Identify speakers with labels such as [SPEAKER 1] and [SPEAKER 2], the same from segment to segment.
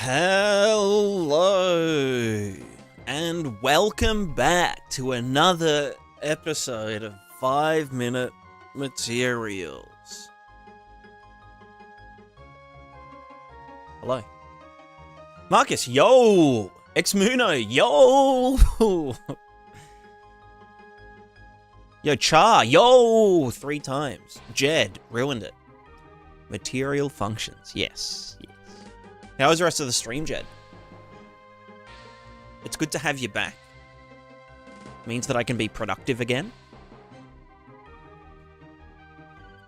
[SPEAKER 1] Hello, and welcome back to another episode of 5-Minute Materials. Hello. Marcus, yo! Exmuno, yo! Yo, Char, yo! 3 times. Jed, ruined it. Material functions, yes. How was the rest of the stream, Jed? It's good to have you back. Means that I can be productive again.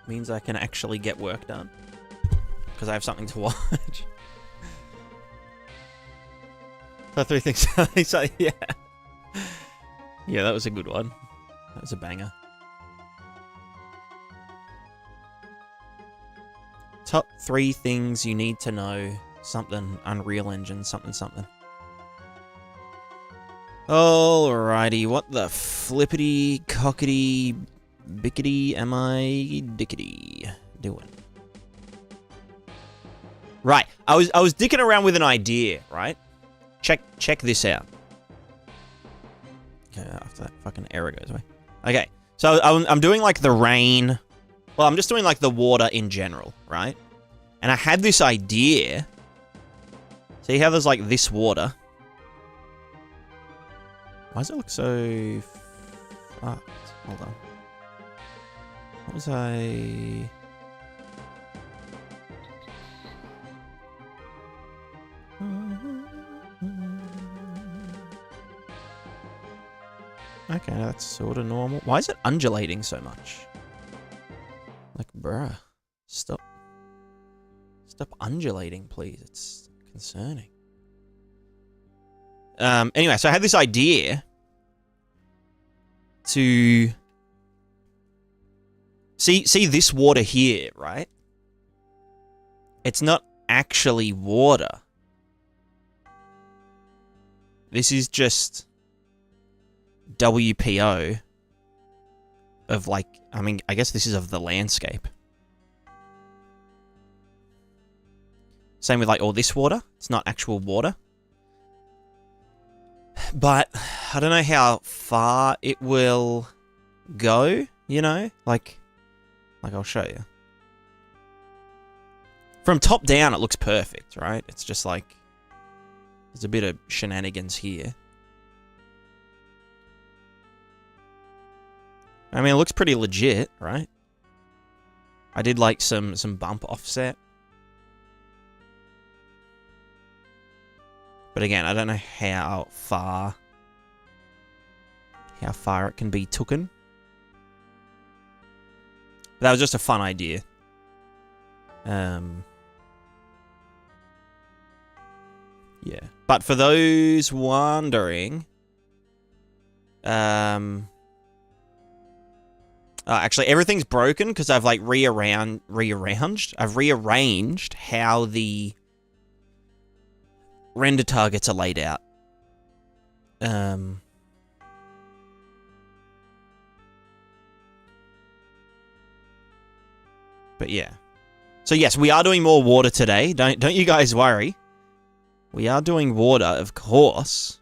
[SPEAKER 1] Means I can actually get work done. Because I have something to watch. So 3 things. So, yeah. Yeah, that was a good one. That was a banger. Top 3 things you need to know. Something, Unreal Engine, something. Alrighty, what the flippity, cockety, bickety am I dickety doing? Right, I was dicking around with an idea, right? Check this out. Okay, after that fucking error goes away. Okay, so I'm doing like the rain. Well, I'm just doing like the water in general, right? And I had this idea. See how there's like this water? Why does it look so fucked? Hold on. What was I... Okay, that's sort of normal. Why is it undulating so much? Like, bruh. Stop undulating, please. It's concerning. Anyway, so I had this idea to see this water here, right? It's not actually water. This is just WPO of like, I mean, I guess this is of the landscape. Same with like all this water. It's not actual water. But I don't know how far it will go, you know? Like I'll show you. From top down, it looks perfect, right? It's just like, there's a bit of shenanigans here. I mean, it looks pretty legit, right? I did like some bump offset. But again, I don't know how far it can be tooken. But that was just a fun idea. Yeah. But for those wondering, actually everything's broken because I've like rearranged how the render targets are laid out. But yeah. So yes, we are doing more water today. Don't you guys worry. We are doing water, of course.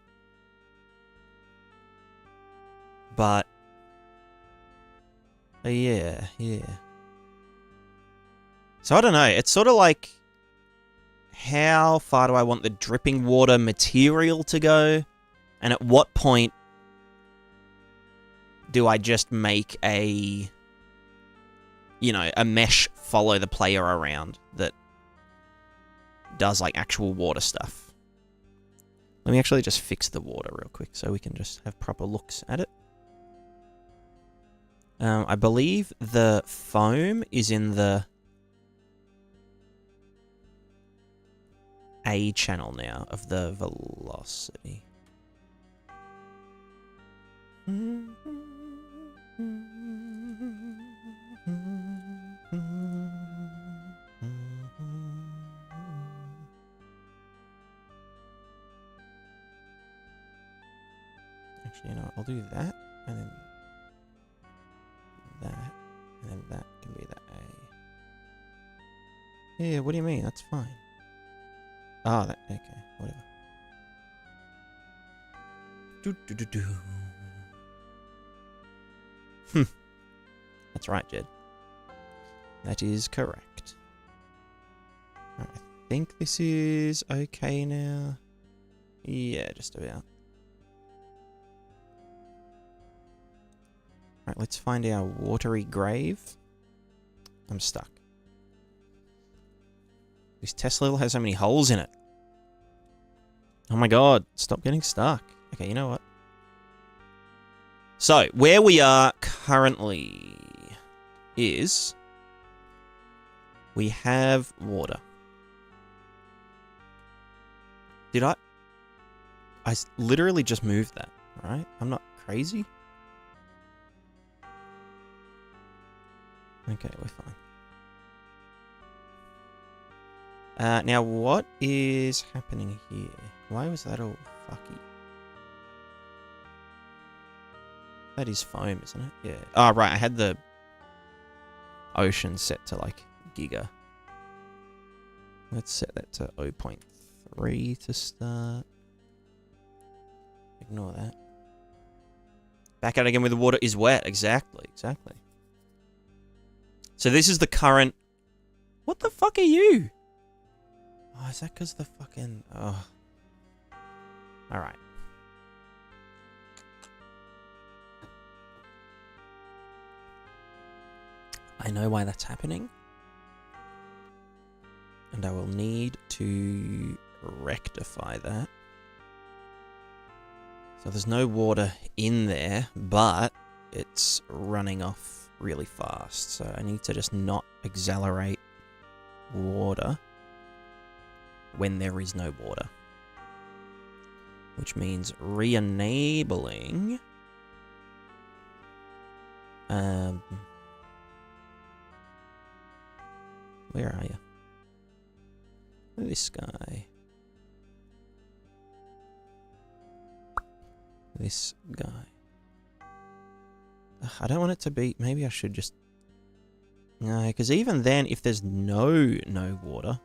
[SPEAKER 1] But yeah. So I don't know. It's sort of like, how far do I want the dripping water material to go? And at what point do I just make a, you know, a mesh follow the player around that does like actual water stuff? Let me actually just fix the water real quick so we can just have proper looks at it. I believe the foam is in the A channel now of the velocity. Actually, you know what? I'll do that, and then that, and then that can be the A. Yeah, what do you mean? That's fine. Oh, that, okay, whatever. That's right, Jed. That is correct. Right, I think this is okay now. Yeah, just about. Right, let's find our watery grave. I'm stuck. This test level has so many holes in it. Oh my god, stop getting stuck. Okay, you know what? So, where we are currently is... we have water. Did I literally just moved that, right? I'm not crazy. Okay, we're fine. Now, what is happening here? Why was that all fucky? That is foam, isn't it? Yeah. Oh, right, I had the ocean set to, like, giga. Let's set that to 0.3 to start. Ignore that. Back out again with the water is wet. Exactly, exactly. So this is the current... What the fuck are you? Oh, is that because the fucking... Oh. Alright. I know why that's happening. And I will need to rectify that. So there's no water in there, but it's running off really fast. So I need to just not accelerate water when there is no water. Which means re-enabling... where are you? This guy. This guy. Ugh, I don't want it to be... Maybe I should just... No, because even then, if there's no water...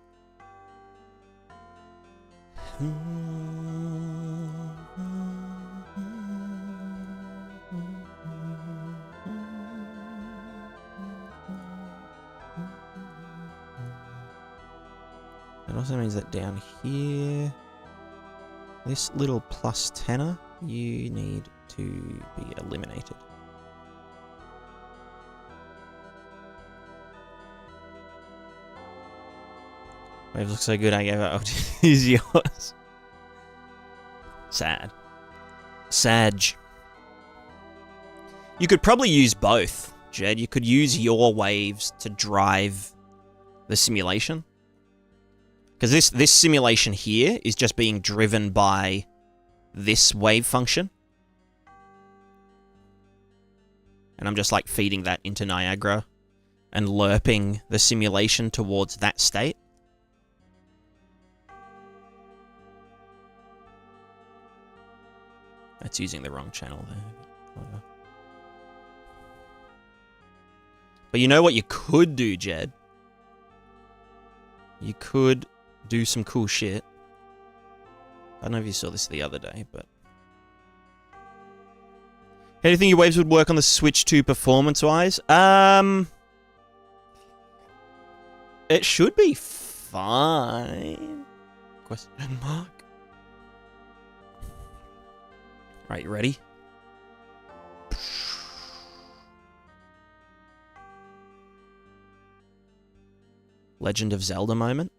[SPEAKER 1] It also means that down here, this little plus tenor, you need to be eliminated. Wave looks so good, I gave up. Use yours. Sad. Sag. You could probably use both, Jed. You could use your waves to drive the simulation. Because this simulation here is just being driven by this wave function. And I'm just like feeding that into Niagara and lerping the simulation towards that state. That's using the wrong channel there. But you know what you could do, Jed? You could do some cool shit. I don't know if you saw this the other day, but... How do you think your waves would work on the Switch 2 performance-wise? It should be fine. Question mark. Right, you ready? Legend of Zelda moment.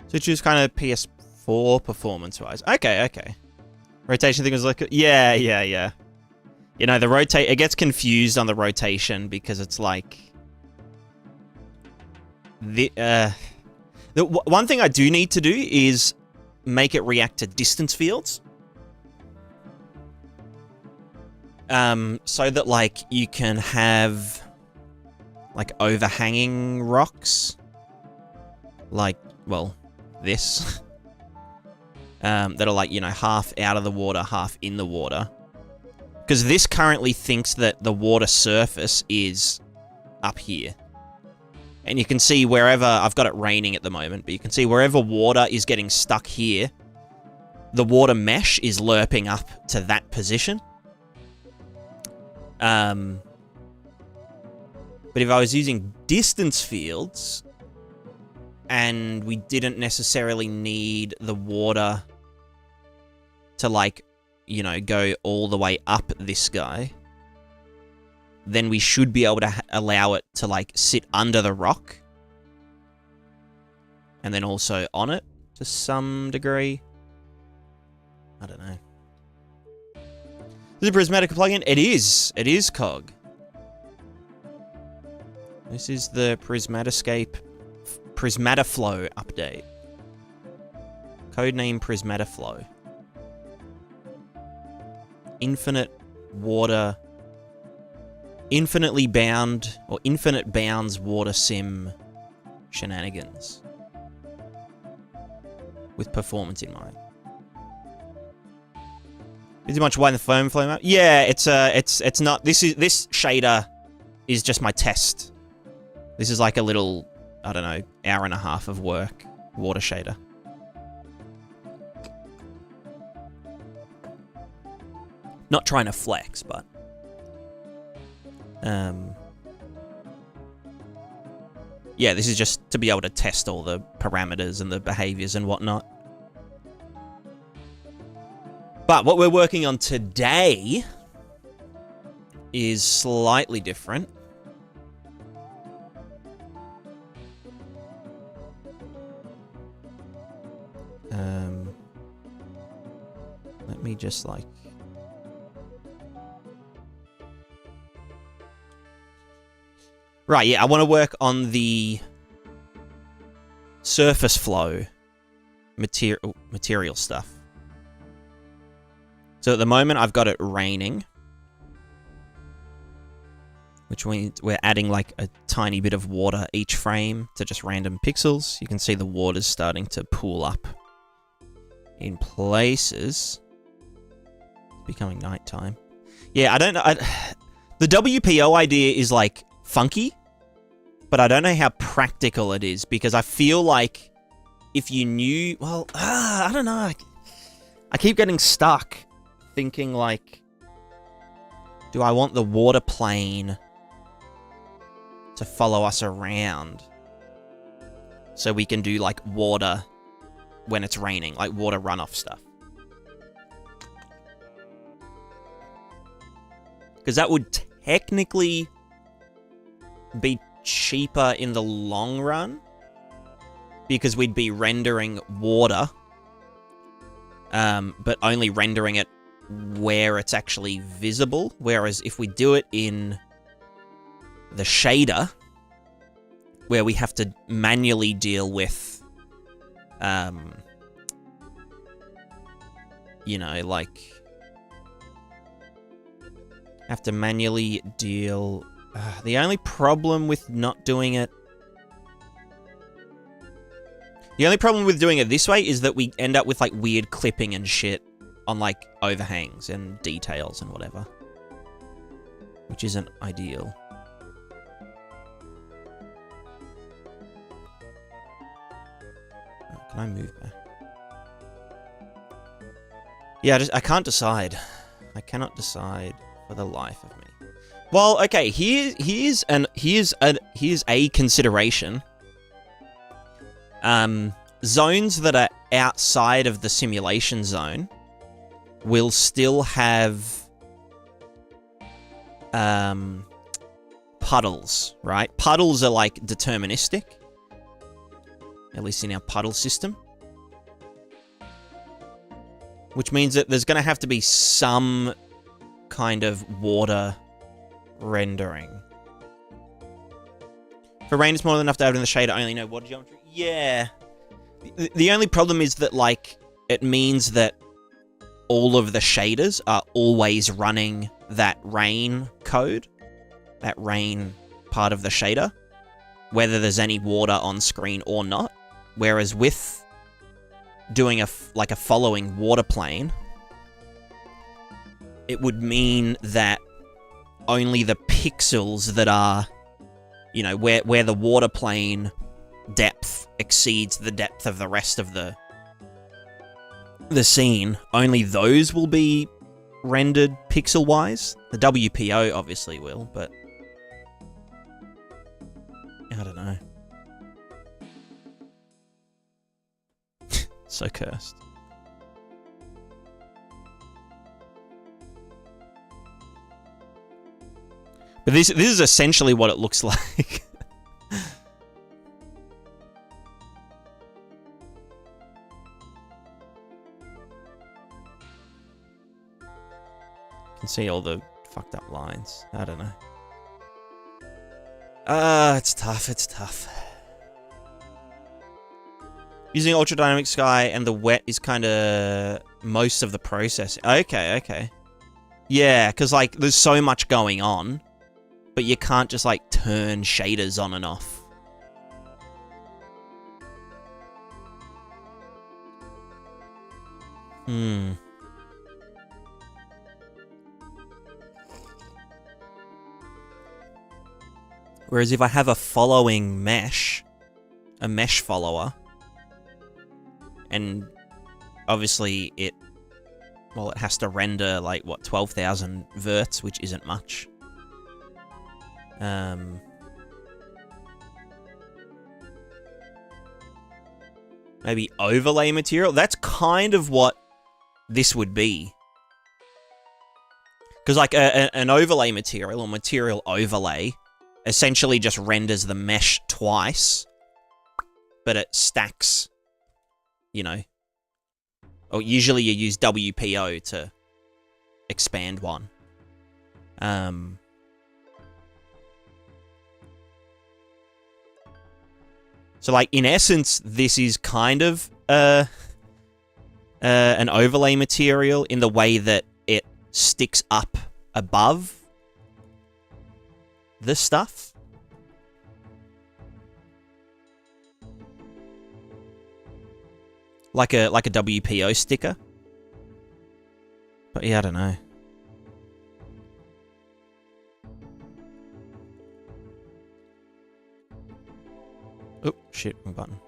[SPEAKER 1] So choose kind of PS4 performance-wise. Okay. Rotation thing was like... Yeah. You know, the rotate... It gets confused on the rotation because it's like... One thing I do need to do is make it react to distance fields. So that, like, you can have, like, overhanging rocks. Like, well, this. That are, like, you know, half out of the water, half in the water. Because this currently thinks that the water surface is up here. And you can see wherever... I've got it raining at the moment, but you can see wherever water is getting stuck here, the water mesh is lerping up to that position. But if I was using distance fields, and we didn't necessarily need the water to, like, you know, go all the way up this guy, then we should be able to allow it to, like, sit under the rock. And then also on it, to some degree. I don't know. Is it a Prismatic plugin? It is. It is Cog. This is the Prismatascape Prismataflow update. Codename Prismataflow. Infinite water... Infinitely bound, or infinite bounds water sim shenanigans. With performance in mind. Is it much wide in the foam flow map? Yeah, it's not. This shader is just my test. This is like a little, I don't know, hour and a half of work. Water shader. Not trying to flex, but... yeah, this is just to be able to test all the parameters and the behaviors and whatnot. But what we're working on today is slightly different. Let me just, like... Right, yeah, I want to work on the surface flow material stuff. So at the moment, I've got it raining. Which means we're adding, like, a tiny bit of water each frame to just random pixels. You can see the water's starting to pool up in places. It's becoming nighttime. Yeah, I don't know. The WPO idea is, like, funky, but I don't know how practical it is, because I feel like if you knew... Well, I don't know. I keep getting stuck thinking, like, do I want the water plane to follow us around so we can do, like, water when it's raining, like water runoff stuff? Because that would technically be cheaper in the long run, because we'd be rendering water, but only rendering it where it's actually visible. Whereas if we do it in the shader, where we have to manually deal with, you know, like, have to manually deal... the only problem with not doing it... The only problem with doing it this way is that we end up with, like, weird clipping and shit on, like, overhangs and details and whatever. Which isn't ideal. Can I move back? Yeah, I can't decide. I cannot decide for the life of me. Well, okay, here's a consideration. Zones that are outside of the simulation zone will still have puddles, right? Puddles are, like, deterministic, at least in our puddle system, which means that there's going to have to be some kind of water rendering. For rain, it's more than enough to add in the shader, only no water geometry. Yeah. The only problem is that, like, it means that all of the shaders are always running that rain code, that rain part of the shader, whether there's any water on screen or not. Whereas with doing a following water plane, it would mean that only the pixels that are, you know, where the water plane depth exceeds the depth of the rest of the scene, only those will be rendered pixel-wise. The WPO obviously will, but I don't know. So cursed. But this is essentially what it looks like. You can see all the fucked up lines. I don't know. It's tough, it's tough. Using Ultra Dynamic Sky and the wet is kind of most of the process. Okay, okay. Yeah, because, like, there's so much going on, but you can't just, like, turn shaders on and off. Whereas if I have a following mesh, a mesh follower, and obviously it has to render, like, what, 12,000 verts, which isn't much. Maybe overlay material? That's kind of what this would be. Because, like, an overlay material, or material overlay, essentially just renders the mesh twice, but it stacks, you know. Or usually you use WPO to expand one. So, like, in essence, this is kind of an overlay material in the way that it sticks up above this stuff. Like a WPO sticker. But yeah, I don't know. Oh, shit, wrong button.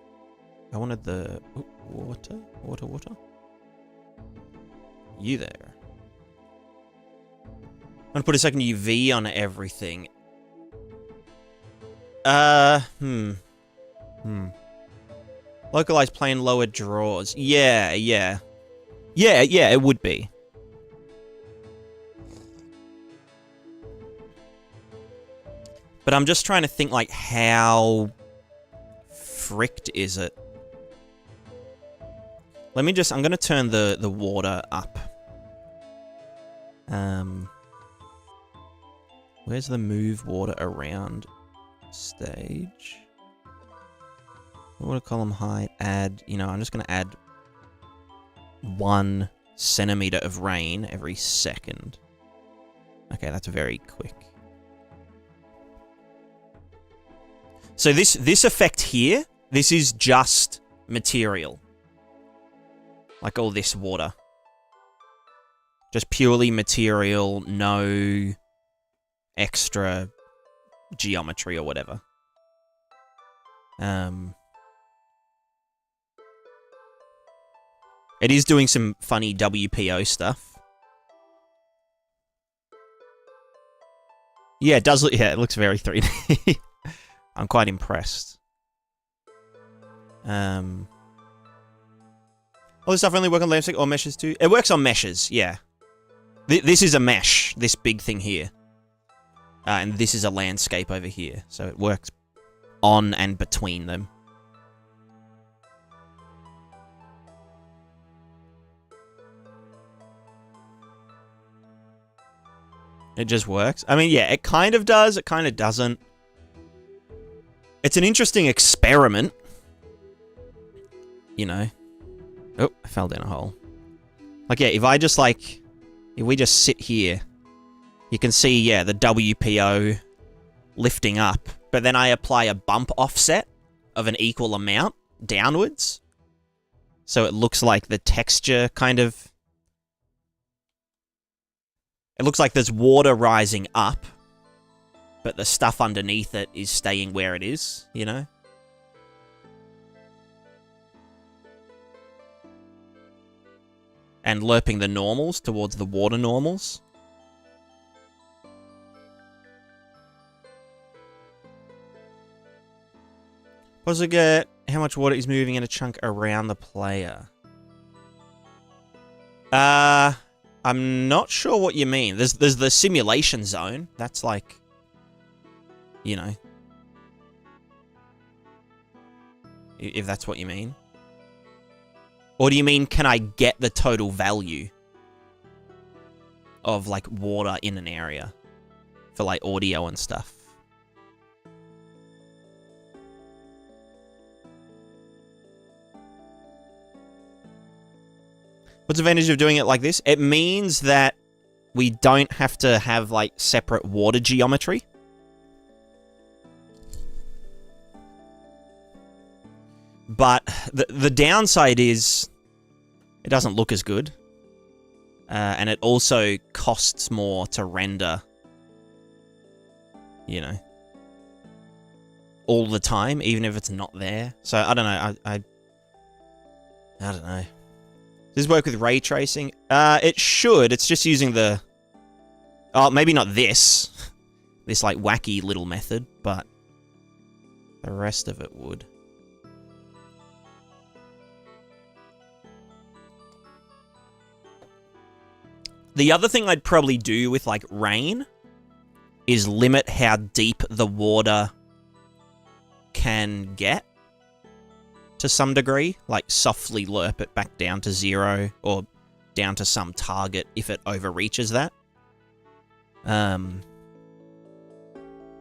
[SPEAKER 1] I wanted the... Oh, water. You there. I'm gonna put a second UV on everything. Localized plane lower draws. Yeah, it would be. But I'm just trying to think, like, how fricked is it? Let me just... I'm gonna turn the water up. Where's the move water around stage? Water column height, add... You know, I'm just gonna add 1 centimeter of rain every second. Okay, that's very quick. So this effect here, this is just material. Like all this water. Just purely material, no extra geometry or whatever. It is doing some funny WPO stuff. Yeah, it does look... Yeah, it looks very 3D. I'm quite impressed. All this stuff only work on landscape or meshes too? It works on meshes, yeah. This is a mesh, this big thing here. And this is a landscape over here. So it works on and between them. It just works. I mean, yeah, it kind of does, it kind of doesn't. It's an interesting experiment. you know... Oh, I fell down a hole. Like, yeah, if I just, like... If we just sit here, you can see, yeah, the WPO lifting up. But then I apply a bump offset of an equal amount downwards. So it looks like the texture kind of... It looks like there's water rising up, but the stuff underneath it is staying where it is, you know? And lerping the normals towards the water normals. Suppose we get how much water is moving in a chunk around the player. I'm not sure what you mean. There's the simulation zone. That's like, you know, if that's what you mean. Or do you mean, can I get the total value of, like, water in an area for, like, audio and stuff? What's the advantage of doing it like this? It means that we don't have to have, like, separate water geometry. But the downside is it doesn't look as good. And it also costs more to render, you know, all the time, even if it's not there. So, I don't know. I don't know. Does this work with ray tracing? It should. It's just using the... Oh, maybe not this. This, like, wacky little method, but the rest of it would. The other thing I'd probably do with, like, rain is limit how deep the water can get to some degree. Like, softly lerp it back down to 0 or down to some target if it overreaches that.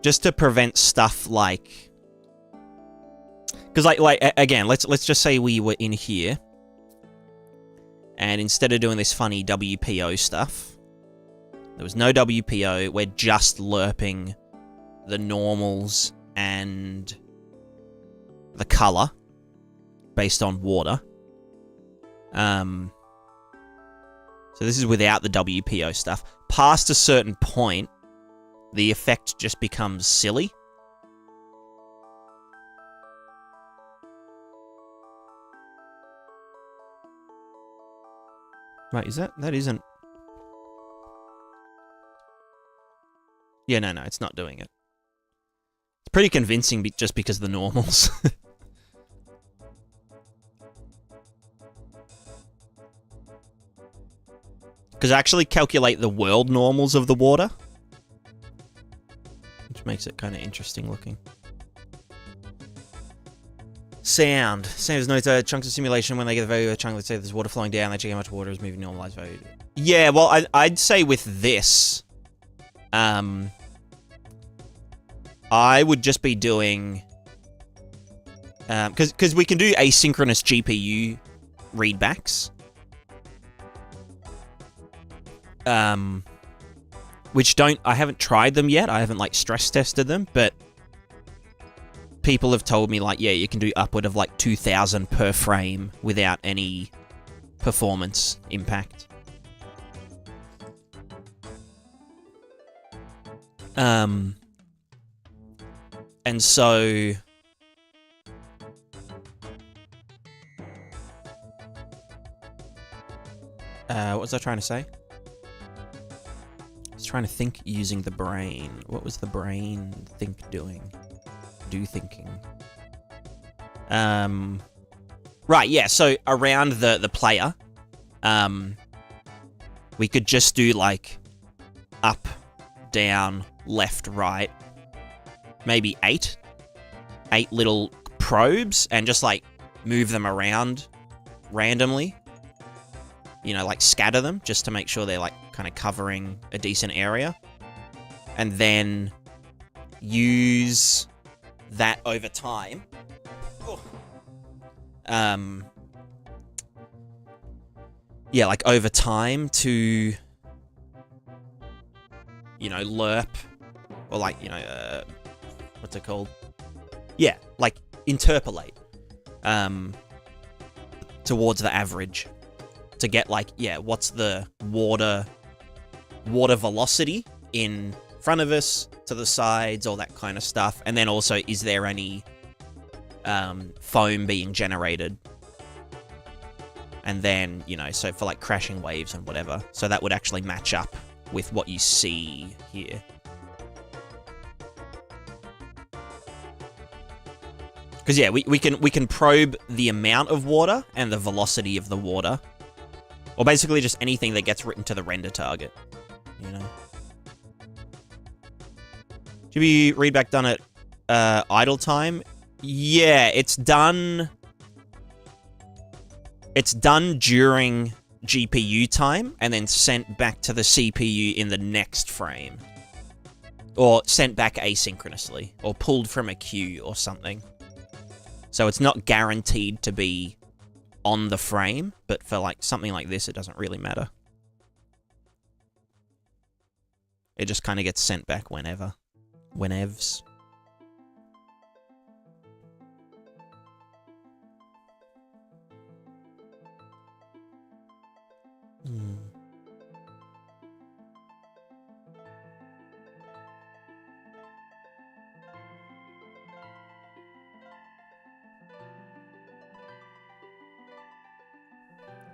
[SPEAKER 1] Just to prevent stuff like... Because, like again, let's just say we were in here. And instead of doing this funny WPO stuff, there was no WPO. We're just lerping the normals and the color based on water. So this is without the WPO stuff. Past a certain point, the effect just becomes silly. Wait, is that isn't... Yeah, no, it's not doing it. It's pretty convincing just because of the normals. Because I actually calculate the world normals of the water. Which makes it kind of interesting looking. Sound. Sound is no chunks of simulation when they get the value of a chunk. Let's say there's water flowing down, they check how much water is moving normalized value. Yeah, well, I'd say with this, I would just be doing... Because we can do asynchronous GPU readbacks. Which I haven't tried them yet. I haven't, like, stress tested them, but people have told me, like, yeah, you can do upward of, like, 2,000 per frame without any performance impact. And so... what was I trying to say? I was trying to think using the brain. What was the brain doing? Thinking. Right, yeah, so around the player, we could just do, like, up, down, left, right, maybe 8 little probes, and just, like, move them around randomly. You know, like, scatter them, just to make sure they're, like, kind of covering a decent area. And then use that over time yeah, like over time to, you know, lerp, or like, you know, what's it called? Yeah, like interpolate towards the average to get like, yeah, what's the water velocity in front of us, to the sides, all that kind of stuff. And then also, is there any foam being generated? And then, you know, so for like crashing waves and whatever. So that would actually match up with what you see here. Because yeah, we can probe the amount of water and the velocity of the water. Or basically just anything that gets written to the render target. You know. GB readback done at idle time? Yeah, it's done. It's done during GPU time and then sent back to the CPU in the next frame. Or sent back asynchronously. Or pulled from a queue or something. So it's not guaranteed to be on the frame, but for like something like this, it doesn't really matter. It just kind of gets sent back whenever. Whenevs.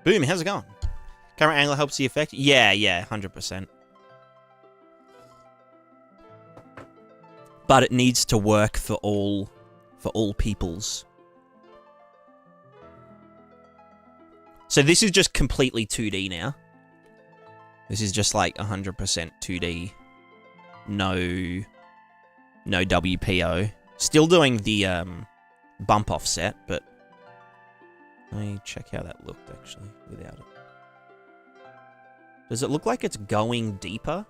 [SPEAKER 1] Boom, how's it going? Camera angle helps the effect? Yeah, 100%. But it needs to work for all peoples. So this is just completely 2D now. This is just like 100% 2D. No WPO. Still doing the bump offset, but let me check how that looked, actually, without it. Does it look like it's going deeper?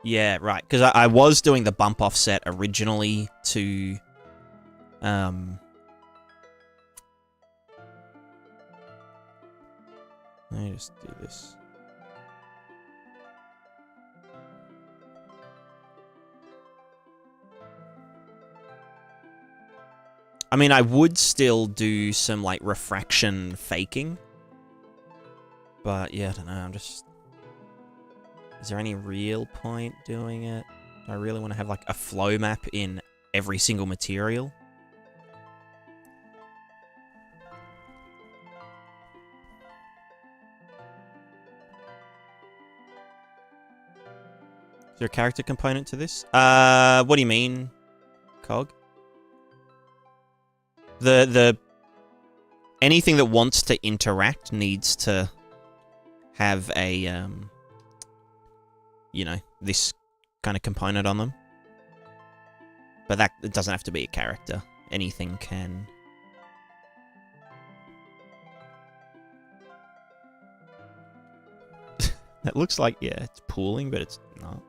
[SPEAKER 1] Yeah, right, because I was doing the bump offset originally to... Let me just do this. I mean, I would still do some, like, refraction faking. But, yeah, I don't know, I'm just... Is there any real point doing it? Do I really want to have, like, a flow map in every single material? Is there a character component to this? What do you mean, Cog? The anything that wants to interact needs to have a you know, this kind of component on them. But that it doesn't have to be a character. Anything can. That looks like, yeah, it's pooling, but it's not.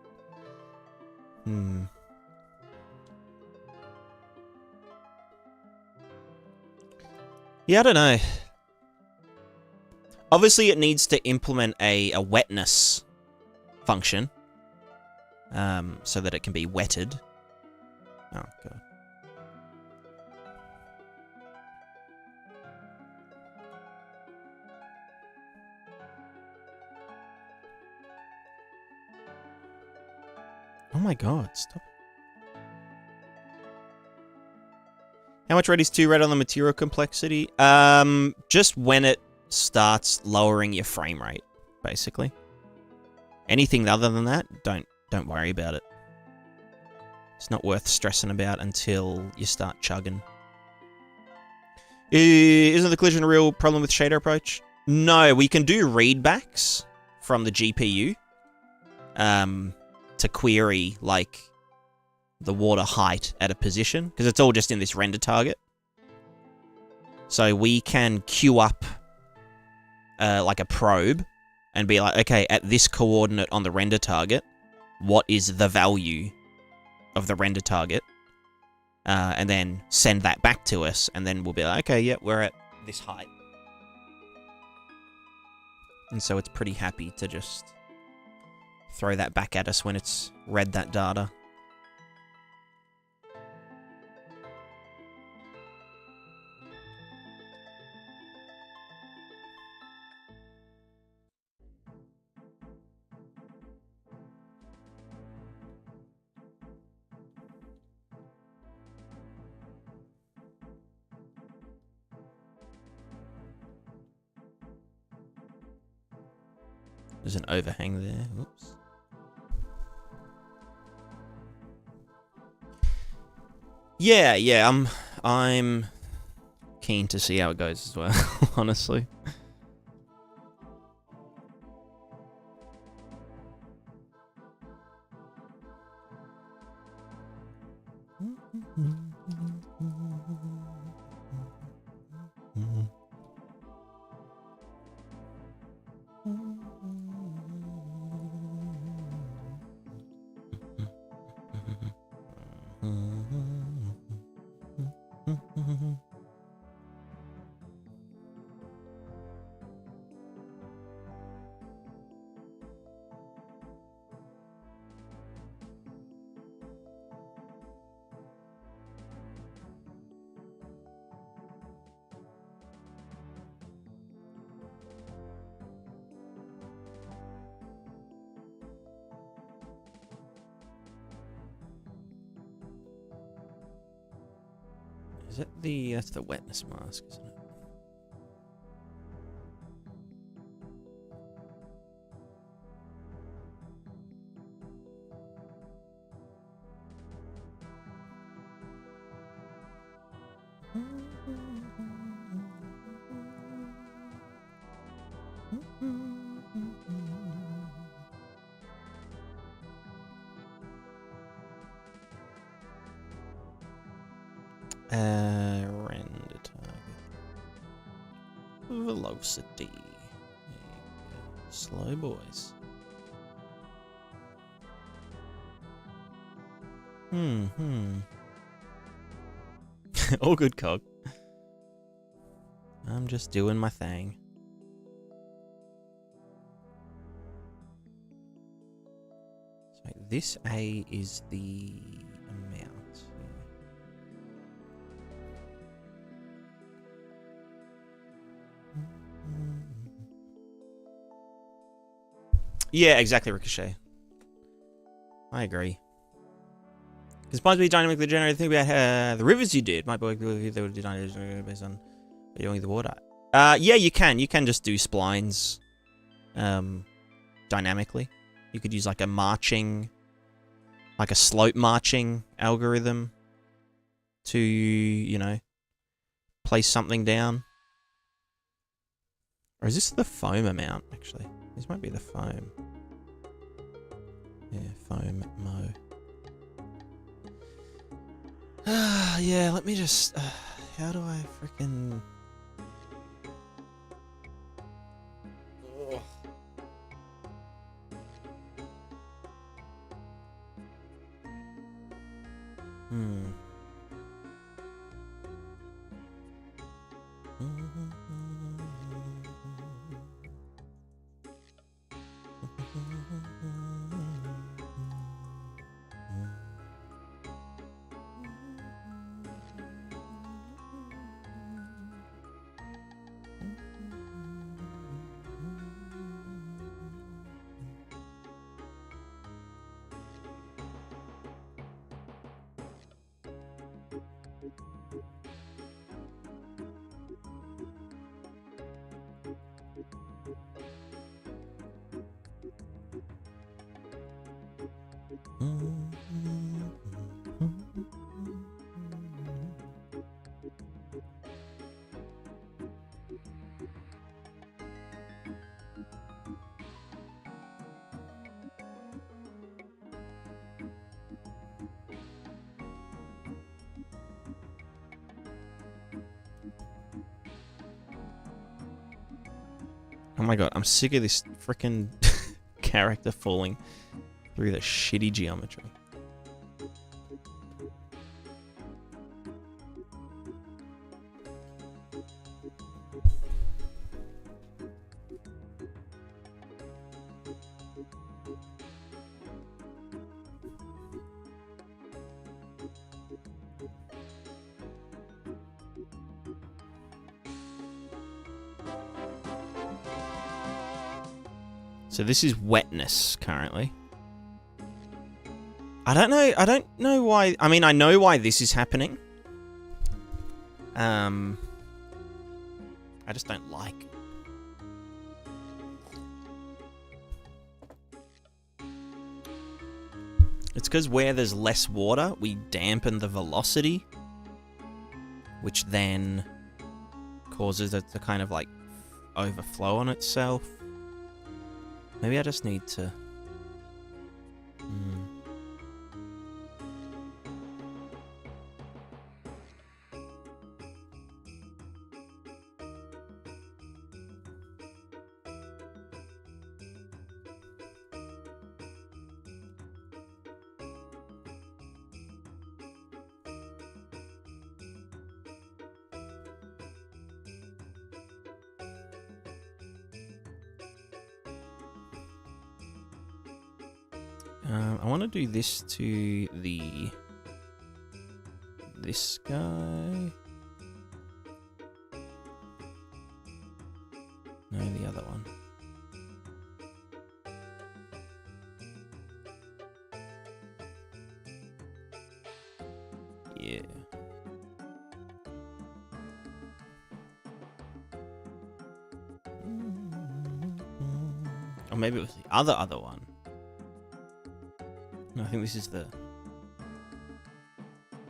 [SPEAKER 1] Yeah, I don't know. Obviously, it needs to implement a wetness function, so that it can be wetted. Oh, God. Oh my God, stop. How much red is too red on the material complexity? Just when it starts lowering your frame rate, basically. Anything other than that, don't worry about it. It's not worth stressing about until you start chugging. Isn't the collision a real problem with shader approach? No, we can do readbacks from the GPU to query, like, the water height at a position, because it's all just in this render target. So we can queue up like a probe and be like, okay, at this coordinate on the render target, what is the value of the render target? And then send that back to us, and then we'll be like, okay, yeah, we're at this height. And so it's pretty happy to just throw that back at us when it's read that data. There's an overhang there. Oops. Yeah, I'm keen to see how it goes as well, honestly. Is it the... That's the wetness mask, isn't it? Render target. Velocity. Slow boys. All good, Cog. I'm just doing my thing. So this A is the amount. Yeah, exactly, Ricochet. I agree. It's supposed to be dynamically generated. Think about the rivers you did. Might be they would be dynamically based on doing the water. Yeah, you can. You can just do splines dynamically. You could use like a marching, like a slope marching algorithm to, you know, place something down. Or is this the foam amount, actually? This might be the foam. Yeah, foam mo. Yeah, let me just... how do I freaking... Oh my god, I'm sick of this freaking character falling through the shitty geometry. So this is wetness currently. I don't know why. I mean, I know why this is happening. I just don't like it. It's because where there's less water, we dampen the velocity, which then causes it to kind of like overflow on itself. Maybe I just need to... I want to do this to this guy. No, the other one. Yeah. Or maybe it was the other one. No, I think this is the...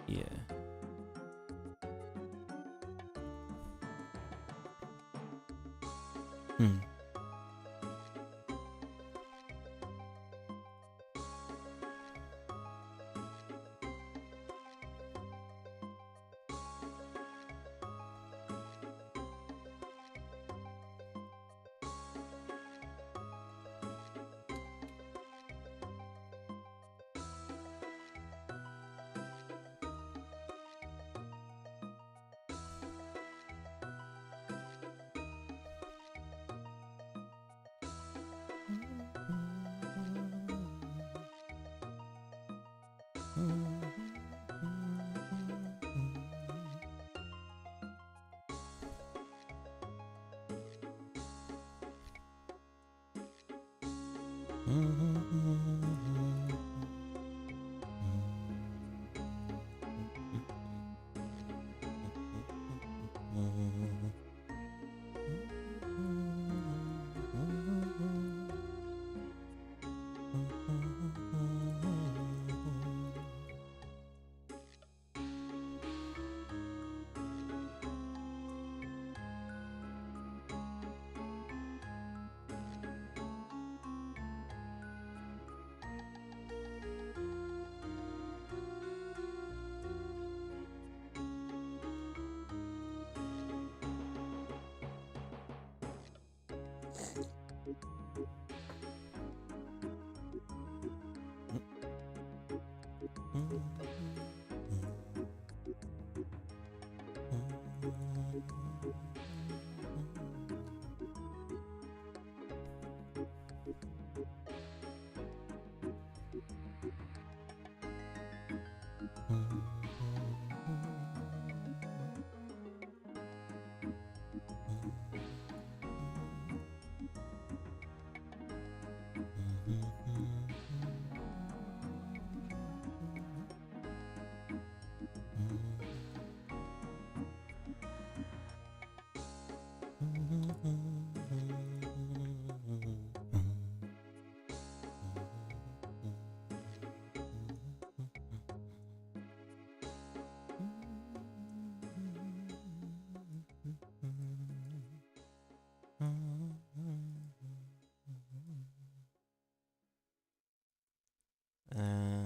[SPEAKER 1] Yeah.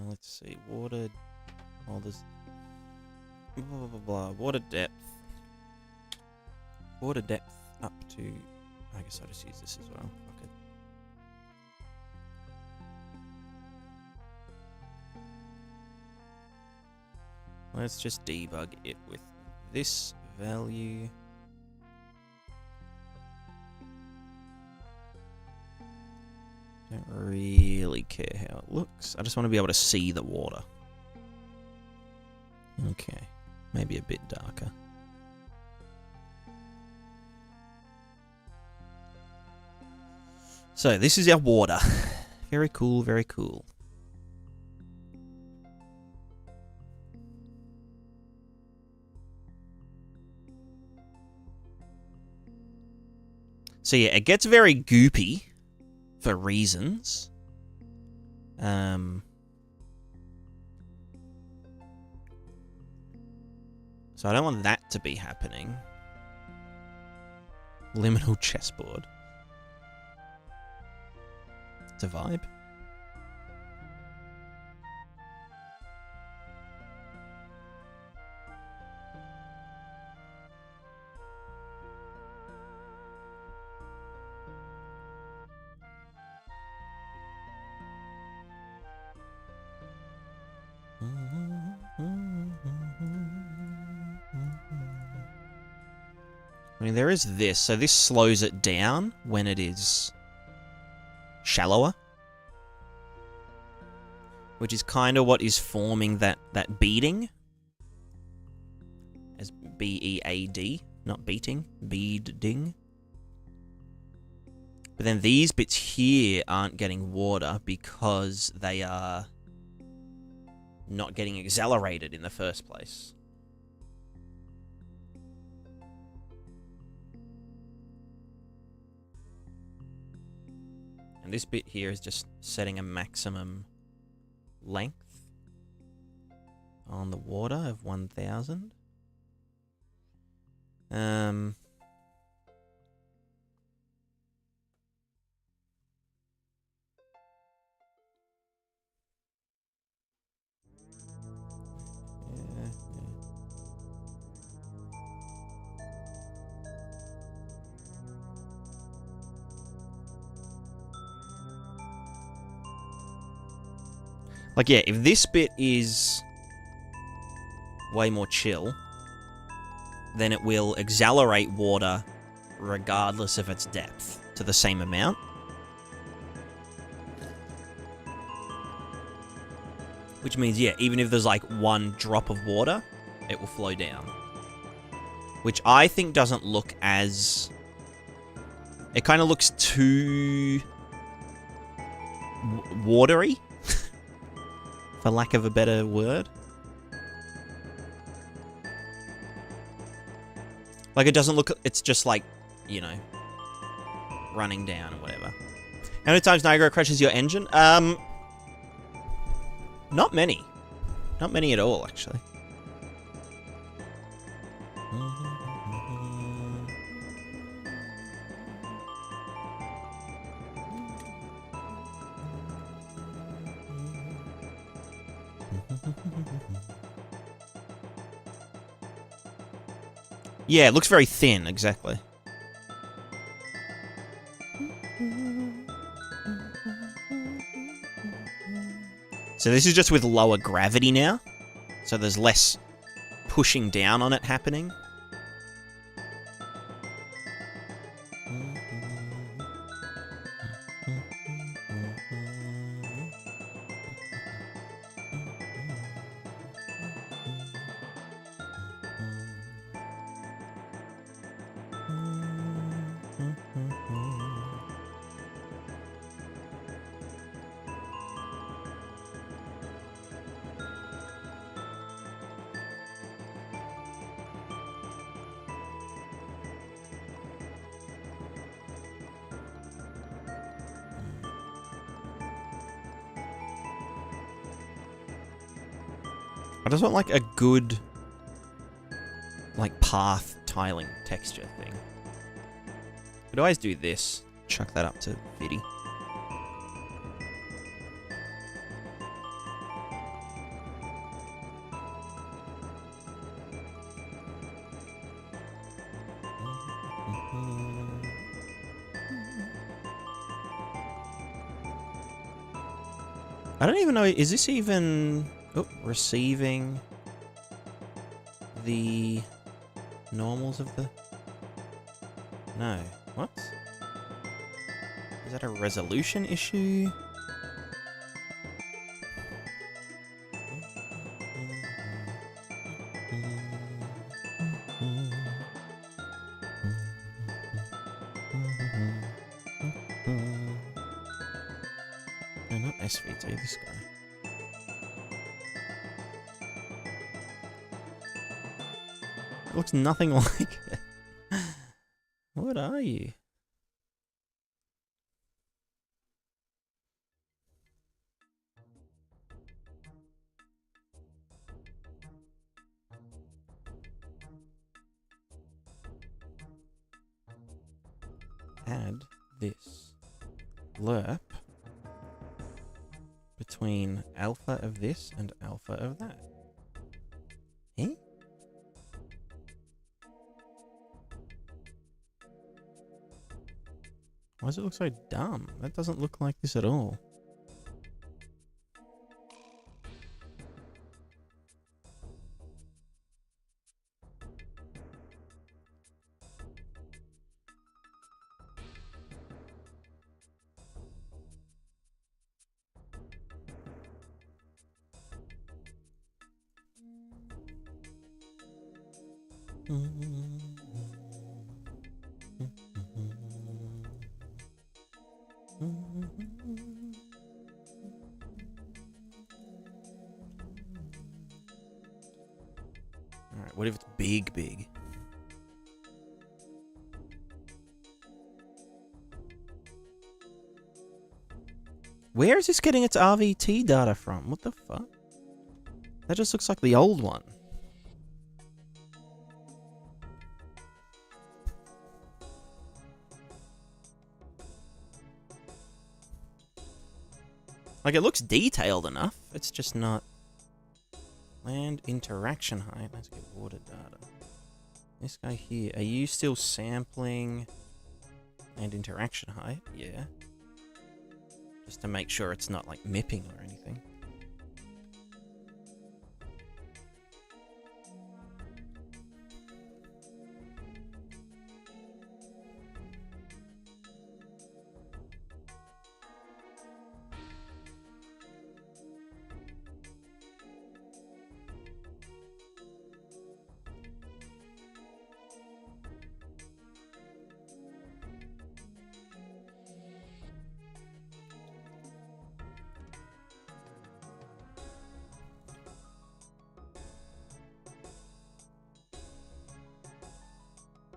[SPEAKER 1] Let's see, water, all this, blah, blah, blah, blah, water depth up to, I guess I'll just use this as well, fuck it. Let's just debug it with this value. Don't really care how it looks. I just want to be able to see the water. Okay, maybe a bit darker. So this is our water. Very cool, very cool. So yeah, it gets very goopy for reasons. So I don't want that to be happening. Liminal chessboard. It's a vibe. I mean, there is this. So this slows it down when it is shallower. Which is kind of what is forming that beading. As B-E-A-D. Not beating. Beading. But then these bits here aren't getting water because they are not getting accelerated in the first place. And this bit here is just setting a maximum length on the water of 1000. Like, yeah, if this bit is way more chill, then it will accelerate water regardless of its depth to the same amount. Which means, yeah, even if there's like one drop of water, it will flow down. Which I think doesn't look as... It kind of looks too... watery. For lack of a better word. Like, it doesn't look... It's just like, you know, running down or whatever. How many times Niagara crashes your engine? Not many. Not many at all, actually. Yeah, it looks very thin, exactly. So this is just with lower gravity now. So there's less pushing down on it happening. I just want, like, a good, like, path tiling texture thing. Could always do this. Chuck that up to 50. I don't even know, is this even... Oh, receiving the normals of the... No. What? Is that a resolution issue? SVT, this guy. It looks nothing like it. What are you? Add this lerp between alpha of this and alpha of that. Eh? Why does it look so dumb? That doesn't look like this at all. Alright, what if it's big? Where is this getting its RVT data from? What the fuck? That just looks like the old one. Like, it looks detailed enough. It's just not... Land interaction height. Let's get water data. This guy here. Are you still sampling land interaction height? Yeah. Just to make sure it's not, like, mipping or anything.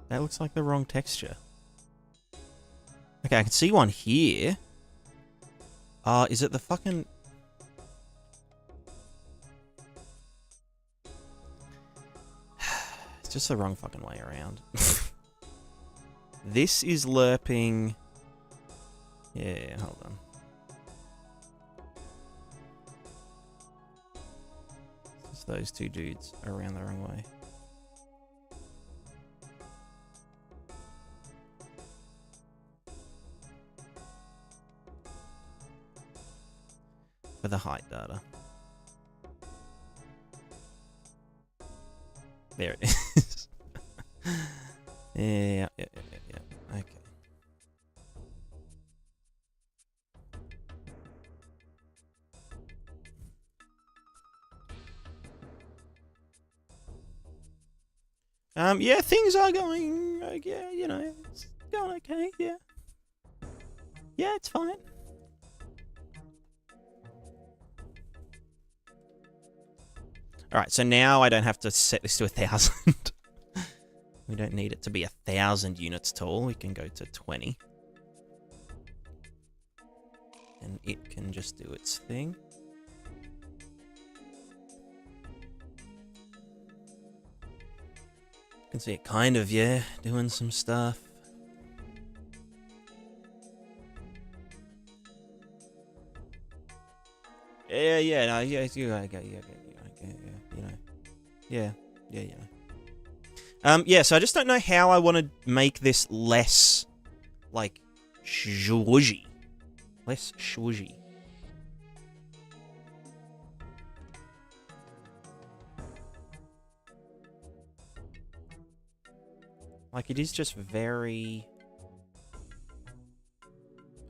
[SPEAKER 1] That looks like the wrong texture. Okay, I can see one here. Is it the fucking... It's just the wrong fucking way around. This is lerping... Yeah, hold on. It's those two dudes around the wrong way. For the height data. There it is. Yeah. Okay. Yeah, things are going, yeah, you know, it's going okay, yeah. Yeah, it's fine. Alright, so now I don't have to set this to 1,000. We don't need it to be 1,000 units tall. We can go to 20. And it can just do its thing. You can see it kind of, yeah, doing some stuff. Yeah, no, yeah, you know. Yeah, you know. Yeah, so I just don't know how I want to make this less, like, swooshy. Less swooshy. Like, it is just very...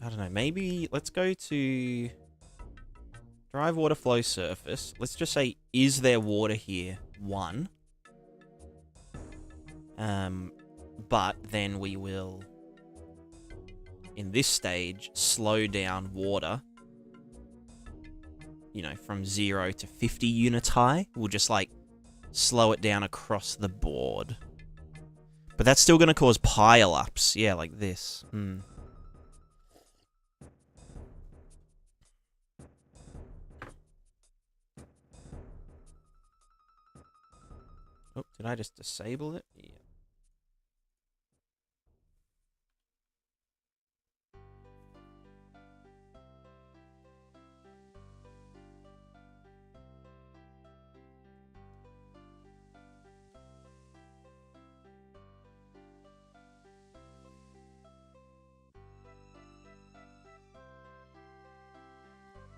[SPEAKER 1] I don't know, maybe let's go to... Drive water flow surface. Let's just say, is there water here? 1. But then we will, in this stage, slow down water you know, from 0 to 50 units high. We'll just, like, slow it down across the board. But that's still going to cause pile-ups. Yeah, like this. Oh, did I just disable it? Yeah.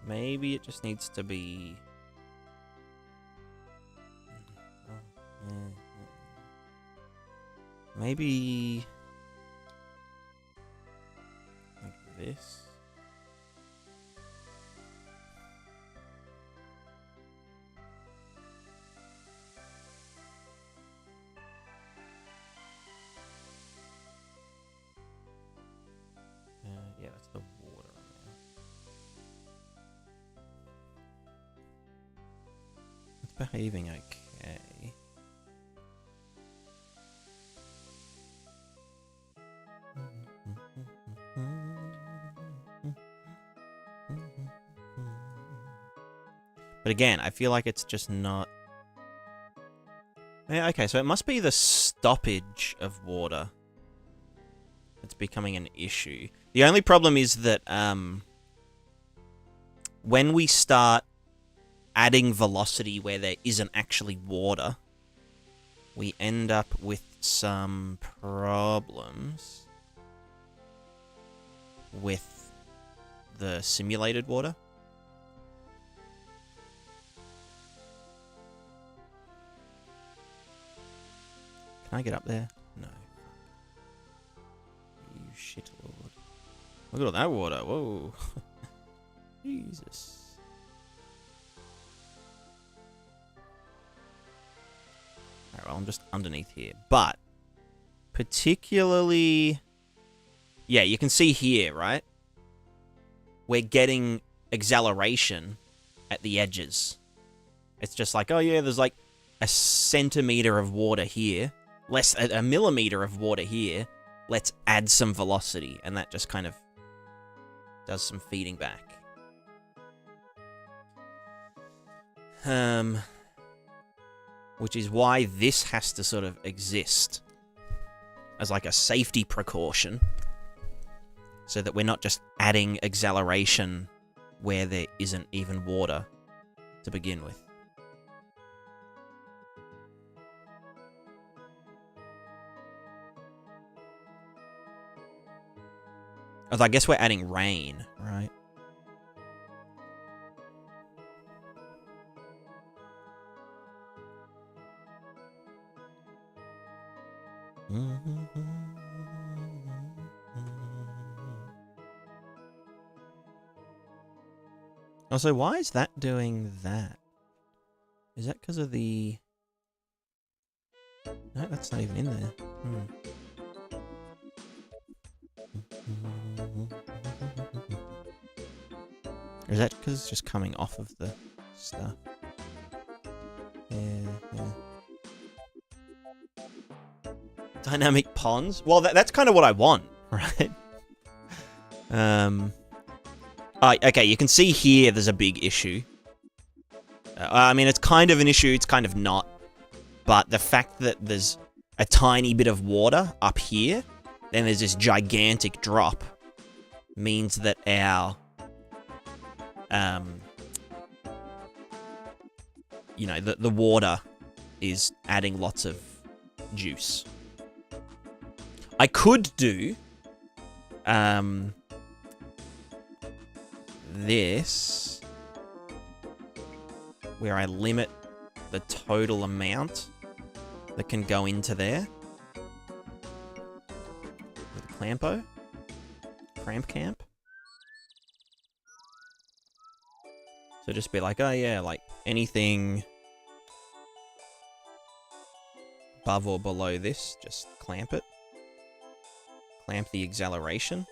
[SPEAKER 1] Maybe it just needs to be... Maybe... like this. Yeah, that's the water amount. It's behaving okay. But again, I feel like it's just not... Yeah, okay, so it must be the stoppage of water that's becoming an issue. The only problem is that when we start adding velocity where there isn't actually water, we end up with some problems with the simulated water. Can I get up there? No. You shit lord. Look at all that water. Whoa. Jesus. Alright, well, I'm just underneath here. But, particularly... Yeah, you can see here, right? We're getting acceleration at the edges. It's just like, oh yeah, there's like a centimeter of water here. A millimeter of water here. Let's add some velocity. And that just kind of does some feeding back. Which is why this has to sort of exist as like a safety precaution, so that we're not just adding acceleration where there isn't even water to begin with. Although I guess we're adding rain, right? Also, why is that doing that? Is that because of the... No, that's not even in there. Or is that because it's just coming off of the stuff? Yeah. Dynamic ponds? Well, that's kind of what I want, right? Okay, you can see here there's a big issue. I mean, it's kind of an issue, it's kind of not. But the fact that there's a tiny bit of water up here, then there's this gigantic drop, means that our... you know, the water is adding lots of juice. I could do... this, where I limit the total amount that can go into there with a clamp camp. So just be like, oh yeah, like anything above or below this, just clamp it. Clamp the acceleration.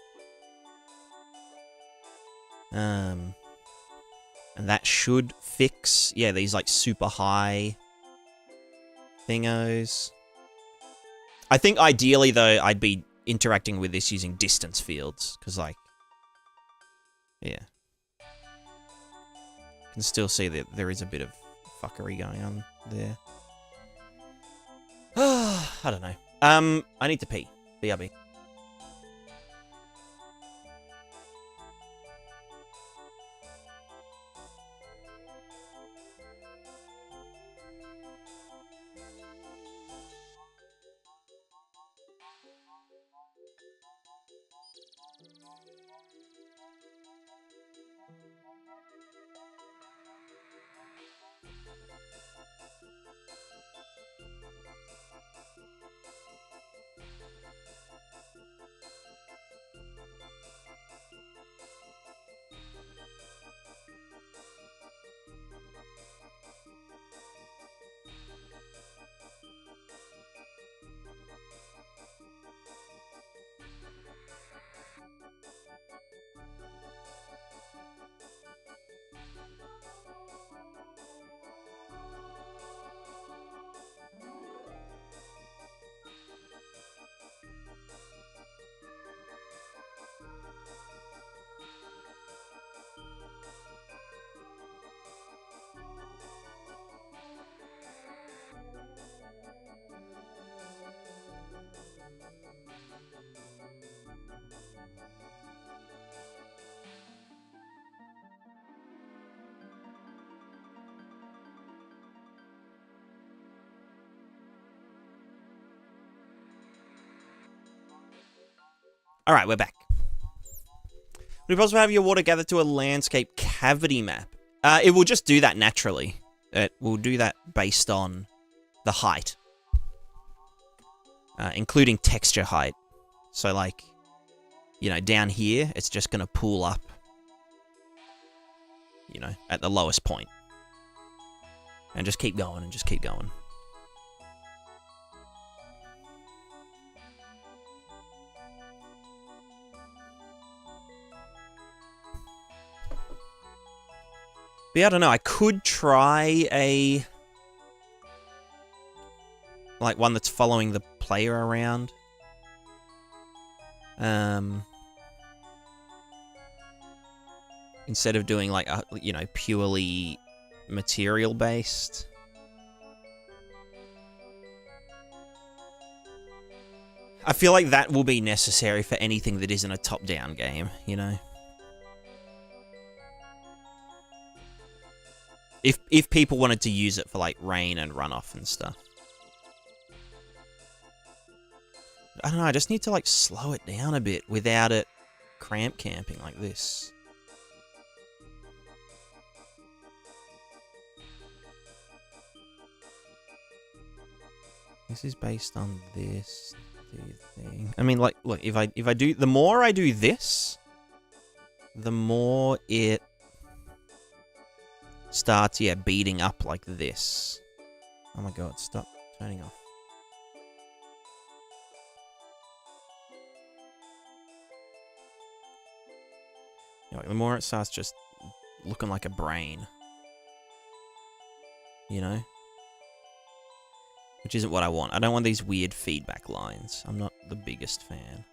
[SPEAKER 1] And that should fix, yeah, these like super high thingos. I think ideally though, I'd be interacting with this using distance fields, because like, yeah. You can still see that there is a bit of fuckery going on there. I don't know. I need to pee. BRB. All right, we're back. Would it be possible to have your water gather to a landscape cavity map? It will just do that naturally. It will do that based on the height. Including texture height. So like, you know, down here, it's just going to pool up, you know, at the lowest point. And just keep going and just keep going. But yeah, I don't know, I could try a... like one that's following the player around. Instead of doing like a, you know, purely material based. I feel like that will be necessary for anything that isn't a top-down game, you know? If people wanted to use it for like rain and runoff and stuff. I don't know, I just need to like slow it down a bit without it cramp camping like this. This is based on this thing. I mean, like, look, if I do, the more I do this, the more it starts, yeah, beating up like this. Oh my god, stop turning off. You know, the more it starts just looking like a brain. You know? Which isn't what I want. I don't want these weird feedback lines. I'm not the biggest fan.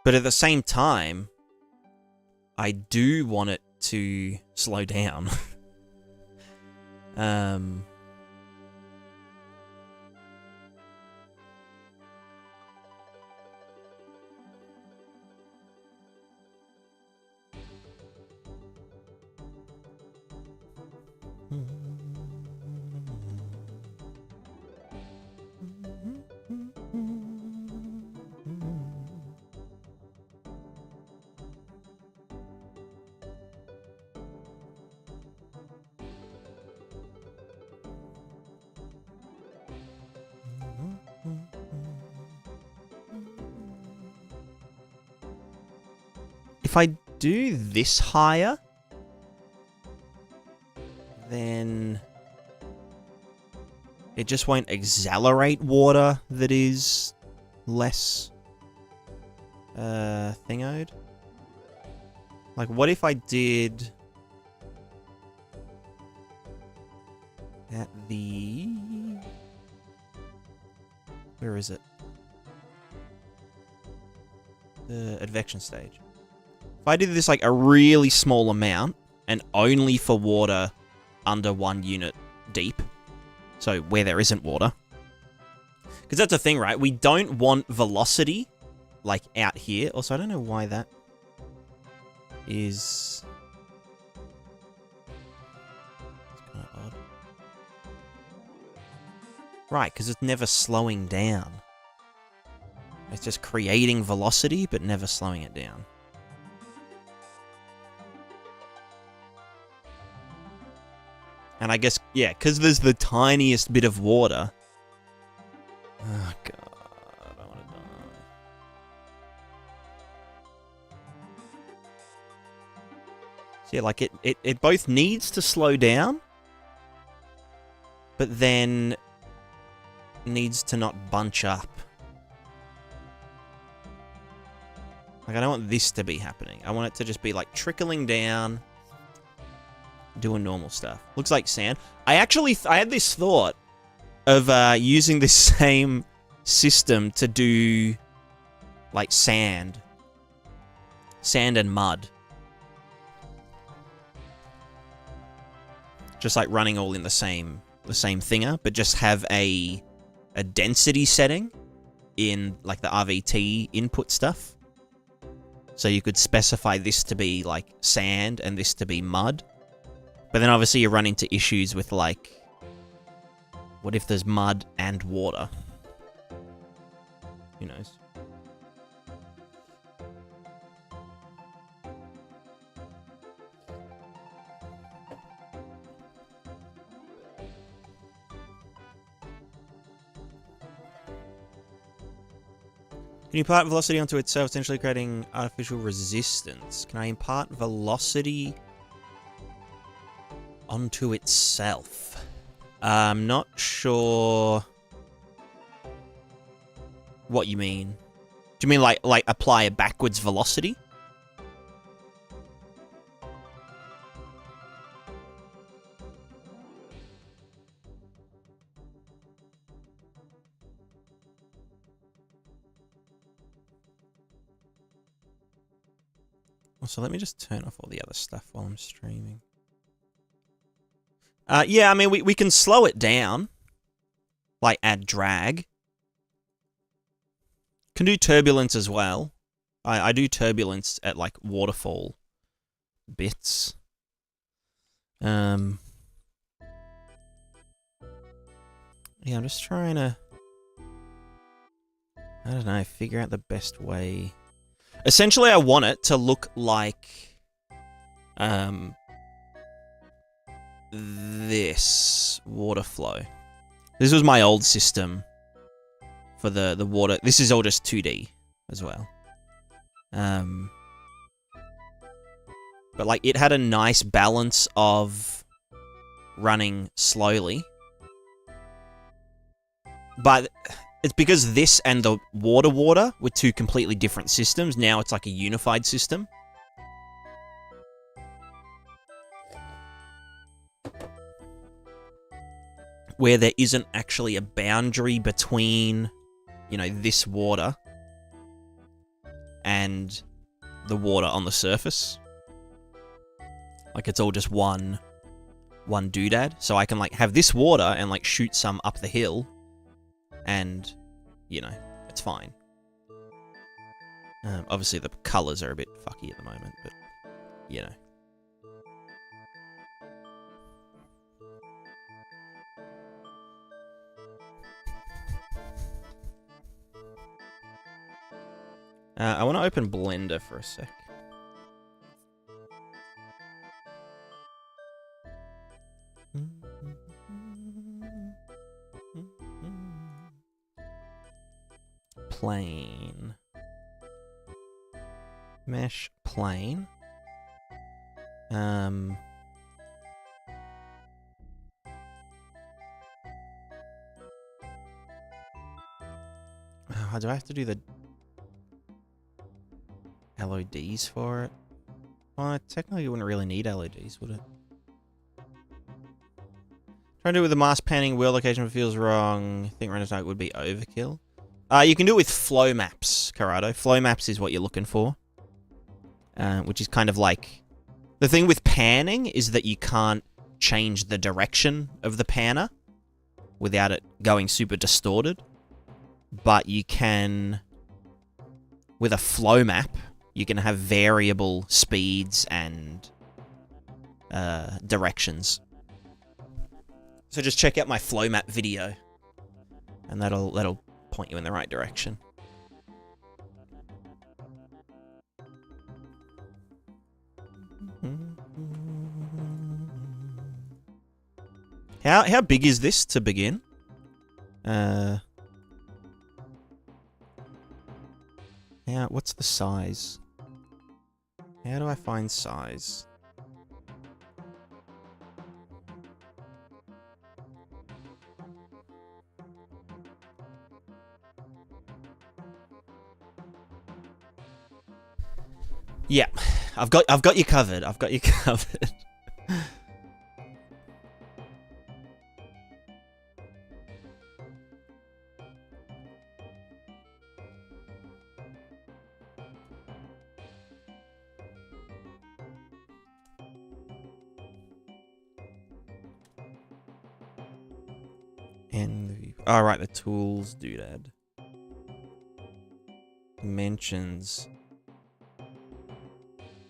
[SPEAKER 1] But at the same time, I do want it to slow down. If I do this higher, then it just won't accelerate water that is less thingoed. Like, what if I did at the... Where is it? The advection stage. If I did this like a really small amount and only for water under 1 unit deep, so where there isn't water, because that's the thing, right? We don't want velocity like out here. Also, I don't know why that is... It's kind of odd. Right, because it's never slowing down. It's just creating velocity, but never slowing it down. And I guess, yeah, because there's the tiniest bit of water. Oh, God, I want to die. So, yeah, like, it both needs to slow down, but then needs to not bunch up. Like, I don't want this to be happening. I want it to just be, like, trickling down, doing normal stuff. Looks like sand. I had this thought of using this same system to do, like, sand and mud. Just, like, running all in the same thinger, but just have a density setting in, like, the RVT input stuff. So you could specify this to be, like, sand and this to be mud. But then obviously you run into issues with, like, what if there's mud and water? Who knows? Can you impart velocity onto itself, essentially creating artificial resistance? Can I impart velocity onto itself? I'm not sure what you mean. Do you mean like apply a backwards velocity? So let me just turn off all the other stuff while I'm streaming. Yeah, I mean, we can slow it down. Like, add drag. Can do turbulence as well. I do turbulence at, like, waterfall bits. Yeah, I'm just trying to... I don't know, figure out the best way... Essentially, I want it to look like this water flow. This was my old system for the water. This is all just 2D as well. But like it had a nice balance of running slowly. But it's because this and the water were two completely different systems. Now it's like a unified system. Where there isn't actually a boundary between, you know, this water and the water on the surface. Like it's all just one doodad. So I can like have this water and like shoot some up the hill. And, you know, it's fine. Obviously, the colours are a bit fucky at the moment, but, you know. I want to open Blender for a sec. Plane. Mesh plane. Oh, do I have to do the LODs for it? Well, technically you wouldn't really need LEDs, would it? Trying to do it with the mask panning, wheel location if it feels wrong. I think random target would be overkill. You can do it with flow maps, Corrado. Flow maps is what you're looking for. Which is kind of like... The thing with panning is that you can't change the direction of the panner without it going super distorted. But you can... With a flow map, you can have variable speeds and directions. So just check out my flow map video, and that'll point you in the right direction. How big is this to begin? What's the size? How do I find size? Yeah, I've got you covered. I've got you covered. Oh, right, the tools doodad. Dimensions.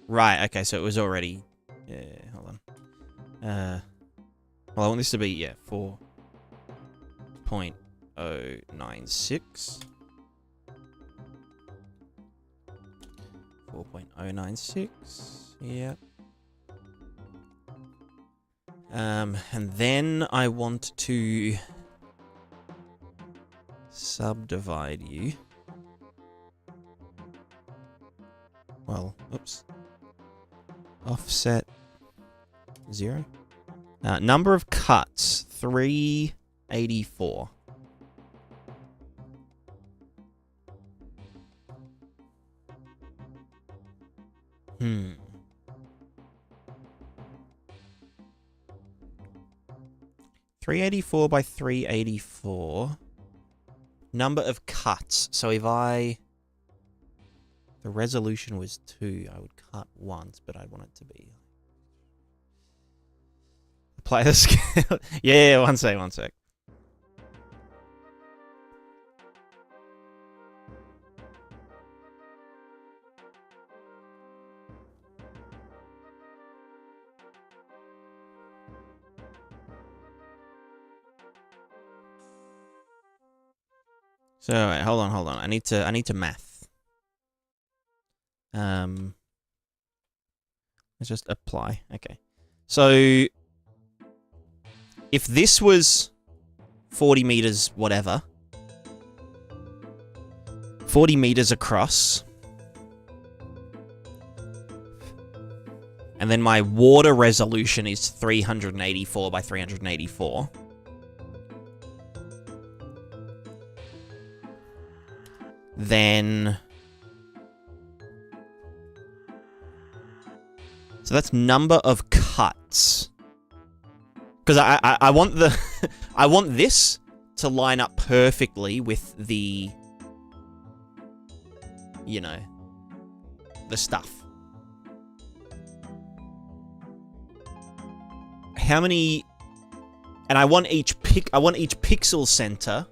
[SPEAKER 1] Right, okay, so it was already... Yeah, hold on. Well, I want this to be, yeah, 4.096. 4.096, yeah. And then I want to subdivide you. Well, oops. Offset 0. Number of cuts 384. Hmm. .384 by 384. Number of cuts. So if the resolution was 2, I would cut once, but I want it to be... Apply the scale. Yeah, one sec. So wait, hold on. I need to math. Let's just apply. Okay. So if this was 40 meters, whatever, 40 meters across, and then my water resolution is 384 by 384. Then... So that's number of cuts. Because I want the... I want this to line up perfectly with the... You know... The stuff. How many... And I want each pixel center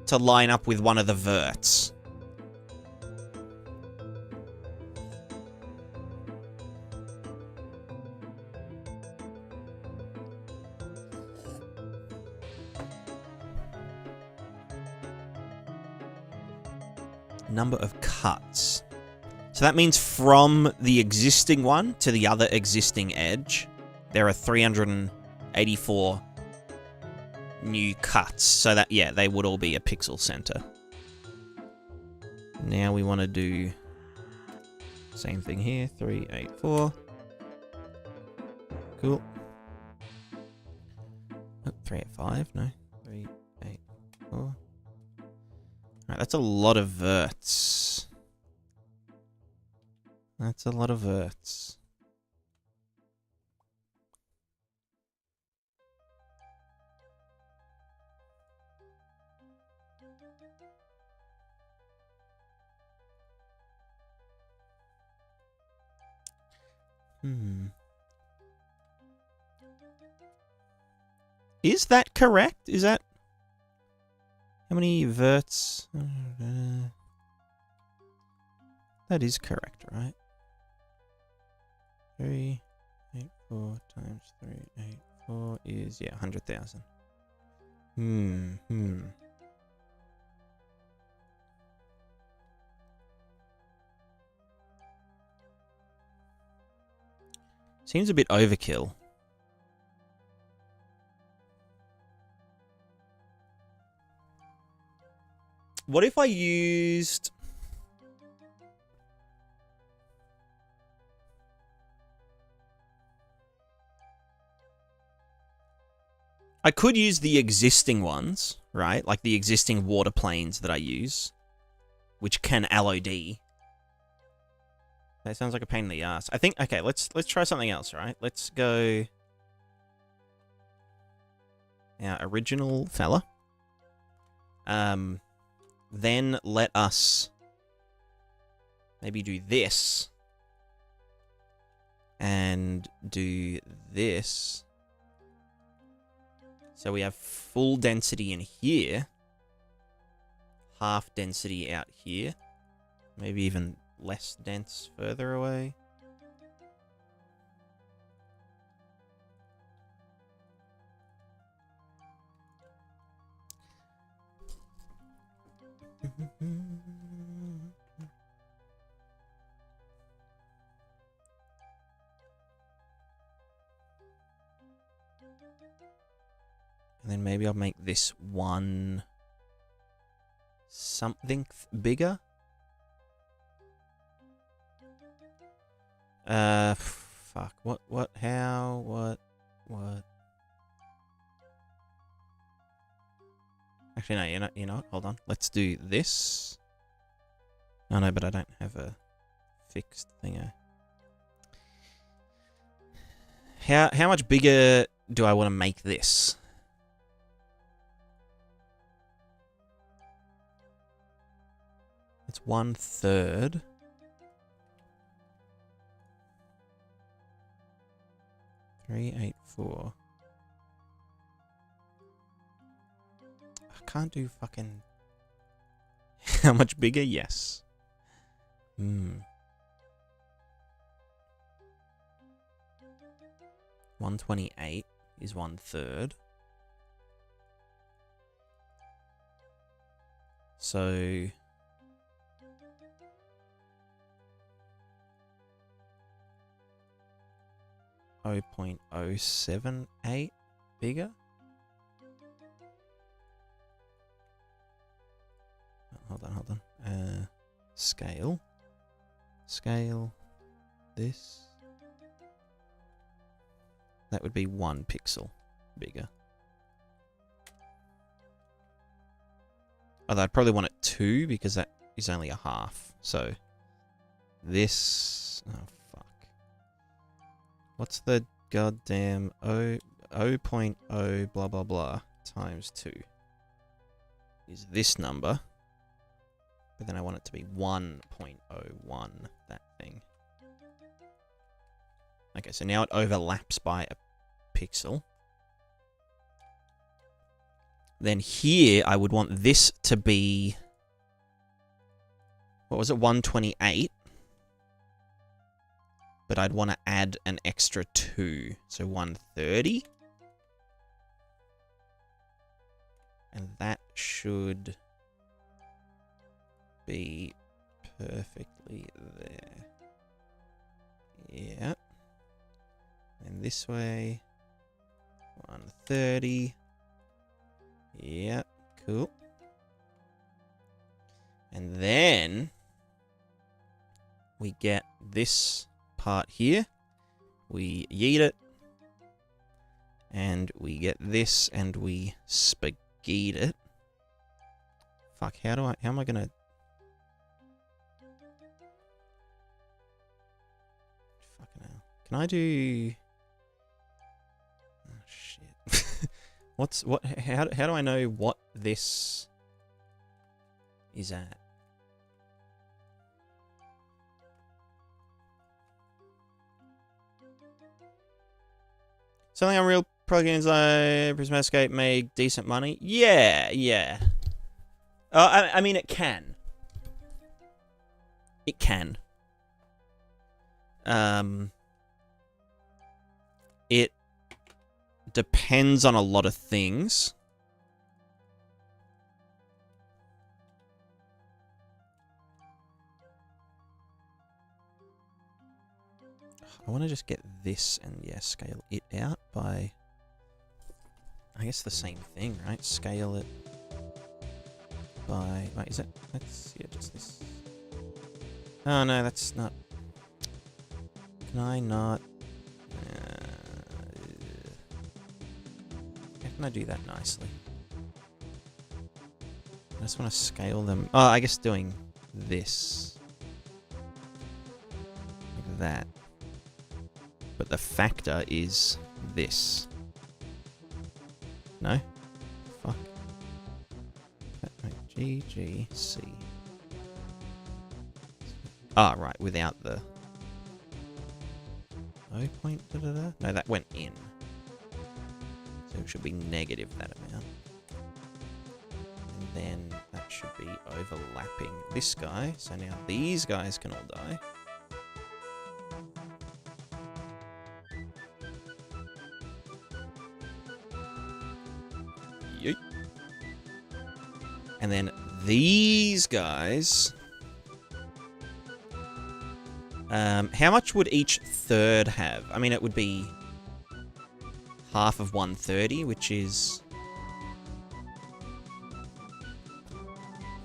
[SPEAKER 1] to line up with one of the verts. Number of cuts. So that means from the existing one to the other existing edge, there are 384 new cuts. So that, yeah, they would all be a pixel center. Now we want to do same thing here, 384. Cool. Oh, 385, no. 384. Alright, that's a lot of verts. That's a lot of verts. Is that correct? Is that... How many verts? That is correct, right? 384 times 384 is, yeah, 100,000. Seems a bit overkill. What if I used... I could use the existing ones, right? Like the existing water planes that I use, which can LOD. That sounds like a pain in the ass. I think, okay, let's try something else, right? Let's go... Our original fella. Then let us maybe do this. And do this. So we have full density in here. Half density out here. Maybe even less dense further away. And then maybe I'll make this one something bigger. Fuck. What, how, what? Actually, no, you know what? Hold on. Let's do this. Oh, no, but I don't have a fixed thinger. How much bigger do I want to make this? It's 1/3. $384. I can't do fucking... How much bigger? Yes. 128 is 1/3. So... 0.078 bigger. Hold on. Scale. This. That would be 1 pixel bigger. Although I'd probably want it 2 because that is only a half. So this... Oh, fuck. What's the goddamn 0.0 blah blah blah times 2? Is this number. But then I want it to be 1.01, that thing. Okay, so now it overlaps by a pixel. Then here, I would want this to be... What was it? 128. But I'd want to add an extra 2. So 130. And that should be perfectly there. Yeah. And this way, 130. Yeah, cool. And then we get this part here. We yeet it. And we get this and we spaghetti it. Fuck, how am I gonna... Fucking hell. Can I do... Oh, shit. How do I know what this is at? Something Unreal plugins like Prismascape make decent money? Yeah, yeah. I mean, it can. It can. It depends on a lot of things. I want to just get this and, yeah, scale it out by... I guess the same thing, right? Scale it by... Wait, is it? That's... Yeah, just this. Oh, no, that's not... Can I not... How can I do that nicely? I just want to scale them... Oh, I guess doing this. Like that. But the factor is this. No? Fuck. GGC. Ah, right, without the... Oh, point, da-da-da. No, that went in. So it should be negative that amount. And then that should be overlapping this guy. So now these guys can all die. Yeet. And then these guys... how much would each third have? I mean, it would be half of 130, which is...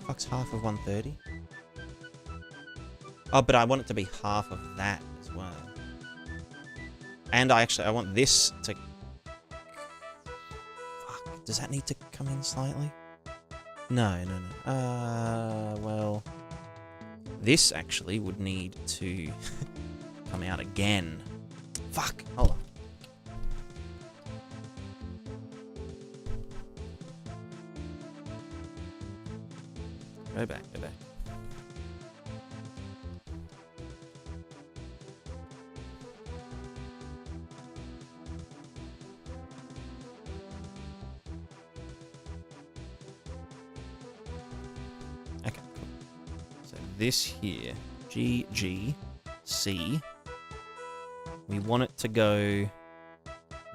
[SPEAKER 1] Fuck's half of 130? Oh, but I want it to be half of that as well. And I want this to... Fuck, does that need to come in slightly? No. Well... This actually would need to come out again. Fuck, hold on. Go back. Okay, cool. So this here, GGC, we want it to go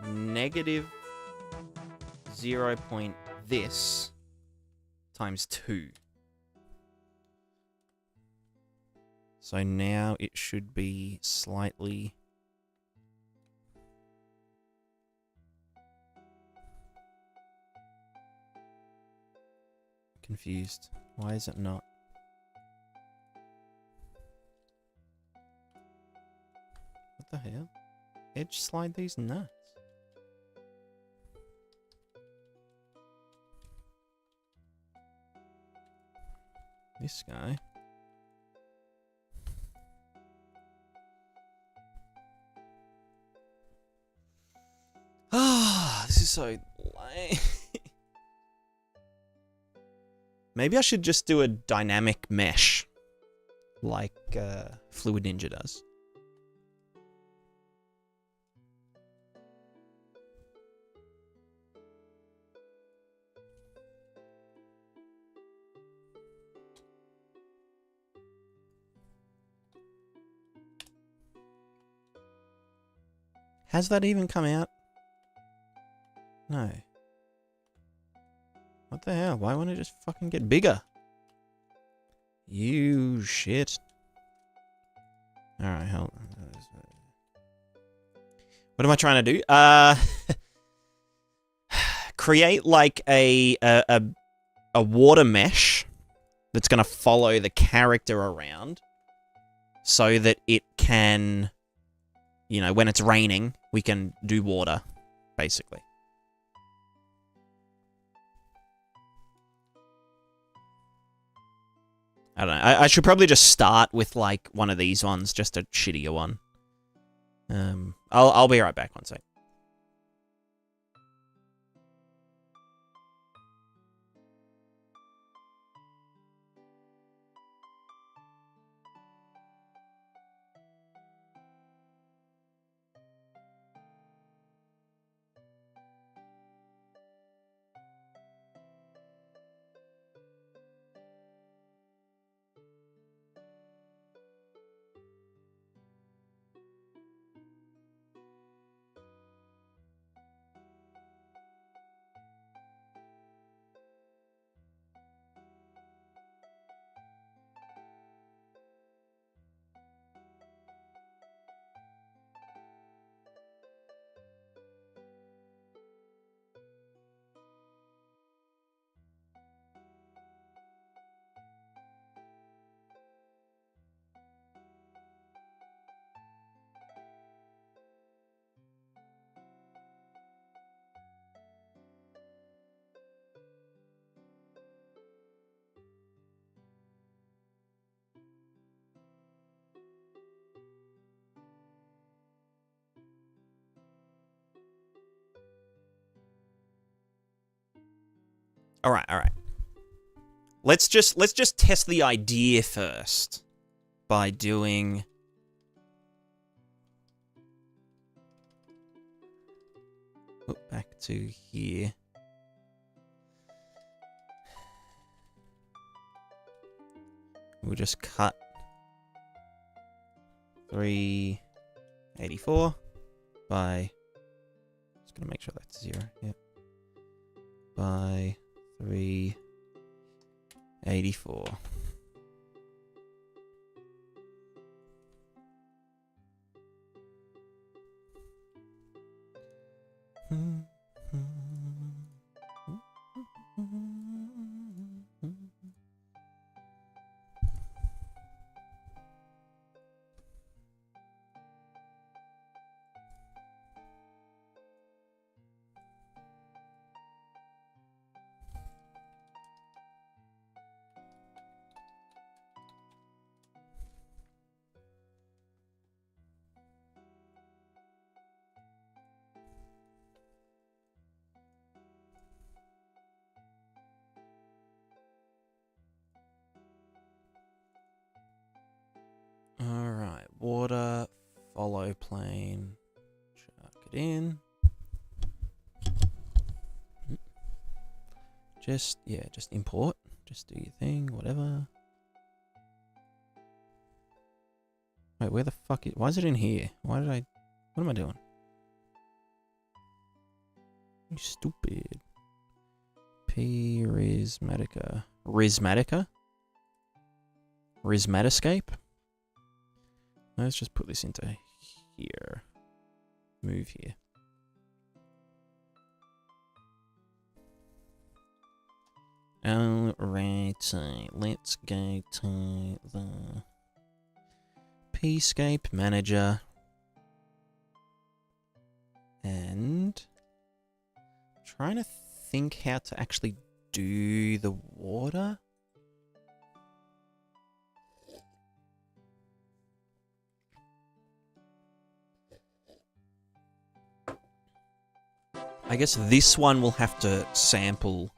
[SPEAKER 1] negative 0. This times 2. So now it should be slightly... confused. Why is it not? What the hell? Edge slide these nuts. This guy. Ah, this is so lame. Maybe I should just do a dynamic mesh, like Fluid Ninja does. Has that even come out? No. What the hell? Why won't it just fucking get bigger? You shit. Alright, hold on. What am I trying to do? Create like a water mesh that's going to follow the character around so that it can, you know, when it's raining, we can do water, basically. I don't know. I should probably just start with, like, one of these ones, just a shittier one. I'll be right back. One sec. All right. Let's just test the idea first by doing back to here. We'll just cut 384 by, just gonna make sure that's 0. Yep. By 384. Alright, water, follow plane, chuck it in. Just import. Just do your thing, whatever. Wait, where the fuck why is it in here? What am I doing? You stupid. Prismatica. Rismatiscape? Let's just put this into here. Move here. Alright, so let's go to the Pscape Manager. And trying to think how to actually do the water. I guess this one will have to sample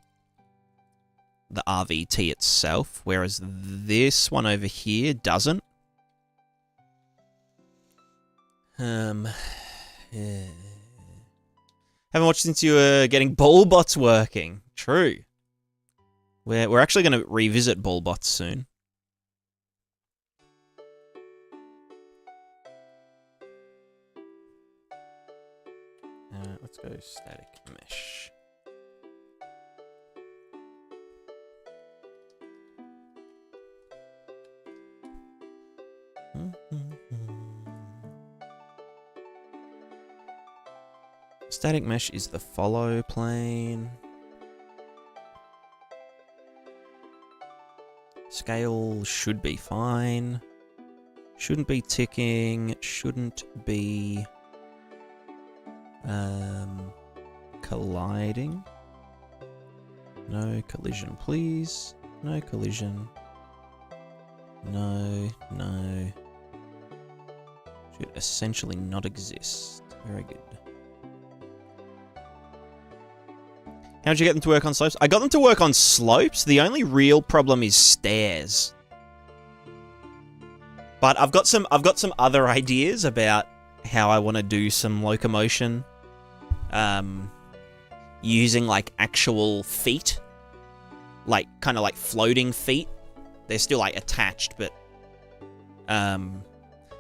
[SPEAKER 1] the RVT itself, whereas this one over here doesn't. Yeah. Haven't watched since you were getting ballbots working. True. We're actually going to revisit ballbots soon. Let's go static mesh. Static mesh is the follow plane. Scale should be fine. Shouldn't be ticking. Shouldn't be colliding. No collision, please. No collision. No. Should essentially not exist. Very good. How'd you get them to work on slopes? I got them to work on slopes. The only real problem is stairs. But I've got some other ideas about how I want to do some locomotion. Using like actual feet. Like kind of like floating feet. They're still like attached, but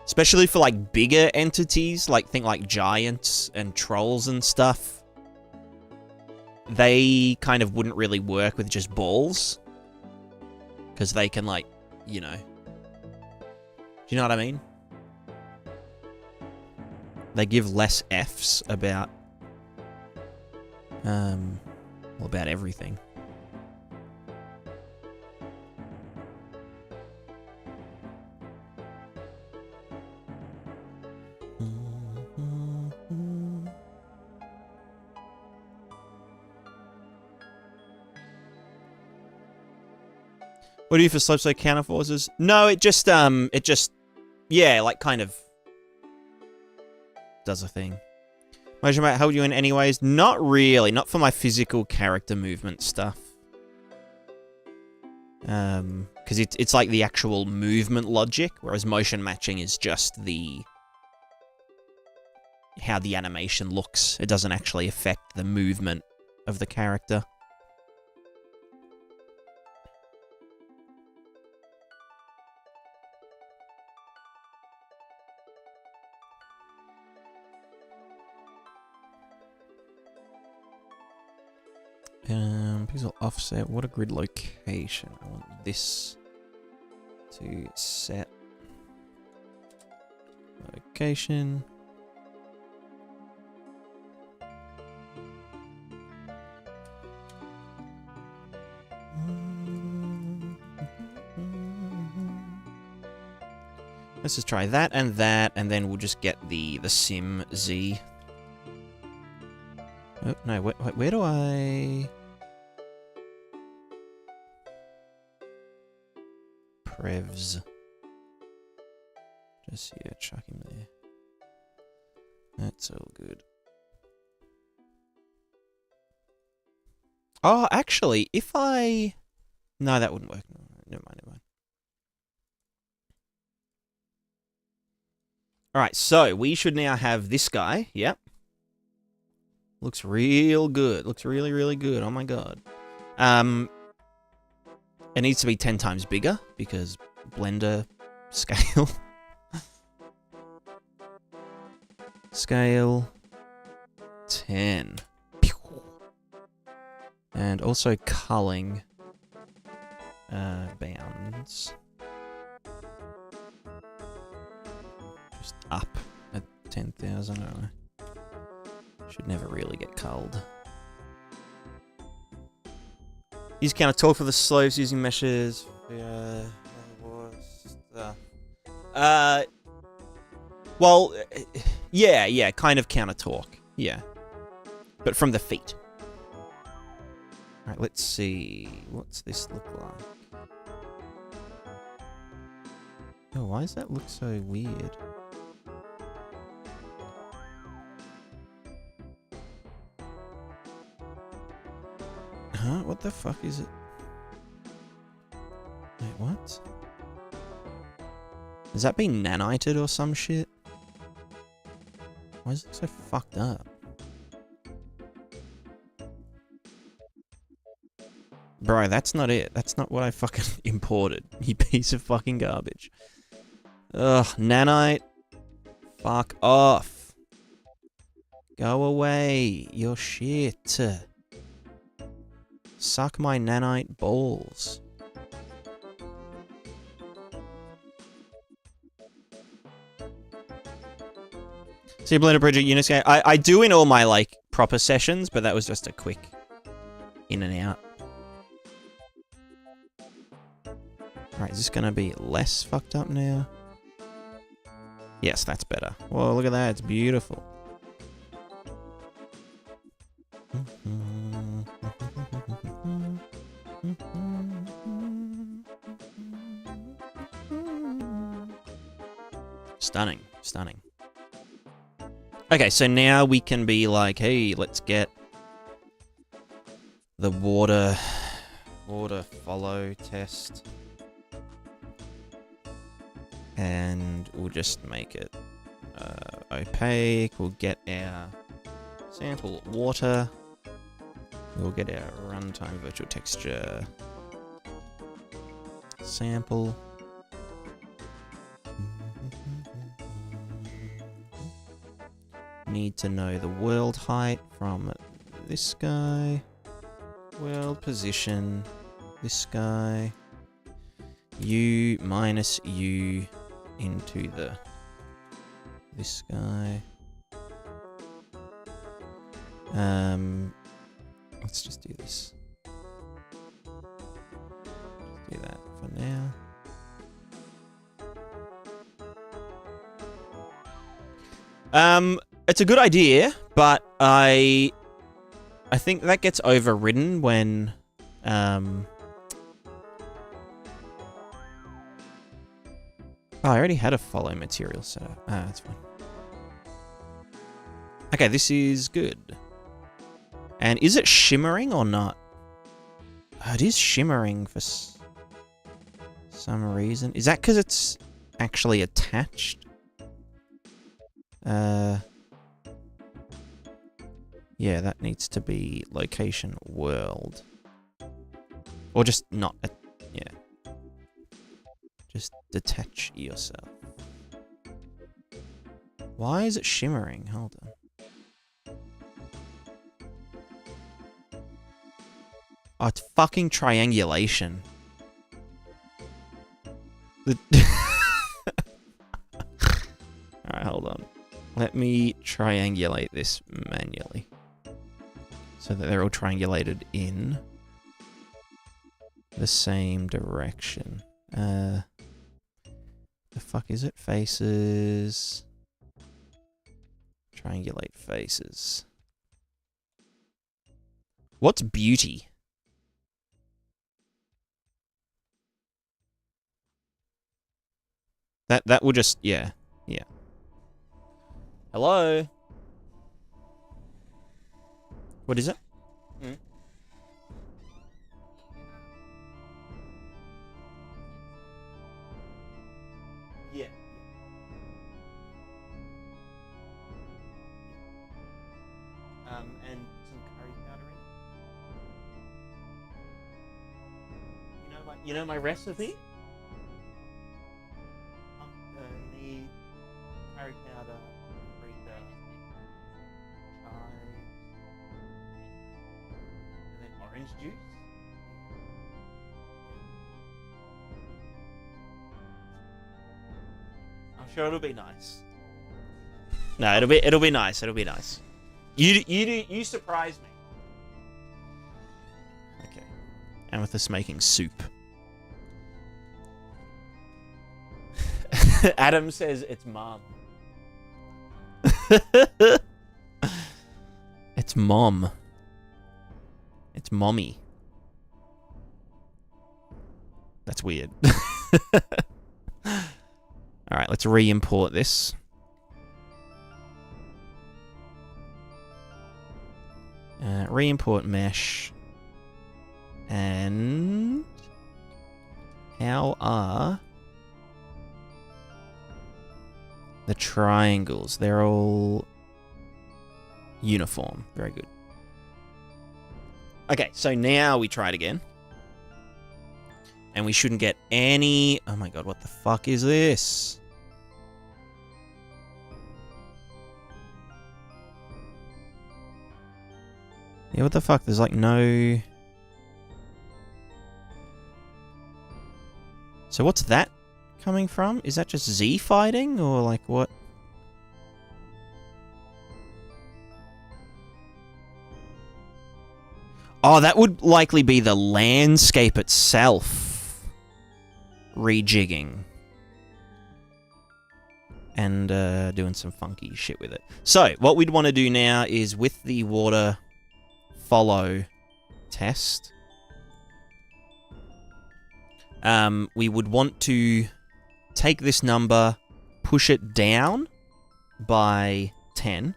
[SPEAKER 1] especially for like bigger entities, like think like giants and trolls and stuff. They kind of wouldn't really work with just balls. Because they can like, you know. Do you know what I mean? They give less Fs about about everything. What do you for slopes like counter forces? No, it just yeah, like kind of does a thing. Motion might help you in any ways? Not really, not for my physical character movement stuff. Because it's like the actual movement logic, whereas motion matching is just how the animation looks. It doesn't actually affect the movement of the character. Pixel offset, what a grid location. I want this to set location. Let's just try that, and then we'll just get the sim Z. Oh, no, where do I... Prevs. Just, yeah, chuck him there. That's all good. Oh, actually, if I... No, that wouldn't work. Never mind. Alright, so we should now have this guy. Yep. Looks real good. Looks really, really good. Oh my god. It needs to be 10 times bigger because Blender scale. Scale 10. And also culling bounds. Just up at 10,000. I don't know. Should never really get culled. Use counter talk for the slopes using meshes. Well, yeah, kind of counter talk. Yeah. But from the feet. Alright, let's see. What's this look like? Oh, why does that look so weird? Huh? What the fuck is it? Wait, what? Has that been nanited or some shit? Why is it so fucked up? Bro, that's not it. That's not what I fucking imported. You piece of fucking garbage. Ugh, nanite. Fuck off. Go away. You're shit. Suck my nanite balls. See, Blender Project Uniscale. I do in all my, like, proper sessions, but that was just a quick in and out. Alright, is this gonna be less fucked up now? Yes, that's better. Whoa, look at that. It's beautiful. Stunning, stunning. Okay, so now we can be like, hey, let's get the water follow test. And we'll just make it opaque. We'll get our sample water. We'll get our runtime virtual texture sample. Need to know the world height from this guy. World position, this guy. U minus U into this guy. Let's just do this. Do that for now. It's a good idea, but I think that gets overridden when oh, I already had a follow material set up. Ah, that's fine. Okay, this is good. And is it shimmering or not? Oh, it is shimmering for some reason. Is that because it's actually attached? Yeah, that needs to be location world. Or just not, yeah. Just detach yourself. Why is it shimmering? Hold on. Oh, it's fucking triangulation. Alright, hold on. Let me triangulate this manually. So that they're all triangulated in the same direction. The fuck is it? Faces. Triangulate faces. What's beauty? That will just, yeah. Hello? What is it? Yeah. And some curry powder in. You know my recipe? Need curry powder, paprika, chives, and then orange juice. I'm sure it'll be nice. No, it'll be nice. It'll be nice. You surprise me. Okay. Amethyst making soup. Adam says it's mom. It's mom. It's mommy. That's weird. Alright, let's re-import this. Re-import mesh. And how are the triangles? They're all uniform. Very good. Okay, so now we try it again. And we shouldn't get any... Oh my god, what the fuck is this? Yeah, what the fuck? There's like no... So what's that coming from? Is that just Z fighting? Or like what? Oh, that would likely be the landscape itself rejigging. And doing some funky shit with it. So, what we'd want to do now is with the water follow test, we would want to take this number, push it down by 10.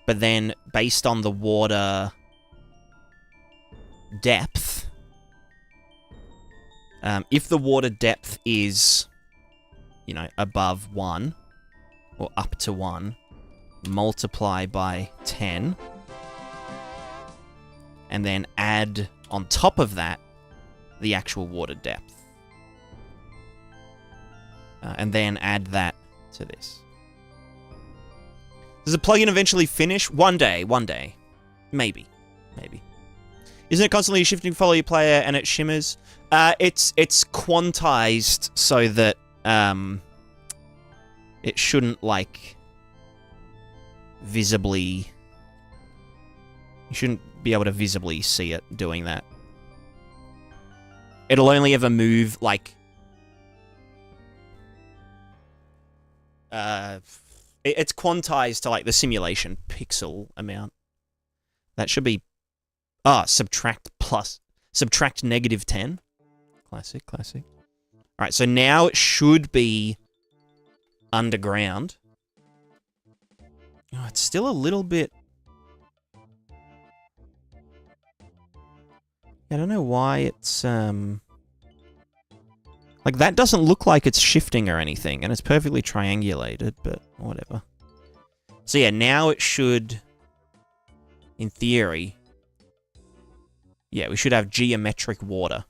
[SPEAKER 1] But then, based on the water depth, if the water depth is, you know, above 1, or up to 1, multiply by 10, and then add on top of that the actual water depth. And then add that to this. Does the plugin eventually finish? One day. Maybe. Isn't it constantly shifting follow your player and it shimmers? It's quantized so that it shouldn't, like, visibly... You shouldn't be able to visibly see it doing that. It'll only ever move, like... it's quantized to, like, the simulation pixel amount. That should be... subtract negative 10. Classic. Alright, so now it should be underground. Oh, it's still a little bit... I don't know why it's, like, that doesn't look like it's shifting or anything, and it's perfectly triangulated, but whatever. So yeah, now it should, in theory... Yeah, we should have geometric water.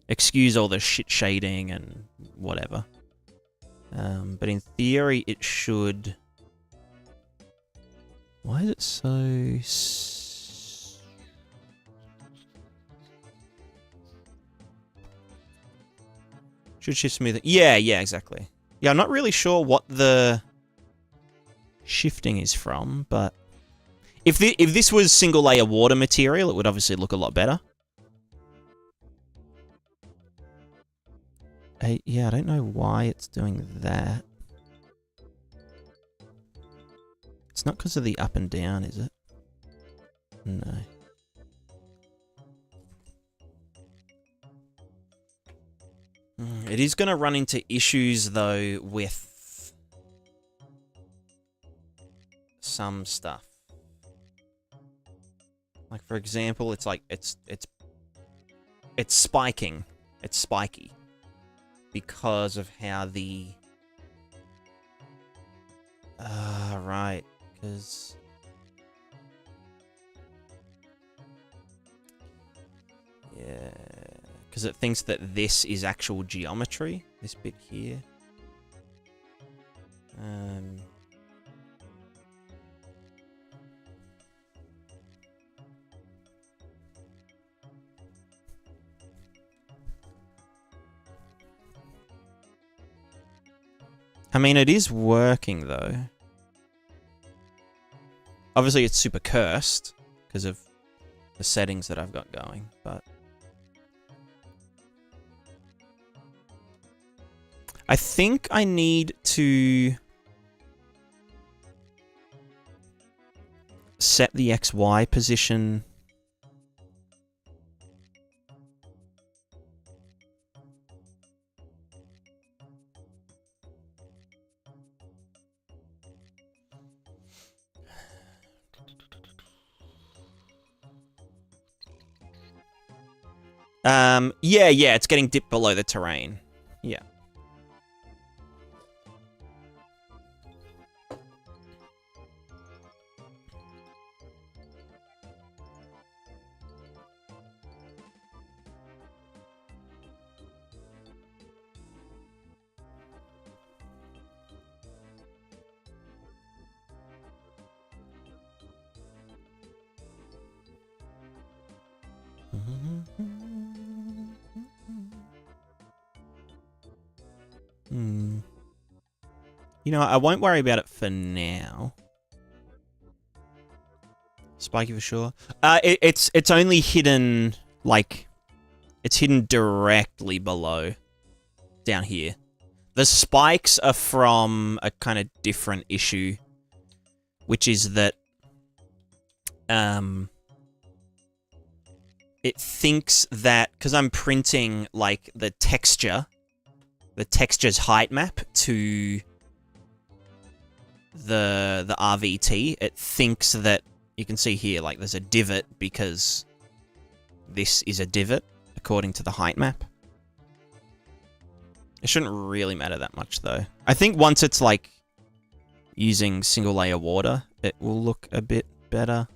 [SPEAKER 1] Excuse all the shit shading and whatever. But in theory, it should... Why is it so... Should shift smoother. Yeah, exactly. Yeah, I'm not really sure what the shifting is from, but... If this was single layer water material, it would obviously look a lot better. Yeah, I don't know why it's doing that. It's not because of the up and down, is it? No. It is going to run into issues, though, with some stuff. Like, for example, it's like, it's spiking. It's spiky. Because of how the... right. Because... Yeah... Because it thinks that this is actual geometry. This bit here. I mean, it is working, though. Obviously, it's super cursed because of the settings that I've got going, but... I think I need to set the XY position. Yeah, it's getting dipped below the terrain. Yeah. You know, I won't worry about it for now. Spiky for sure. It's only hidden, like, it's hidden directly below, down here. The spikes are from a kind of different issue, which is that, it thinks that, because I'm printing, like, the texture's height map to the RVT, it thinks that, you can see here, like, there's a divot because this is a divot, according to the height map. It shouldn't really matter that much, though. I think once it's, like, using single layer water, it will look a bit better.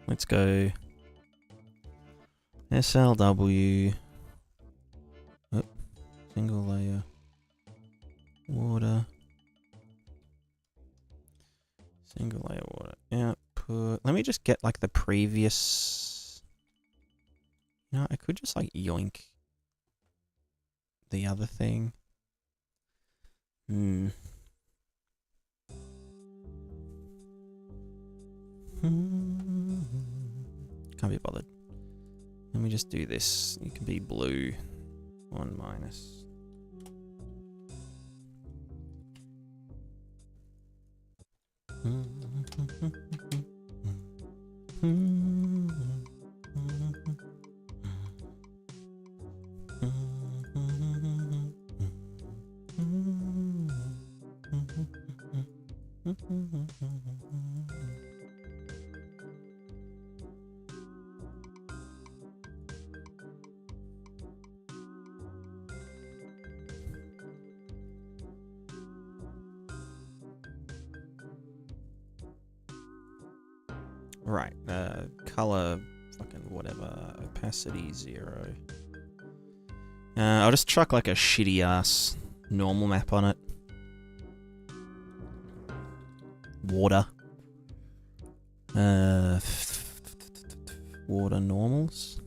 [SPEAKER 1] Let's go SLW. Oh, single layer water. Single layer water output. Let me just get like the previous. No, I could just like yoink the other thing. Can't be bothered. Let me just do this. You can be blue. 1 minus. Right, color, fucking whatever, opacity 0. I'll just chuck like a shitty ass normal map on it. Water. Water normals.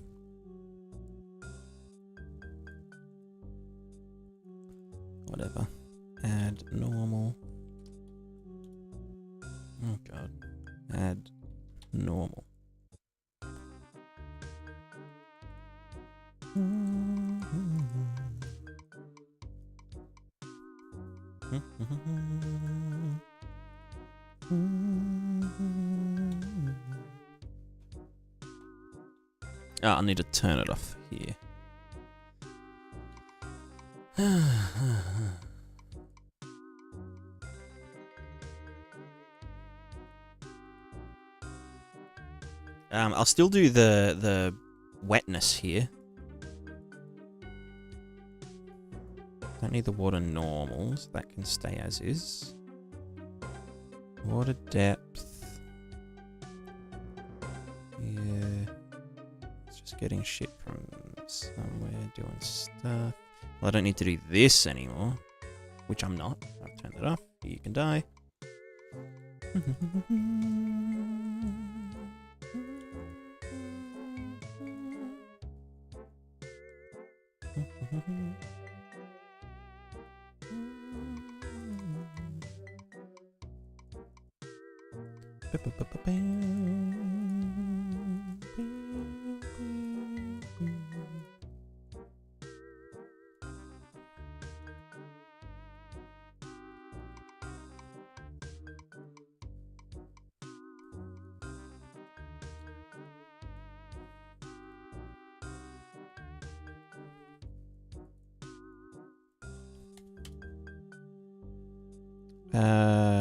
[SPEAKER 1] Whatever. Add normal. Oh god. Add normal. Oh, I need to turn it off here. I'll still do the wetness here. Don't need the water normals. That can stay as is. Water depth. Yeah. It's just getting shit from somewhere, doing stuff. Well, I don't need to do this anymore. Which I'm not. I've turned it off. You can die.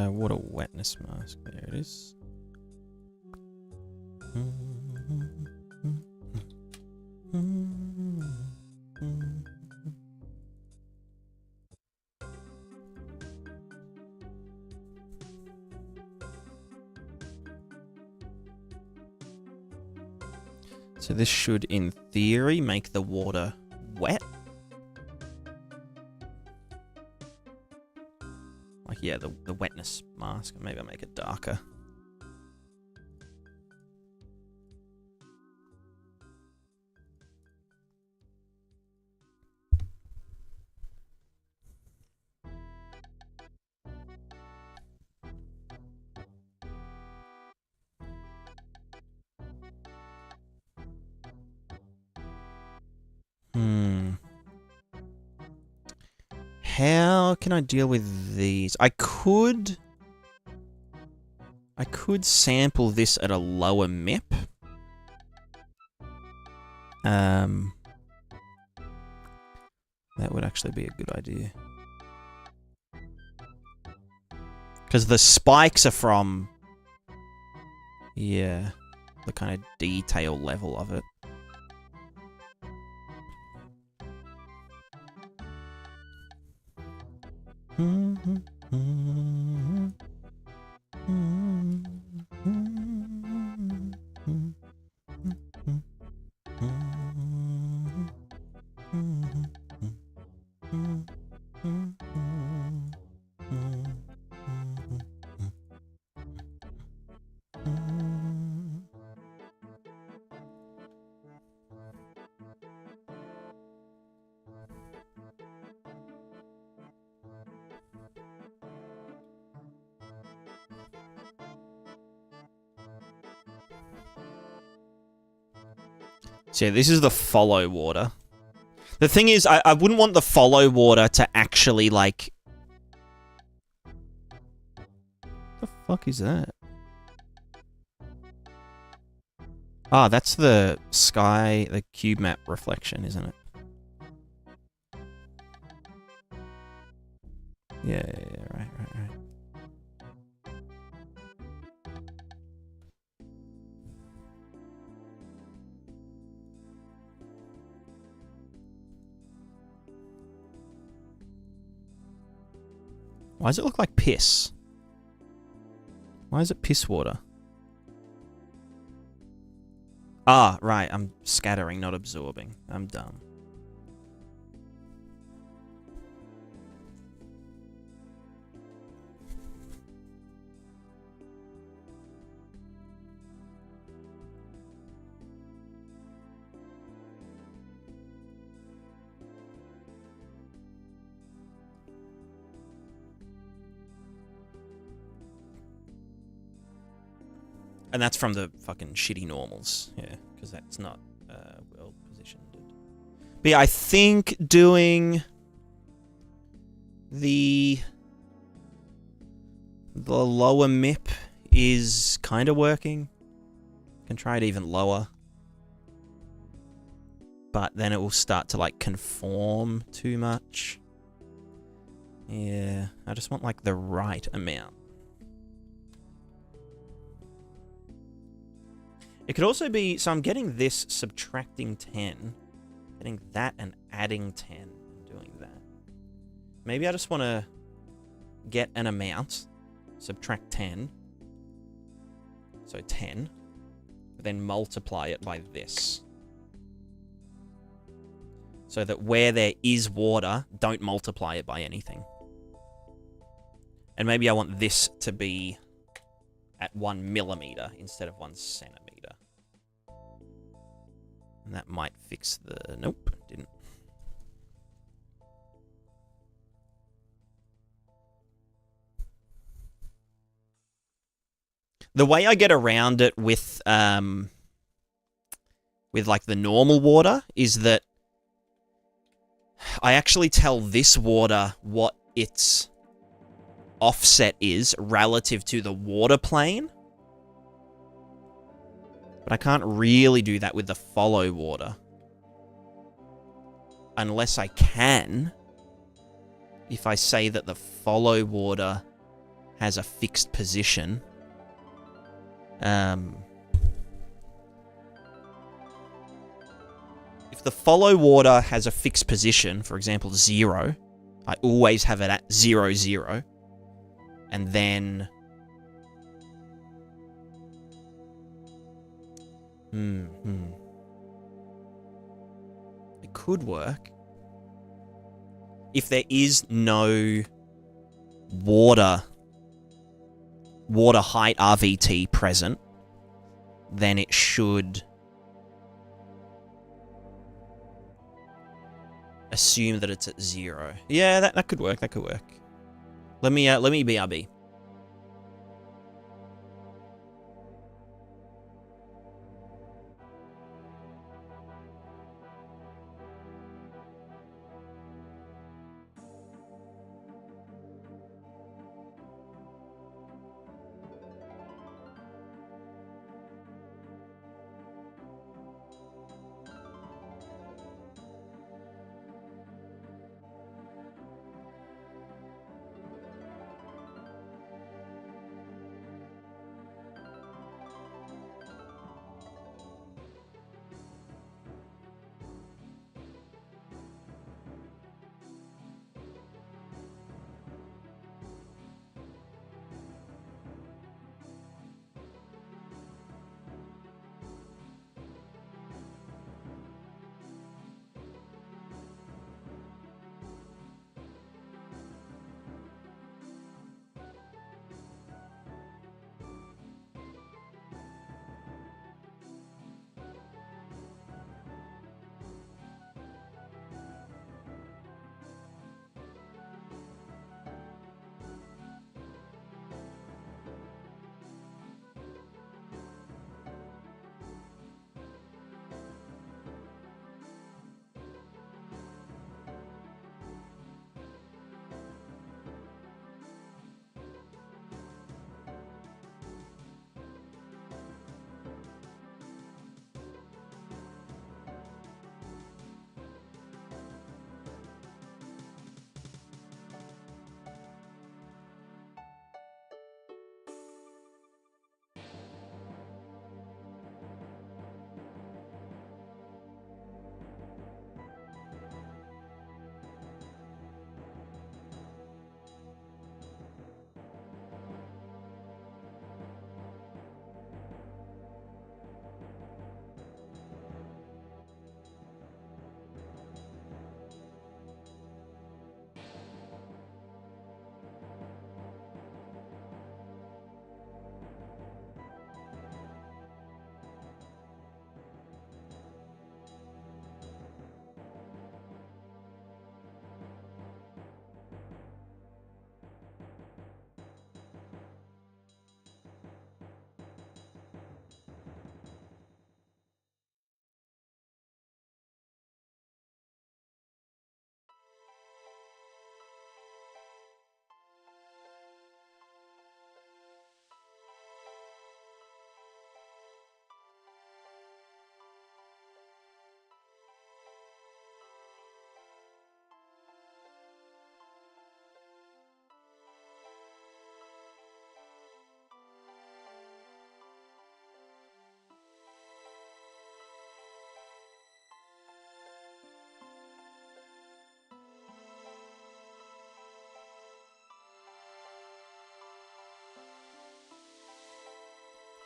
[SPEAKER 1] Water wetness mask. There it is. So this should, in theory, make the water wet. Like, yeah, the wetness mask. Maybe I'll make it darker. How can I deal with these? I could sample this at a lower MIP. That would actually be a good idea. Because the spikes are from... Yeah, the kind of detail level of it. So yeah, this is the follow water. The thing is, I wouldn't want the follow water to actually, like... What the fuck is that? Ah, that's the sky, the cube map reflection, isn't it? Yeah, right. Why does it look like piss? Why is it piss water? Ah, right. I'm scattering, not absorbing. I'm dumb. And that's from the fucking shitty normals. Yeah, because that's not well positioned. But yeah, I think doing the lower MIP is kind of working. Can try it even lower. But then it will start to, like, conform too much. Yeah, I just want, like, the right amount. It could also be, so I'm getting this, subtracting 10, getting that and adding 10, and doing that. Maybe I just want to get an amount, subtract 10, so 10, then multiply it by this. So that where there is water, don't multiply it by anything. And maybe I want this to be at 1 millimeter instead of 1 centimeter. And that might fix the... Nope, didn't. The way I get around it with like the normal water is that I actually tell this water what its offset is relative to the water plane. But I can't really do that with the follow water. Unless I can. If I say that the follow water has a fixed position. If the follow water has a fixed position, for example, 0, I always have it at 0, 0. And then... It could work. If there is no water height RVT present, then it should assume that it's at 0. Yeah, that could work. That could work. Let me BRB.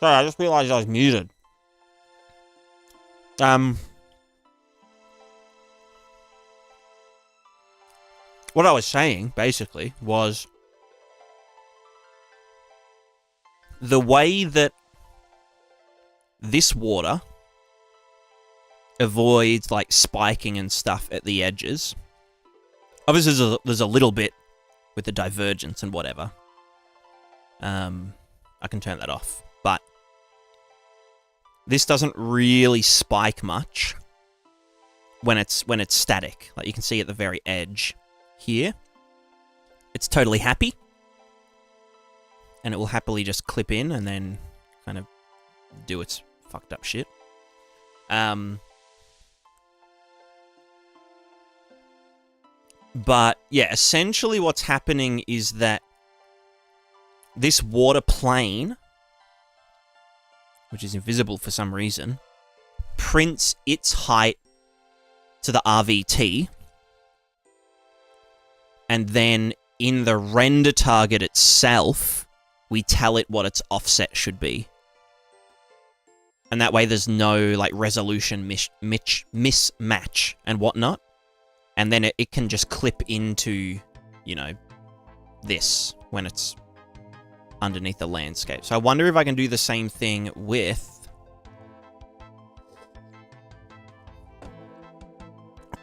[SPEAKER 1] Sorry, I just realized I was muted. What I was saying, basically, was the way that this water avoids, like, spiking and stuff at the edges. Obviously, there's a little bit with the divergence and whatever. I can turn that off. But this doesn't really spike much when it's static. Like, you can see at the very edge here, it's totally happy. And it will happily just clip in and then kind of do its fucked up shit. But, yeah, essentially what's happening is that this water plane, which is invisible for some reason, prints its height to the RVT, and then in the render target itself, we tell it what its offset should be. And that way there's no, like, resolution mismatch and whatnot. And then it can just clip into, you know, this when it's underneath the landscape. So I wonder if I can do the same thing with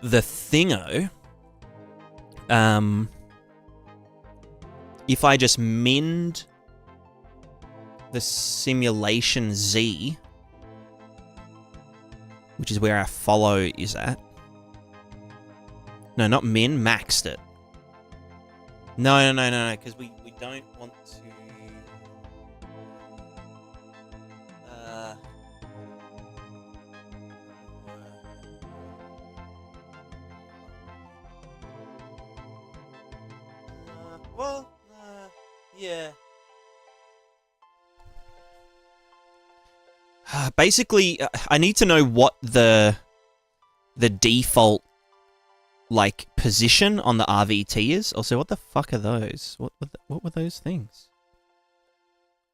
[SPEAKER 1] the Thingo. If I just minned the simulation Z, which is where our follow is at. No, not min, maxed it. No, because we don't want to... yeah. Basically, I need to know what the default, like, position on the RVT is. Also, what the fuck are those? What were those things?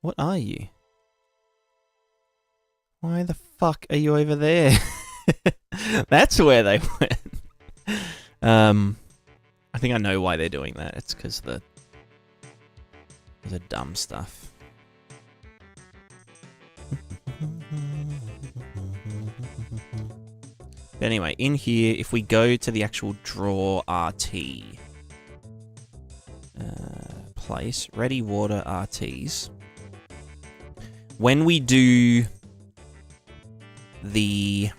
[SPEAKER 1] What are you? Why the fuck are you over there? That's where they went. I think I know why they're doing that. It's because the dumb stuff. But anyway, in here, if we go to the actual draw RT place, ready water RTs, when we do the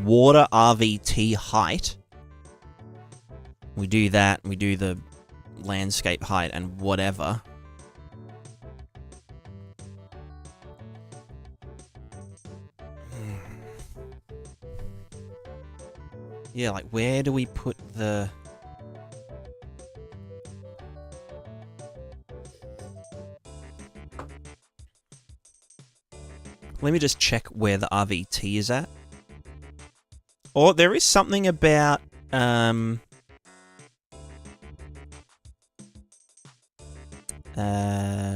[SPEAKER 1] water RVT height, we do that, we do the landscape height and whatever. Yeah, like, where do we put the... Let me just check where the RVT is at. Or there is something about...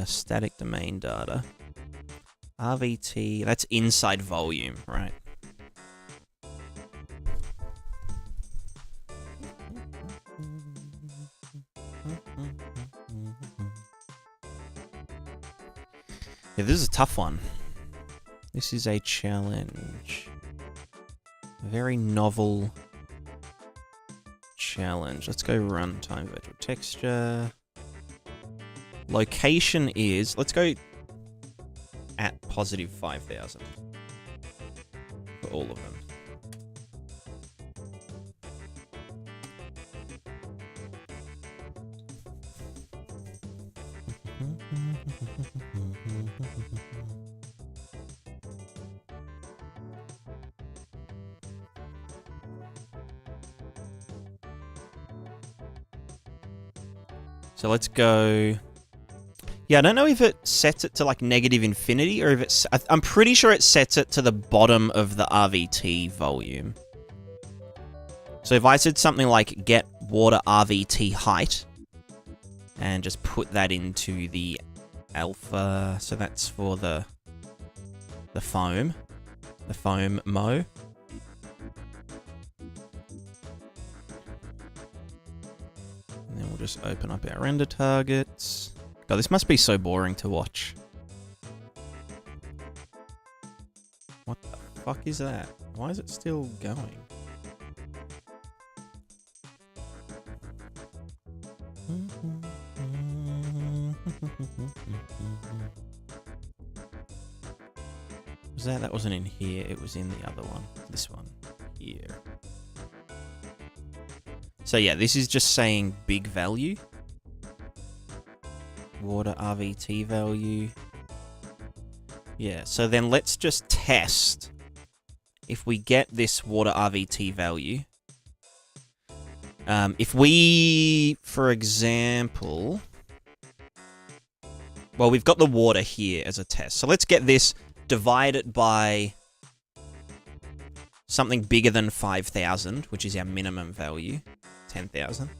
[SPEAKER 1] static domain data. RVT, that's inside volume, right? Yeah, this is a tough one. This is a challenge. A very novel challenge. Let's go runtime virtual texture. Location is... Let's go at positive 5,000 for all of them. So let's go... Yeah, I don't know if it sets it to, like, negative infinity, or if it's... I'm pretty sure it sets it to the bottom of the RVT volume. So if I said something like get water RVT height, and just put that into the alpha, so that's for the the foam mo. And then we'll just open up our render targets. God, this must be so boring to watch. What the fuck is that? Why is it still going? Was that? That wasn't in here. It was in the other one. This one here. So yeah, this is just saying big value. Water RVT value. Yeah, so then let's just test if we get this water RVT value. If we, for example... Well, we've got the water here as a test. So let's get this, divide it by something bigger than 5,000, which is our minimum value, 10,000.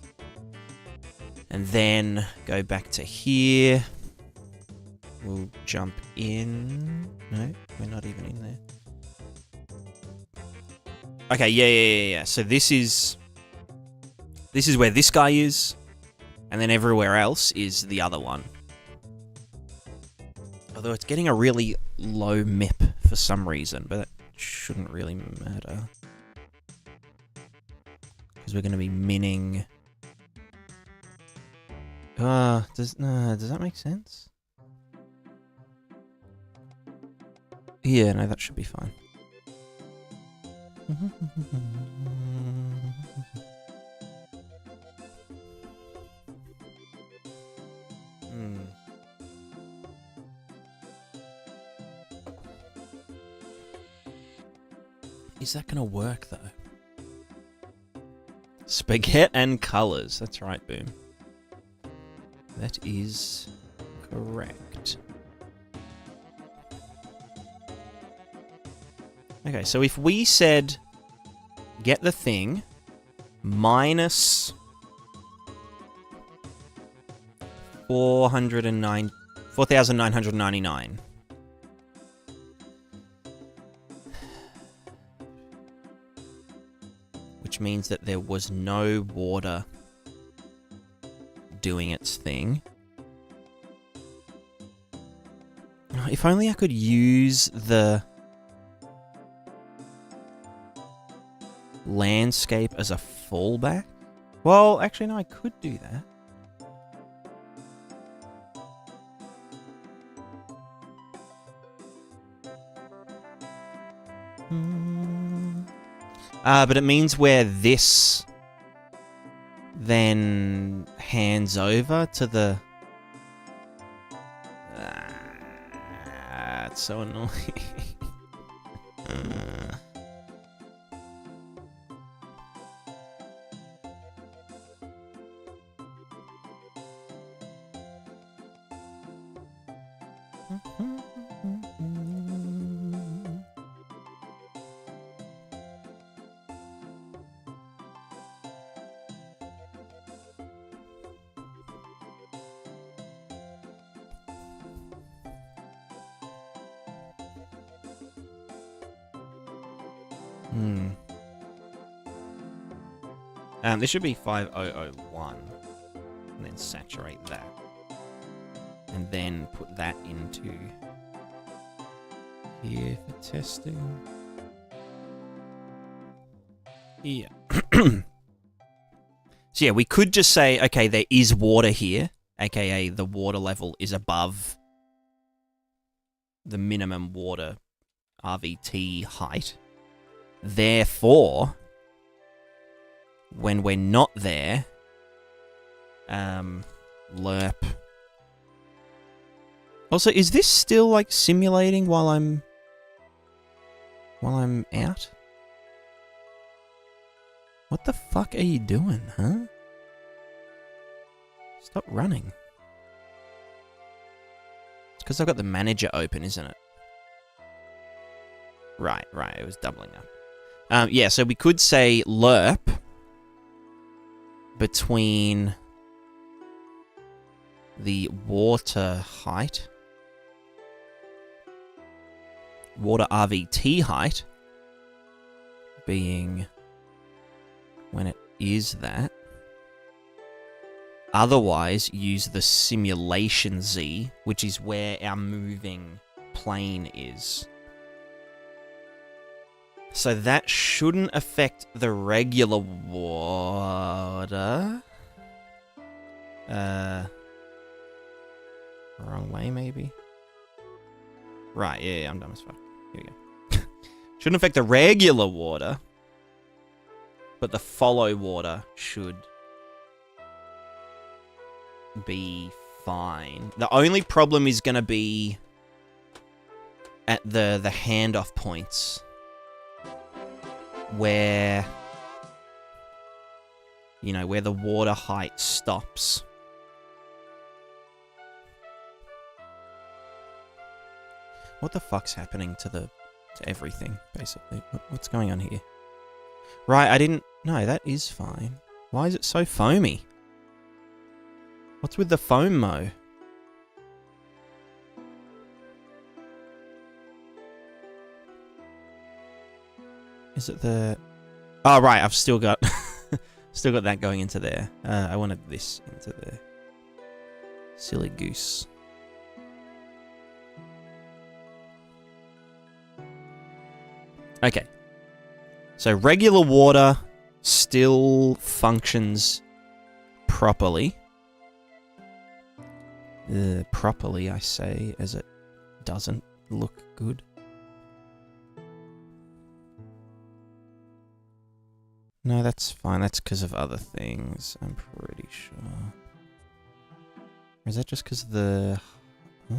[SPEAKER 1] And then go back to here. We'll jump in. No, we're not even in there. Okay, yeah. So this is where this guy is, and then everywhere else is the other one. Although it's getting a really low MIP for some reason, but that shouldn't really matter. Because we're going to be minning... does that make sense? Yeah, no, that should be fine. Is that gonna work though? Spaghetti and colors. That's right, Boom. That is correct. Okay, so if we said get the thing minus 4,999. Which means that there was no water doing its thing. If only I could use the landscape as a fallback. Well, actually, no, I could do that. But it means where this then hands over to the... it's so annoying. This should be 5001, and then saturate that, and then put that into here for testing. Yeah. So yeah, we could just say, okay, there is water here, aka the water level is above the minimum water RVT height. Therefore, when we're not there, lerp. Also, is this still like simulating while I'm out? What the fuck are you doing, huh? Stop running. It's because I've got the manager open, isn't it? Right, it was doubling up. Yeah, so we could say lerp between the water height water RVT height being when it is that. Otherwise, use the simulation Z, which is where our moving plane is. So that shouldn't affect the regular water. Wrong way, maybe? Right, yeah, I'm dumb as fuck. Here we go. Shouldn't affect the regular water, but the follow water should be fine. The only problem is going to be at the handoff points where, you know, where the water height stops. What the fuck's happening to everything, basically? What's going on here? Right, I didn't... No, that is fine. Why is it so foamy? What's with the foam mo? Is it the... Oh, right, I've still got... still got that going into there. I wanted this into there. Silly goose. Okay. So regular water still functions properly. Properly, I say, as it doesn't look good. No, that's fine. That's because of other things, I'm pretty sure. Or is that just because of the... Oh.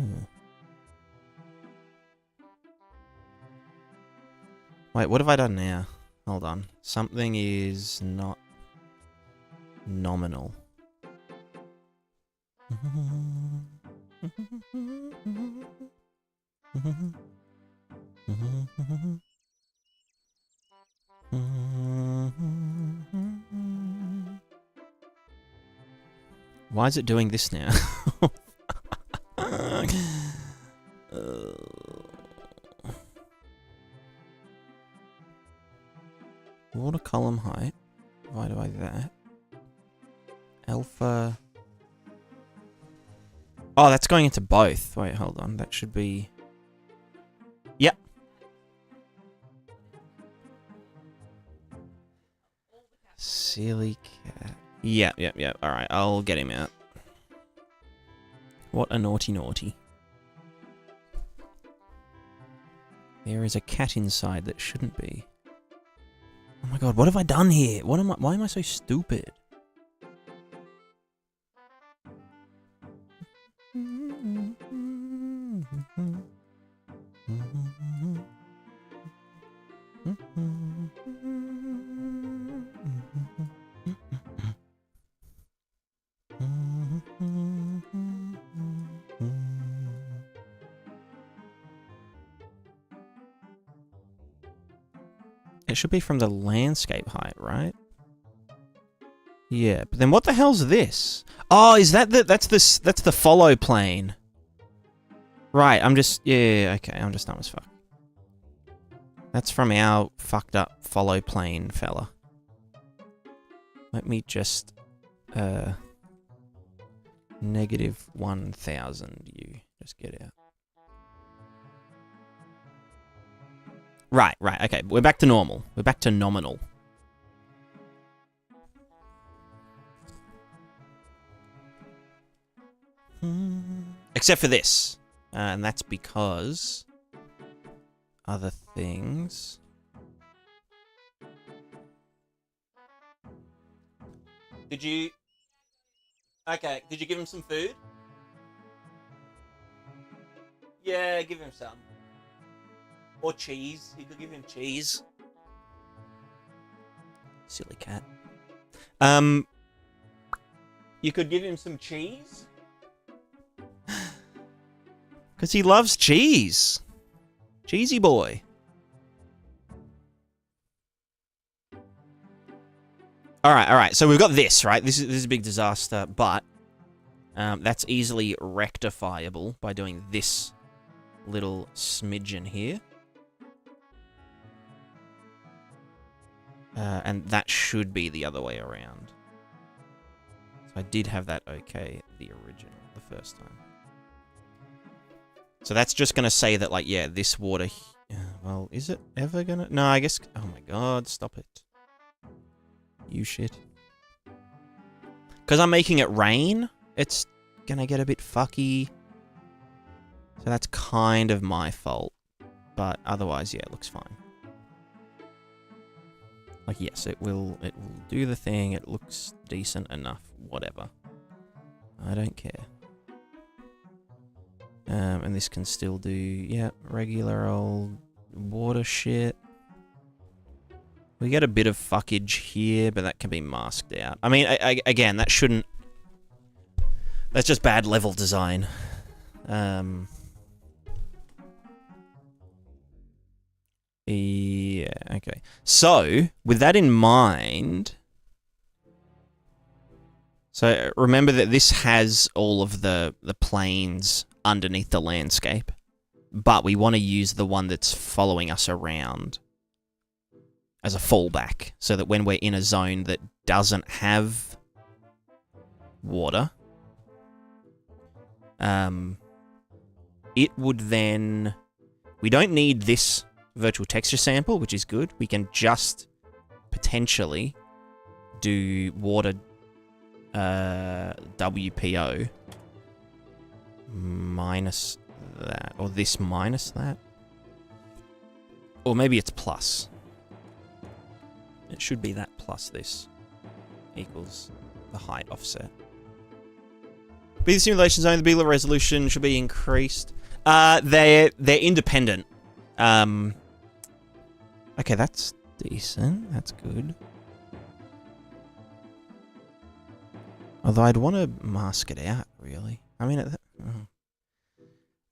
[SPEAKER 1] Wait, what have I done now? Hold on. Something is not nominal. Why is it doing this now? Water column height divided by that. Alpha. Oh, that's going into both. Wait, hold on. That should be... Yep. Silly cat. Yeah. Alright, I'll get him out. What a naughty naughty. There is a cat inside that shouldn't be. Oh my god, what have I done here? Why am I so stupid? It should be from the landscape height, right? Yeah, but then what the hell's this? Oh, is that that's the follow plane. Right, I'm just okay, I'm just dumb as fuck. That's from our fucked up follow plane fella. Let me just negative 1000 you just get out. Right, okay. We're back to normal. We're back to nominal. Except for this. And that's because... other things... Did you... Okay, did you give him some food? Yeah, give him some. Or cheese. You could give him cheese. Silly cat. You could give him some cheese. Because he loves cheese. Cheesy boy. Alright. So we've got this, right? This is a big disaster, but that's easily rectifiable by doing this little smidgen here. And that should be the other way around. So I did have that okay the original, the first time. So that's just going to say that, like, yeah, this water... well, is it ever going to... No, I guess... Oh my god, stop it. You shit. Because I'm making it rain, it's going to get a bit fucky. So that's kind of my fault. But otherwise, yeah, it looks fine. Like, yes, it will do the thing. It looks decent enough. Whatever. I don't care. And this can still do, yeah, regular old water shit. We get a bit of fuckage here, but that can be masked out. I mean, again, that shouldn't... That's just bad level design. Yeah, okay. So, with that in mind... So, remember that this has all of the planes underneath the landscape. But we want to use the one that's following us around as a fallback. So that when we're in a zone that doesn't have water... it would then... We don't need this virtual texture sample, which is good. We can just potentially do water WPO minus that, or this minus that. Or maybe it's plus. It should be that plus this equals the height offset. Be the simulation zone, the B-level resolution should be increased. They're independent. Okay, that's decent. That's good. Although I'd want to mask it out, really. I mean, at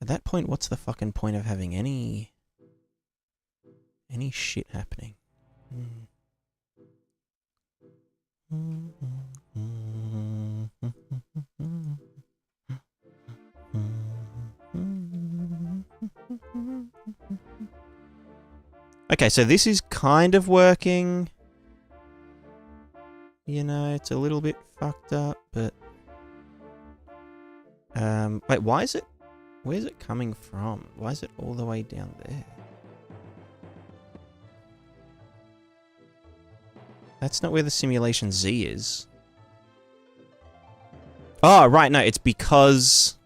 [SPEAKER 1] that point, what's the fucking point of having any shit happening? Okay, so this is kind of working. You know, it's a little bit fucked up, but... wait, why is it... Where's it coming from? Why is it all the way down there? That's not where the simulation Z is. Oh, right, no, it's because...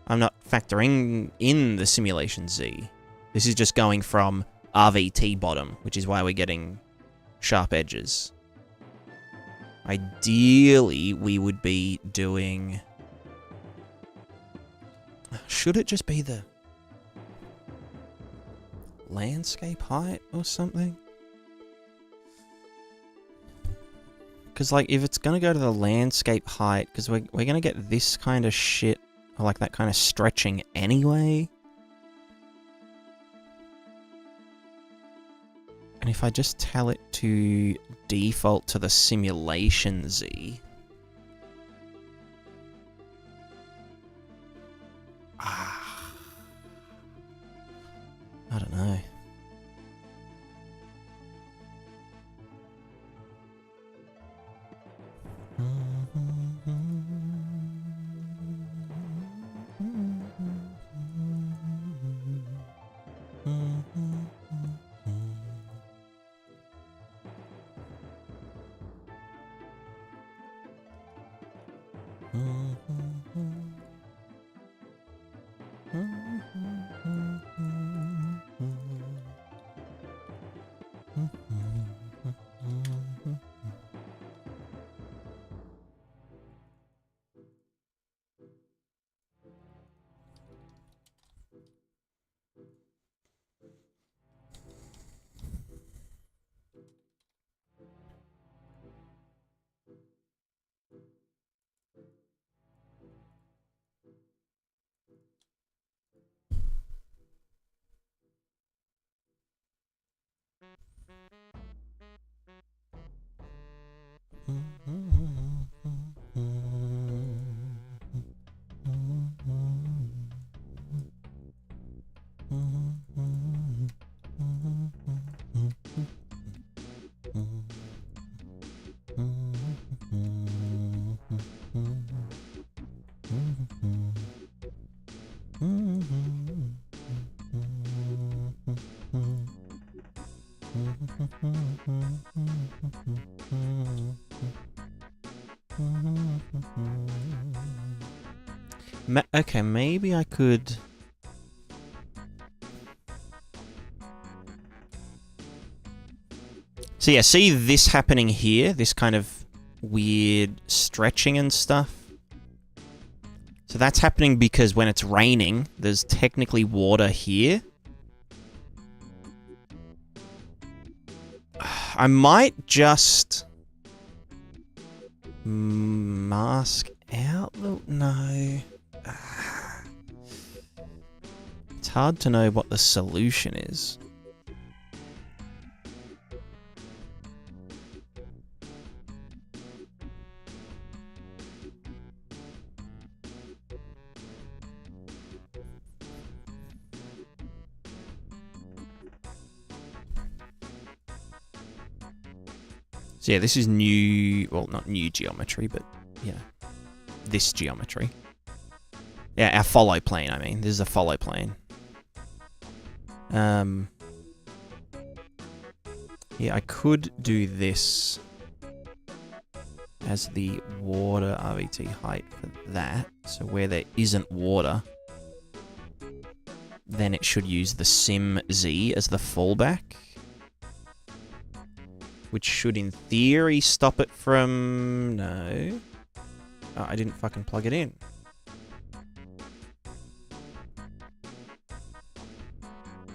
[SPEAKER 1] I'm not factoring in the simulation Z. This is just going from RVT bottom, which is why we're getting sharp edges. Ideally, we would be doing... Should it just be the landscape height or something? Because, like, if it's going to go to the landscape height, because we're going to get this kind of shit, or like that kind of stretching anyway. And if I just tell it to default to the simulation Z... I don't know. Okay, maybe I could... So yeah, see this happening here? This kind of weird stretching and stuff? So that's happening because when it's raining, there's technically water here. I might just... mask out the... No. It's hard to know what the solution is. So yeah, this is new... Well, not new geometry, but yeah. This geometry. Yeah, our follow plane, I mean. This is a follow plane. Yeah, I could do this as the water RVT height for that. So where there isn't water, then it should use the sim Z as the fallback. Which should, in theory, stop it from... No. Oh, I didn't fucking plug it in.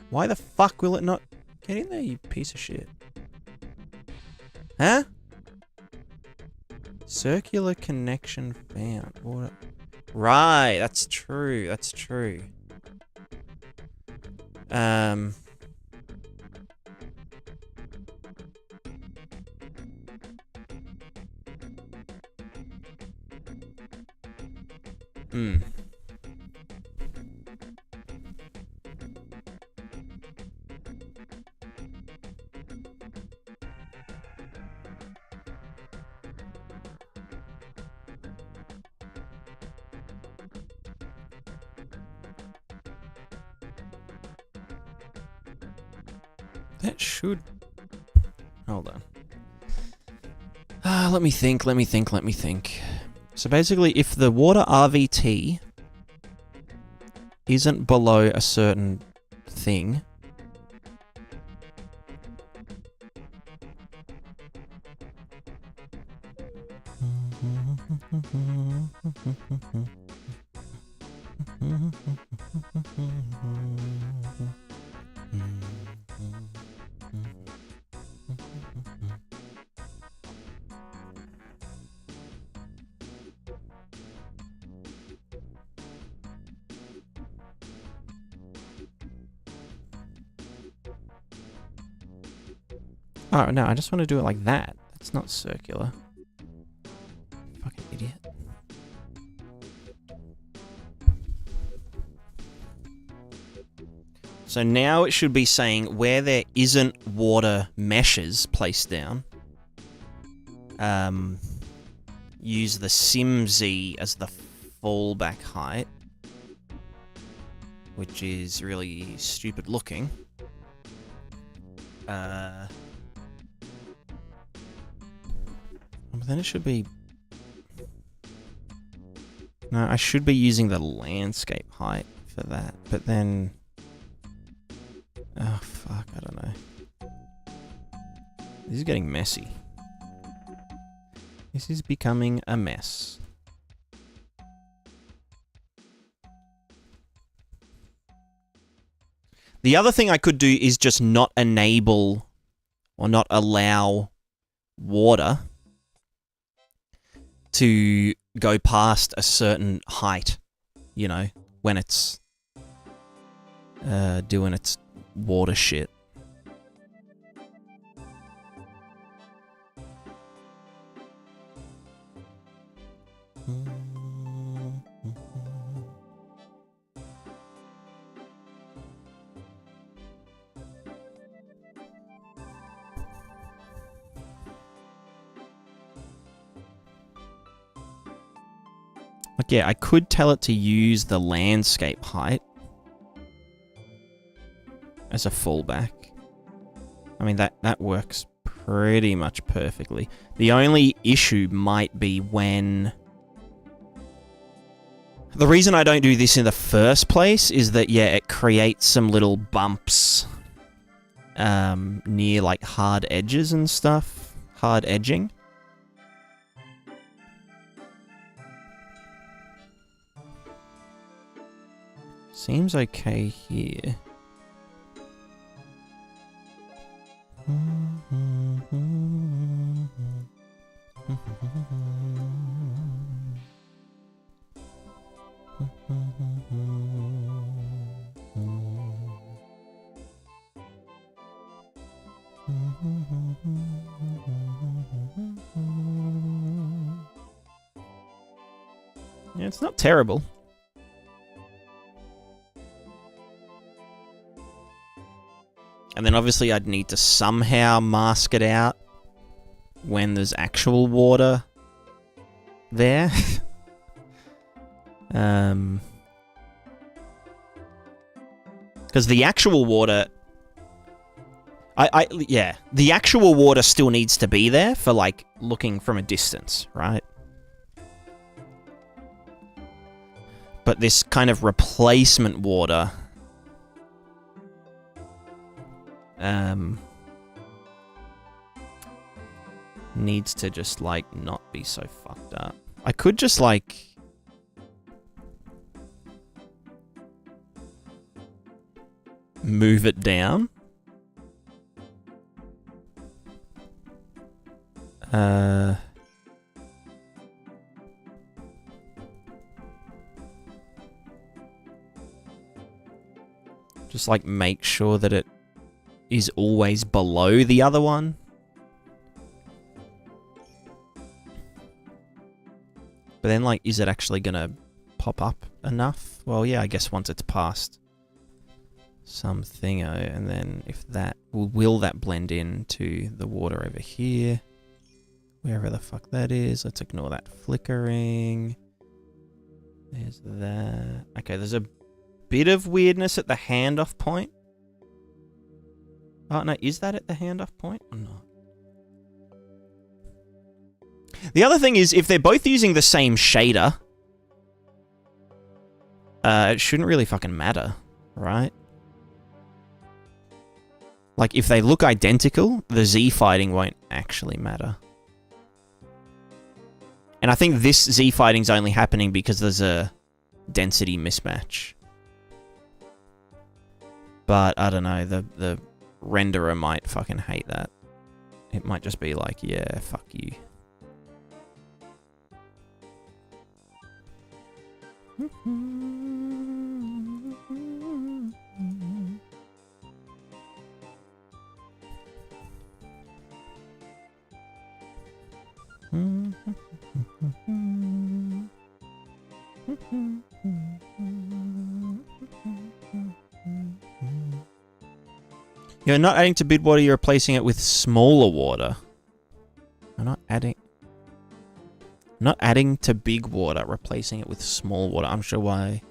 [SPEAKER 1] Why the fuck will it not get in there, you piece of shit? Huh? Circular connection found. What? Right, that's true. That's true. That should... Hold on. Let me think. So basically, if the water RVT isn't below a certain thing... Oh, no, I just want to do it like that. It's not circular. Fucking idiot. So now it should be saying where there isn't water meshes placed down, use the SimZ as the fallback height, which is really stupid looking. But then it should be... No, I should be using the landscape height for that, but then... Oh, fuck, I don't know. This is getting messy. This is becoming a mess. The other thing I could do is just not enable or not allow water to go past a certain height, you know, when it's doing its water shit. Like, yeah, I could tell it to use the landscape height as a fallback. I mean, that works pretty much perfectly. The only issue might be when The reason I don't do this in the first place is that, yeah, it creates some little bumps near, like, hard edges and stuff. Hard edging. Seems okay here. Yeah, it's not terrible. And then obviously I'd need to somehow mask it out when there's actual water there. Because the actual water... yeah, the actual water still needs to be there for, like, looking from a distance, right? But this kind of replacement water... needs to just, like, not be so fucked up. I could just, like... move it down. Just, like, make sure that it is always below the other one. But then, like, is it actually gonna pop up enough? Well, yeah, I guess once it's past something, and then if that... will that blend into the water over here? Wherever the fuck that is. Let's ignore that flickering. There's that. Okay, there's a bit of weirdness at the handoff point. Oh, no, is that at the handoff point or not? The other thing is, if they're both using the same shader, it shouldn't really fucking matter, right? Like, if they look identical, the Z fighting won't actually matter. And I think this Z fighting's only happening because there's a density mismatch. But, I don't know, the renderer might fucking hate that. It might just be like, yeah, fuck you. You're not adding to big water, you're replacing it with smaller water. I'm not adding to big water, replacing it with small water. I'm sure why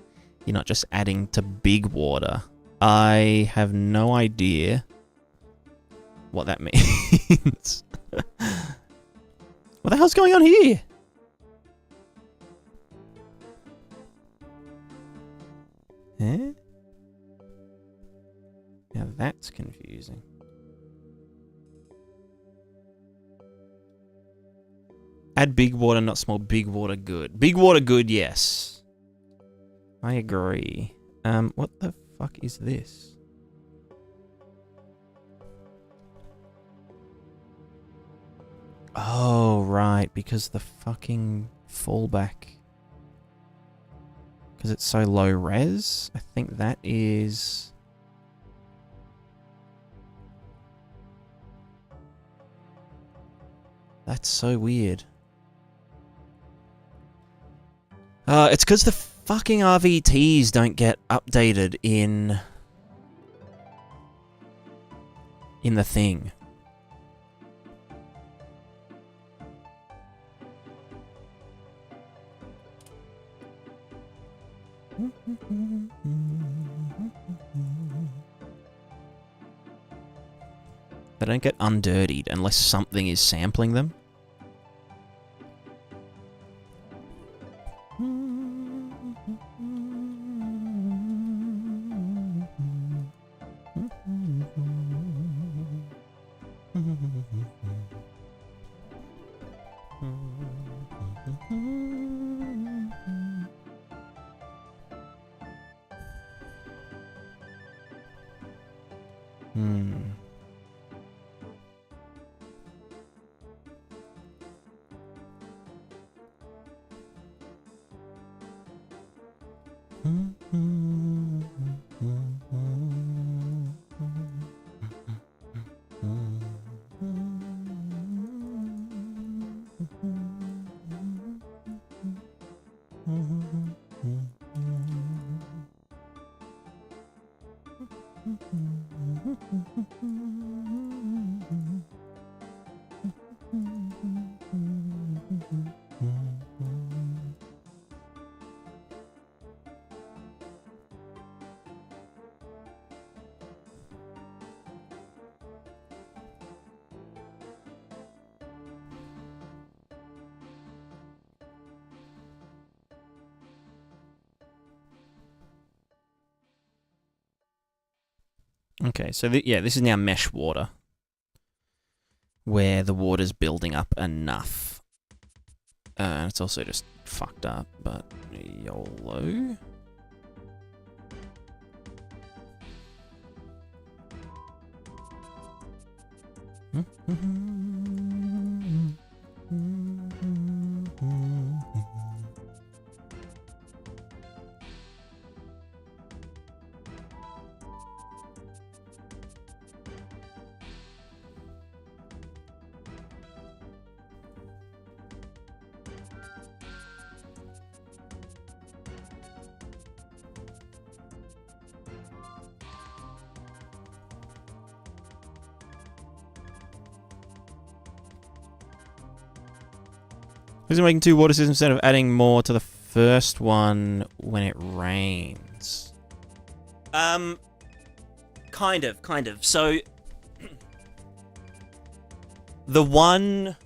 [SPEAKER 1] you're not just adding to big water. I have no idea what that means. What the hell's going on here? Eh? Now that's confusing. Add big water, not small. Big water, good. Big water, good, yes. I agree. What the fuck is this? Oh, right, because the fucking fallback. Because it's so low res? I think that is... That's so weird. It's because the fucking RVTs don't get updated in the thing. They don't get undirtied unless something is sampling them. Okay, so yeah, this is now mesh water, where the water's building up enough. And it's also just fucked up, but YOLO. Is it making two water systems instead of adding more to the first one when it rains? Kind of. So, the one...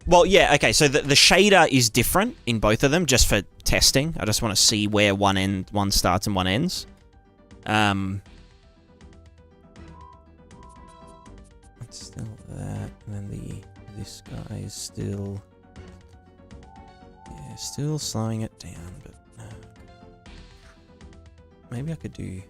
[SPEAKER 1] Well, yeah, okay, so the shader is different in both of them, just for testing. I just want to see where one starts and one ends. It's still that, and then this guy is still... Yeah, still slowing it down, but... maybe I could do...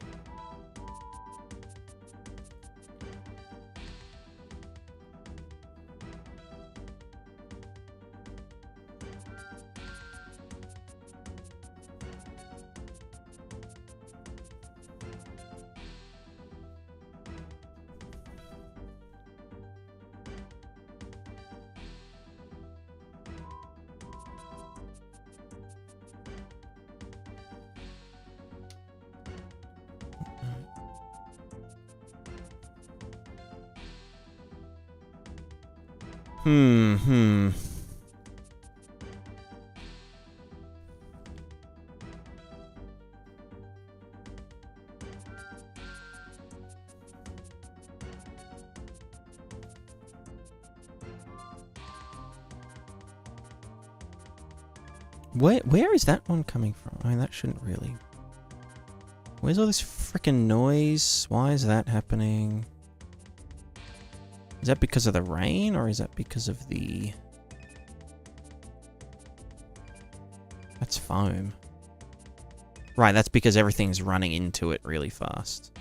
[SPEAKER 1] Where is that one coming from? I mean, that shouldn't really... Where's all this frickin' noise? Why is that happening? Is that because of the rain, or is that because of the... That's foam. Right, that's because everything's running into it really fast.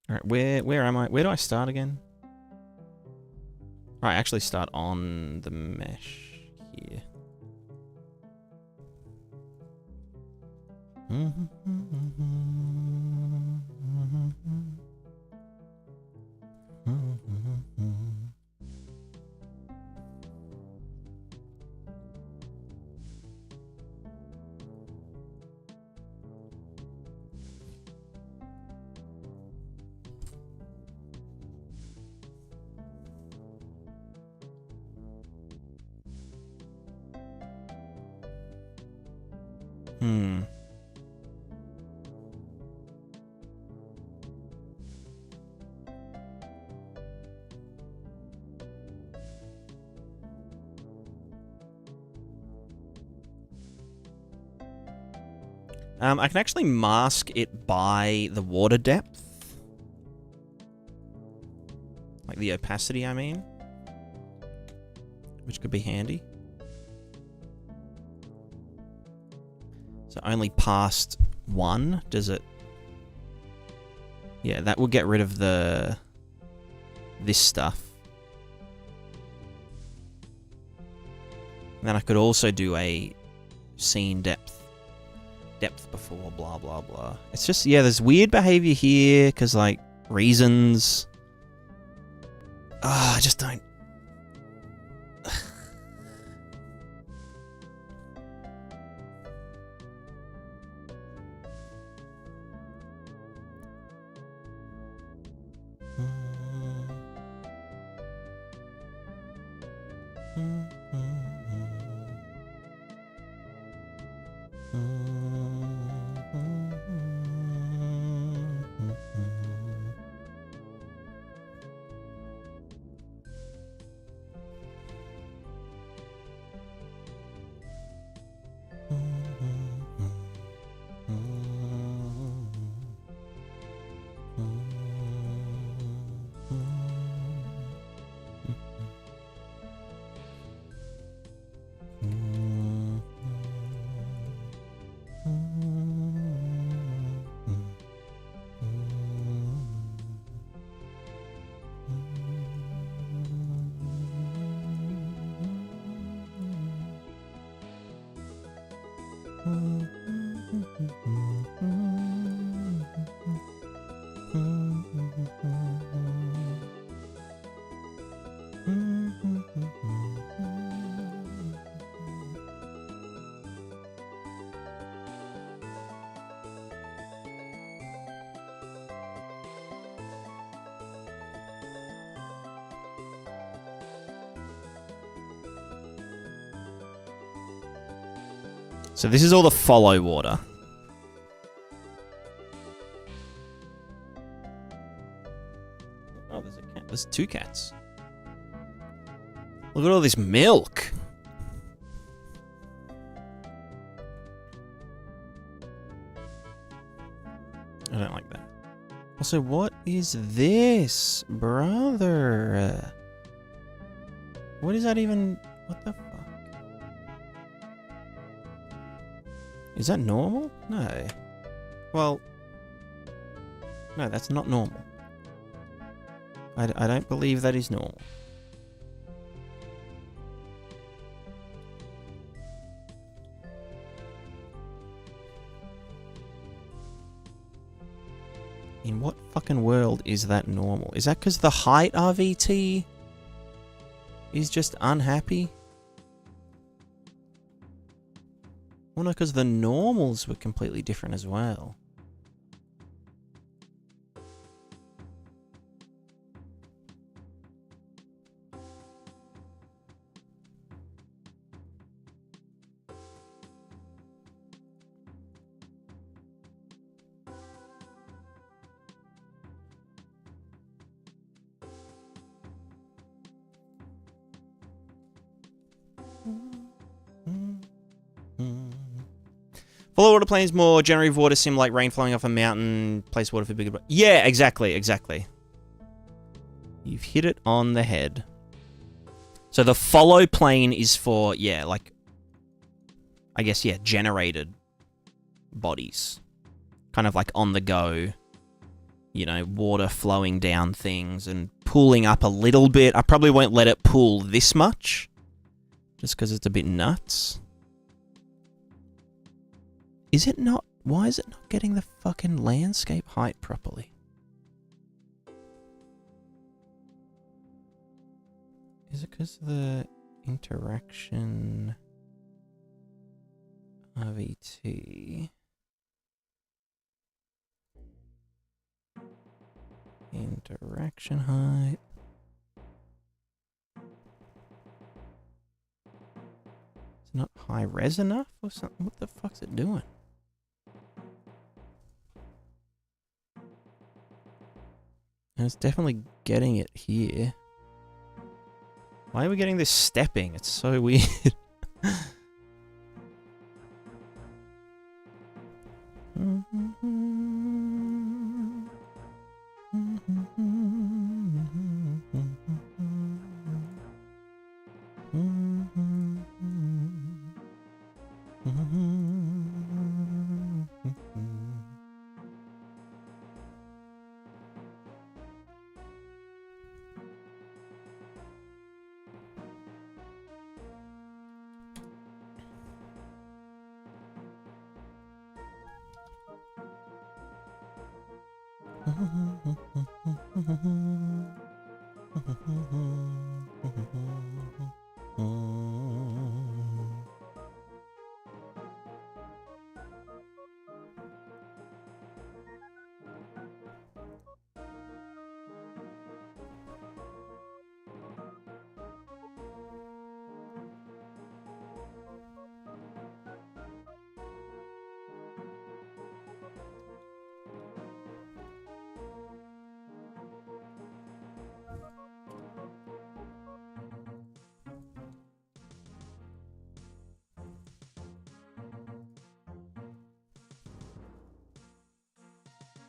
[SPEAKER 1] Alright, where am I? Where do I start again? Right, I actually start on the mesh here. I can actually mask it by the water depth. Like the opacity, I mean. Which could be handy. So only past 1, does it? Yeah, that will get rid of this stuff. And then I could also do a scene depth before, blah, blah, blah. It's just, yeah, there's weird behavior here, because, like, reasons. I just don't. So this is all the follow water. Oh, there's a cat. There's 2 cats. Look at all this milk. I don't like that. Also, what is this, brother? What is that even? What the fuck? Is that normal? No. Well, no, that's not normal. I don't believe that is normal. In what fucking world is that normal? Is that because the height RVT is just unhappy? Well, no, because the normals were completely different as well. Follow water planes, more generative water sim like rain flowing off a mountain, place water for bigger... Yeah, exactly, exactly. You've hit it on the head. So the follow plane is for, yeah, like... I guess, yeah, generated bodies. Kind of like on the go. You know, water flowing down things and pooling up a little bit. I probably won't let it pool this much. Just because it's a bit nuts. Is it not? Why is it not getting the fucking landscape height properly? Is it because of the interaction RVT? Interaction height. It's not high res enough or something? What the fuck's it doing? And it's definitely getting it here. Why are we getting this stepping? It's so weird. 'Cause,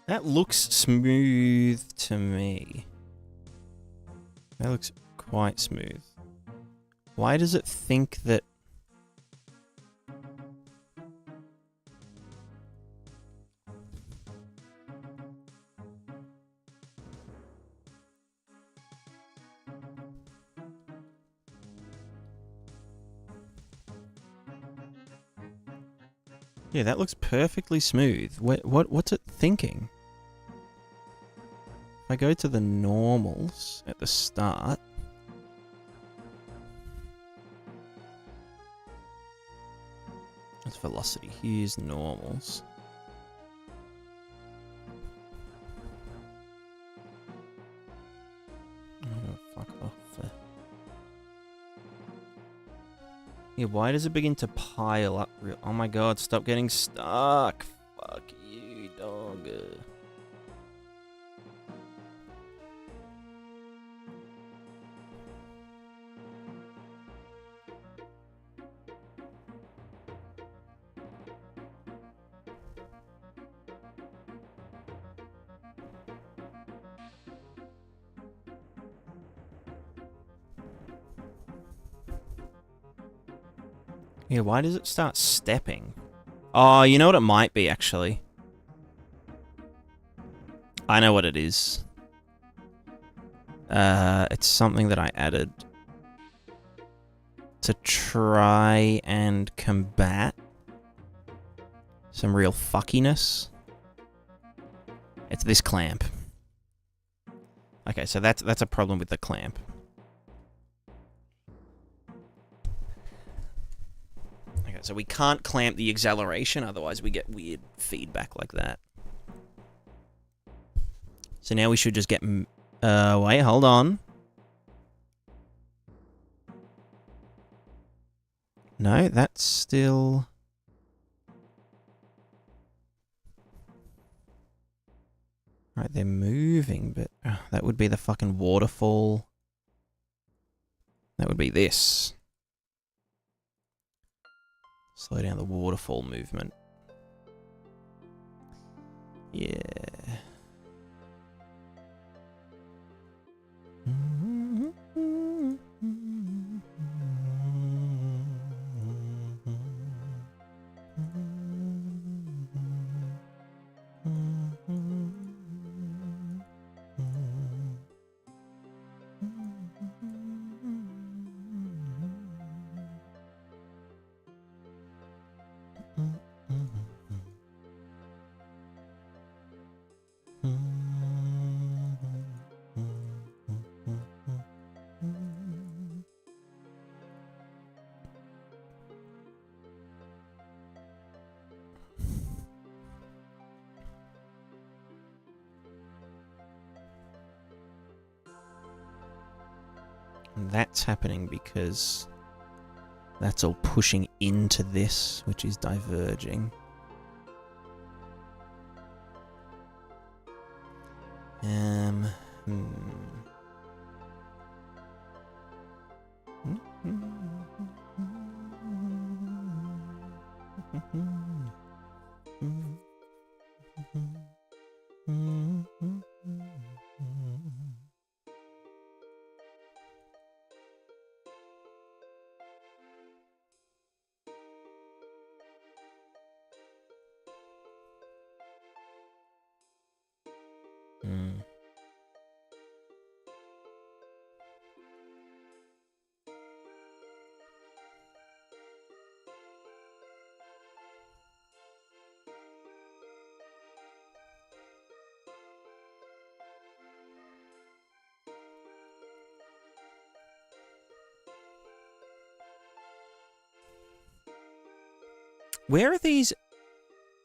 [SPEAKER 1] That looks smooth to me. That looks quite smooth. Why does it think that... Yeah, that looks perfectly smooth. What's it thinking? If I go to the normals at the start... That's velocity. Here's normals. Oh, fuck off. Yeah, why does it begin to pile up real... Oh my god, stop getting stuck. Fuck you, dog. Yeah, why does it start stepping? Oh, you know what it might be, actually? I know what it is. It's something that I added to try and combat some real fuckiness. It's this clamp. Okay, so that's a problem with the clamp. Okay, so we can't clamp the acceleration, otherwise we get weird feedback like that. So now we should just get... wait, hold on. No, that's still... Right, they're moving, but that would be the fucking waterfall. That would be this. Slow down the waterfall movement. Yeah. That's happening because that's all pushing into this, which is diverging. Where are these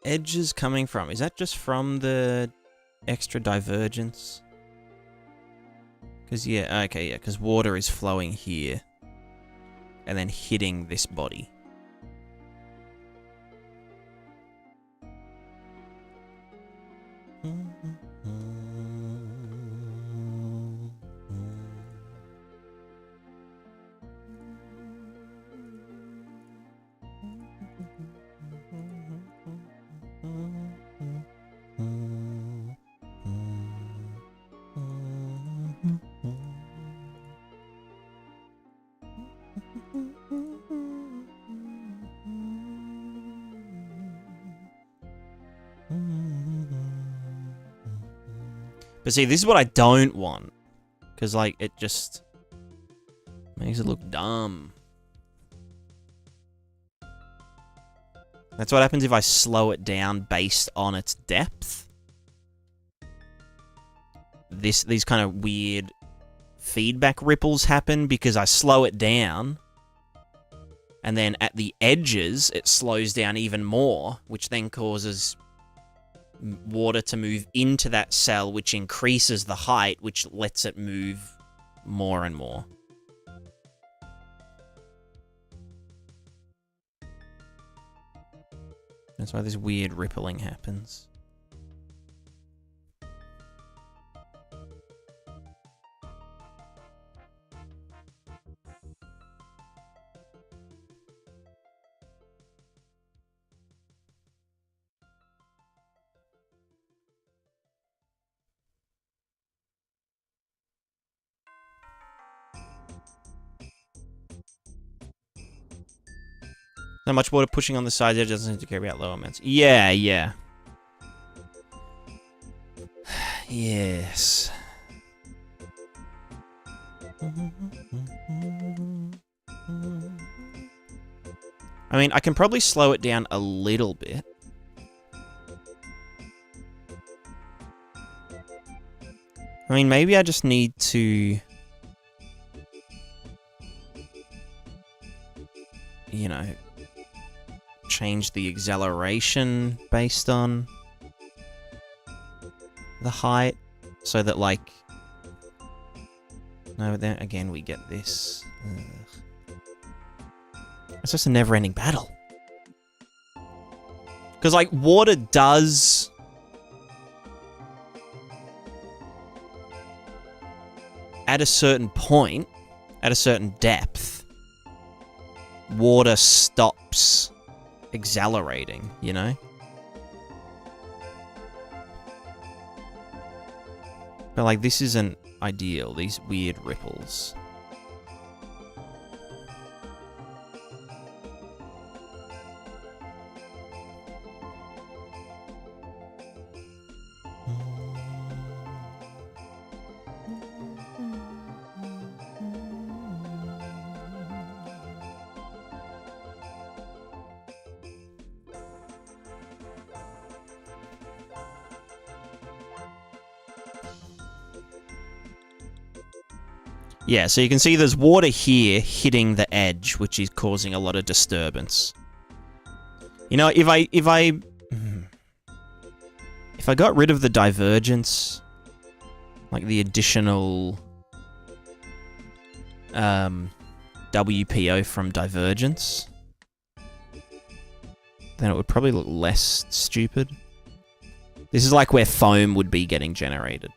[SPEAKER 1] edges coming from? Is that just from the extra divergence? Because, yeah, okay, yeah, because water is flowing here and then hitting this body. But see, this is what I don't want. Because, like, it just makes it look dumb. That's what happens if I slow it down based on its depth. These kind of weird feedback ripples happen because I slow it down. And then at the edges, it slows down even more, which then causes water to move into that cell, which increases the height, which lets it move more and more. That's why this weird rippling happens. Not much water pushing on the sides, it doesn't need to care about lower amounts. Yeah, yeah. Yes. I mean, I can probably slow it down a little bit. I mean, maybe I just need to, you know, change the acceleration based on the height so that, like, no, then again we get this. Ugh. It's just a never-ending battle. Because, like, water does at a certain point, at a certain depth, water stops accelerating, you know? But, like, this isn't ideal, these weird ripples. Yeah, so you can see there's water here hitting the edge, which is causing a lot of disturbance. You know, if I got rid of the divergence, like the additional WPO from divergence, then it would probably look less stupid. This is like where foam would be getting generated.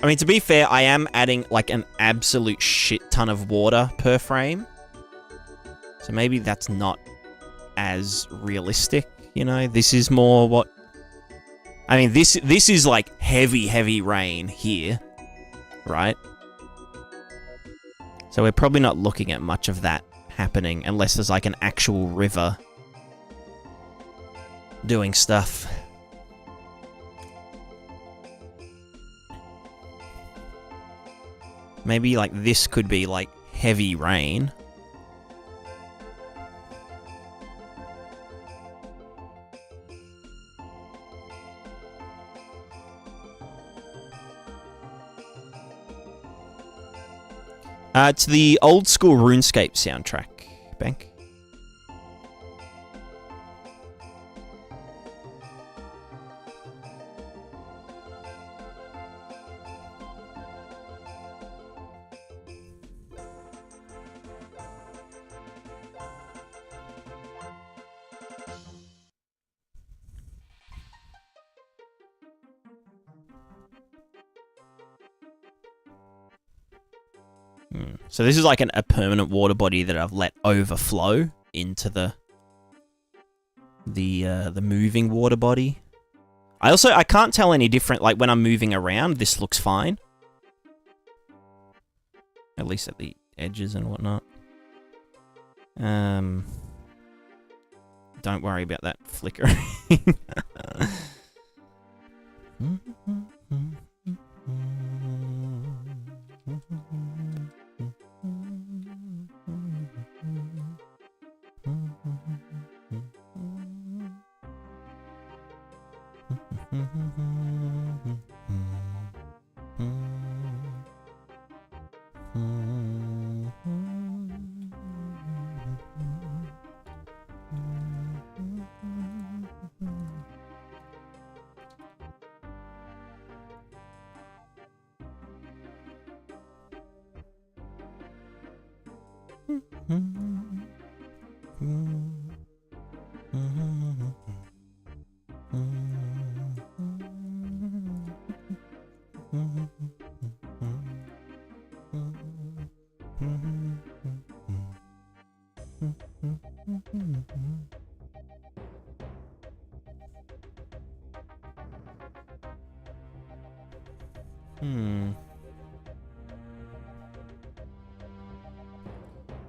[SPEAKER 1] I mean, to be fair, I am adding, like, an absolute shit ton of water per frame. So maybe that's not as realistic, you know? This is more what... I mean, this is like heavy rain here, right? So we're probably not looking at much of that happening unless there's like an actual river doing stuff. Maybe like this could be like heavy rain. It's the old school RuneScape soundtrack, Bank. So this is like a permanent water body that I've let overflow into the moving water body. I can't tell any different, like when I'm moving around, this looks fine. At least at the edges and whatnot. Don't worry about that flickering.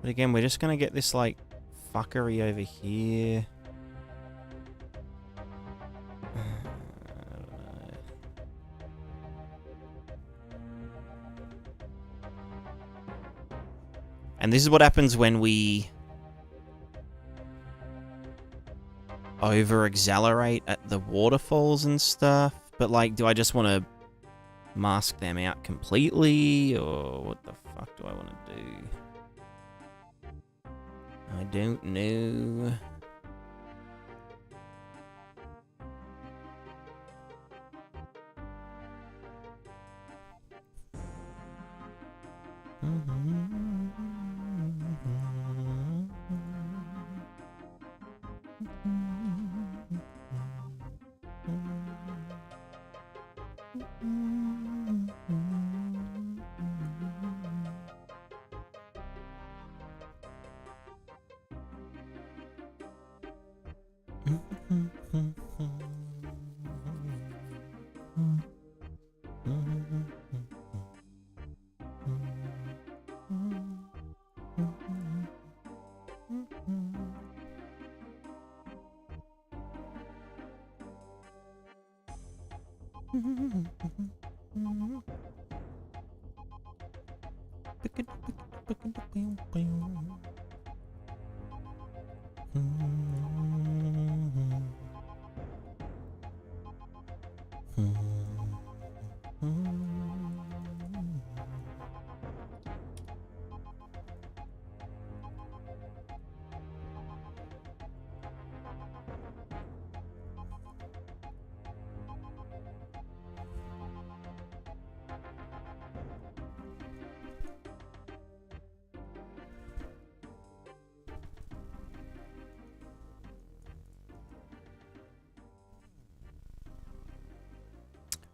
[SPEAKER 1] But again, we're just gonna get this, like, fuckery over here. I don't know. And this is what happens when we over-accelerate at the waterfalls and stuff. But, like, do I just want to mask them out completely? Or what the fuck do I want to do? I don't know.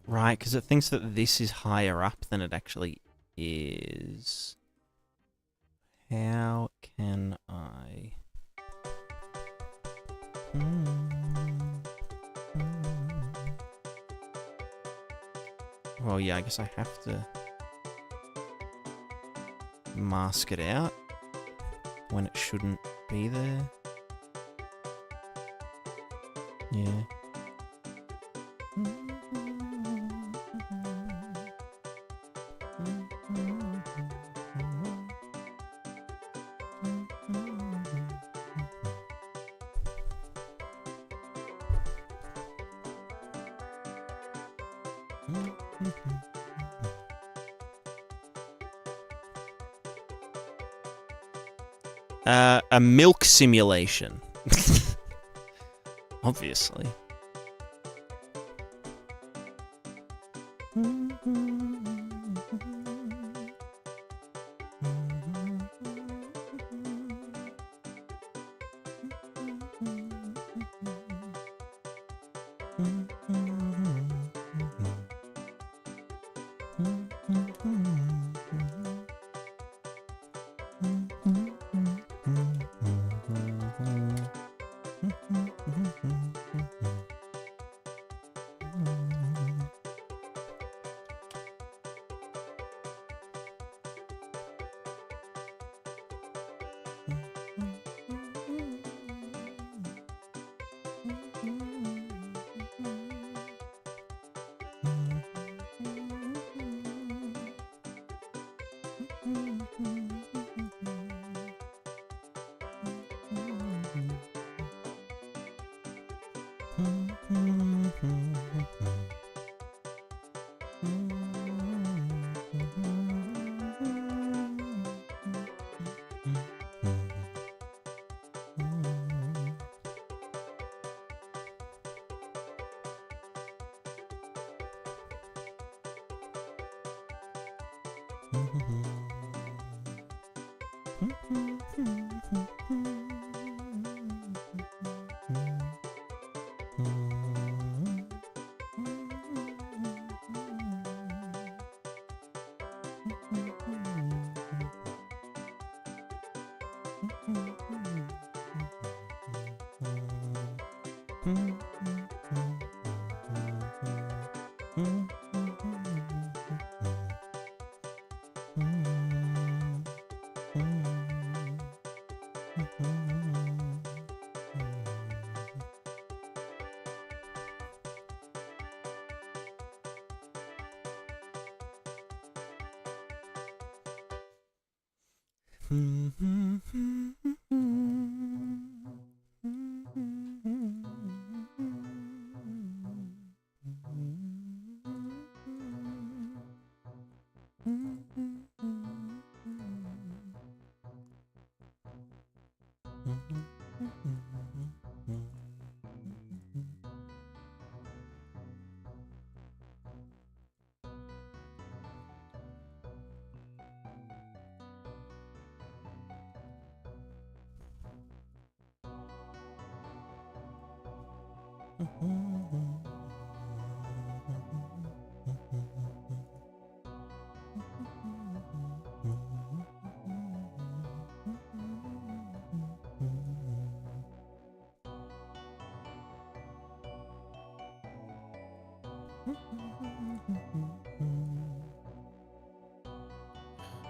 [SPEAKER 1] Right, because it thinks that this is higher up than it actually is. How can I... Well, yeah, I guess I have to mask it out when it shouldn't be there. Yeah. A milk simulation. Obviously.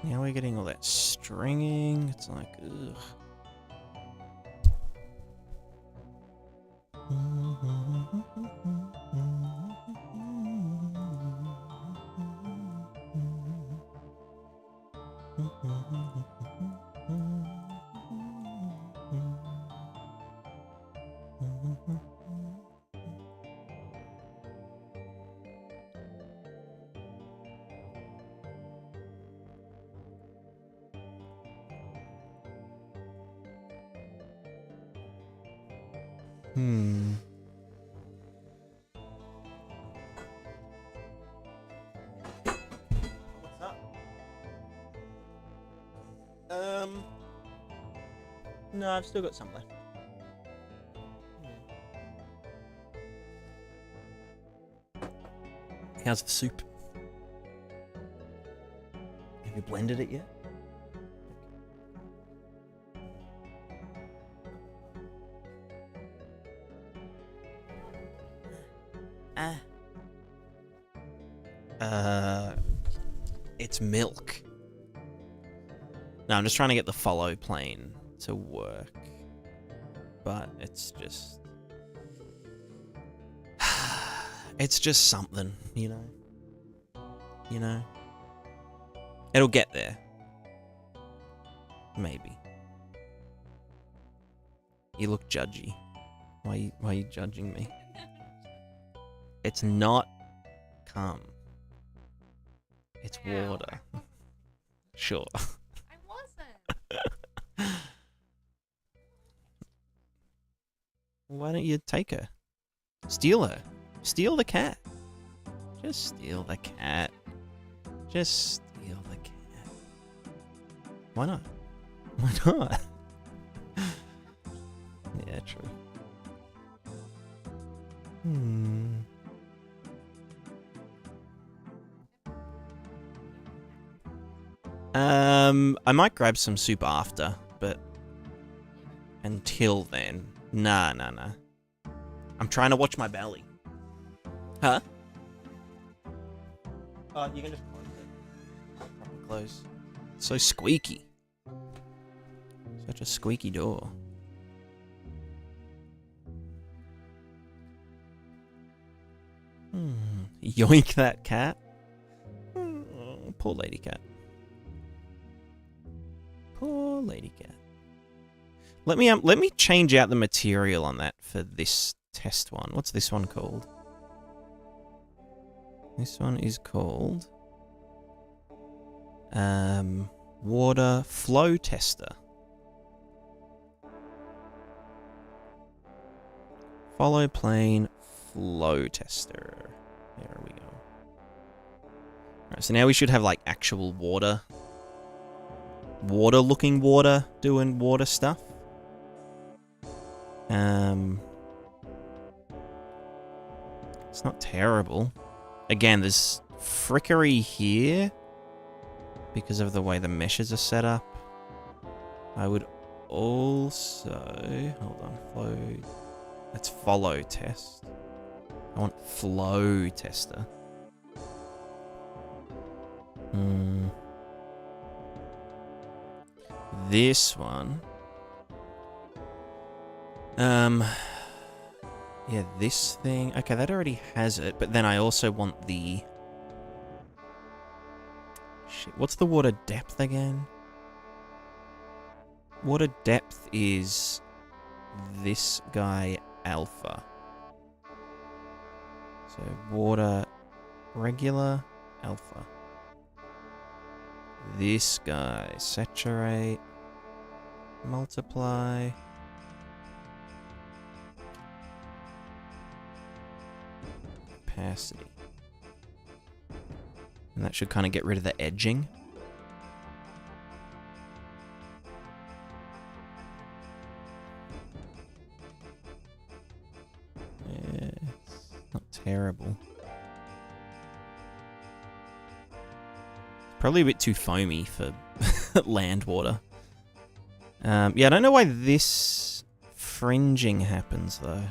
[SPEAKER 1] Now we're getting all that stringing. It's like, ugh. What's up? No, I've still got some left. How's the soup? Have you blended it yet? It's milk. No, I'm just trying to get the follow plane to work. But it's just... it's just something, you know? You know? It'll get there. Maybe. You look judgy. Why are you judging me? It's not cum. It's water. Sure.
[SPEAKER 2] I wasn't.
[SPEAKER 1] Why don't you take her? Steal her. Steal the cat. Just steal the cat. Just steal the cat. Why not? Why not? Yeah, true. I might grab some soup after, but until then, nah. I'm trying to watch my belly. Huh? Oh, you can just close it. Close. It's so squeaky. Such a squeaky door. Yoink that cat. Oh, poor lady cat. Poor lady cat. Let me change out the material on that for this test one. What's this one called? This one is called water flow tester. Follow plane flow tester. There we go. Alright, so now we should have like actual water looking water doing water stuff. It's not terrible. Again, there's frickery here because of the way the meshes are set up. I would also... Hold on. Flow... That's follow test. I want flow tester. This one... Yeah, this thing... Okay, that already has it, but then I also want the... Shit, what's the water depth again? Water depth is this guy alpha. So water regular alpha. This guy saturate, multiply. Opacity. And that should kind of get rid of the edging. Yeah, it's not terrible. It's probably a bit too foamy for land water. Yeah, I don't know why this fringing happens though.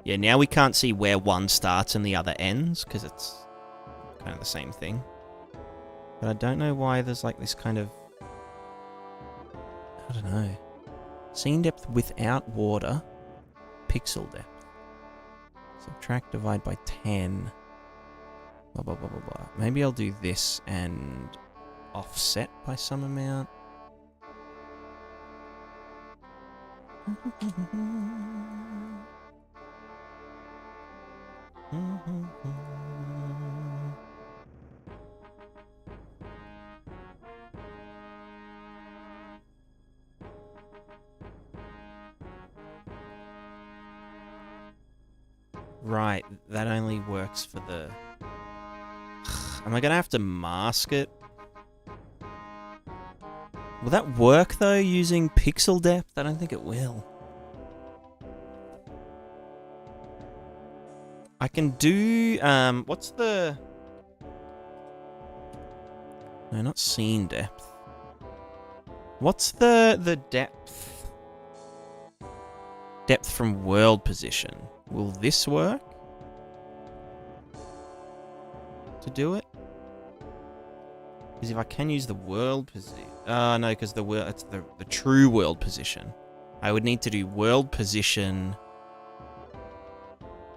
[SPEAKER 1] Yeah, now we can't see where one starts and the other ends, because it's kind of the same thing. But I don't know why there's like this kind of... I don't know. Scene depth without water. Pixel depth. Subtract, divide by 10. Blah, blah, blah, blah, blah. Maybe I'll do this and offset by some amount. Right, that only works for the... Am I gonna have to mask it? Will that work, though, using pixel depth? I don't think it will. I can do... what's the... No, not scene depth. What's the depth? Depth from world position. Will this work? To do it? Because if I can use the world position... no, because the world... It's the true world position. I would need to do world position...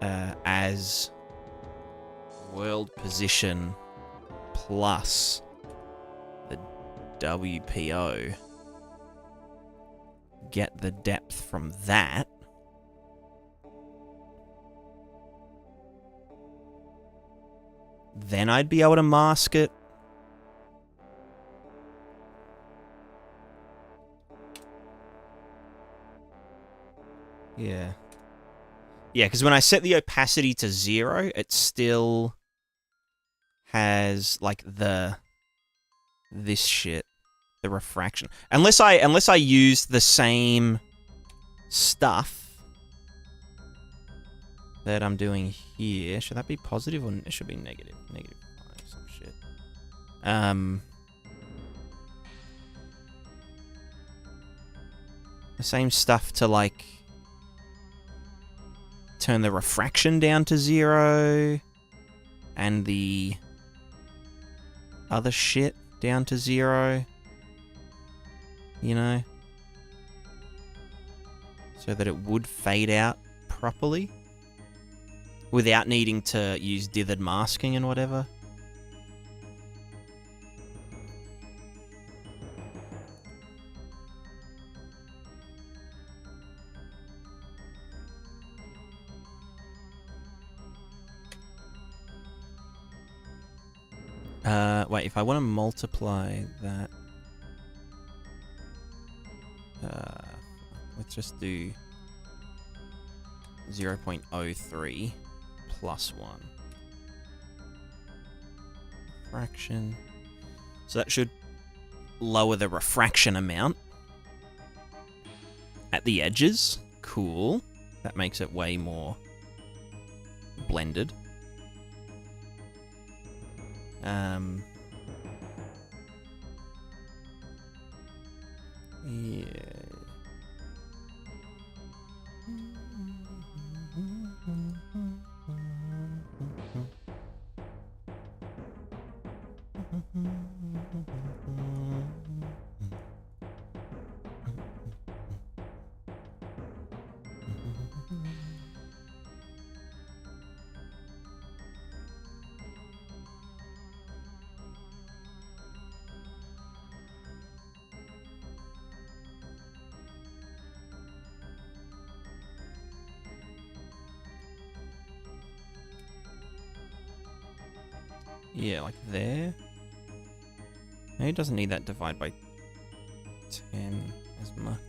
[SPEAKER 1] as... world position... plus... the WPO. Get the depth from that. Then I'd be able to mask it. Yeah. Yeah, because when I set the opacity to 0, it still has, like, this shit. The refraction. Unless I use the same stuff that I'm doing here. Should that be positive or it should be negative? Negative 5, some shit. The same stuff to, like, turn the refraction down to 0 and the other shit down to 0. You know? So that it would fade out properly. Without needing to use dithered masking and whatever. Wait, if I want to multiply that... let's just do 0.03 plus 1. Refraction. So that should lower the refraction amount at the edges. Cool. That makes it way more blended. Yeah. Yeah, like there. Maybe it doesn't need that divide by 10 as much.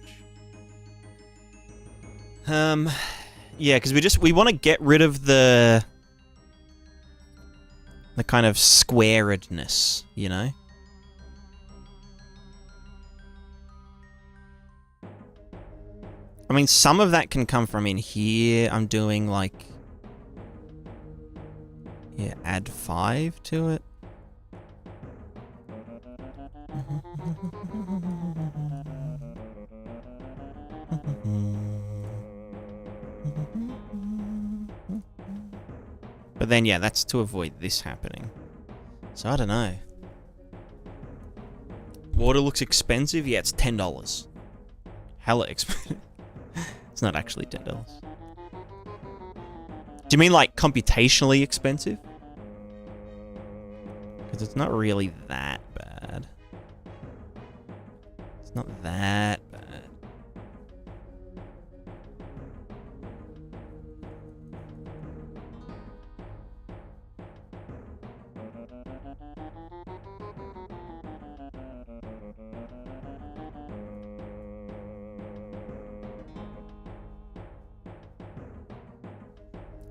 [SPEAKER 1] Yeah, because we want to get rid of the kind of squaredness, you know? I mean, some of that can come from in here. I'm doing like... Yeah, add 5 to it. But then, yeah, that's to avoid this happening. So, I don't know. Water looks expensive? Yeah, it's $10. Hella expensive. It's not actually $10. Do you mean, like, computationally expensive? Because it's not really that bad. It's not that bad.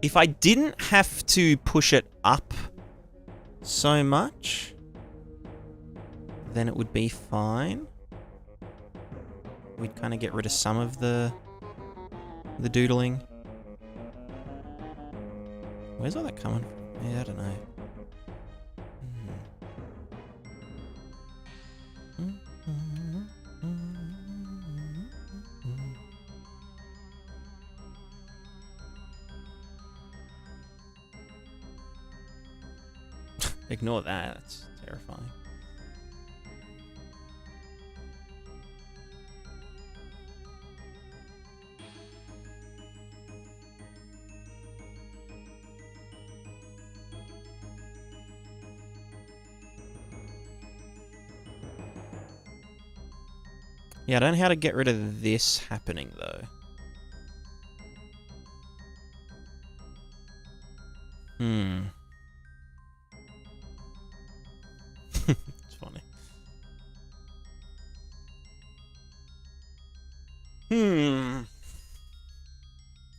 [SPEAKER 1] If I didn't have to push it up so much, then it would be fine. We'd kind of get rid of some of the doodling. Where's all that coming from? Yeah, I don't know. Ignore that. That's terrifying. Yeah, I don't know how to get rid of this happening, though. It's funny.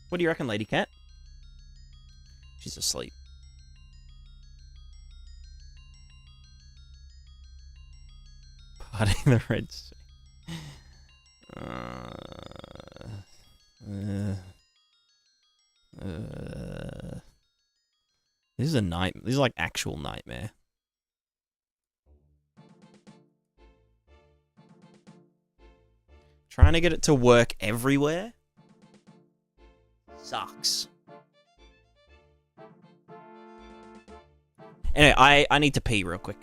[SPEAKER 1] What do you reckon, Lady Cat? She's asleep. Parting the Red Sea. This is a nightmare. This is like actual nightmare. Trying to get it to work everywhere sucks. Anyway, I need to pee real quick.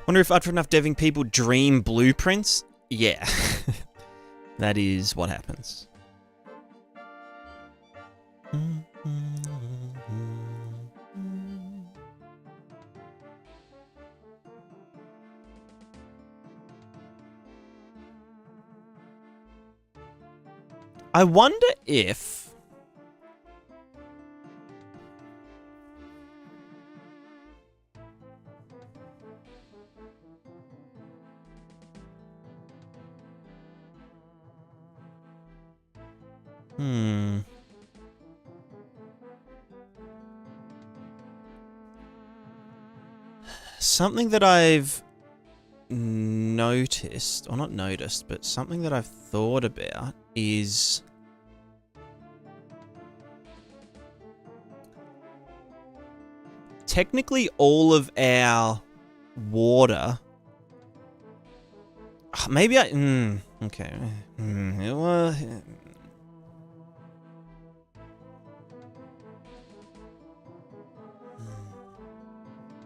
[SPEAKER 1] Wonder if after enough deving people dream blueprints? Yeah. That is what happens. I wonder if... Something that I've noticed, or not noticed, but something that I've thought about is... technically all of our water... Maybe I... Okay. Well,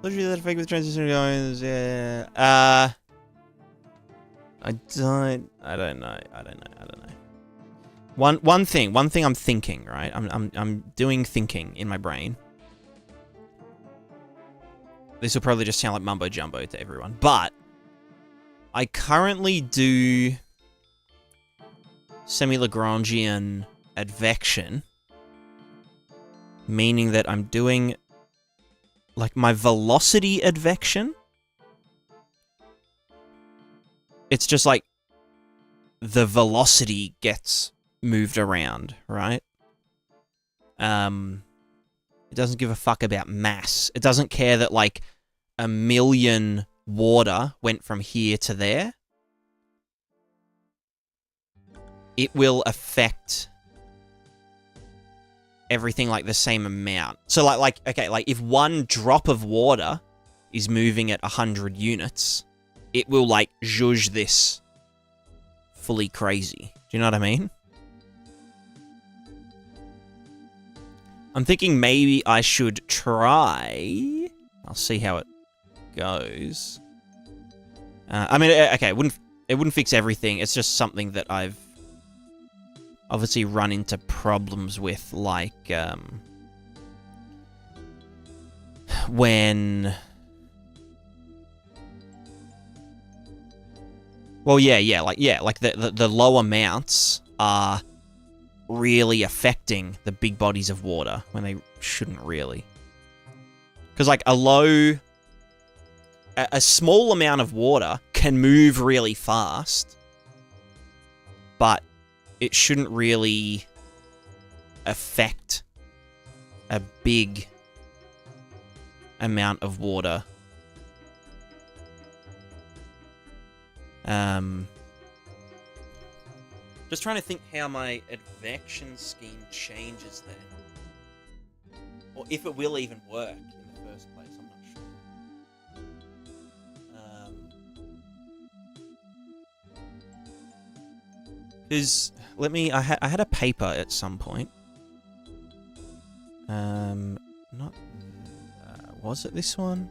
[SPEAKER 1] literally that effect with transition going. Yeah. I don't know. One thing I'm thinking, right? I'm doing thinking in my brain. This will probably just sound like mumbo jumbo to everyone, but I currently do semi-Lagrangian advection, meaning that I'm doing like my velocity advection. It's just like the velocity gets moved around, right? It doesn't give a fuck about mass. It doesn't care that like 1,000,000 water went from here to there. It will affect everything like the same amount. So like okay, like if one drop of water is moving at 100 units, it will like zhuzh this fully crazy. Do you know what I mean? I'm thinking maybe I should try. I'll see how it goes. I mean, okay, it wouldn't fix everything. It's just something that I've obviously run into problems with, like when. Well, like the low amounts are really affecting the big bodies of water when they shouldn't really. Because like a small amount of water can move really fast, but it shouldn't really affect a big amount of water. Just trying to think how my advection scheme changes then. Or if it will even work in the first place, I'm not sure. Because, I had a paper at some point. Was it this one?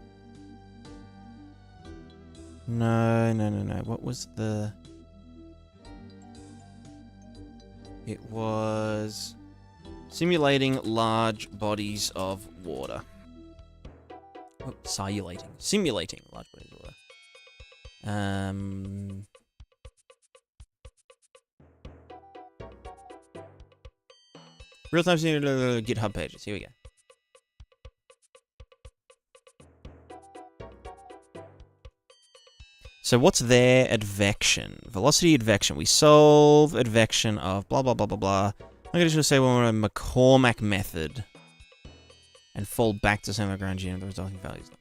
[SPEAKER 1] No. What was the... It was simulating large bodies of water. Oh, simulating large bodies of water. Real-time GitHub pages. Here we go. So what's their advection? Velocity advection. We solve advection of blah, blah, blah, blah, blah. I'm going to just say we're on a McCormack method and fall back to some Lagrangian the resulting values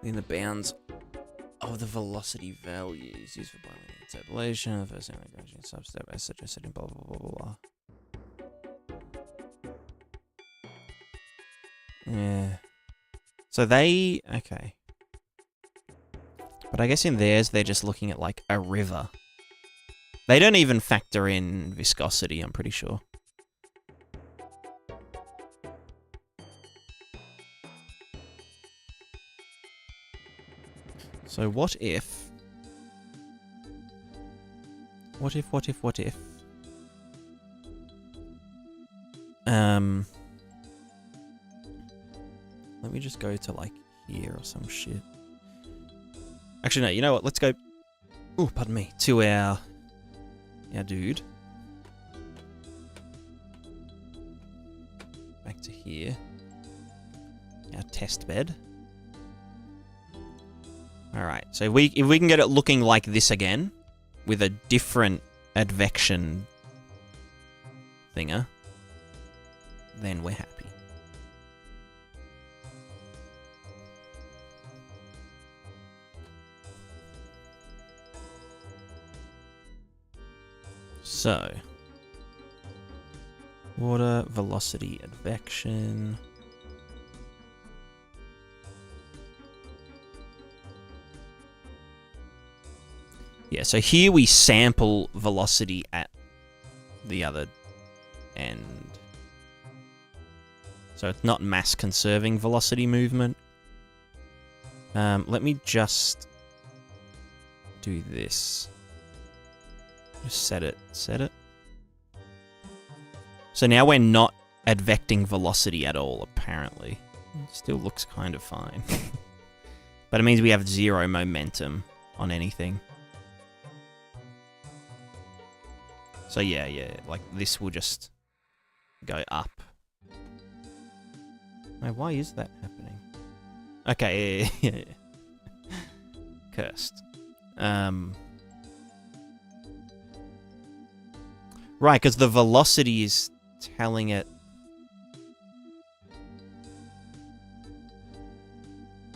[SPEAKER 1] in the bounds of the velocity values used for binomial interpolation of the first Lagrangian substep as such as setting blah, blah, blah, blah, blah. Yeah. So okay. But I guess in theirs, they're just looking at, like, a river. They don't even factor in viscosity, I'm pretty sure. So what if... What if... Let me just go to, like, here or some shit. Actually, no, you know what? Let's go... Ooh, pardon me. To our dude. Back to here. Our test bed. Alright, so if we can get it looking like this again, with a different advection thinger, then we're happy. So, water velocity advection. Yeah, so here we sample velocity at the other end. So it's not mass conserving velocity movement. Let me just do this. Just set it. So now we're not advecting velocity at all, apparently. It still looks kind of fine. But it means we have 0 momentum on anything. So yeah, like this will just go up. Wait, why is that happening? Okay, yeah. Cursed. Right, because the velocity is telling it...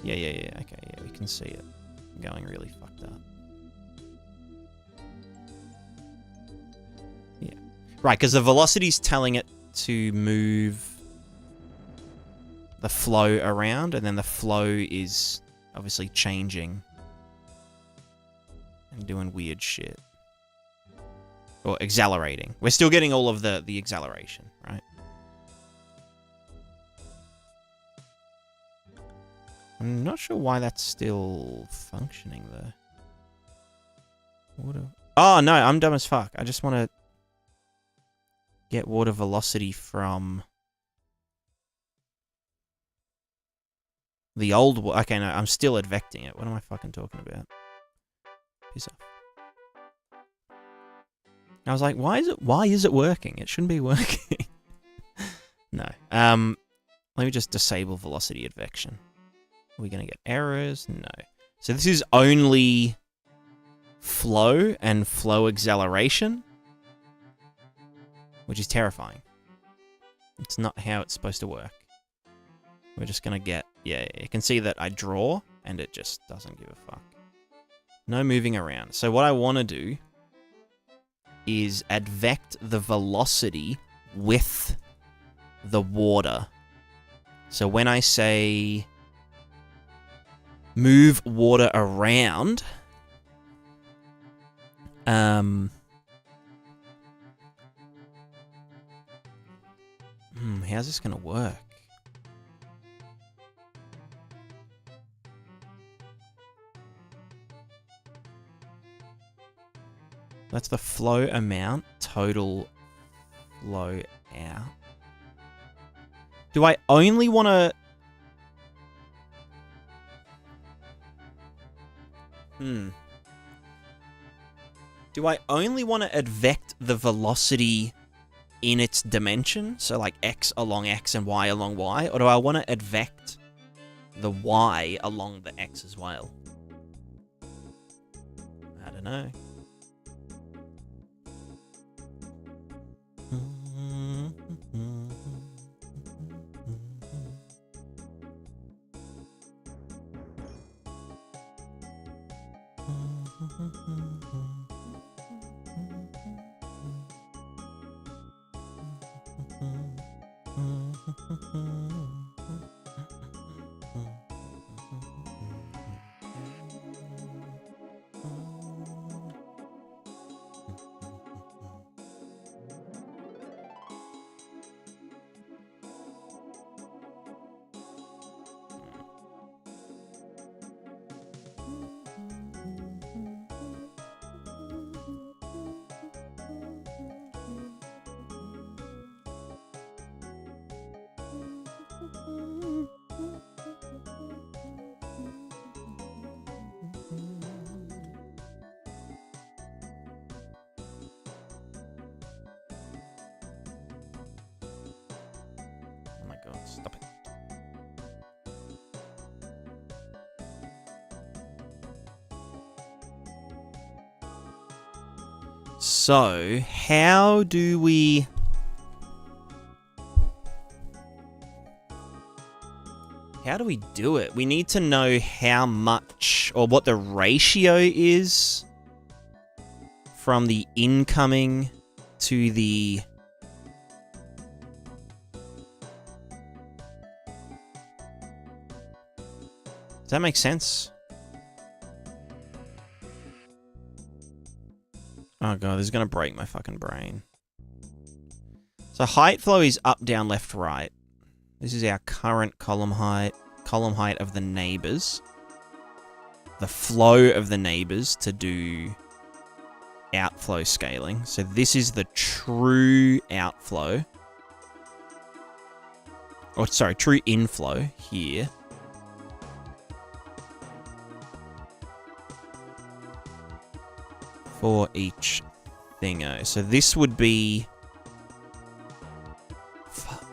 [SPEAKER 1] Yeah, okay, yeah, we can see it going really fucked up. Yeah. Right, because the velocity is telling it to move the flow around, and then the flow is obviously changing and doing weird shit. Or accelerating. We're still getting all of the acceleration, right? I'm not sure why that's still functioning, though. Water... Oh, no, I'm dumb as fuck. I just want to get water velocity from the old... Okay, no, I'm still advecting it. What am I fucking talking about? Piss off. I was like, why is it working? It shouldn't be working. No. Let me just disable velocity advection. Are we going to get errors? No. So this is only flow and flow acceleration, which is terrifying. It's not how it's supposed to work. We're just going to get... Yeah, you can see that I draw, and it just doesn't give a fuck. No moving around. So what I want to do is advect the velocity with the water. So when I say move water around, how's this gonna work? That's the flow amount, total flow out. Do I only want to... Do I only want to advect the velocity in its dimension? So like x along x and y along y? Or do I want to advect the y along the x as well? I don't know. Stop it. So, how do we... How do we do it? We need to know how much, or what the ratio is from the incoming to the... Does that make sense? Oh god, this is gonna break my fucking brain. So height flow is up, down, left, right. This is our current column height of the neighbors. The flow of the neighbors to do outflow scaling. So this is the true outflow. Or sorry, true inflow here. For each thingo. So this would be... Fuck.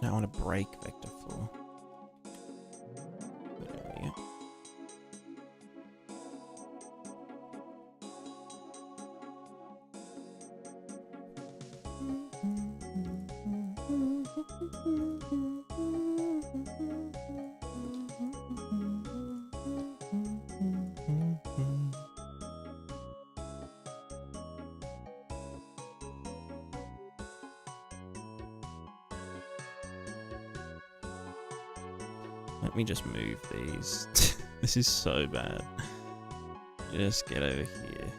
[SPEAKER 1] I want to break vector floor. There we go. Let me just move these. This is so bad. Just get over here.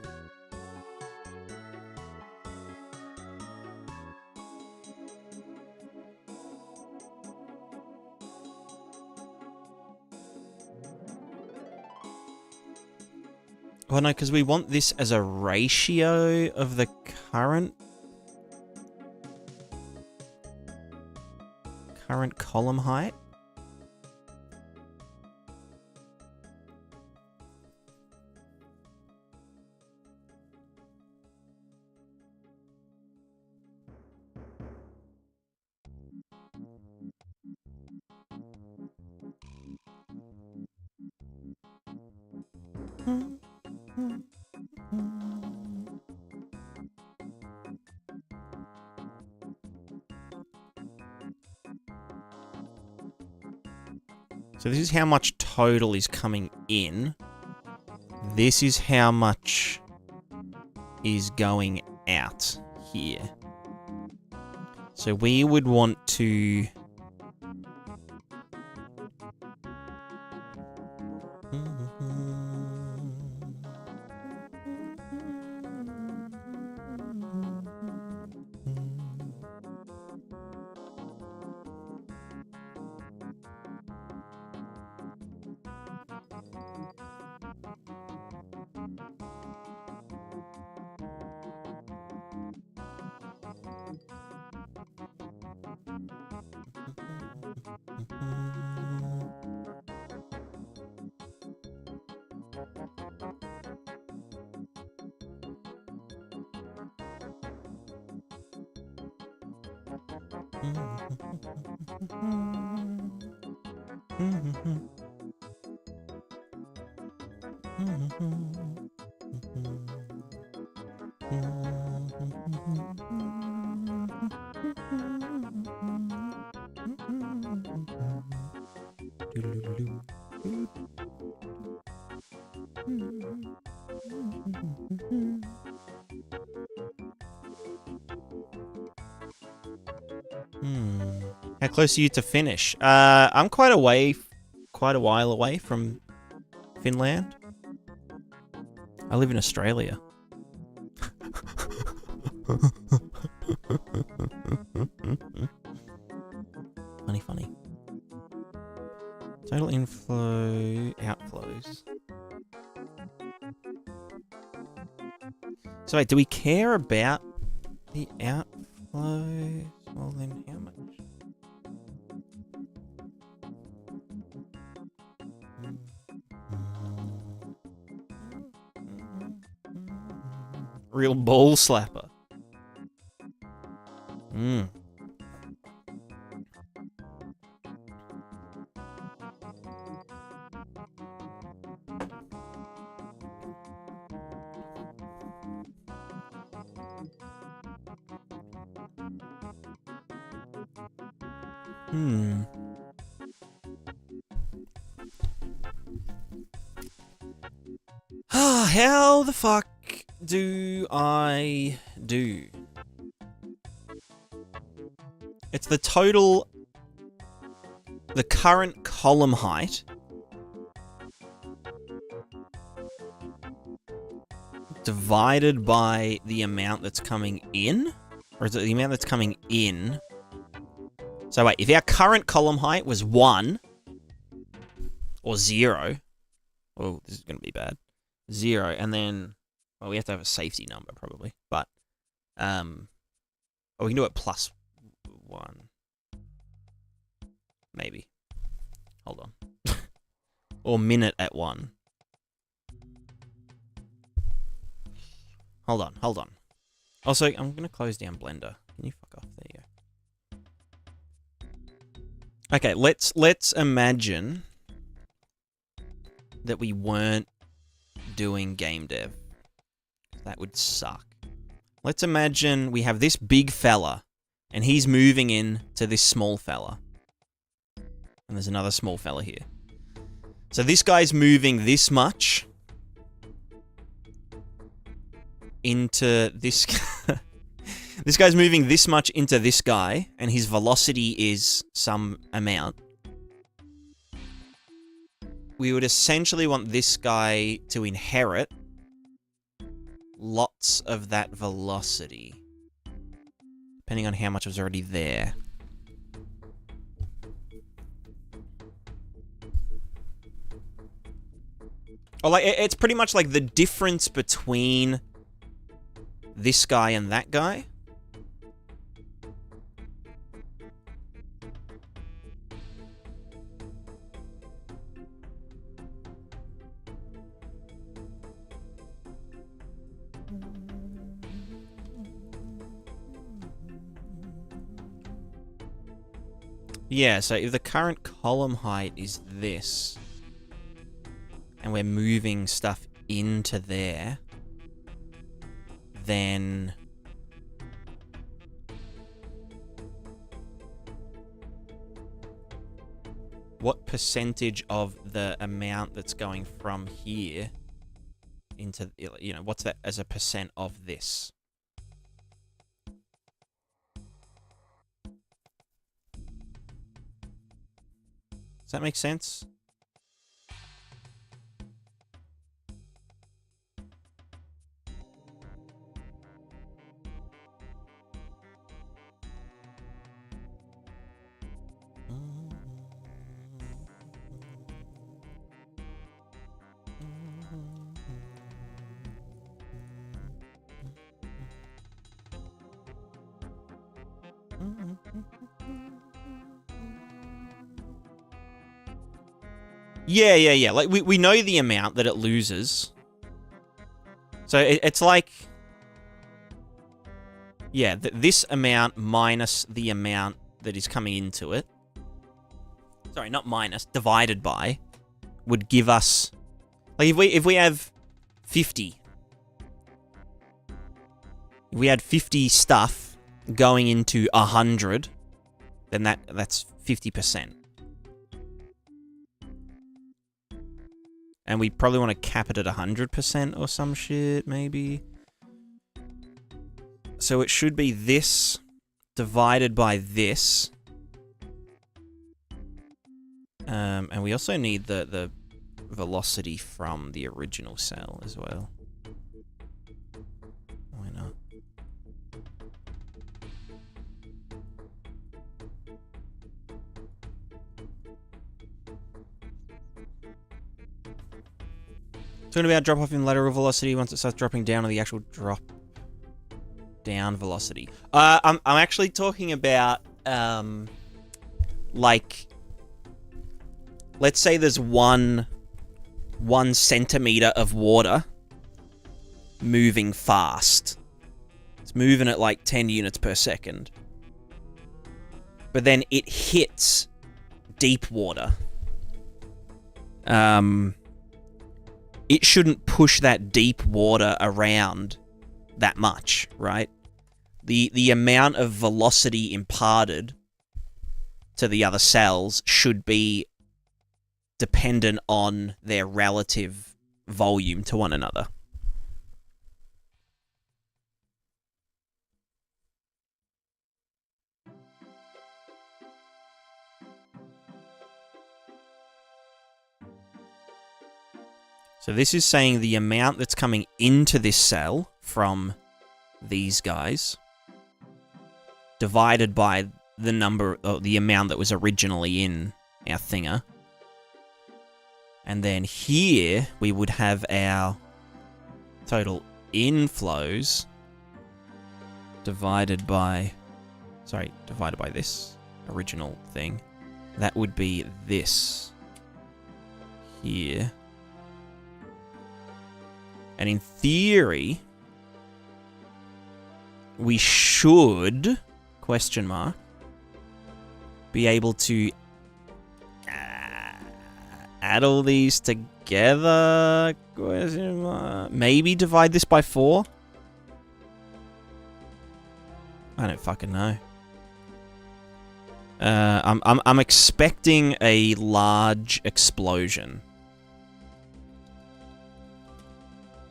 [SPEAKER 1] Oh no, because we want this as a ratio of the current column height. So this is how much total is coming in. This is how much is going out here. So we would want to... How close are you to finish? I'm quite a while away from Finland. I live in Australia. Funny. Total inflow, outflows. So wait, do we care about the outflows? Well then, how much? Real ball slapper. How the fuck do I do? It's the total, the current column height divided by the amount that's coming in? Or is it the amount that's coming in? So wait, if our current column height was 1 or 0, oh, this is going to be bad. 0, and then, well, we have to have a safety number probably, but, oh, we can do it plus 1. Maybe. Hold on. Or minute at 1. Hold on. Also, I'm going to close down Blender. Can you fuck off? There you go. Okay, let's imagine that we weren't doing GameDev. That would suck. Let's imagine we have this big fella, and he's moving in to this small fella. And there's another small fella here. So this guy's moving this much into this... This guy's moving this much into this guy, and his velocity is some amount. We would essentially want this guy to inherit lots of that velocity, depending on how much was already there. Or like, it's pretty much like the difference between this guy and that guy. Yeah, so if the current column height is this, and we're moving stuff into there, then what percentage of the amount that's going from here into, you know, what's that as a percent of this? Does that make sense? Yeah. Like, we know the amount that it loses. So it's like... Yeah, this amount minus the amount that is coming into it. Sorry, not minus, divided by, would give us... Like, if we have 50... If we had 50 stuff going into 100, then that's 50%. And we probably want to cap it at 100% or some shit, maybe. So it should be this divided by this. And we also need the velocity from the original cell as well. Why not? Talking about drop off in lateral velocity once it starts dropping down on the actual drop down velocity. I'm actually talking about like, let's say there's one centimeter of water moving fast. It's moving at like 10 units per second. But then it hits deep water. It shouldn't push that deep water around that much, right? The amount of velocity imparted to the other cells should be dependent on their relative volume to one another. So this is saying the amount that's coming into this cell from these guys divided by the number, or the amount that was originally in our thinger. And then here we would have our total inflows divided by this original thing. That would be this here. And in theory, we should, question mark, be able to add all these together, question mark. Maybe divide this by 4? I don't fucking know. I'm expecting a large explosion.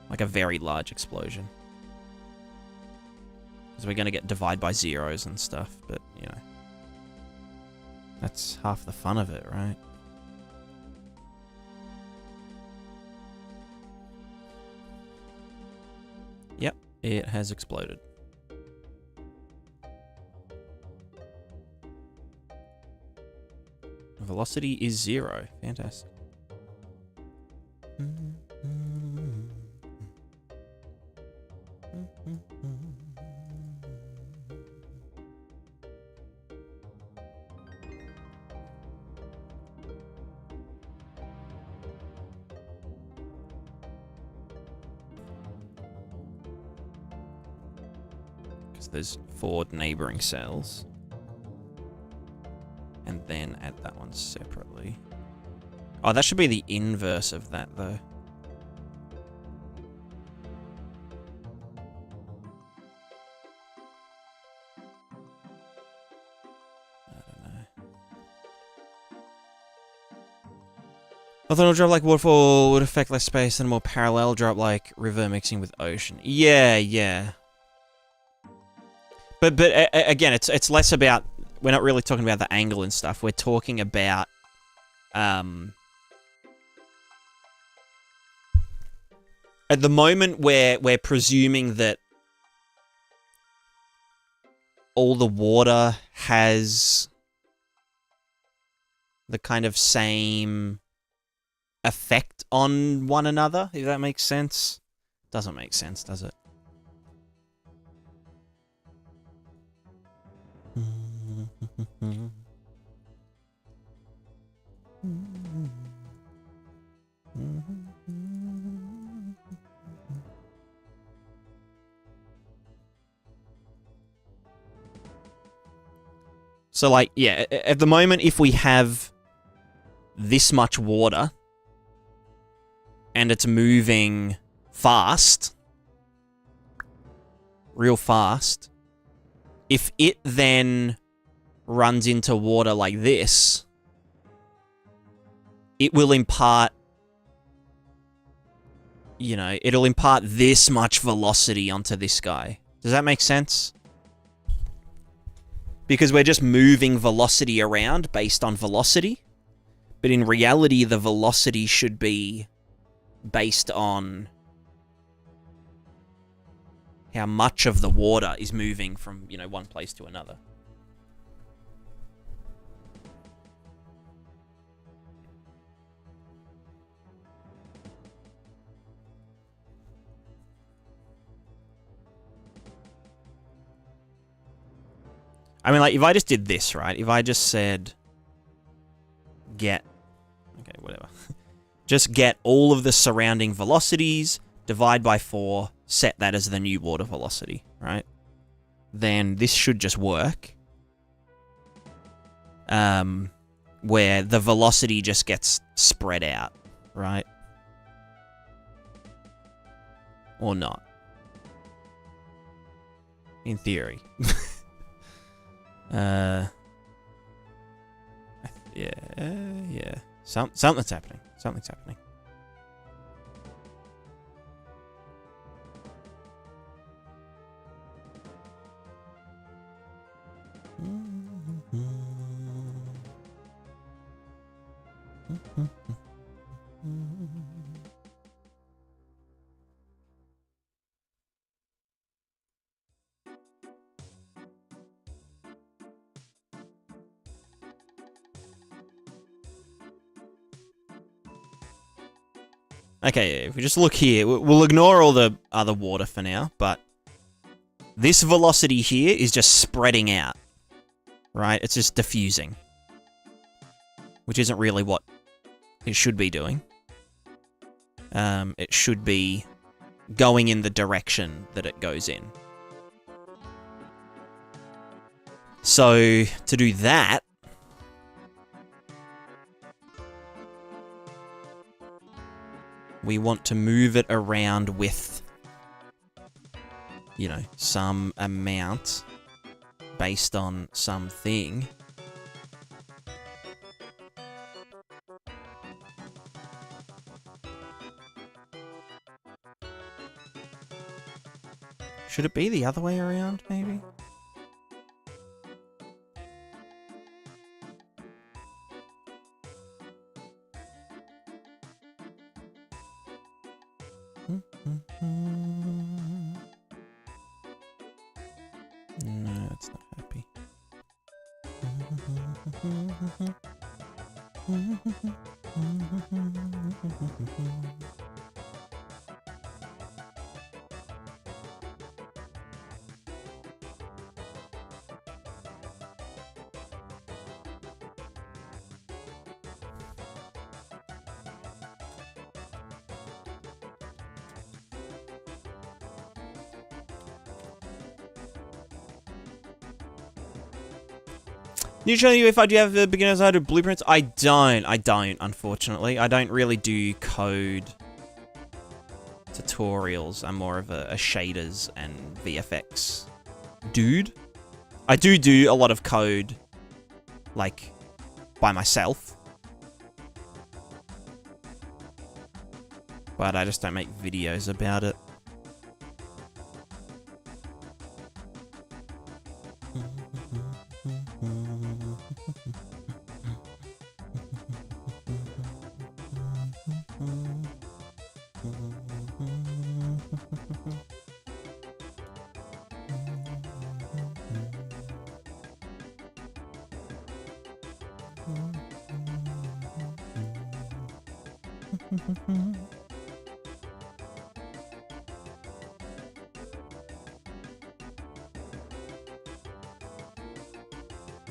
[SPEAKER 1] Like a very large explosion. Because we're going to get divide by zeros and stuff, but, you know. That's half the fun of it, right? Yep, it has exploded. Velocity is 0. Fantastic. Because there's 4 neighboring cells. And then add that one separately. Oh, that should be the inverse of that, though. I don't know. Orthogonal drop like waterfall would affect less space than a more parallel drop like river mixing with ocean. Yeah, yeah. But again, it's less about... We're not really talking about the angle and stuff. We're talking about... At the moment, we're presuming that all the water has the kind of same effect on one another, if that makes sense. Doesn't make sense, does it? So, like, yeah, at the moment, if we have this much water and it's moving fast, real fast, if it then runs into water like this, it will impart, you know, it'll impart this much velocity onto this guy. Does that make sense? Because we're just moving velocity around based on velocity. But in reality, the velocity should be based on how much of the water is moving from, you know, one place to another. I mean, like, if I just did this, right? If I just said, get... Okay, whatever. Just get all of the surrounding velocities, divide by 4, set that as the new water velocity, right? Then this should just work. Where the velocity just gets spread out, right? Or not. In theory. Yeah. Something's happening. Something's happening. Okay, if we just look here, we'll ignore all the other water for now, but this velocity here is just spreading out, right? It's just diffusing, which isn't really what it should be doing. It should be going in the direction that it goes in. So, to do that, we want to move it around with, you know, some amount based on something. Should it be the other way around, maybe? No, it's not happy. New channel UE5, do you have the beginner's guide of blueprints? I don't, unfortunately. I don't really do code tutorials. I'm more of a shaders and VFX dude. I do a lot of code, like, by myself. But I just don't make videos about it.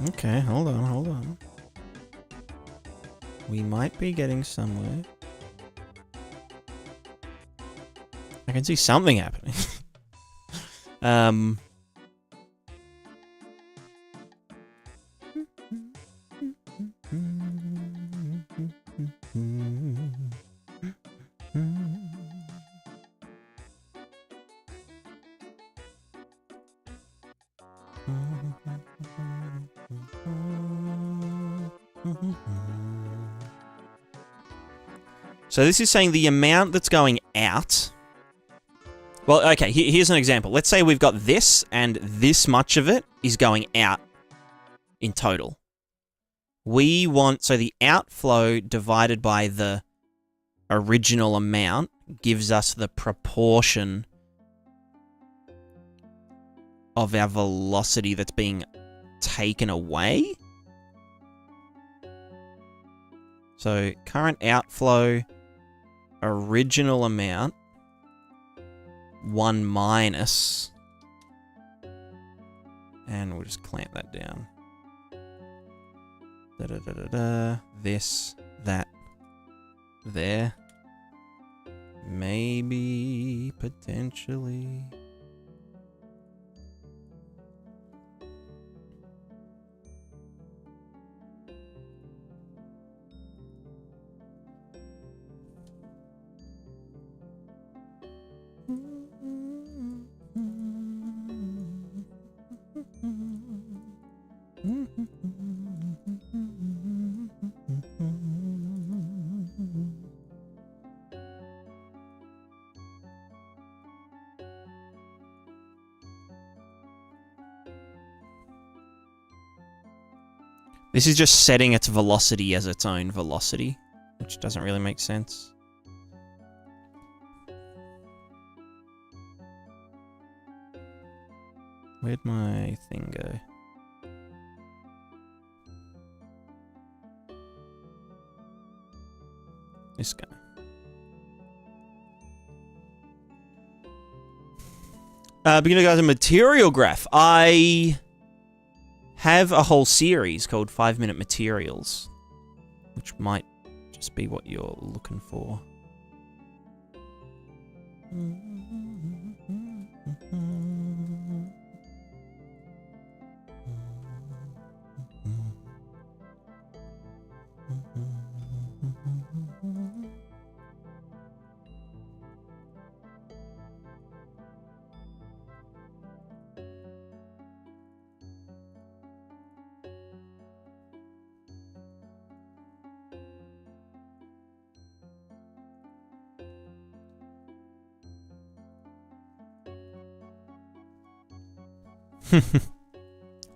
[SPEAKER 1] Okay, hold on. We might be getting somewhere. I can see something happening. So this is saying the amount that's going out. Well, okay, here's an example. Let's say we've got this, and this much of it is going out in total. We want, so the outflow divided by the original amount gives us the proportion of our velocity that's being taken away. So current outflow, original amount, 1 minus, and we'll just clamp that down. This, that, there, maybe, potentially. This is just setting its velocity as its own velocity, which doesn't really make sense. Where'd my thing go? This guy. Beginner guys in material graph. I have a whole series called 5-minute materials, which might just be what you're looking for.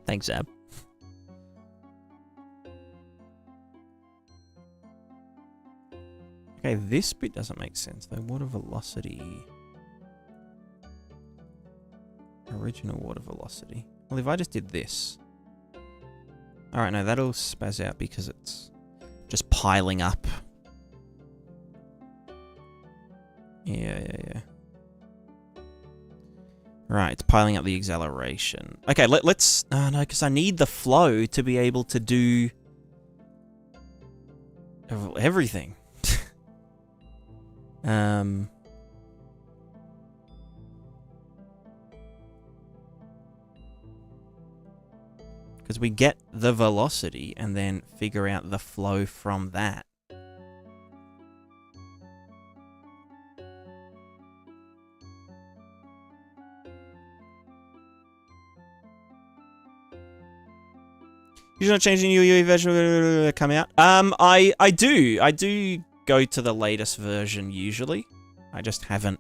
[SPEAKER 1] Thanks, Zab. Okay, this bit doesn't make sense though. Water velocity. Original water velocity. Well, if I just did this. Alright, no, that'll spaz out because it's just piling up. Yeah. Right, it's piling up the acceleration. Okay, let's... no, because I need the flow to be able to do... everything. Because we get the velocity and then figure out the flow from that. You're not changing your UE version come out? I do go to the latest version usually. I just haven't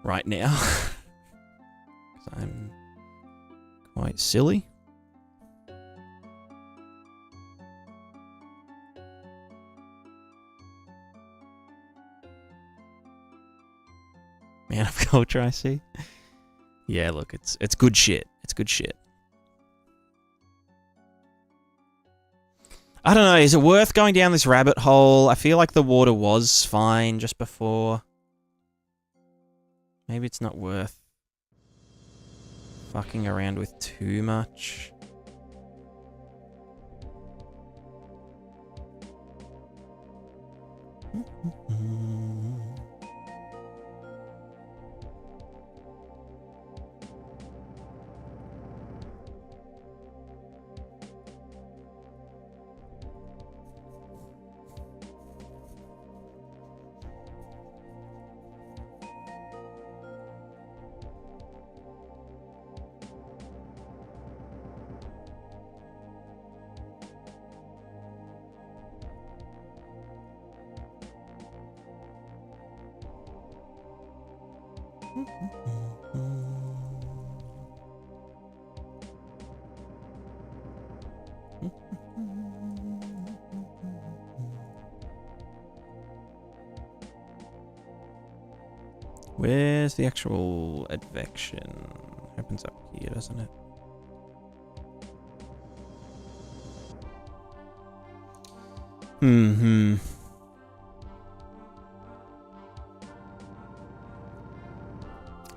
[SPEAKER 1] right now. 'Cause I'm quite silly. Man of culture, I see. Yeah, look, it's good shit. It's good shit. I don't know, is it worth going down this rabbit hole? I feel like the water was fine just before. Maybe it's not worth fucking around with too much. Where's the actual advection? Opens up here, doesn't it?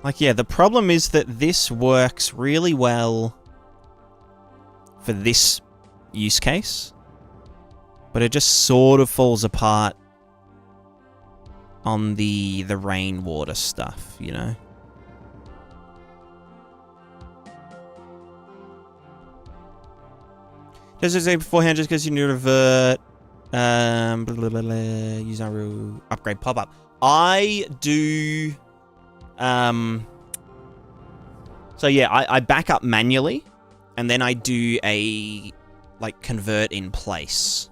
[SPEAKER 1] Like, yeah, the problem is that this works really well for this use case, but it just sort of falls apart on the rainwater stuff, you know? Just to say beforehand, just because you need to revert, use our upgrade pop-up. I do, so yeah, I back up manually, and then I do a, like, convert in place.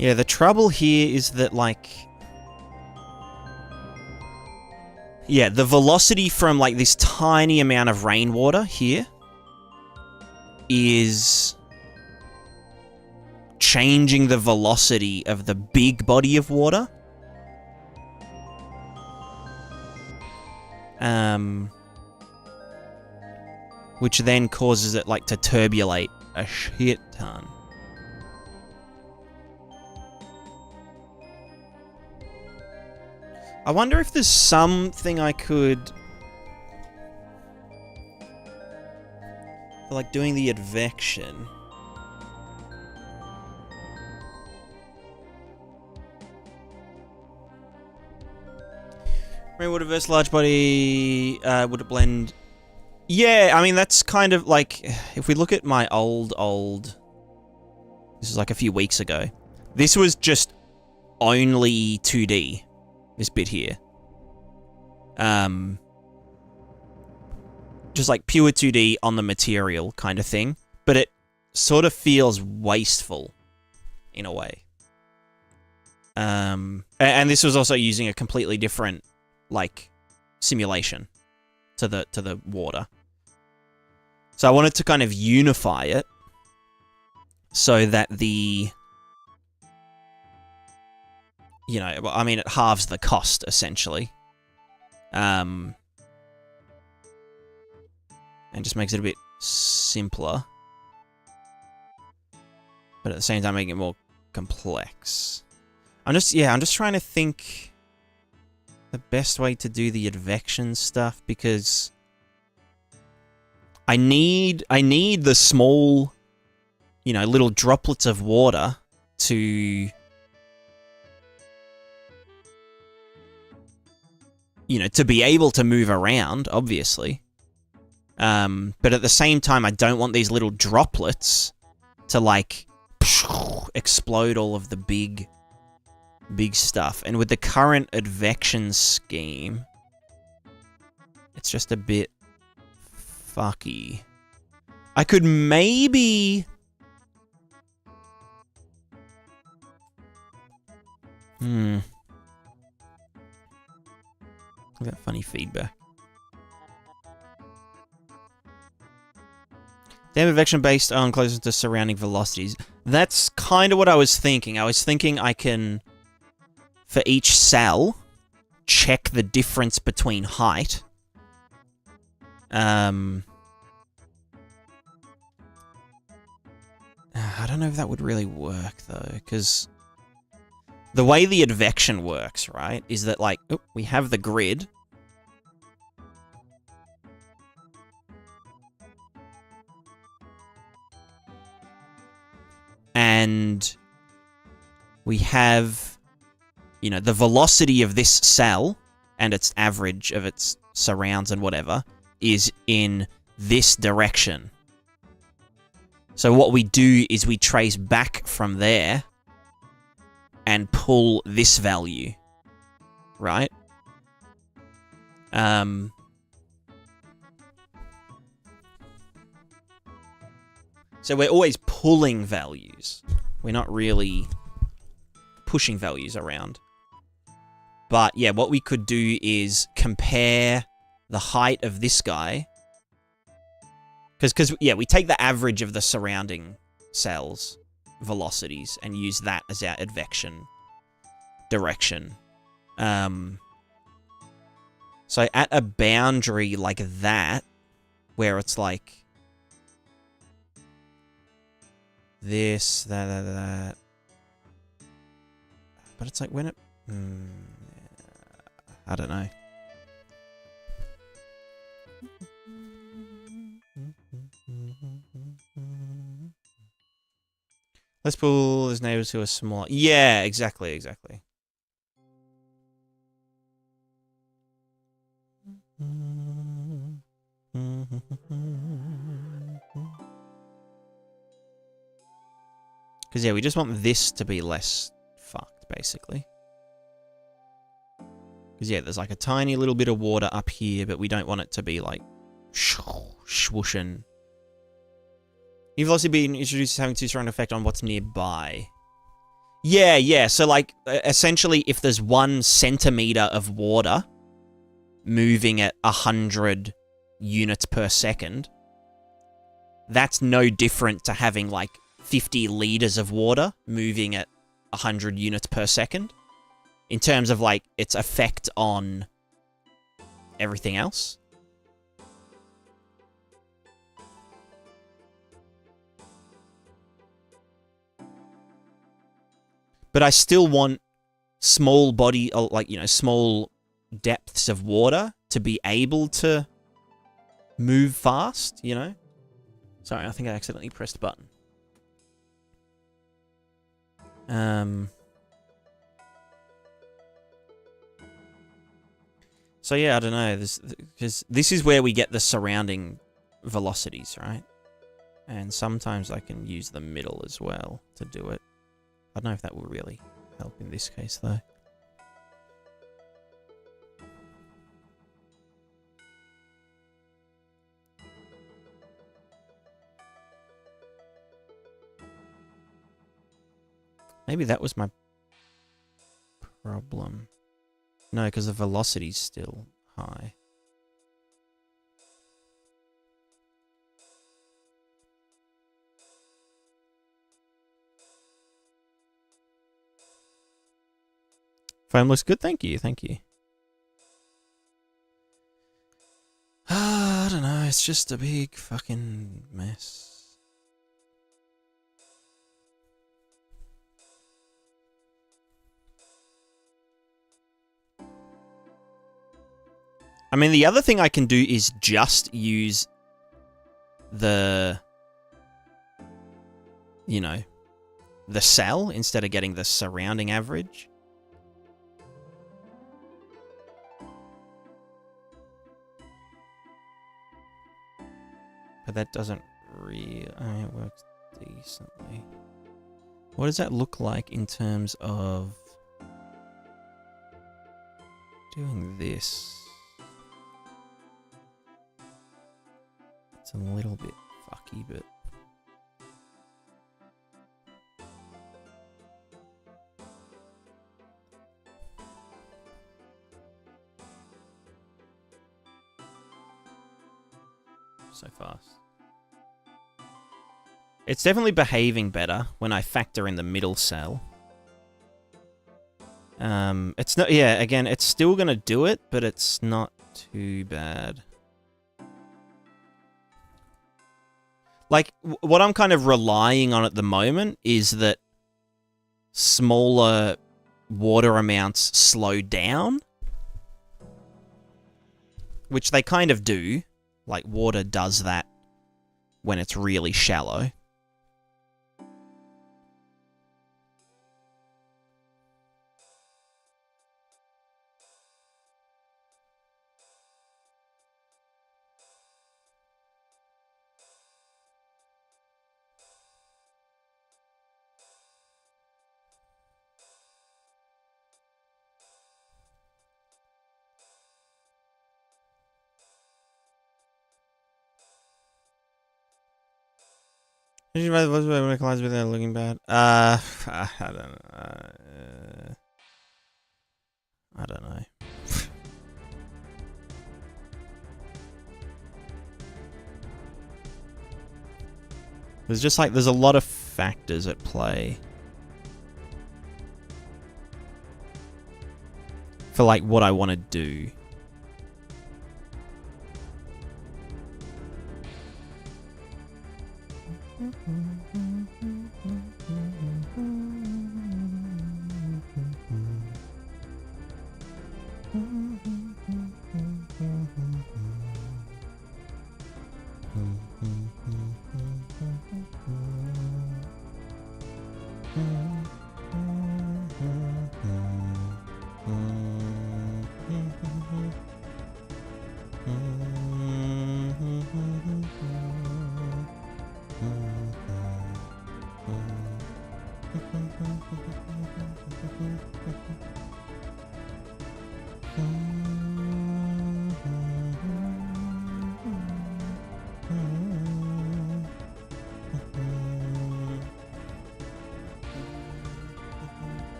[SPEAKER 1] Yeah, the trouble here is that, like... Yeah, the velocity from like this tiny amount of rainwater here is changing the velocity of the big body of water. Which then causes it like to turbulate a shit ton. I wonder if there's something I could... like doing the advection. Rainwater versus large body, would it blend? Yeah, I mean, that's kind of like, if we look at my old... This is like a few weeks ago. This was just only 2D, this bit here. Just like pure 2D on the material kind of thing. But it sort of feels wasteful, in a way. And this was also using a completely different, like, simulation to the water. So I wanted to kind of unify it so that the, you know, I mean, it halves the cost, essentially. And just makes it a bit simpler. But at the same time, making it more complex. I'm just trying to think the best way to do the advection stuff, because I need the small, you know, little droplets of water to, you know, to be able to move around, obviously. But at the same time, I don't want these little droplets to, like, explode all of the big stuff. And with the current advection scheme, it's just a bit fucky. I could maybe... Look at that funny feedback. Damn advection based on closer to surrounding velocities. That's kind of what I was thinking. I was thinking I can, for each cell, check the difference between height. I don't know if that would really work, though, because the way the advection works, right, is that, like, we have the grid. And we have, you know, the velocity of this cell and its average of its surrounds and whatever is in this direction. So what we do is we trace back from there and pull this value, right? So we're always pulling values. We're not really pushing values around. But yeah, what we could do is compare the height of this guy. Because yeah, we take the average of the surrounding cells' velocities and use that as our advection direction. So at a boundary like that, where it's like this, that. But it's like when it... I don't know. Let's pull his neighbors who are small. Yeah, exactly. Because, yeah, we just want this to be less fucked, basically. Because, yeah, there's like a tiny little bit of water up here, but we don't want it to be like swooshing. You've also been introduced as having too strong an effect on what's nearby. Yeah. So, like, essentially, if there's 1 centimeter of water, moving at 100 units per second, that's no different to having like 50 liters of water moving at 100 units per second in terms of like its effect on everything else. But I still want small body, like, small depths of water to be able to move fast, Sorry, I think I accidentally pressed the button. So yeah, I don't know. Because this is where we get the surrounding velocities, right? And sometimes I can use the middle as well to do it. I don't know if that will really help in this case, though. Maybe that was my problem. No, because the velocity's still high. Phone looks good, thank you, thank you. I don't know, it's just a big fucking mess. I mean, the other thing I can do is just use the, the cell instead of getting the surrounding average. But that doesn't really... it works decently. What does that look like in terms of doing this? It's a little bit fucky, but... so fast. It's definitely behaving better when I factor in the middle cell. It's not... yeah, again, it's still gonna do it, but it's not too bad. Like, what I'm kind of relying on at the moment is that smaller water amounts slow down. Which they kind of do. Like, water does that when it's really shallow. Did you write the vocalize without looking bad? I don't know. I don't know. There's just like, there's a lot of factors at play. For like what I want to do.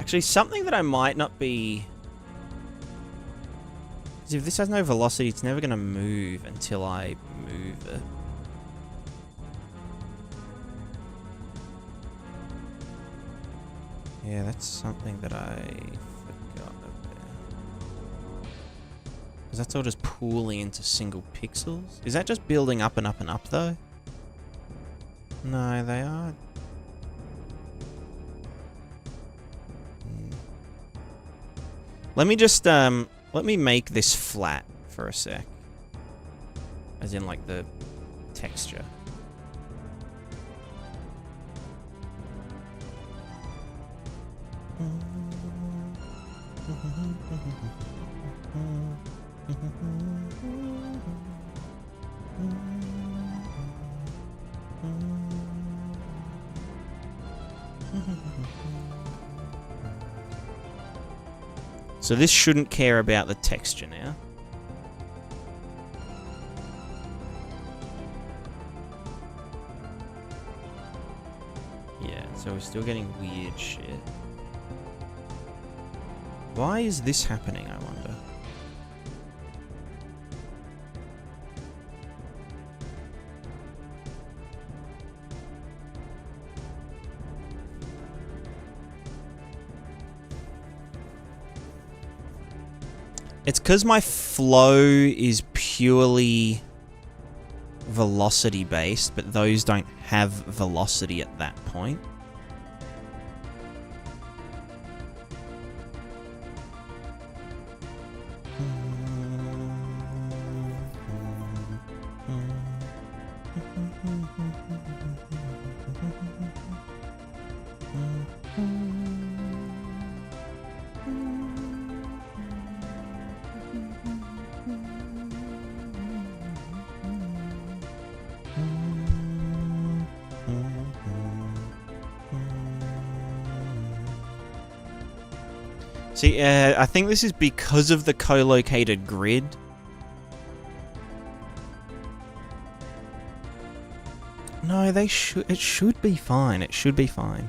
[SPEAKER 1] Actually, something that I might not be... Because if this has no velocity, it's never going to move until I move it. Yeah, that's something that I forgot about. Because that's all just pooling into single pixels. Is that just building up and up and up, though? No, they are... Let me just, let me make this flat for a sec. As in, like, the texture. So this shouldn't care about the texture now. Yeah, so we're still getting weird shit. Why is this happening, I wonder? It's because my flow is purely velocity based, but those don't have velocity at that point. See, I think this is because of the co-located grid. No, they should. It should be fine. It should be fine.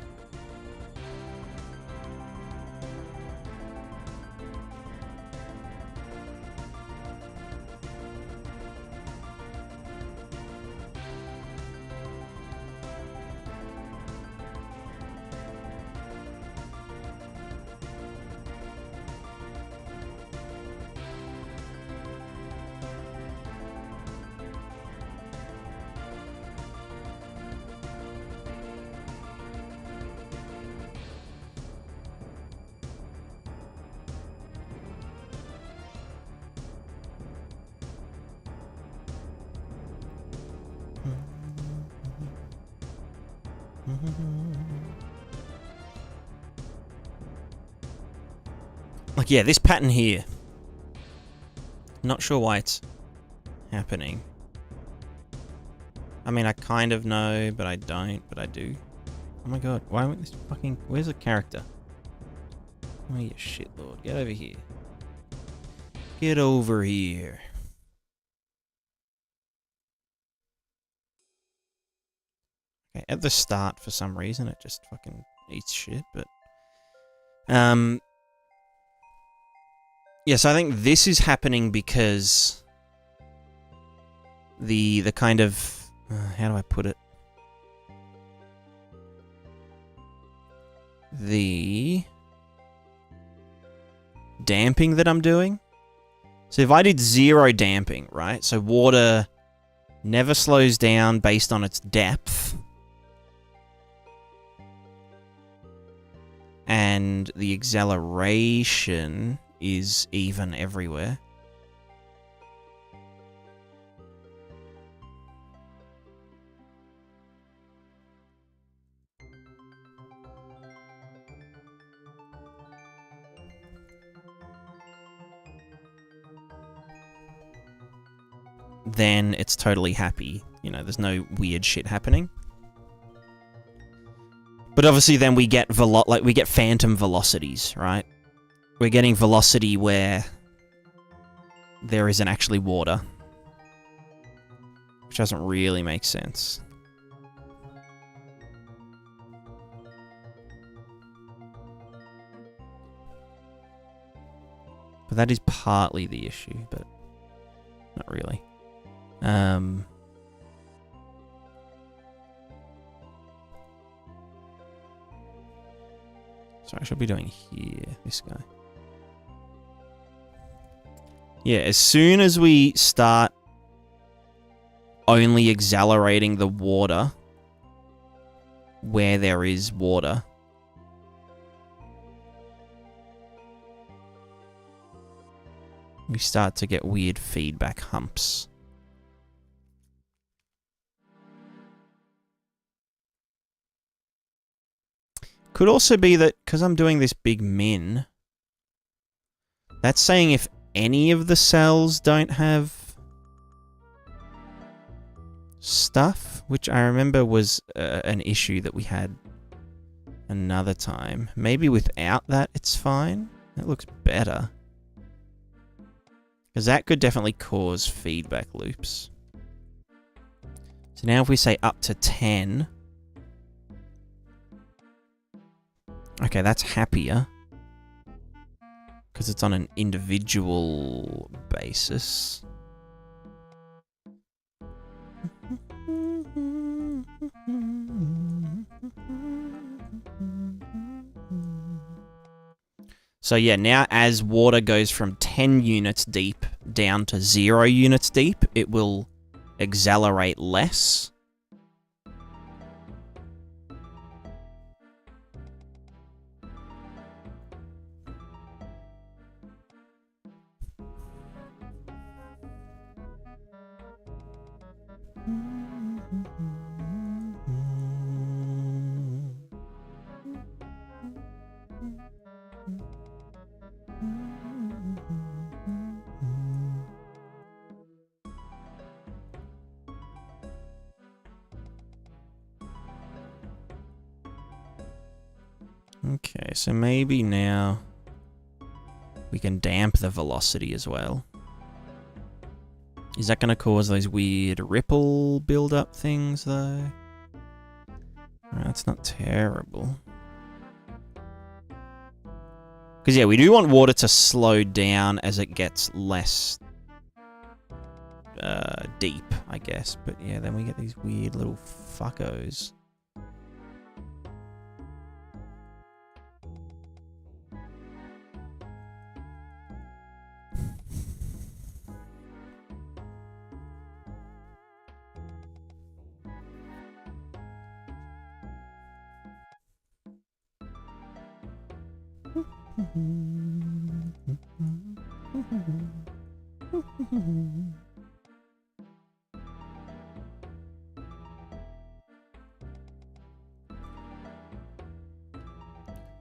[SPEAKER 1] Like, yeah, this pattern here. Not sure why it's happening. I mean, I kind of know, but I don't, but I do. Oh my god, why won't this fucking... Where's the character? Oh, you shit lord. Get over here. Get over here. Okay, at the start, for some reason, it just fucking eats shit, but... Yes, I think this is happening because... The kind of... how do I put it? The... damping that I'm doing. So if I did 0 damping, right? So water never slows down based on its depth. And the acceleration is even everywhere. Then it's totally happy. You know, there's no weird shit happening. But obviously then we get we get phantom velocities, right? We're getting velocity where there isn't actually water. Which doesn't really make sense. But that is partly the issue, but not really. So I should be doing here, this guy. Yeah, as soon as we start only accelerating the water where there is water, we start to get weird feedback humps. Could also be that, because I'm doing this big min, that's saying if any of the cells don't have stuff, which I remember was an issue that we had another time. Maybe without that, it's fine. That looks better. Because that could definitely cause feedback loops. So now if we say up to 10... Okay, that's happier. Because it's on an individual basis. So yeah, now as water goes from 10 units deep down to 0 units deep, it will accelerate less. Okay, so maybe now we can damp the velocity as well. Is that going to cause those weird ripple build-up things, though? That's not terrible. Because, yeah, we do want water to slow down as it gets less deep, I guess. But, yeah, then we get these weird little fuckos.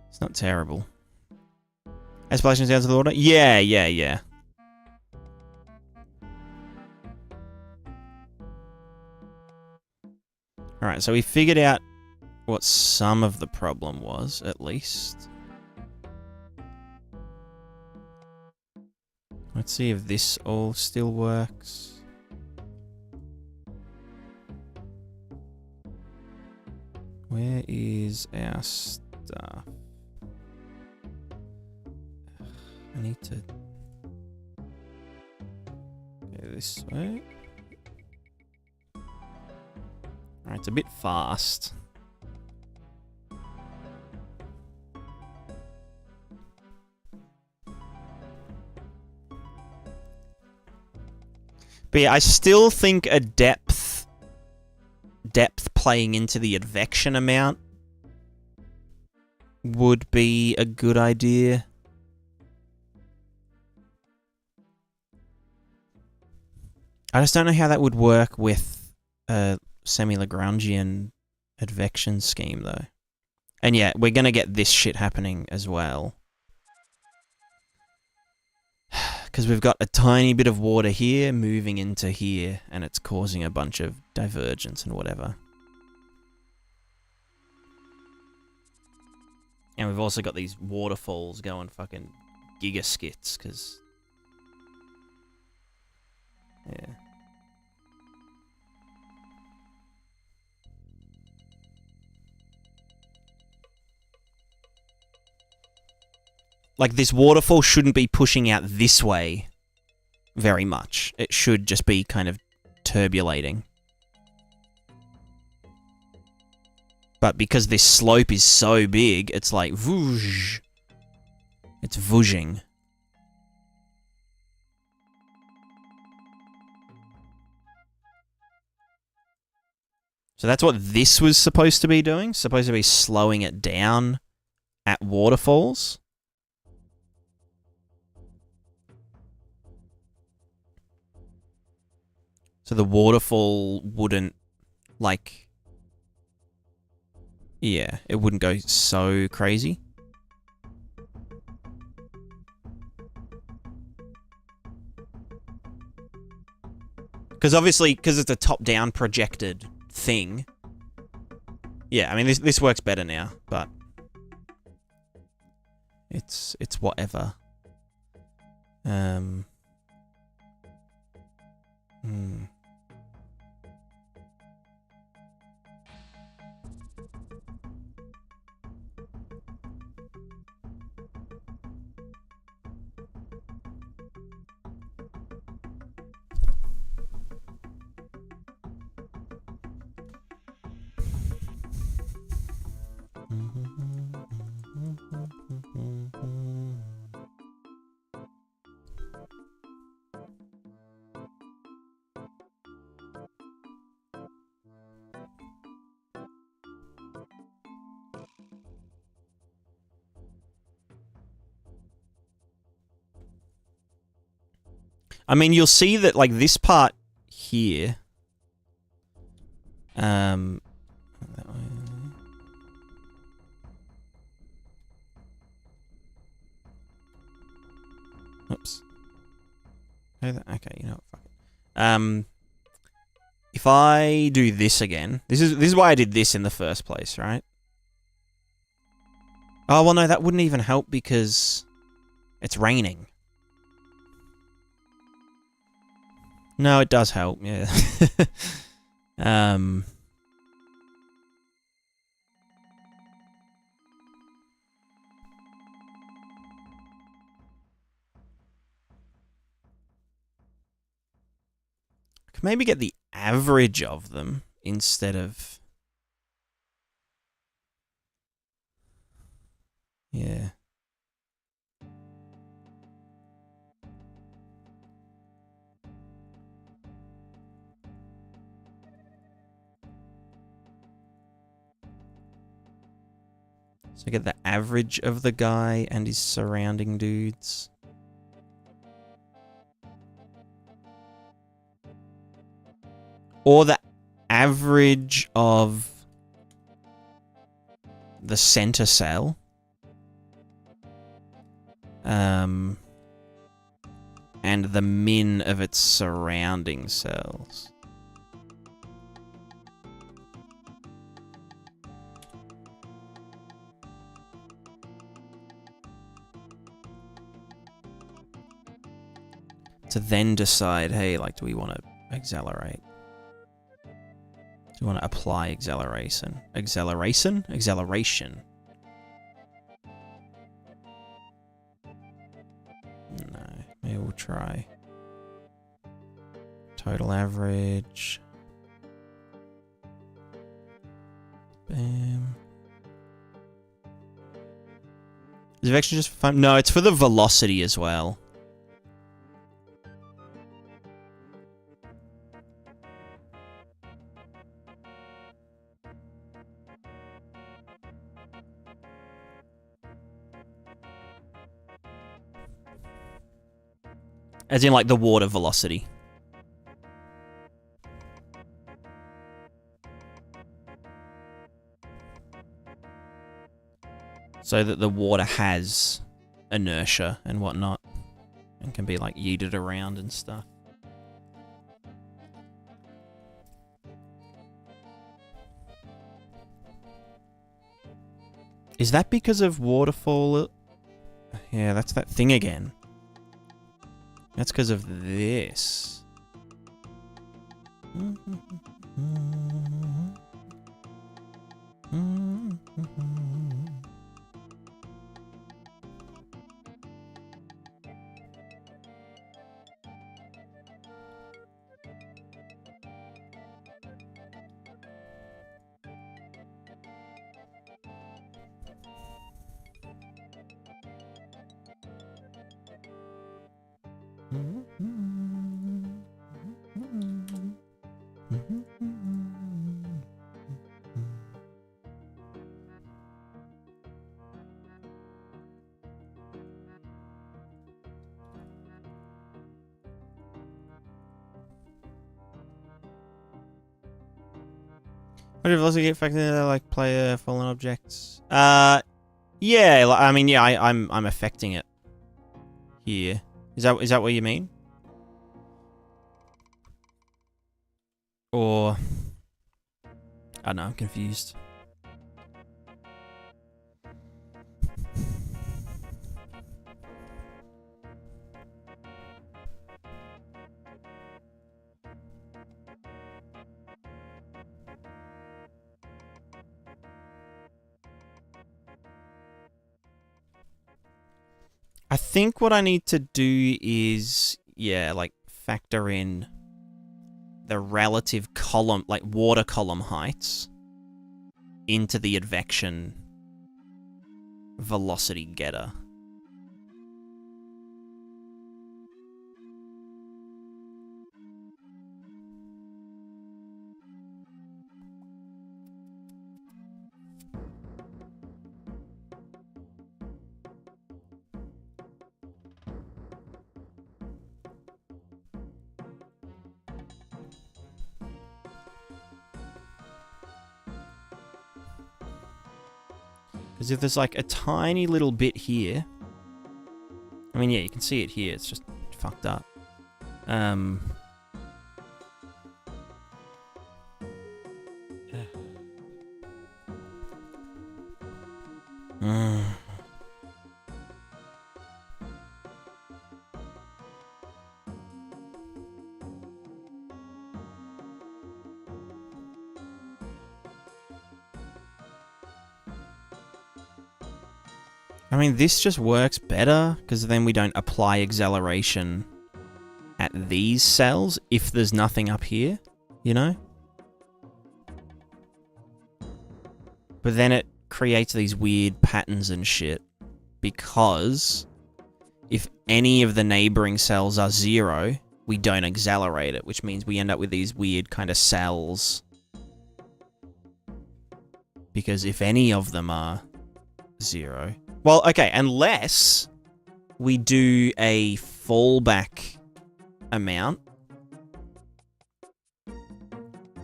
[SPEAKER 1] It's not terrible. Escalations down to the water? Yeah. Alright, so we figured out what some of the problem was, at least. Let's see if this all still works. Where is our stuff? I need to go this way. Alright, it's a bit fast. But yeah, I still think a depth playing into the advection amount would be a good idea. I just don't know how that would work with a semi-Lagrangian advection scheme, though. And yeah, we're going to get this shit happening as well. Because we've got a tiny bit of water here moving into here, and it's causing a bunch of divergence and whatever. And we've also got these waterfalls going fucking gigaskits, because... Yeah. like, this waterfall shouldn't be pushing out this way very much. It should just be kind of turbulating. But because this slope is so big, it's like whoosh. It's whooshing. So that's what this was supposed to be doing. Supposed to be slowing it down at waterfalls. So the waterfall wouldn't, like... Yeah, it wouldn't go so crazy. Because obviously, because it's a top-down projected thing. Yeah, I mean, this works better now, but... It's whatever. I mean, you'll see that, like, this part here... Oops. Okay, you know what, fuck it. If I do this again... This is why I did this in the first place, right? Oh, well, no, that wouldn't even help because... It's raining. No, it does help, yeah. I could maybe get the average of them instead of... Yeah. So get the average of the guy and his surrounding dudes. Or the average of the center cell. And the min of its surrounding cells. To then decide, hey, like, do we want to accelerate? Do we want to apply acceleration? Acceleration? Acceleration. No, maybe we'll try. Total average. Bam. Is advection just for fun? No, it's for the velocity as well. As in, like, the water velocity. So that the water has inertia and whatnot. And can be, like, yeeted around and stuff. Is that because of waterfall? Yeah, that's that thing again. That's because of this. What if also get affected like player fallen objects? Yeah, I mean, yeah, I'm affecting it here. Is that what you mean? Or I don't know, I'm confused. I think what I need to do is, yeah, like factor in the relative column, like water column heights into the advection velocity getter. Because if there's like a tiny little bit here, I mean, yeah, you can see it here. It's just fucked up. I mean, this just works better, because then we don't apply acceleration at these cells if there's nothing up here, you know? But then it creates these weird patterns and shit, because if any of the neighboring cells are 0, we don't accelerate it, which means we end up with these weird kind of cells. Because if any of them are 0... Well, okay, unless we do a fallback amount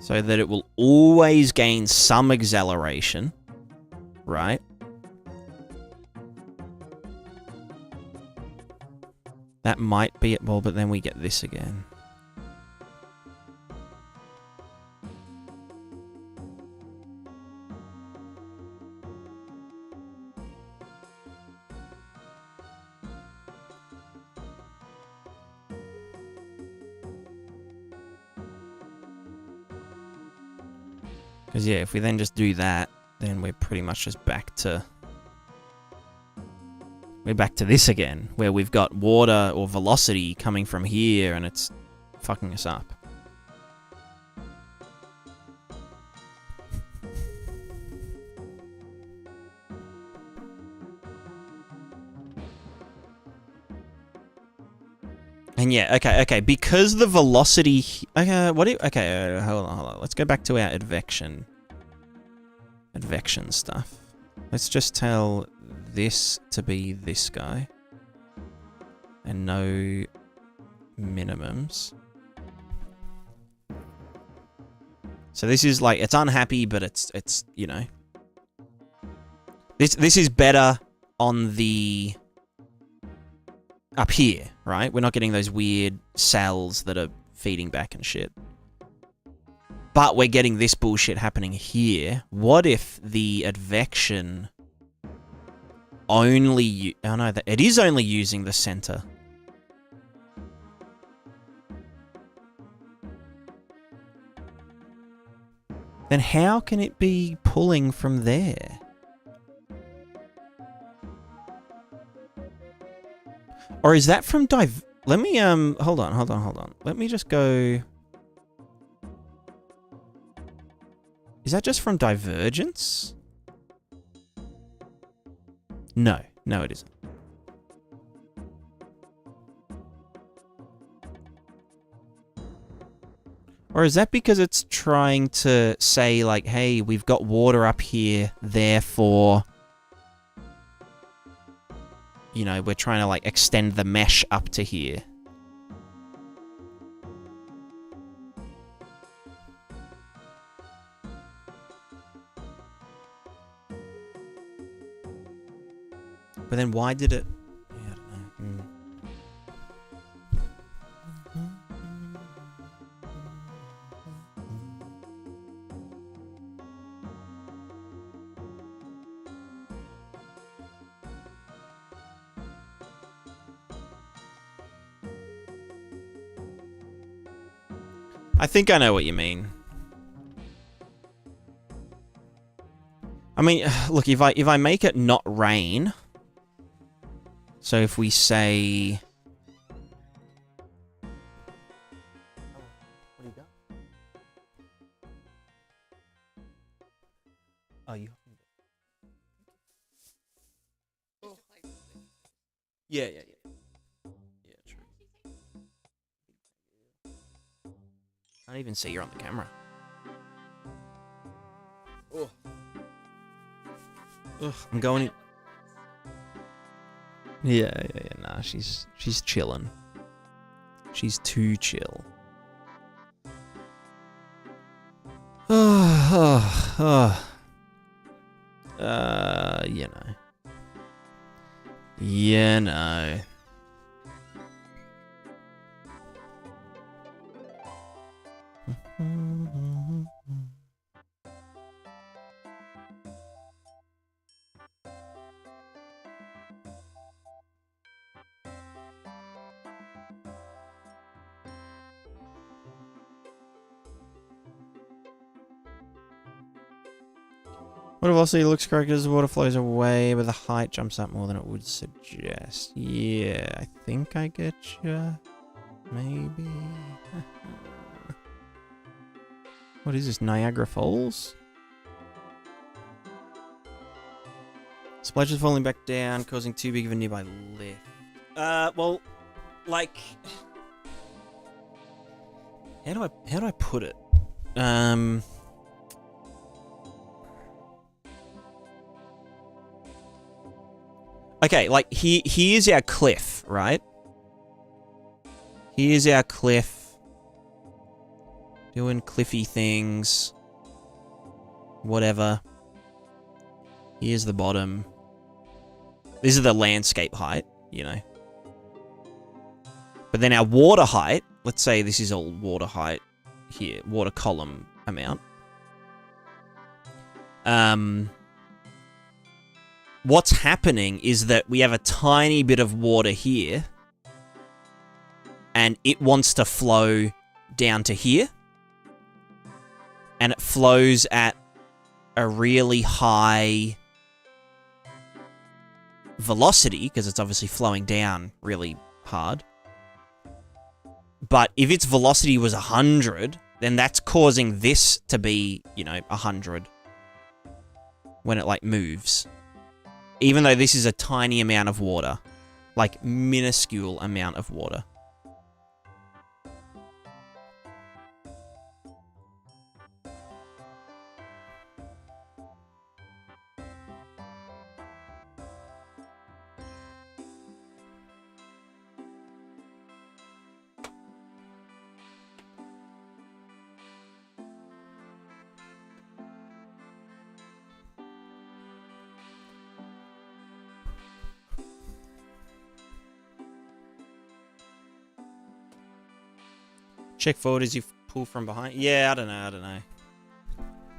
[SPEAKER 1] so that it will always gain some acceleration, right? That might be it, well, but then we get this again. Because, yeah, if we then just do that, then we're pretty much just back to... We're back to this again, where we've got water or velocity coming from here, and it's fucking us up. And yeah, okay, because the velocity... Okay, hold on. Let's go back to our advection stuff. Let's just tell this to be this guy. And no minimums. So this is like, it's unhappy, but it's you know... This is better on the... up here, right? We're not getting those weird cells that are feeding back and shit. But we're getting this bullshit happening here. What if the advection only... Oh no, it is only using the center. Then how can it be pulling from there? Or is that from Let me, hold on. Let me just go... Is that just from divergence? No, it isn't. Or is that because it's trying to say, like, hey, we've got water up here, therefore, you know, we're trying to, like, extend the mesh up to here. But then why did it... Yeah, I don't know. I think I know what you mean. I mean, look, if I make it not rain, so if we say, what do you got? Oh, you. Yeah. Yeah, true. I don't even see you're on the camera. Oh. Ugh, I'm going in. Yeah. Nah, she's chilling. She's too chill. You know. Yeah, no. Water velocity looks correct as the water flows away, but the height jumps up more than it would suggest. Yeah, I think I get you. Maybe. What is this, Niagara Falls? Splash is falling back down, causing too big of a nearby lift. Well, like... How do I put it? Okay, like, here's our cliff, right? Here's our cliff. Doing cliffy things. Whatever. Here's the bottom. This is the landscape height, you know. But then our water height, let's say this is all water height here, water column amount. What's happening is that we have a tiny bit of water here, and it wants to flow down to here, and it flows at a really high velocity, because it's obviously flowing down really hard. But if its velocity was 100, then that's causing this to be, you know, 100 when it, like, moves. Even though this is a tiny amount of water. Like, minuscule amount of water. Check forward as you pull from behind. Yeah, I don't know.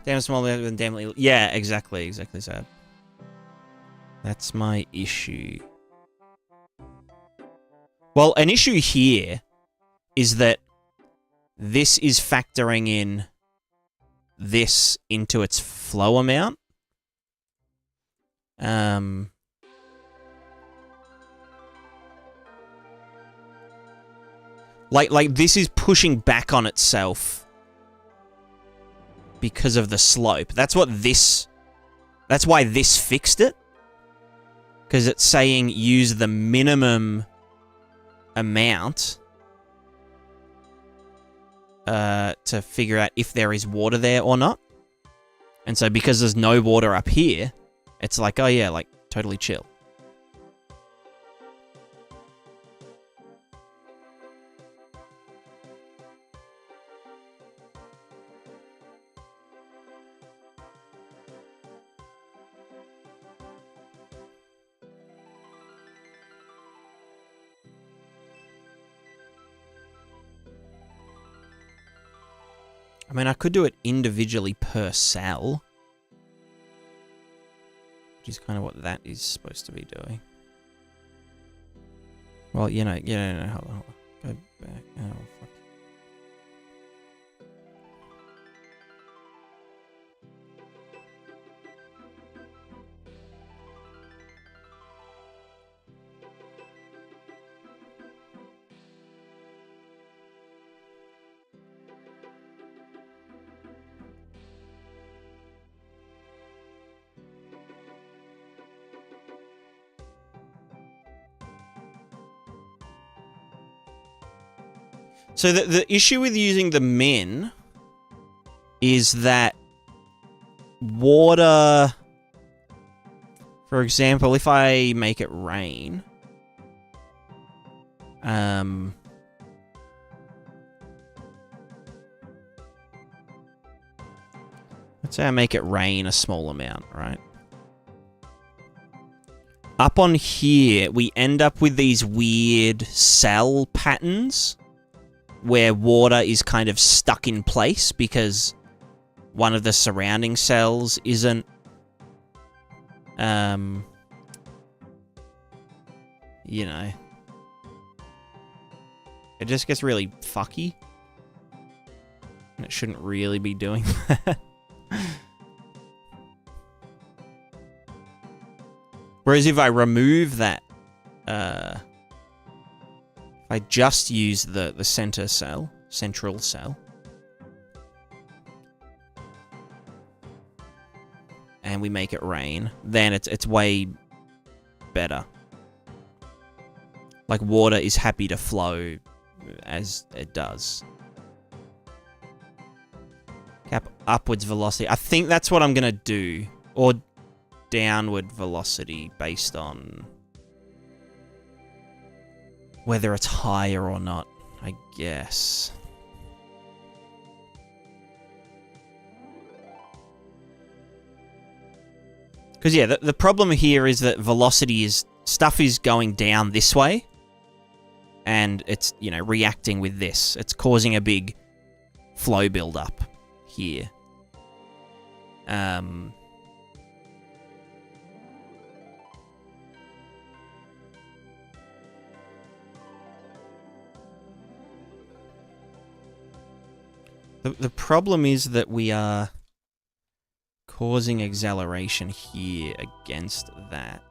[SPEAKER 1] Damn small than damn little. Yeah, exactly sad. That's my issue. Well, an issue here is that this is factoring in this into its flow amount. Like this is pushing back on itself because of the slope. That's why this fixed it. Because it's saying use the minimum amount to figure out if there is water there or not. And so because there's no water up here, it's like, oh yeah, like totally chill. I mean, I could do it individually per cell, which is kind of what that is supposed to be doing. Well, no, hold on. Go back. Oh, fuck. So the issue with using the min is that water, for example, if I make it rain, let's say I make it rain a small amount, right? Up on here, we end up with these weird cell patterns where water is kind of stuck in place because one of the surrounding cells isn't, it just gets really fucky. And it shouldn't really be doing that. Whereas if I remove that, if I just use the central cell, and we make it rain, then it's way better. Like, water is happy to flow as it does. Cap upwards velocity. I think that's what I'm gonna do. Or downward velocity based on whether it's higher or not, I guess. Because, yeah, the problem here is that velocity is... Stuff is going down this way. And it's, reacting with this. It's causing a big flow build-up here. The problem is that we are causing acceleration here against that.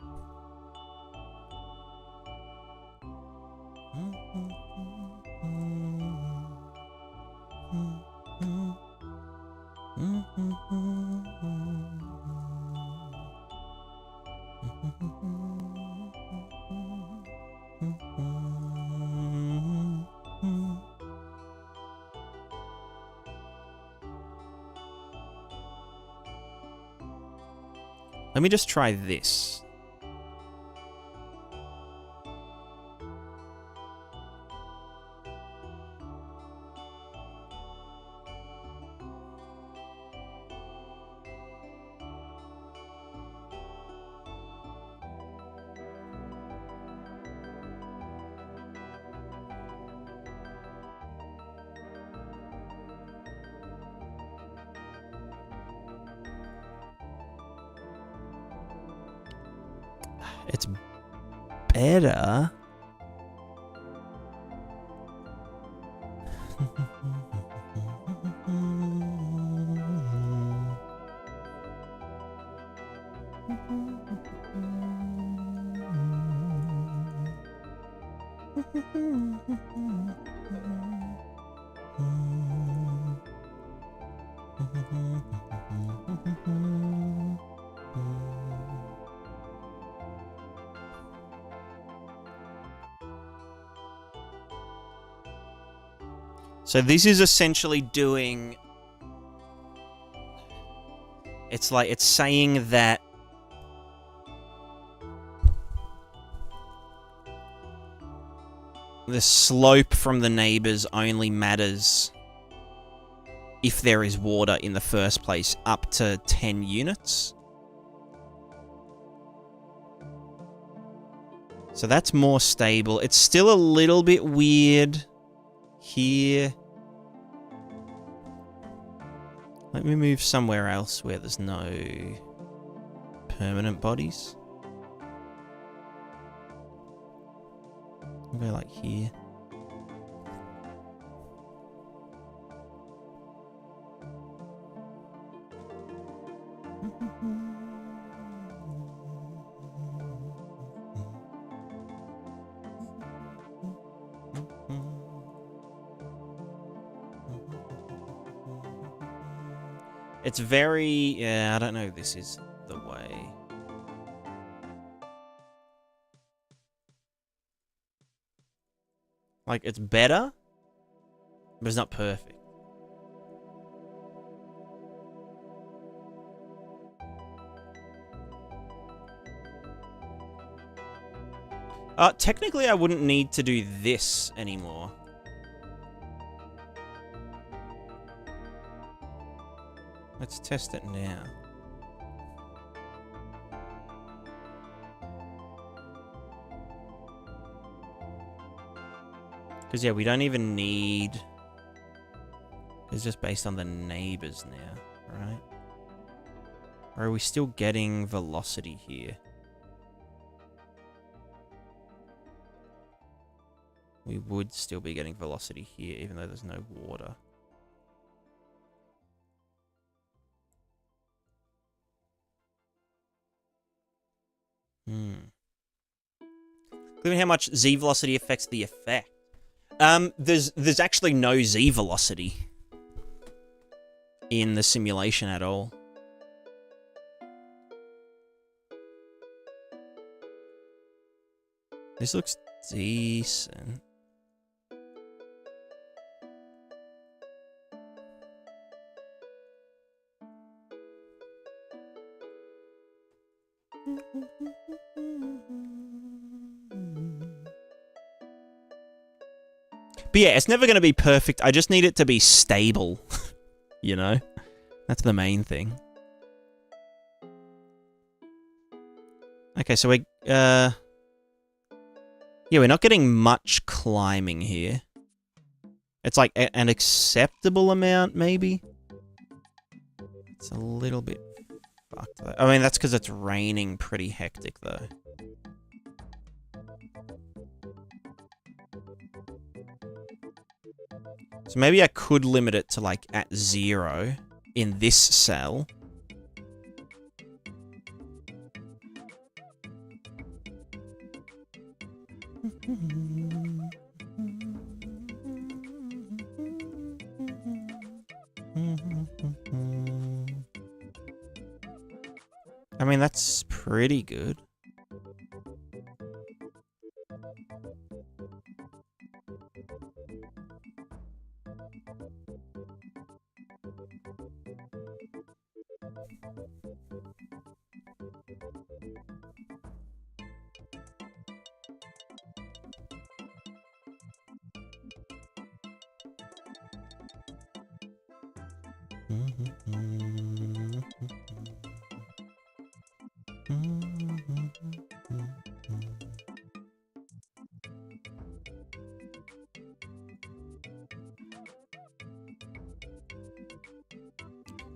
[SPEAKER 1] Let me just try this. It's better. So this is essentially doing... It's like, it's saying that the slope from the neighbors only matters if there is water in the first place, up to 10 units. So that's more stable. It's still a little bit weird here. Let me move somewhere else where there's no permanent bodies. I'll go like here. It's very... yeah, I don't know if this is the way. Like, it's better, but it's not perfect. Technically, I wouldn't need to do this anymore. Let's test it now. Because, yeah, we don't even need... It's just based on the neighbors now, right? Or are we still getting velocity here? We would still be getting velocity here, even though there's no water. Given how much Z velocity affects the effect. There's actually no Z velocity in the simulation at all. This looks decent. But yeah, it's never going to be perfect. I just need it to be stable. You know? That's the main thing. Okay, so we... yeah, we're not getting much climbing here. It's like an acceptable amount, maybe? It's a little bit fucked, though. I mean, that's because it's raining pretty hectic, though. So maybe I could limit it to, like, at 0 in this cell. I mean, that's pretty good.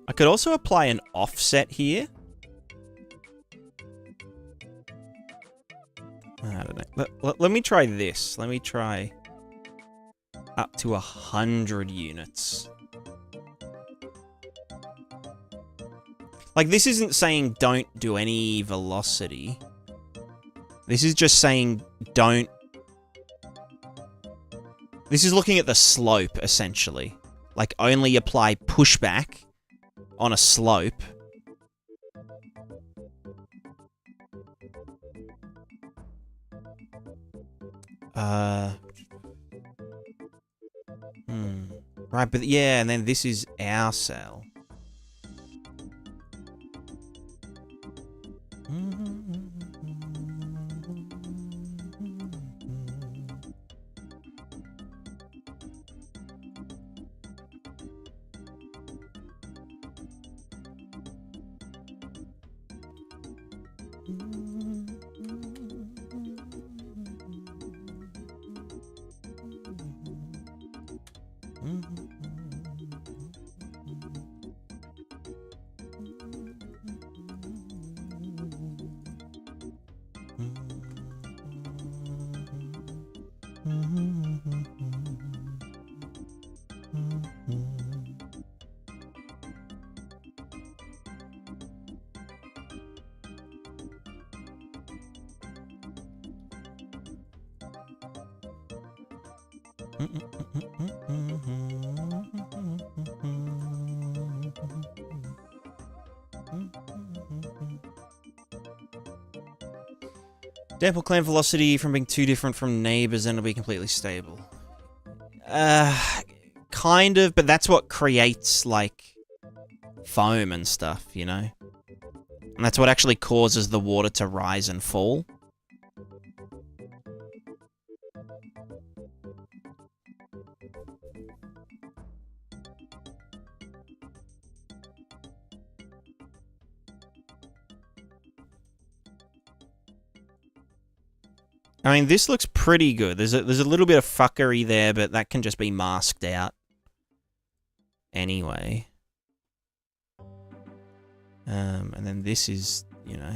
[SPEAKER 1] I could also apply an offset here. I don't know. Let me try this. Let me try up to 100 units. Like, this isn't saying don't do any velocity. This is just saying don't... This is looking at the slope, essentially. Like, only apply pushback on a slope. Right, but yeah, and then this is our cell. Dampen clan velocity from being too different from neighbors, and it'll be completely stable. Kind of, but that's what creates, like, foam and stuff, you know? And that's what actually causes the water to rise and fall. I mean, this looks pretty good. There's a little bit of fuckery there, but that can just be masked out. Anyway. And then this is, you know,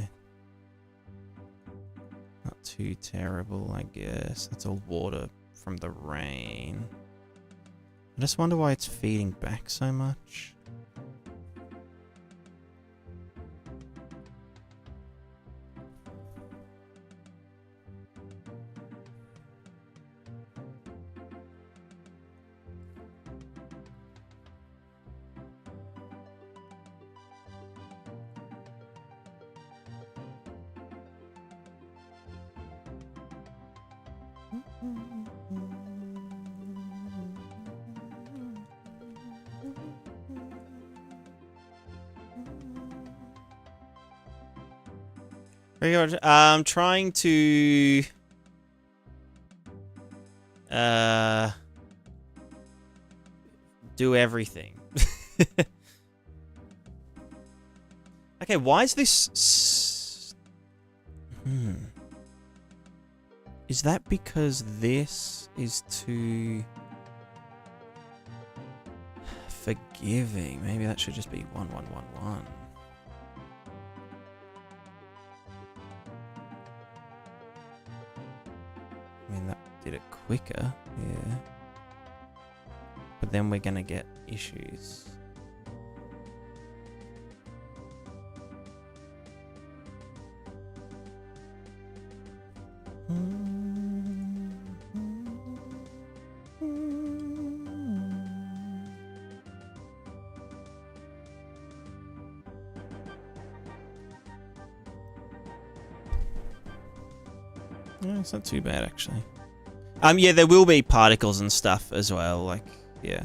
[SPEAKER 1] not too terrible, I guess. That's all water from the rain. I just wonder why it's feeding back so much. Very good. I'm trying to do everything. Okay, why is this? Is that because this is too forgiving? Maybe that should just be 1111. I mean, that did it quicker, yeah. But then we're gonna get issues. No, it's not too bad, actually. Yeah, there will be particles and stuff as well, like, yeah.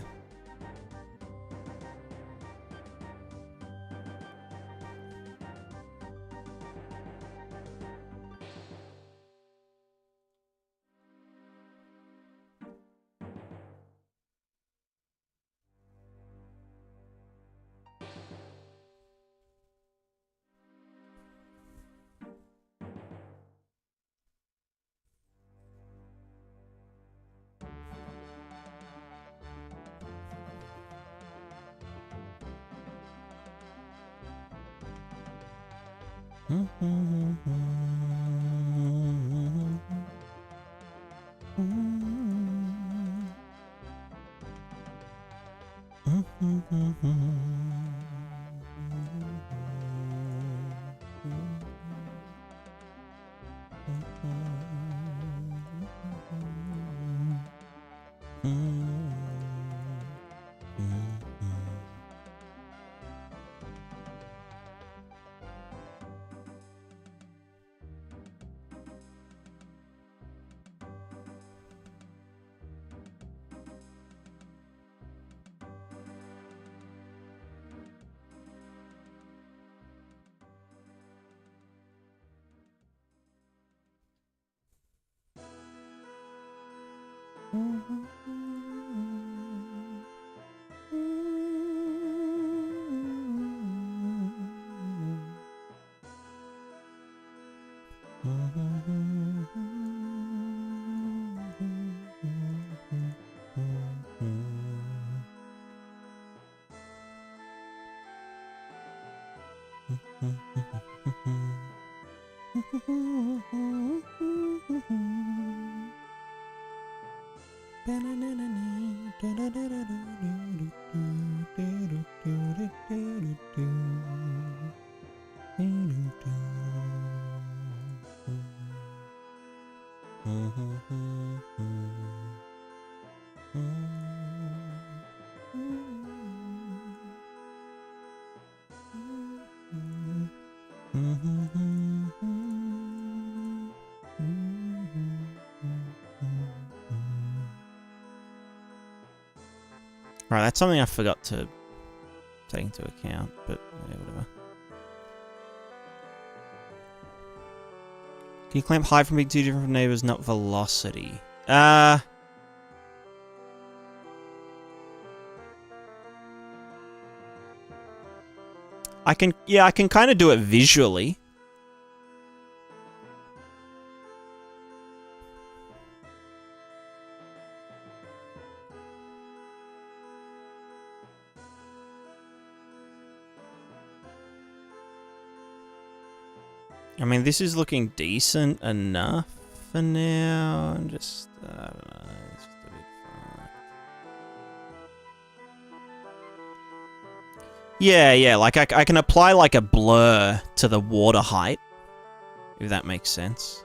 [SPEAKER 1] Right, that's something I forgot to take into account, but yeah, whatever. Can you clamp height from being two different neighbors, not velocity? I can kind of do it visually. I mean, this is looking decent enough for now. I'm just, I don't know, it's just a bit fun. Yeah, like I can apply like a blur to the water height, if that makes sense.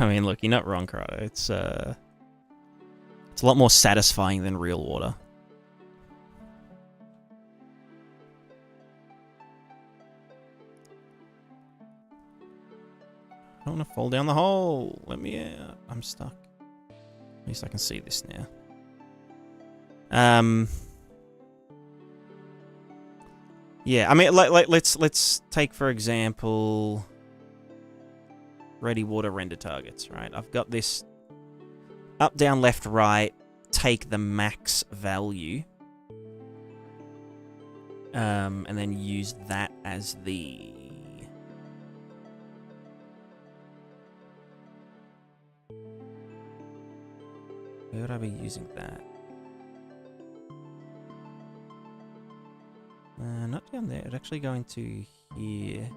[SPEAKER 1] I mean, look, you're not wrong, Corrado. It's a lot more satisfying than real water. I don't want to fall down the hole. Let me out. I'm stuck. At least I can see this now. Yeah, I mean, let's take for example, ready water render targets. Right, I've got this up, down, left, right. Take the max value, and then use that as the. Where would I be using that? Not down there. It's actually going to here.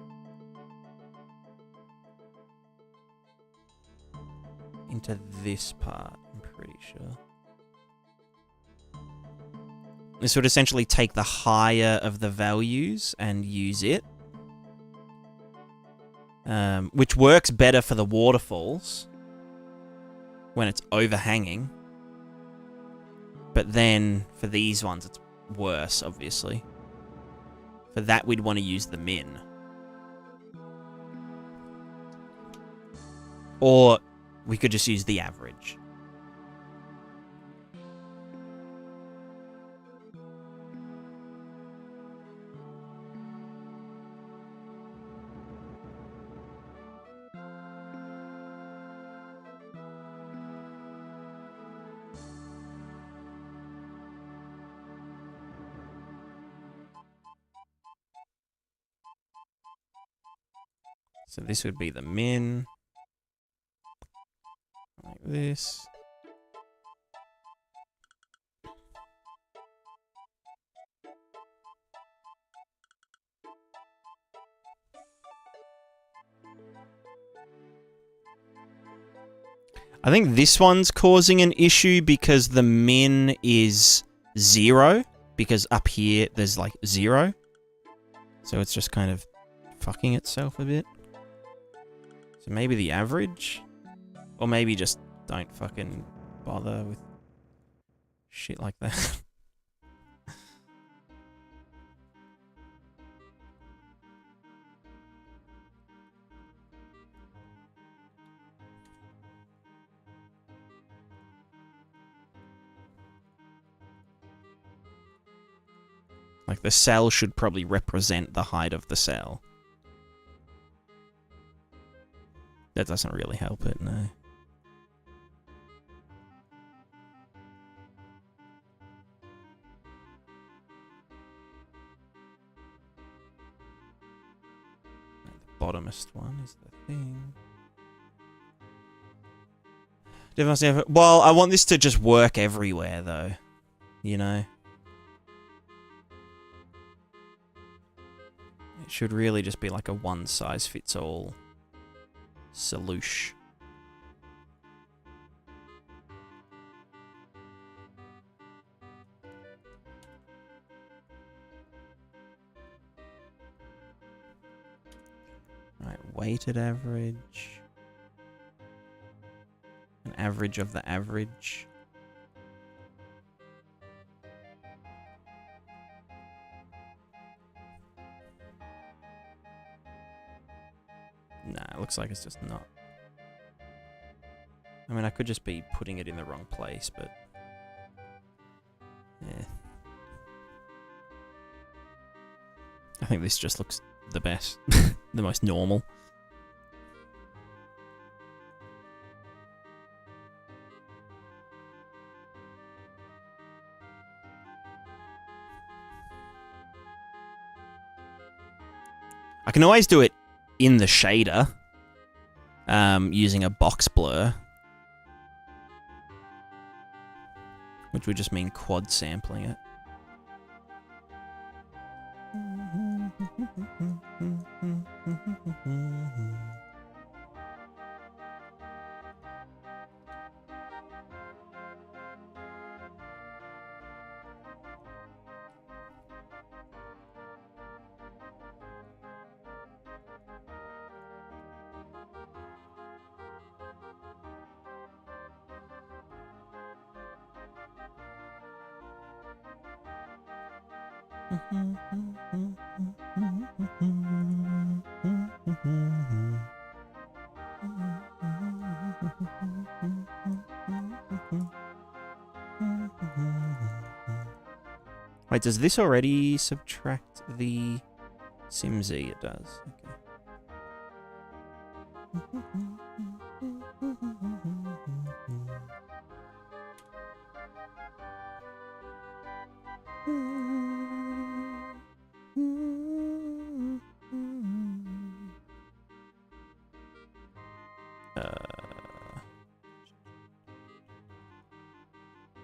[SPEAKER 1] Into this part, I'm pretty sure. This would essentially take the higher of the values and use it. Which works better for the waterfalls when it's overhanging. But then for these ones, it's worse, obviously. For that, we'd want to use the min. Or we could just use the average. So this would be the min. Like this. I think this one's causing an issue because the min is 0, because up here there's like 0. So it's just kind of fucking itself a bit. So maybe the average? Or maybe just don't fucking bother with shit like that. Like, the cell should probably represent the height of the cell. That doesn't really help it, no. The bottomest one is the thing. Well, I want this to just work everywhere, though. You know? It should really just be like a one-size-fits-all solution. Right, weighted average. An average of the average. Nah, it looks like it's just not. I mean, I could just be putting it in the wrong place, but... yeah. I think this just looks the best. The most normal. I can always do it in the shader, using a box blur, which would just mean quad sampling it. Wait, does this already subtract the SimZ? It does.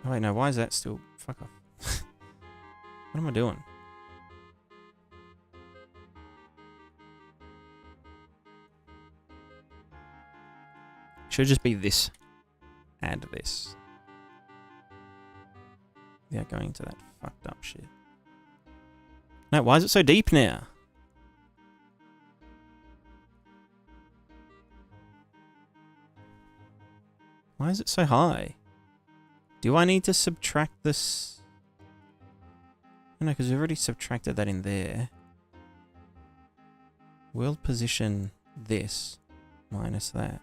[SPEAKER 1] Oh wait, no, why is that still... fuck off. What am I doing? Should just be this. Add this. Yeah, going to that fucked up shit. No, why is it so deep now? Why is it so high? Do I need to subtract this? No, because we've already subtracted that in there. World position this minus that.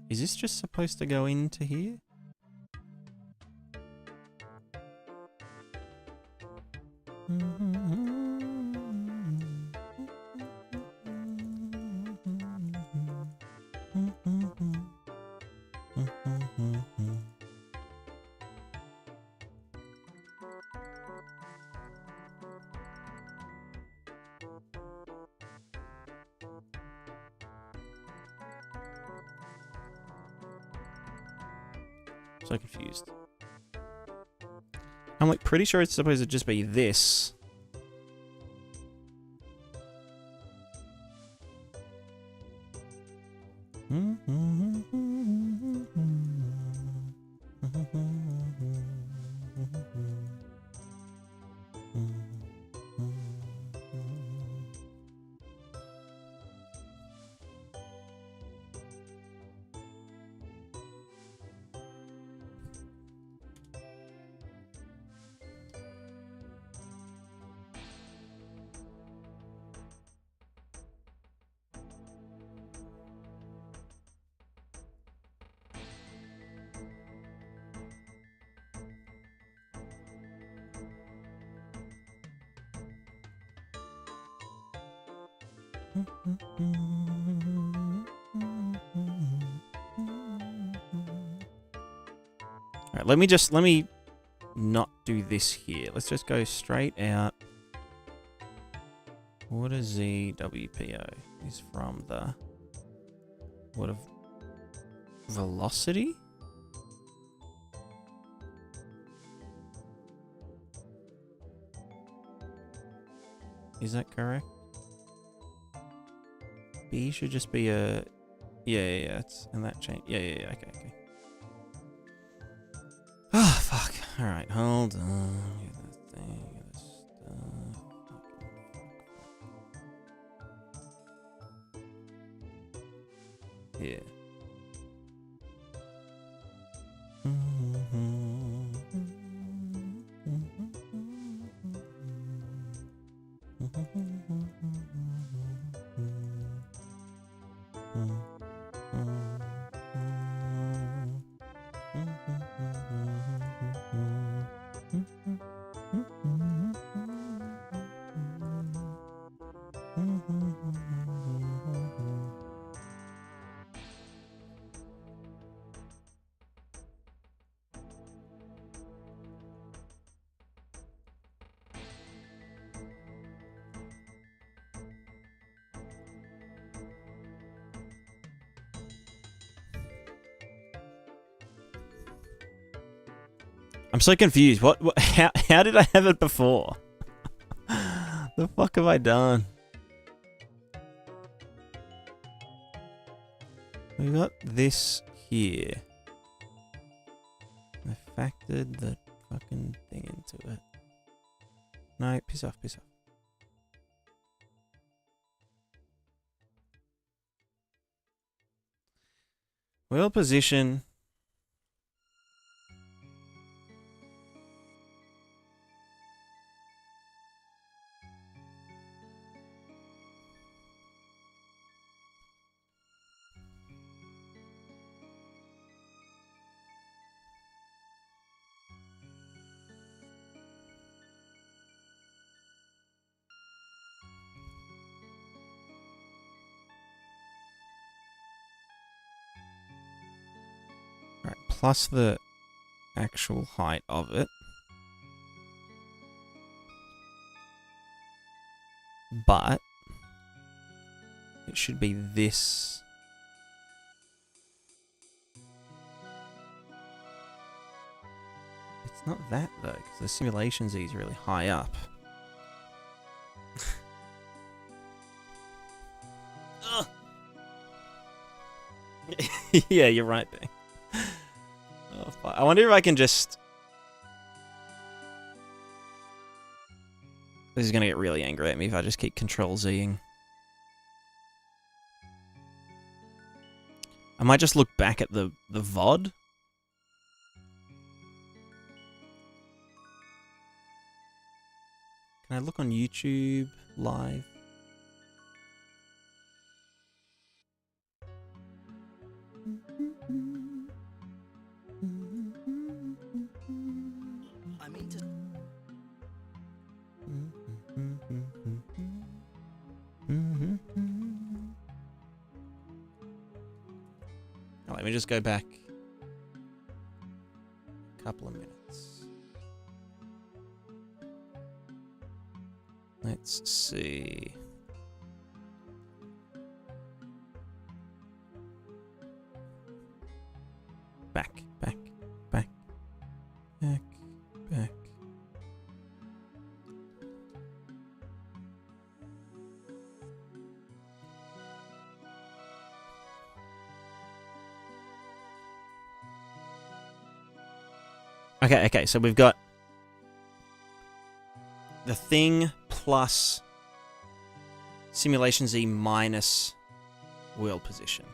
[SPEAKER 1] Is this just supposed to go into here? So confused. I'm like pretty sure it's supposed to just be this. Alright, let me not do this here. Let's just go straight out. Water ZWPO is from the water velocity? Is that correct? B should just be a... Yeah, it's in that chain. Yeah, okay. Oh, fuck. Alright, hold on. Get that thing, get this stuff. Yeah. I'm so confused. What how did I have it before? The fuck have I done? We got this here. I factored the fucking thing into it. No, piss off. Wheel position. Plus the actual height of it. But it should be this. It's not that though, because the simulation Z is really high up. Yeah, you're right there. Oh, fuck. I wonder if I can just... This is gonna get really angry at me if I just keep Control-Zing. I might just look back at the VOD. Can I look on YouTube live? Let me just go back a couple of minutes. Let's see. Back. Okay, so we've got the thing plus simulation Z minus world position.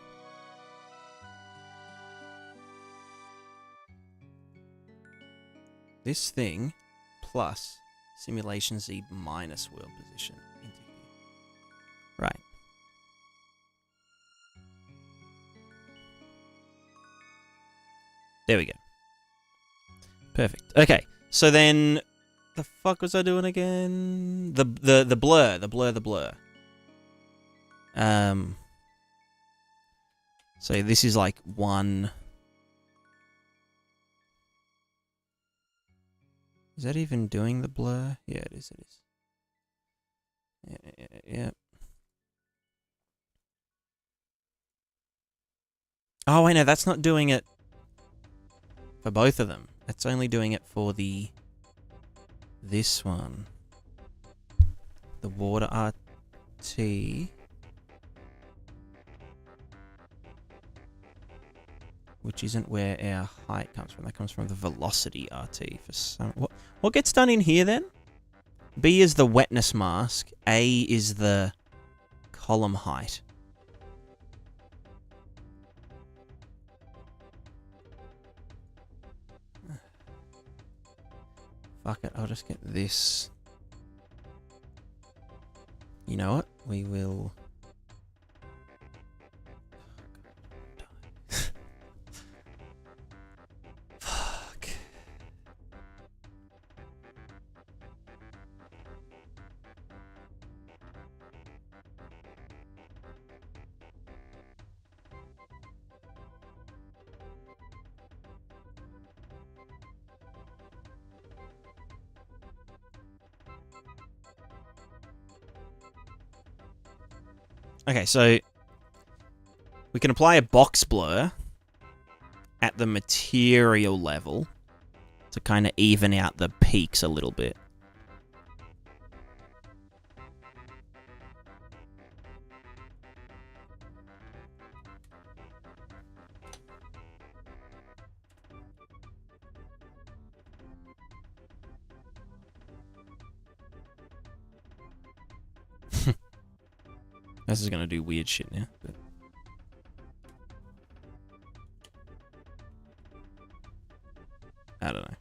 [SPEAKER 1] This thing plus simulation Z minus world position into here. Right. There we go. Perfect. Okay, so then the fuck was I doing again? The blur. So this is like one. Is that even doing the blur? Yeah, it is. Yeah. Oh, wait, no, that's not doing it for both of them. It's only doing it for this one. The water RT. Which isn't where our height comes from. That comes from the velocity RT for some. What gets done in here then? B is the wetness mask. A is the column height. Fuck it, I'll just get this. You know what? We will... Fuck. Okay, so we can apply a box blur at the material level to kind of even out the peaks a little bit. This is going to do weird shit now. But... I don't know.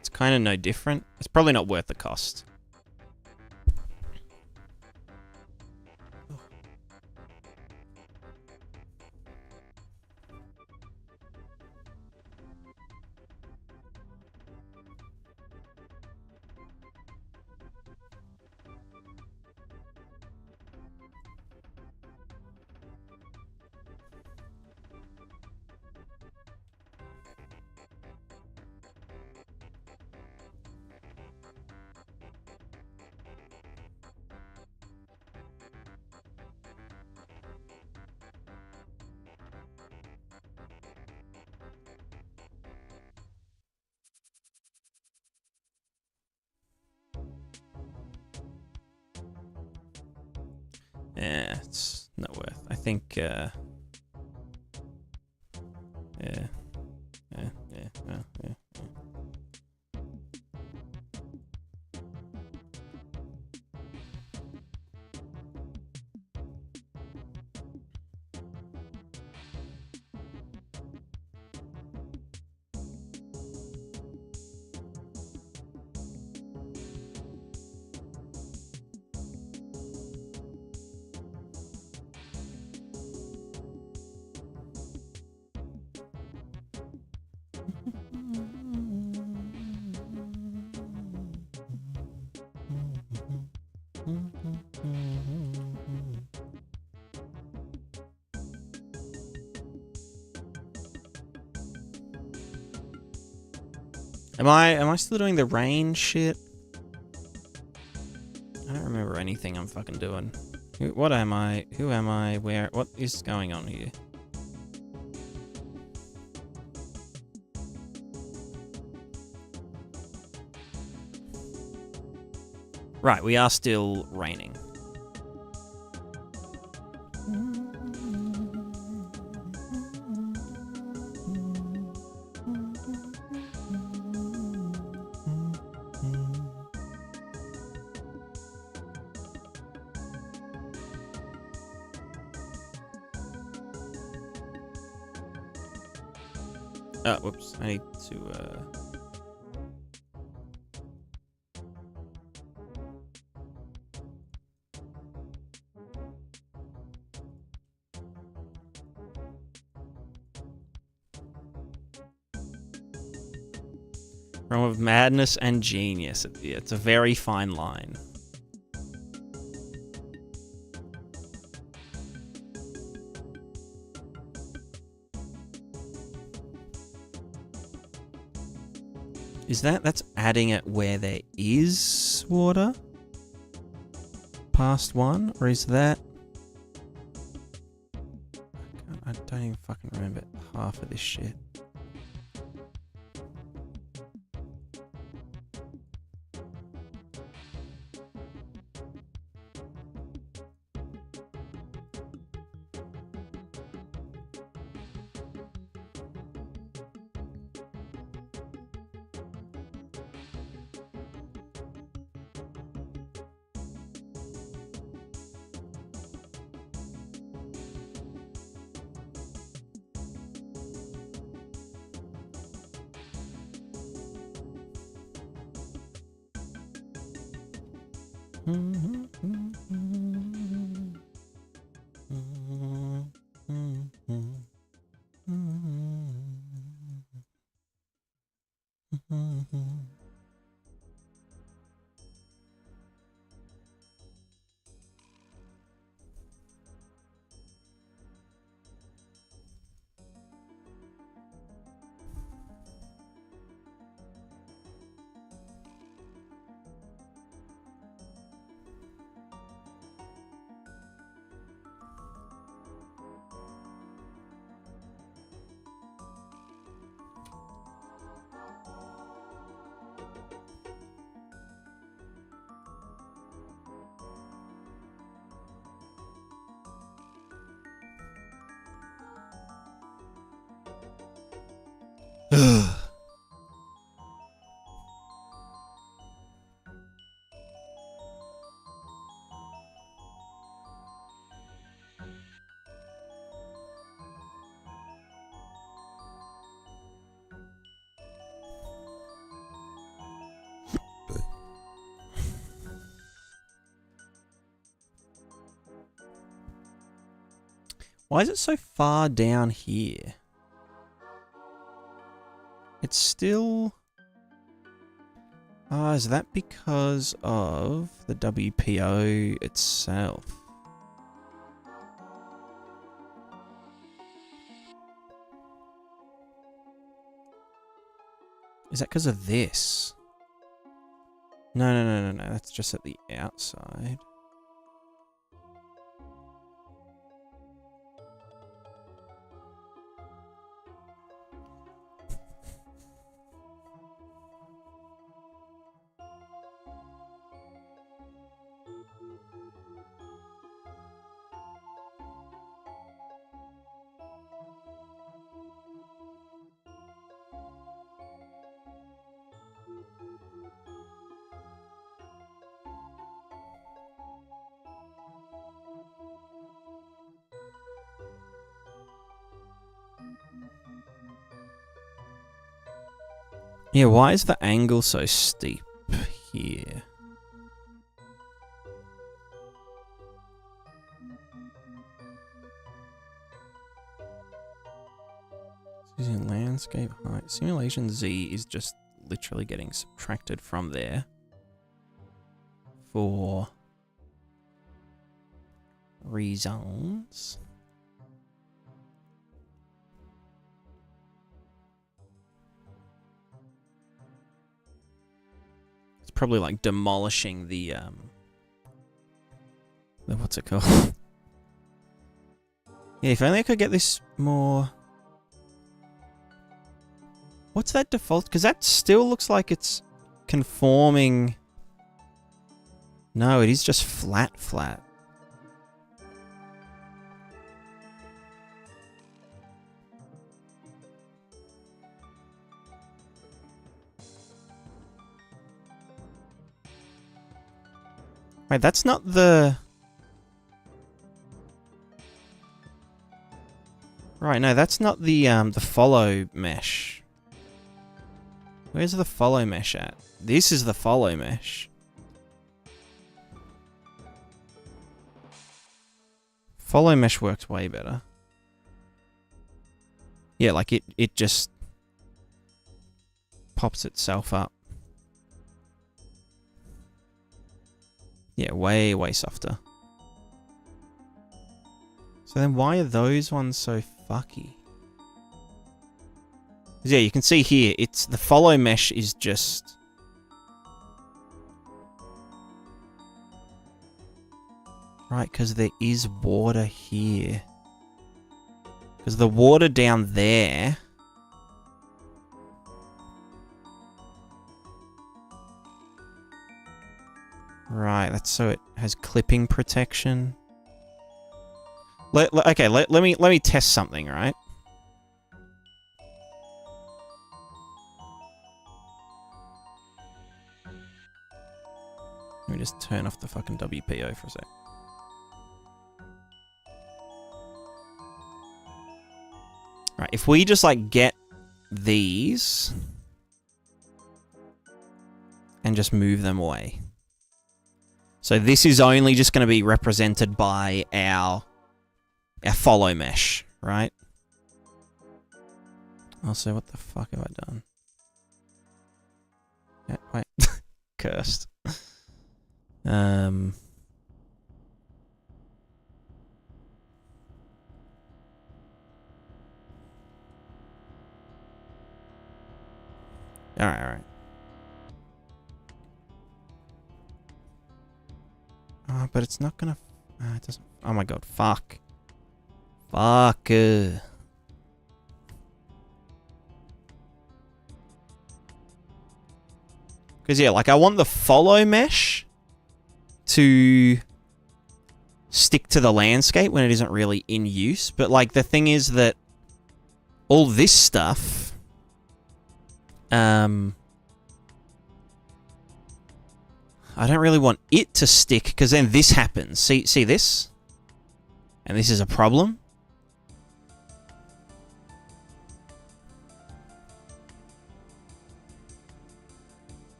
[SPEAKER 1] It's kind of no different. It's probably not worth the cost. Yeah, it's not worth. I think, yeah. Am I still doing the rain shit? I don't remember anything I'm fucking doing. What am I? Who am I? Where? What is going on here? Right, we are still raining. Oh, whoops. I need to, Realm of madness and genius. It's a very fine line. That's adding it where there is water? Past one? Or is that... I don't even fucking remember half of this shit. Why is it so far down here? It's still... is that because of the WPO itself? Is that because of this? No. That's just at the outside. Yeah, why is the angle so steep here? Using landscape height. Simulation Z is just literally getting subtracted from there for reasons. Probably like demolishing the what's it called? Yeah, if only I could get this more... What's that default? Because that still looks like it's conforming... No, it is just flat. Wait, that's not the... Right, no, that's not the follow mesh. Where's the follow mesh at? This is the follow mesh. Follow mesh works way better. Yeah, like it just pops itself up. Yeah, way, way softer. So then why are those ones so fucky? Yeah, you can see here, it's the follow mesh is just... Right, because there is water here. Because the water down there... Right, that's so it has clipping protection. Let me test something, right? Let me just turn off the fucking WPO for a sec. Right, if we just like get these and just move them away. So this is only just going to be represented by our follow mesh, right? Also, what the fuck have I done? Yeah, wait. Cursed. Alright. Oh, but it's not gonna... it doesn't... Oh my god, fuck. Fuck. Because, yeah, like, I want the follow mesh to stick to the landscape when it isn't really in use. But, like, the thing is that all this stuff... I don't really want it to stick, because then this happens. See this? And this is a problem.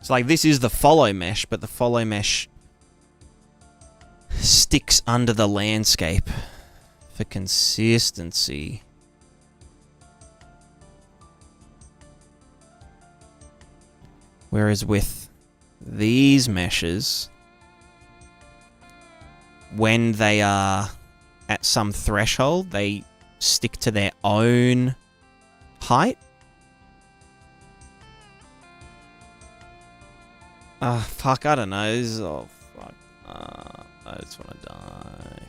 [SPEAKER 1] It's like this is the follow mesh, but the follow mesh sticks under the landscape for consistency. Whereas with these meshes, when they are at some threshold, they stick to their own height. Fuck, I don't know. This is all fuck. I just want to die.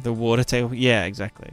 [SPEAKER 1] The water table. Yeah, exactly.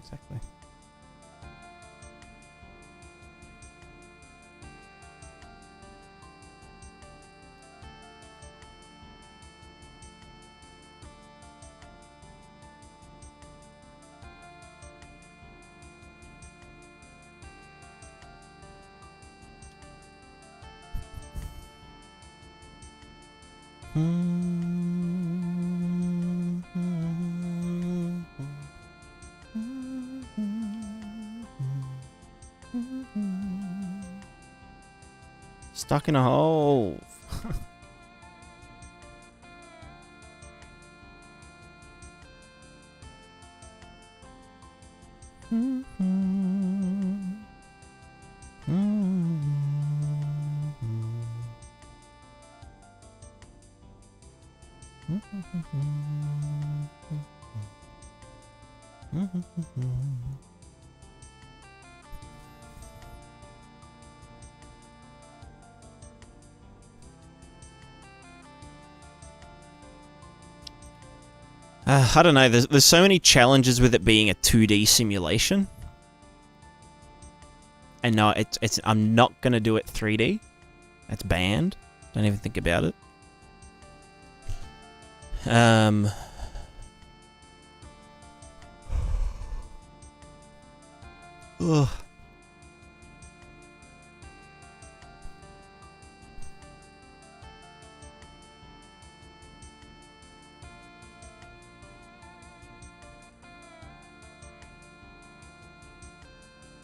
[SPEAKER 1] Stuck in a hole. I don't know. There's so many challenges with it being a 2D simulation. And no, it's I'm not gonna do it 3D. That's banned. Don't even think about it. Ugh.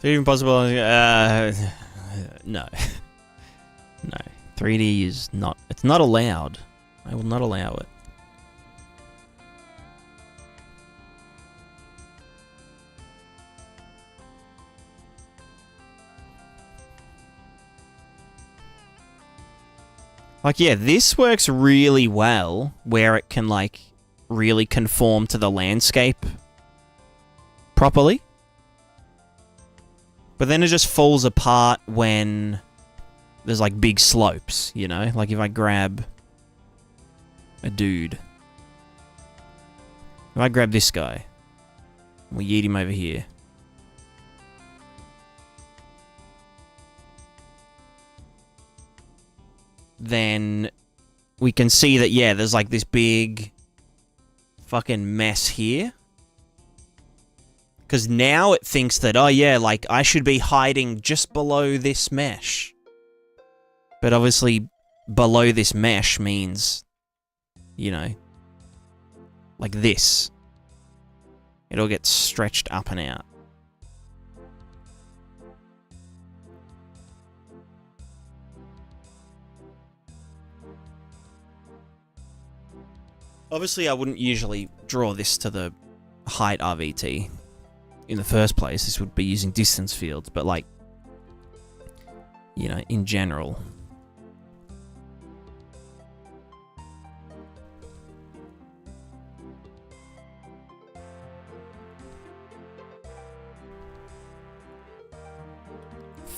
[SPEAKER 1] 3D possible? No. No. 3D is not... It's not allowed. I will not allow it. Like, yeah, this works really well where it can, like, really conform to the landscape properly. But then it just falls apart when there's, like, big slopes, you know? Like, if I grab a dude. If I grab this guy, we yeet him over here. Then we can see that, yeah, there's like this big fucking mess here. Because now it thinks that, oh yeah, like I should be hiding just below this mesh. But obviously below this mesh means, you know, like this. It'll get stretched up and out. Obviously, I wouldn't usually draw this to the height RVT in the first place. This would be using distance fields, but like, you know, in general.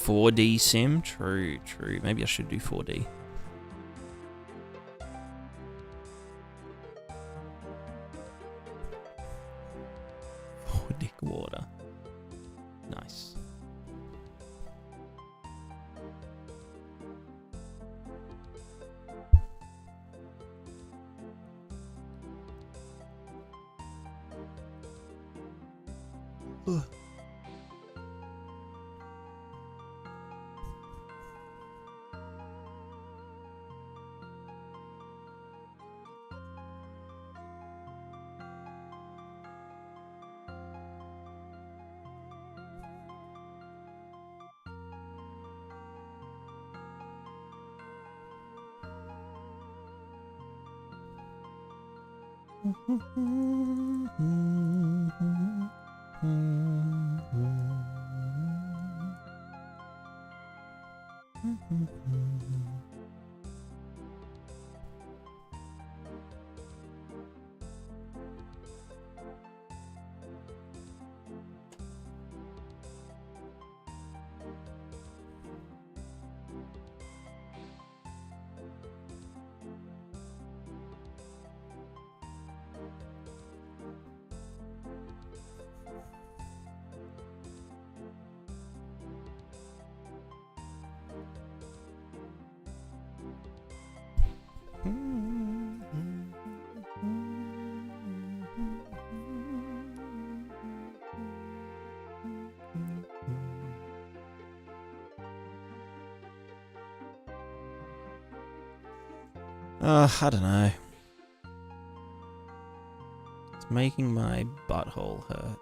[SPEAKER 1] $4D sim? True, true. Maybe I should do 4D. Dick water. Nice. Ugh. I don't know. It's making my butthole hurt.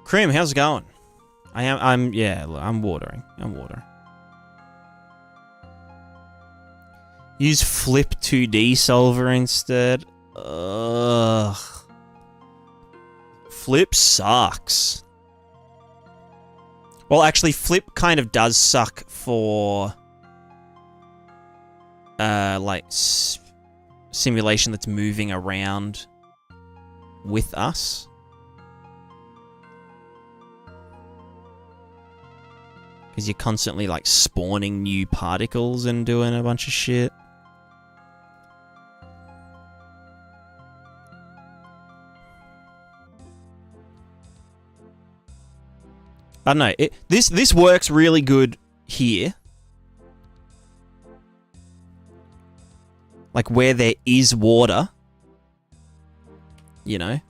[SPEAKER 1] Krim, how's it going? I'm watering. I'm watering. Use Flip 2D solver instead. Ugh. Flip sucks. Well, actually, Flip kind of does suck for like simulation that's moving around with us. Because you're constantly like spawning new particles and doing a bunch of shit. I don't know. This works really good here. Like where there is water. You know?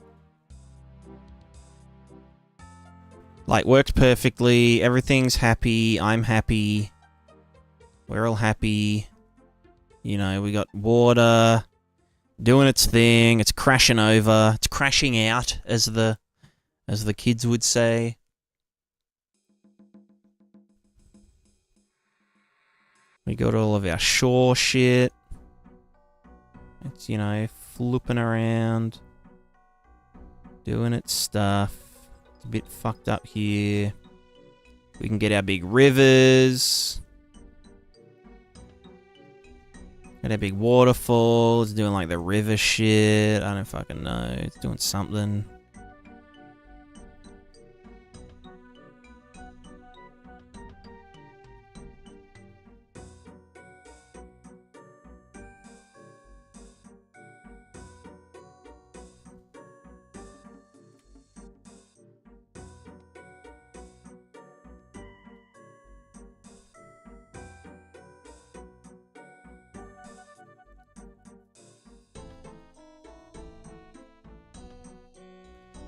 [SPEAKER 1] Like, works perfectly. Everything's happy. I'm happy. We're all happy. You know, we got water doing its thing. It's crashing over. It's crashing out, as the kids would say. We got all of our shore shit. It's, you know, flooping around. Doing its stuff. It's a bit fucked up here. We can get our big rivers. Got our big waterfall. It's doing like the river shit. I don't fucking know. It's doing something.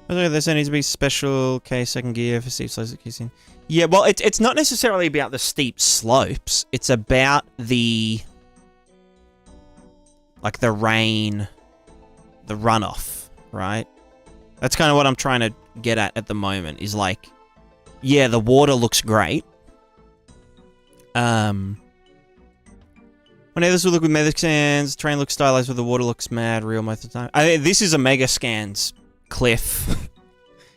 [SPEAKER 1] There needs to be special case second gear for steep slopes at kissing. Yeah, well, it's not necessarily about the steep slopes. It's about the... like, the rain, the runoff, right? That's kind of what I'm trying to get at the moment, is like, yeah, the water looks great. Whenever this will look with mega scans, terrain looks stylized, but the water looks mad real most of the time. This is a mega scans cliff.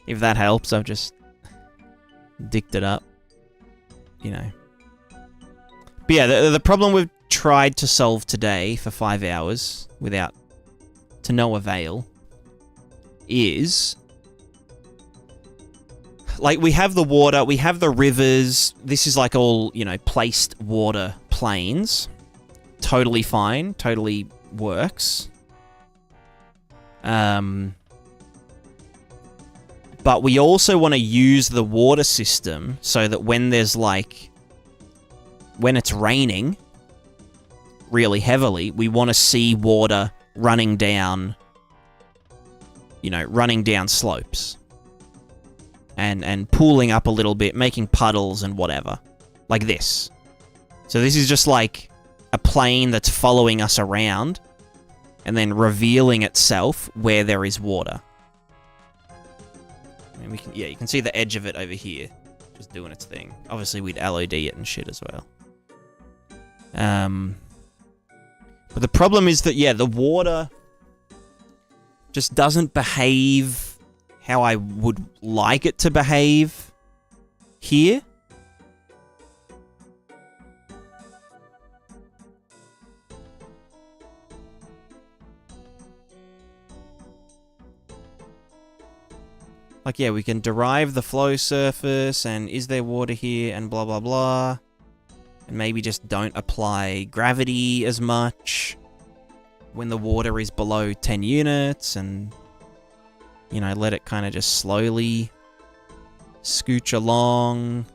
[SPEAKER 1] If that helps, I've just dicked it up. You know. But yeah, the problem we've tried to solve today for 5 hours without to no avail is, like, we have the water, we have the rivers. This is like all, you know, placed water plains. Totally fine, totally works. But we also want to use the water system so that when there's like... when it's raining really heavily, we want to see water running down... you know, running down slopes. And pooling up a little bit, making puddles and whatever. Like this. So this is just like a plane that's following us around and then revealing itself where there is water. And we can, yeah, you can see the edge of it over here, just doing its thing. Obviously, we'd LOD it and shit as well. But the problem is that, yeah, the water just doesn't behave how I would like it to behave here. Like, yeah, we can derive the flow surface, and is there water here, and blah, blah, blah. And maybe just don't apply gravity as much when the water is below 10 units, and, you know, let it kind of just slowly scooch along.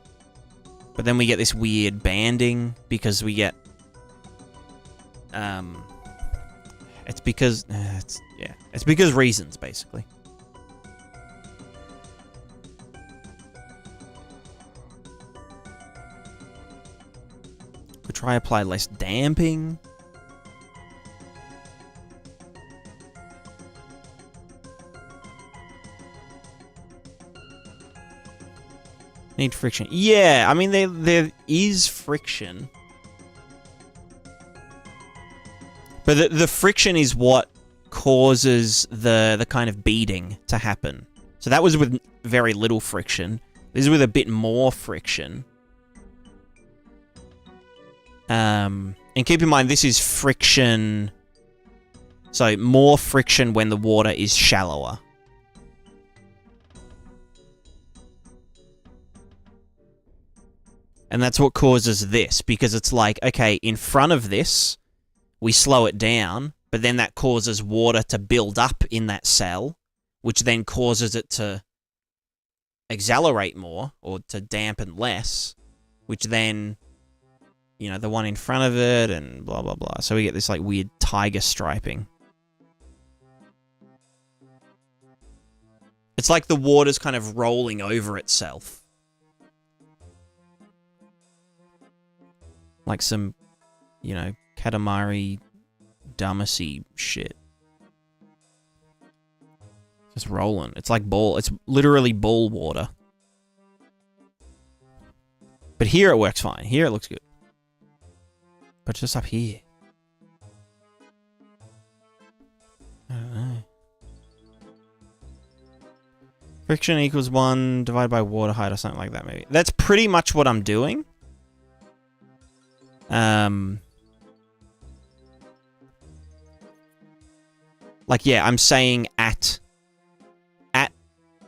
[SPEAKER 1] But then we get this weird banding, because we get... it's because... it's because reasons, basically. Could try apply less damping. Need friction. Yeah, I mean, there is friction. But the friction is what causes the kind of beading to happen. So that was with very little friction. This is with a bit more friction. And keep in mind, this is friction. So more friction when the water is shallower. And that's what causes this, because it's like, okay, in front of this, we slow it down, but then that causes water to build up in that cell, which then causes it to accelerate more, or to dampen less, which then, you know, the one in front of it, and blah, blah, blah. So we get this, like, weird tiger striping. It's like the water's kind of rolling over itself. Like some, you know, Katamari Damacy shit. Just rolling. It's like ball. It's literally ball water. But here it works fine. Here it looks good. But just up here. I don't know. Friction equals 1 divided by water height or something like that, maybe. That's pretty much what I'm doing. Like, yeah, I'm saying at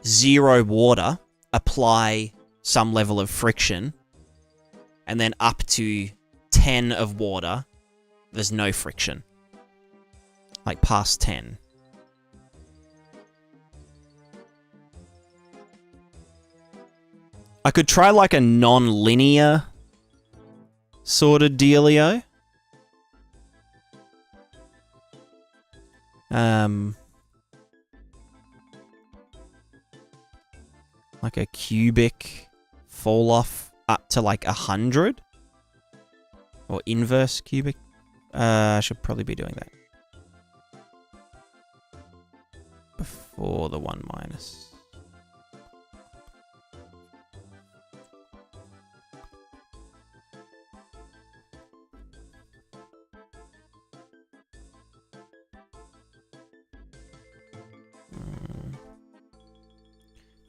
[SPEAKER 1] 0 water, apply some level of friction, and then up to 10 of water, there's no friction. Like, past 10. I could try, like, a non-linear sort of dealio. Like a cubic fall off up to like 100 or inverse cubic. I should probably be doing that before the 1 minus.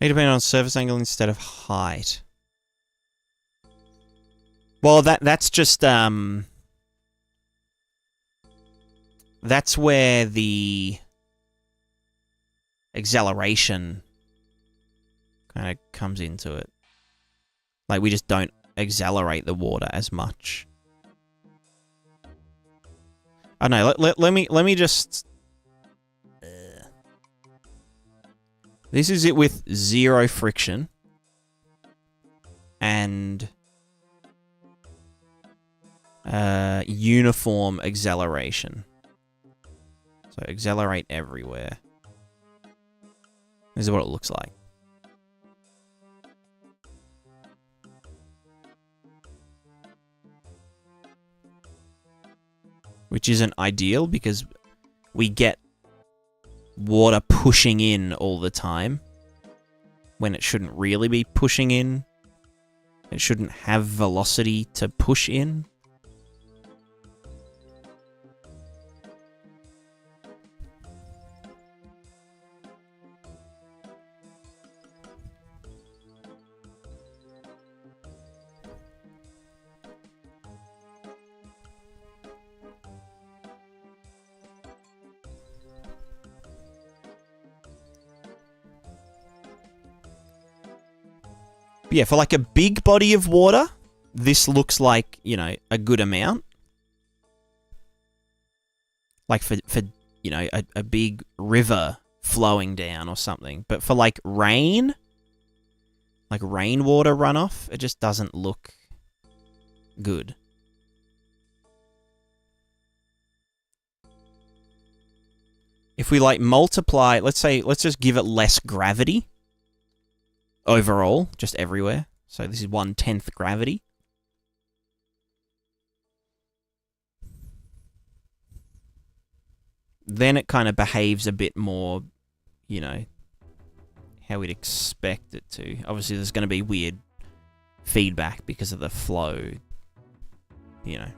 [SPEAKER 1] May depend on surface angle instead of height. Well, that's just that's where the acceleration kind of comes into it. Like, we just don't accelerate the water as much. I don't know. Let me just. This is it with 0 friction and uniform acceleration. So accelerate everywhere. This is what it looks like. Which isn't ideal because we get water pushing in all the time when it shouldn't really be pushing in. It shouldn't have velocity to push in. Yeah, for like a big body of water, this looks like, you know, a good amount. Like for you know, a big river flowing down or something. But for like rain, like rainwater runoff, it just doesn't look good. If we like multiply, let's just give it less gravity. Overall, just everywhere. So this is 1/10 gravity. Then it kind of behaves a bit more, you know, how we'd expect it to. Obviously, there's going to be weird feedback because of the flow, you know.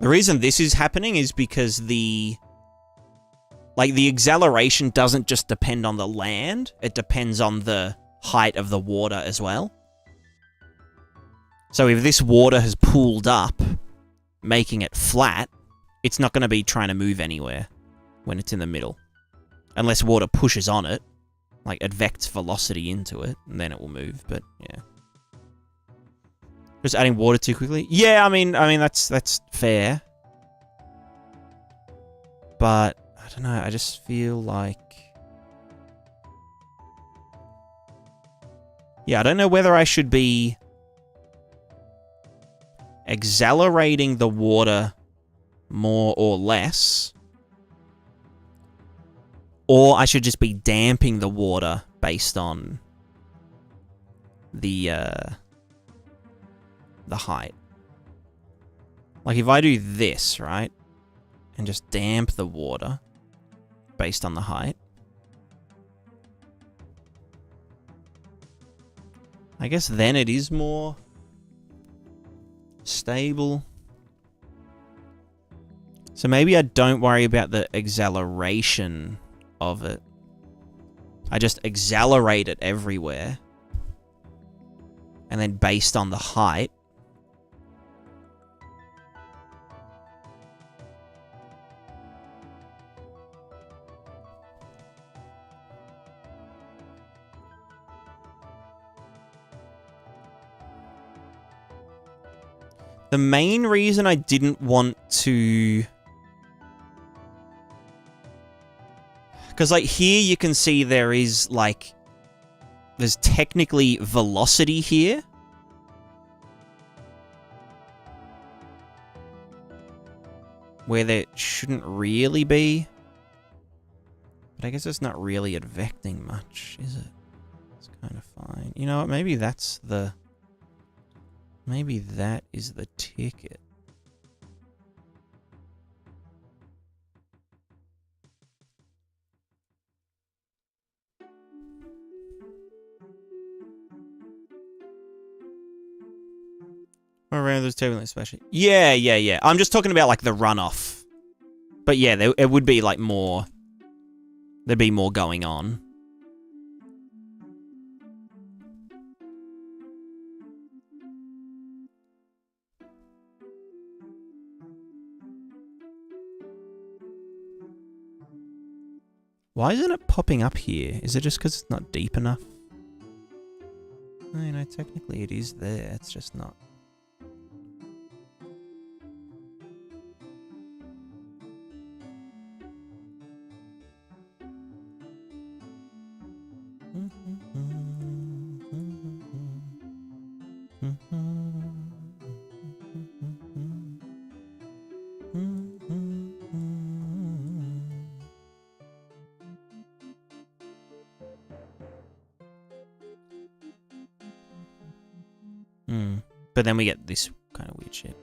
[SPEAKER 1] The reason this is happening is because the acceleration doesn't just depend on the land, it depends on the height of the water as well. So if this water has pooled up, making it flat, it's not going to be trying to move anywhere when it's in the middle. Unless water pushes on it, like advects velocity into it, and then it will move, but yeah. Just adding water too quickly? Yeah, I mean that's fair. But I don't know, I just feel like, yeah, I don't know whether I should be accelerating the water more or less, Or I should just be damping the water based on the height. Like if I do this, right? And just damp the water based on the height. I guess then it is more stable. So maybe I don't worry about the acceleration of it. I just accelerate it everywhere. And then based on the height. The main reason I didn't want to... Because, like, here you can see there is, like... There's technically velocity here. Where there shouldn't really be. But I guess it's not really advecting much, is it? It's kind of fine. You know what? Maybe that's the... Maybe that is the ticket. Around those turbulent especially. Yeah. I'm just talking about like the runoff. But yeah, it would be like more... There'd be more going on. Why isn't it popping up here? Is it just because it's not deep enough? I know, technically it is there. It's just not. But then we get this kind of weird shit.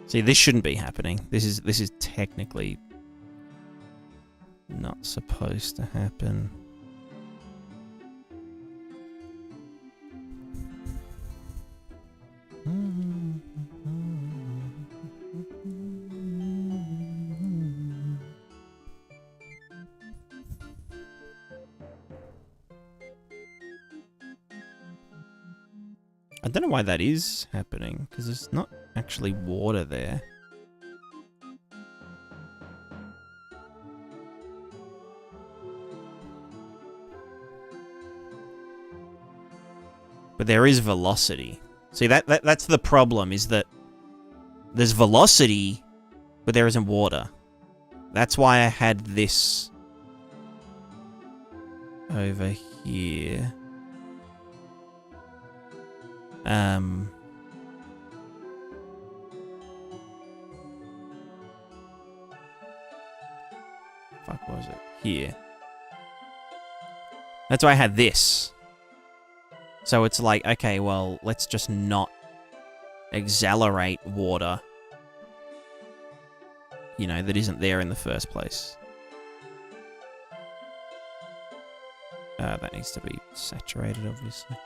[SPEAKER 1] See, this shouldn't be happening. This is technically not supposed to happen. I don't know why that is happening, because there's not actually water there. But there is velocity. See, that's the problem, is that there's velocity, but there isn't water. That's why I had this over here. Fuck, what was it? Here. That's why I had this. So it's like, okay, well, let's just not accelerate water, you know, that isn't there in the first place. That needs to be saturated, obviously.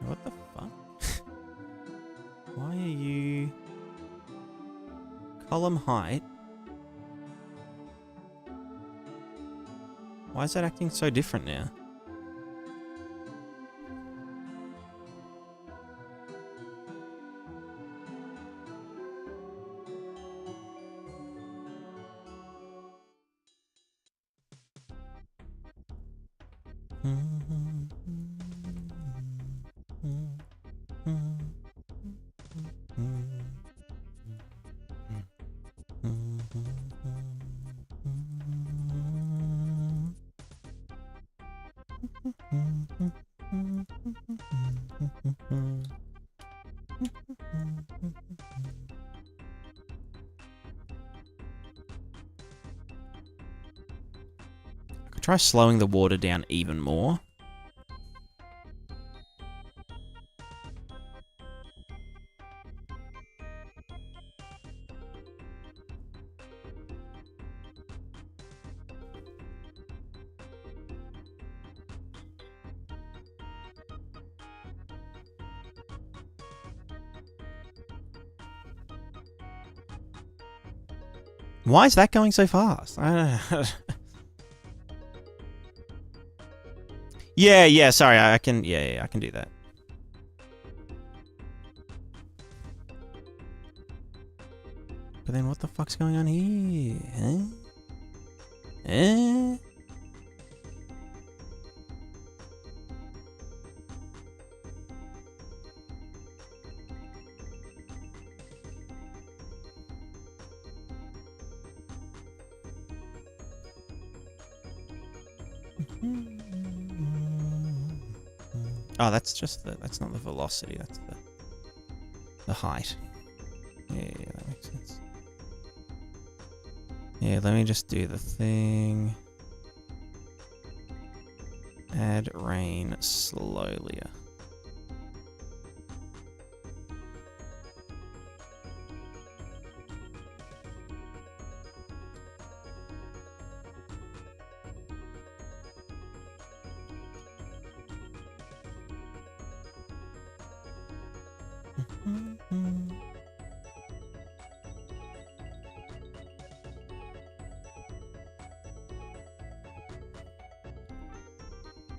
[SPEAKER 1] What the fuck? Why are you... Column height? Why is that acting so different now? could try slowing the water down even more. Why is that going so fast? I don't know. Yeah, sorry, I can, yeah, I can do that. But then what the fuck's going on here? Huh? Eh? Oh, that's just the, that's not the velocity, that's the height. Yeah, that makes sense. Yeah, let me just do the thing. Add rain slowly.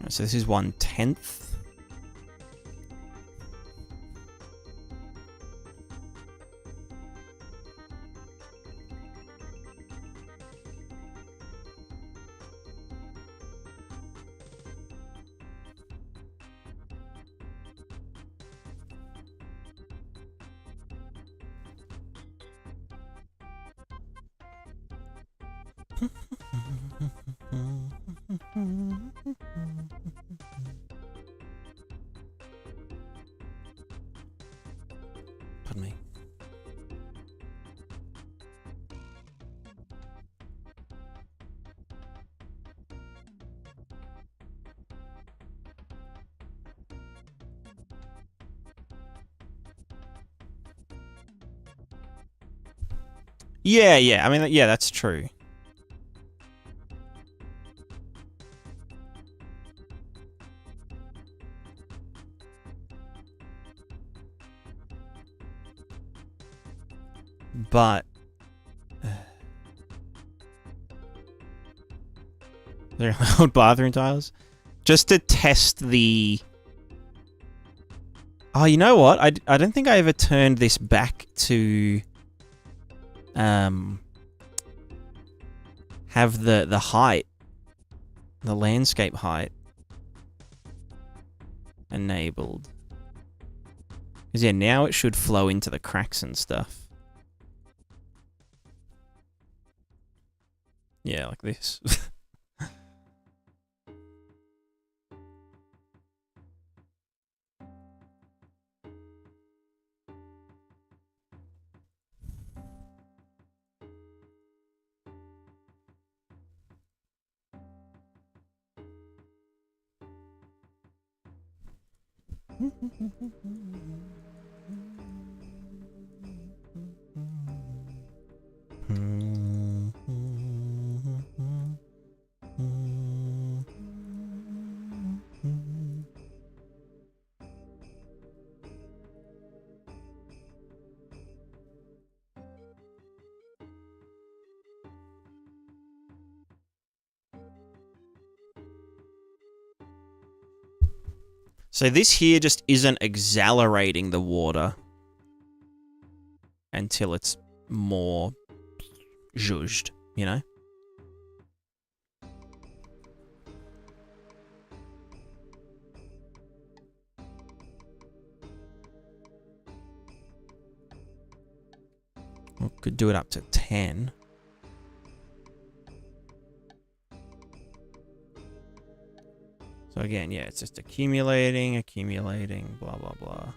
[SPEAKER 1] So this is 1/10. Pardon me. Yeah, I mean, yeah, that's true. But they're old bathroom tiles, just to test the. Oh, you know what? I don't think I ever turned this back to have the height, the landscape height enabled. Because yeah, now it should flow into the cracks and stuff. Yeah, like this. So this here just isn't accelerating the water until it's more zhuzhed, you know? We could do it up to 10. So again, yeah, it's just accumulating, blah, blah, blah.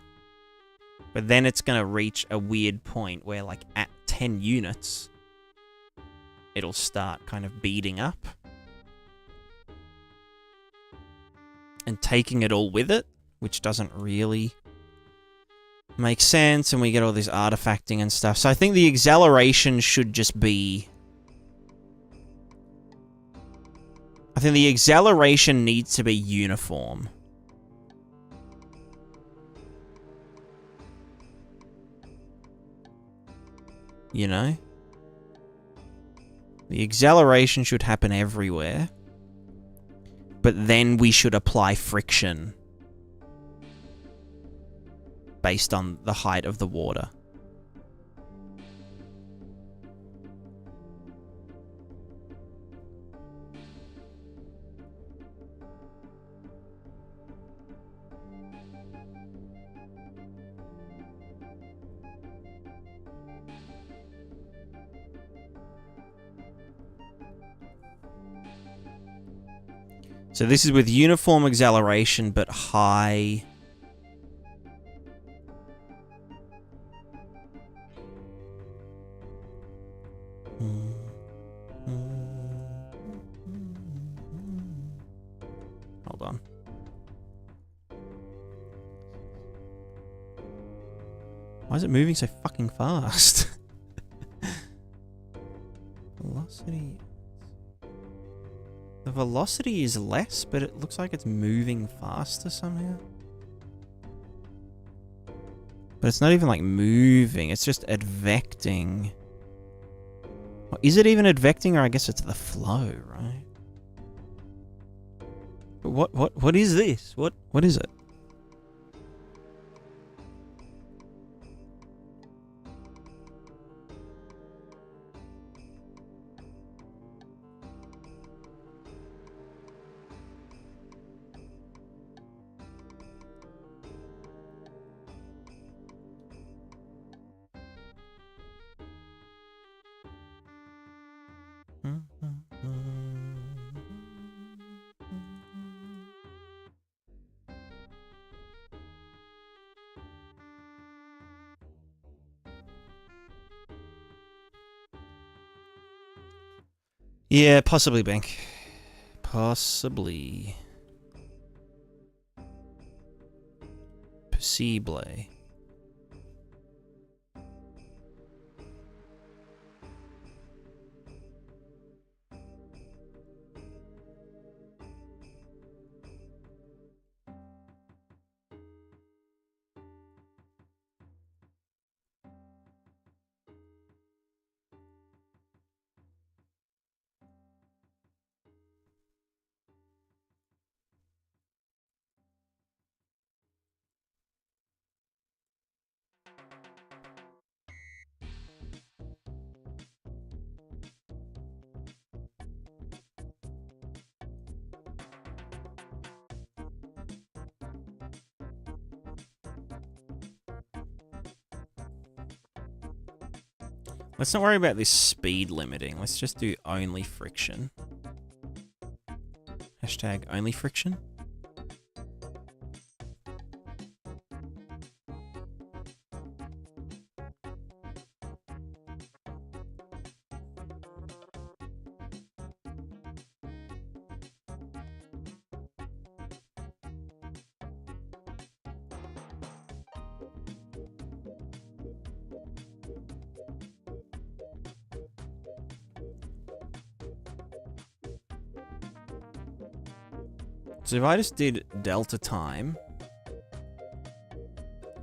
[SPEAKER 1] But then it's going to reach a weird point where, like, at 10 units, it'll start kind of beating up. And taking it all with it, which doesn't really make sense, and we get all this artifacting and stuff. So I think the acceleration should just be... I think the acceleration needs to be uniform. You know? The acceleration should happen everywhere. But then we should apply friction based on the height of the water. So this is with uniform acceleration, but high... Hold on. Why is it moving so fucking fast? Velocity... The velocity is less, but it looks like it's moving faster somehow. But it's not even like moving, it's just advecting. Well, is it even advecting, or I guess it's the flow, right? But what is this? What is it? Yeah, possibly, Bank. Possibly. Possible. Let's not worry about this speed limiting. Let's just do only friction. Hashtag only friction. So if I just did delta time,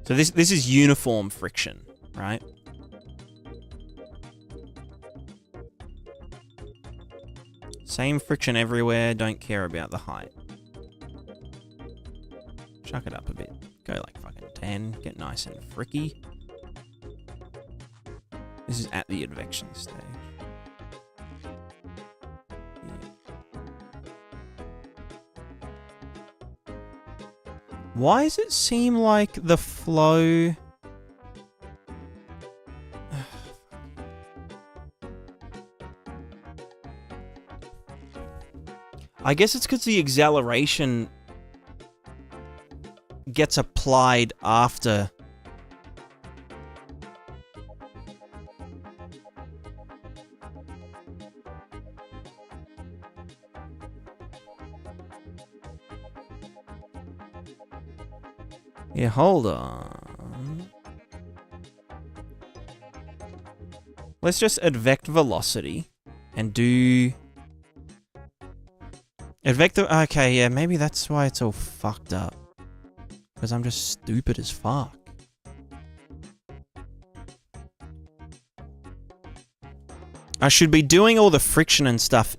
[SPEAKER 1] so this is uniform friction, right? Same friction everywhere, don't care about the height. Chuck it up a bit. Go like fucking 10, get nice and fricky. This is at the advection stage. Why does it seem like the flow... I guess it's because the acceleration gets applied after. Yeah, hold on. Let's just advect velocity and do... Advect the... Okay, yeah, maybe that's why it's all fucked up. Because I'm just stupid as fuck. I should be doing all the friction and stuff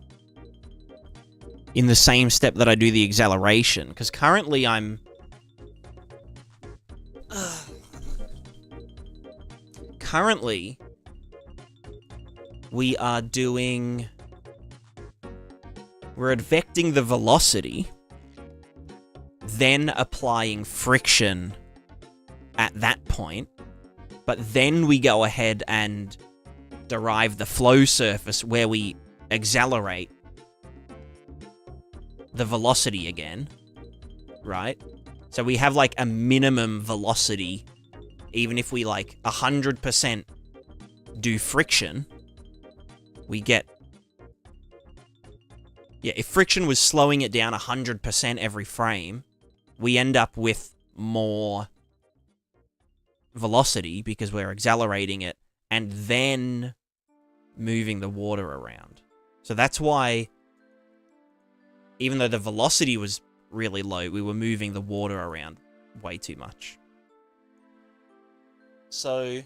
[SPEAKER 1] in the same step that I do the acceleration. Because currently I'm... Currently, we are doing... We're advecting the velocity, then applying friction at that point, but then we go ahead and derive the flow surface where we accelerate the velocity again, right? So we have like a minimum velocity, even if we like 100% do friction, we get... Yeah, if friction was slowing it down 100% every frame, we end up with more velocity because we're accelerating it and then moving the water around. So that's why, even though the velocity was really low, we were moving the water around way too much. So...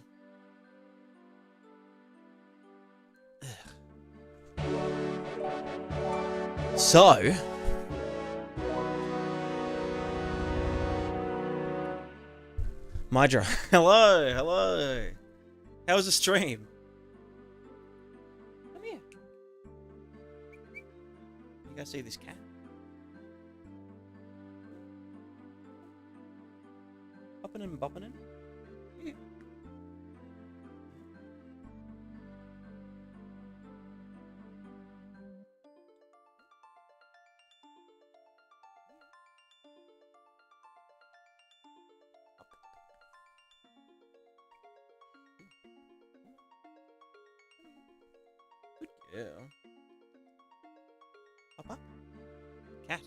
[SPEAKER 1] Mydra, hello, hello. How was the stream? Come here. You guys see this cat? Bopping and bopping in. Yeah. Yeah. Papa? Cat.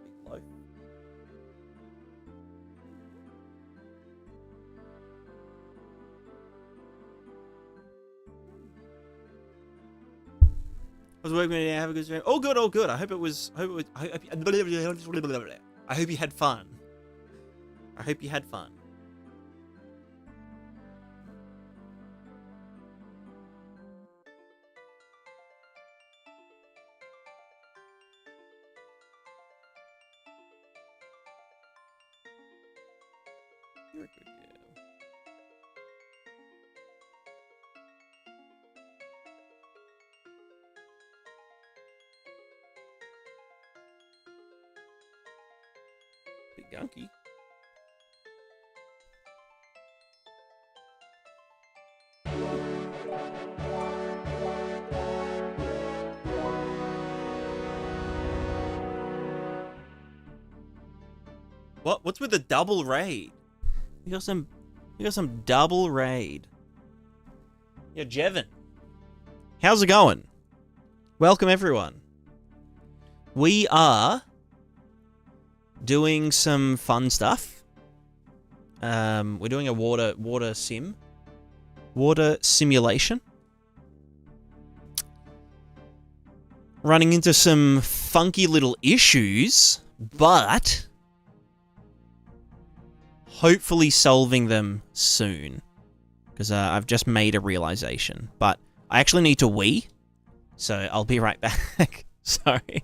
[SPEAKER 1] Big loaf. I was working today. Have a good stream. All good, all good. I hope it was. I hope you had fun. I hope you had fun. You're a good girl. Big gunky. What? What's with the double raid? You got some double raid. Yeah, Jevin. How's it going? Welcome everyone. We are doing some fun stuff. We're doing a water simulation. Running into some funky little issues, but hopefully solving them soon. Because I've just made a realization. But I actually need to wee, so I'll be right back. Sorry.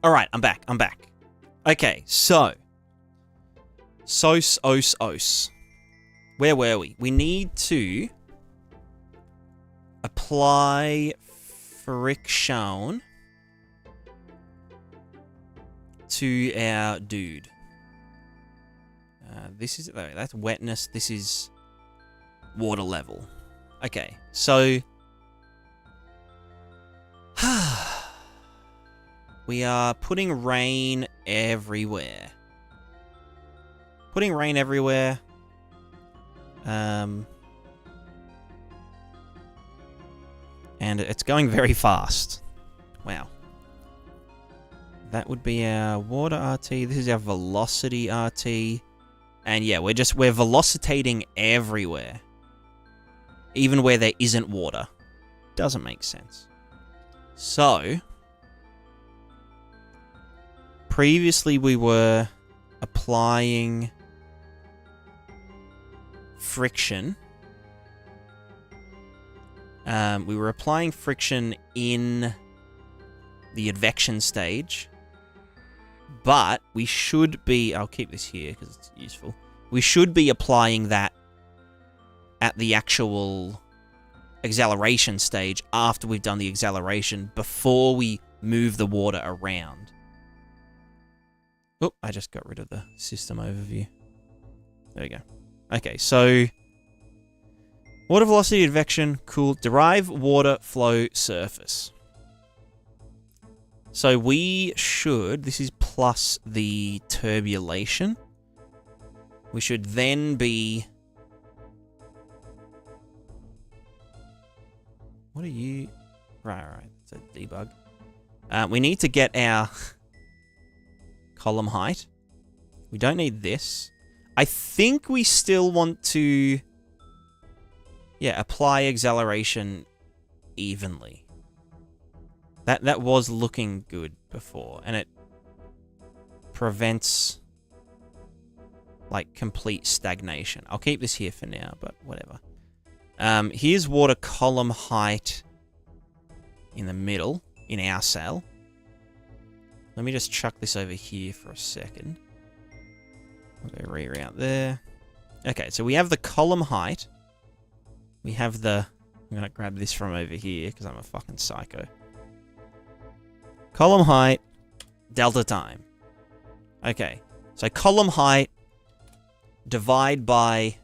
[SPEAKER 1] All right, I'm back. Okay, so. Os. Where were we? We need to apply friction to our dude. That's wetness. This is water level. Okay, so we are putting rain everywhere. And it's going very fast. Wow. That would be our water RT. This is our velocity RT. And yeah, we're velocitating everywhere. Even where there isn't water. Doesn't make sense. So, previously we were applying friction. We were applying friction in the advection stage. But we should be... I'll keep this here because it's useful. We should be applying that at the actual acceleration stage after we've done the acceleration before we move the water around. Oh, I just got rid of the system overview. There we go. Okay, so... water velocity advection, cool. Derive water flow surface. So we should... This is plus the turbulation. We should then be... What are you... Right. It's a debug. We need to get our column height. We don't need this. I think we still want to... Yeah, apply acceleration evenly. That was looking good before, and it prevents like complete stagnation. I'll keep this here for now, but whatever. Here's water column height in the middle in our cell. Let me just chuck this over here for a second. I'll go reroute there. Okay, so we have the column height. We have the... I'm going to grab this from over here because I'm a fucking psycho. Column height, delta time. Okay, so column height, divide by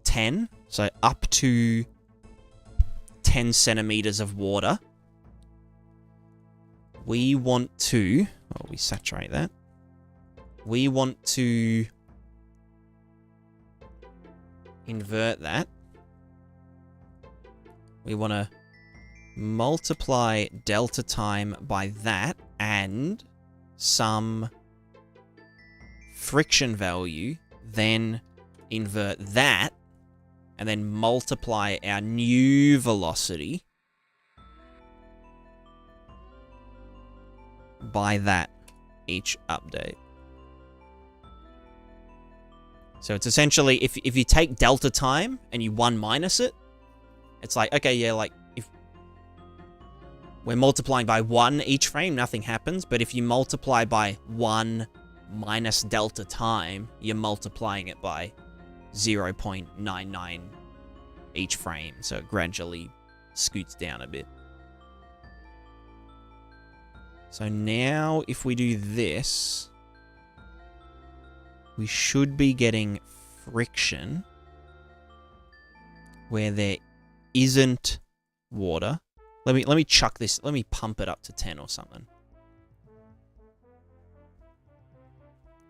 [SPEAKER 1] 10. So up to 10 centimeters of water. We want to... Oh, we saturate that. We want to invert that. We want to multiply delta time by that and some friction value, then invert that, and then multiply our new velocity by that each update. So it's essentially, if you take delta time and you 1 minus it, it's like, okay, yeah, like, if we're multiplying by 1 each frame, nothing happens. But if you multiply by 1 minus delta time, you're multiplying it by 0.99 each frame. So it gradually scoots down a bit. So now, if we do this, we should be getting friction where there isn't water. Let me chuck this. Let me pump it up to 10 or something.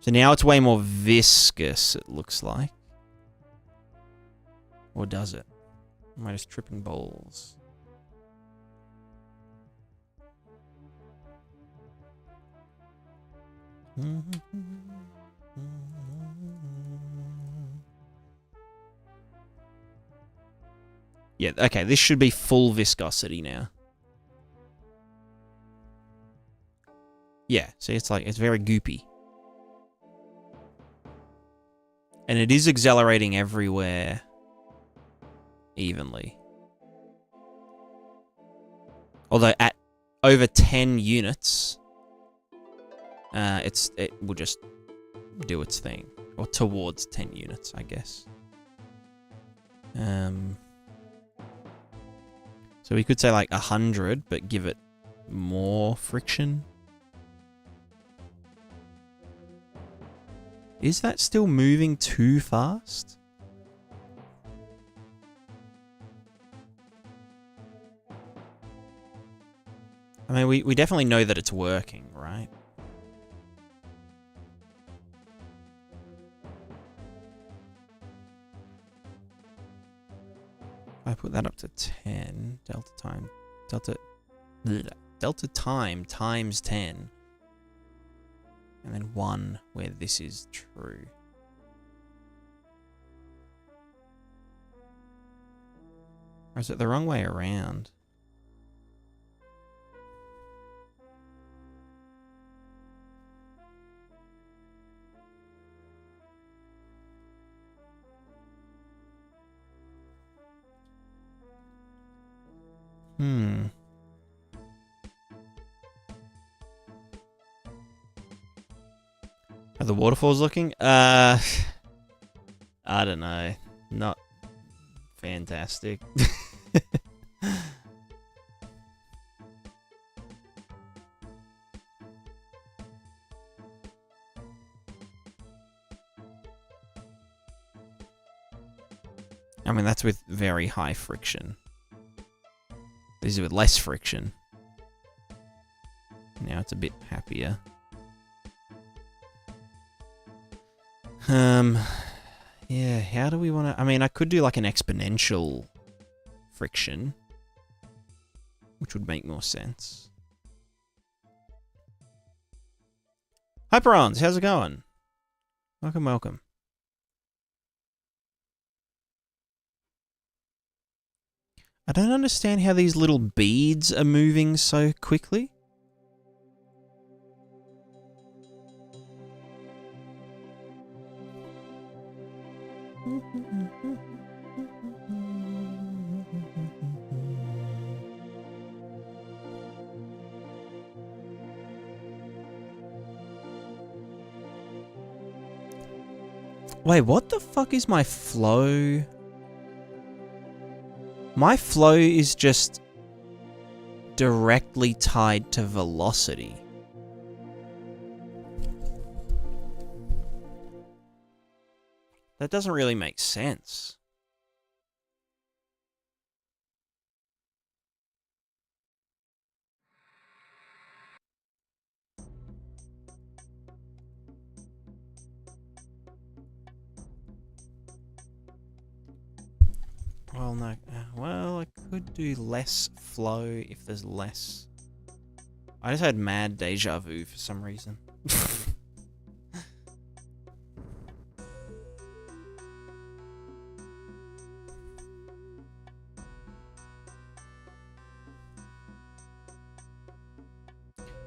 [SPEAKER 1] So now it's way more viscous, it looks like. Or does it? Am I just tripping balls? Yeah, okay, this should be full viscosity now. Yeah, see, it's very goopy. And it is accelerating everywhere evenly. Although at over 10 units, it will just do its thing. Or towards 10 units, I guess. So we could say like 100, but give it more friction. Is that still moving too fast? I mean, we definitely know that it's working, right? I put that up to 10, delta time times 10. And then 1 where this is true. Or is it the wrong way around? Are the waterfalls looking? I don't know. Not fantastic. I mean, that's with very high friction. This is with less friction. Now it's a bit happier. Yeah, how do we want to... I mean, I could do like an exponential friction, which would make more sense. Hyperons, how's it going? Welcome, welcome. I don't understand how these little beads are moving so quickly. Wait, what the fuck is my flow? My flow is just directly tied to velocity. That doesn't really make sense. Well, no. Well, I could do less flow if there's less. I just had mad deja vu for some reason.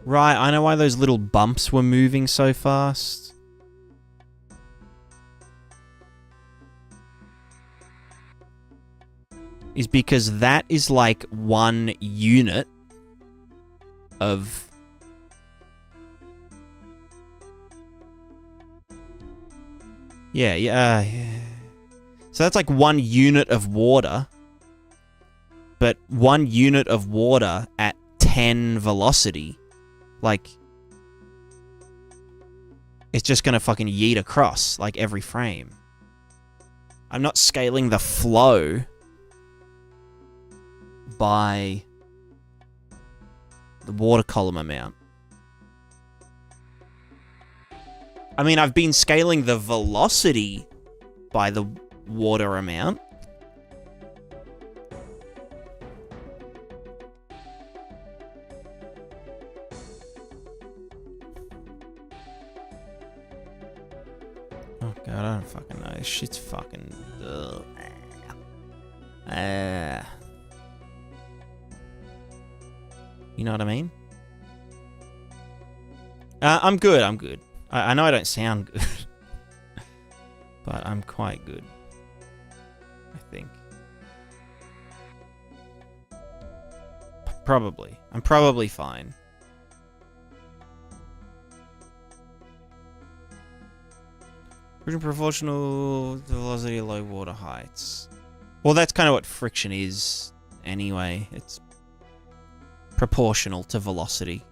[SPEAKER 1] Right, I know why those little bumps were moving so fast. Is because that is like 1 unit of... Yeah. So that's like 1 unit of water. But 1 unit of water at 10 velocity. Like... It's just gonna fucking yeet across, like, every frame. I'm not scaling the flow by the water column amount. I mean, I've been scaling the velocity by the water amount. Oh god, I don't fucking know. This shit's fucking... You know what I mean? I'm good, I'm good. I know I don't sound good. But I'm quite good. I think. Probably. I'm probably fine. Proportional to velocity at low water heights. Well, that's kind of what friction is anyway. It's proportional to velocity.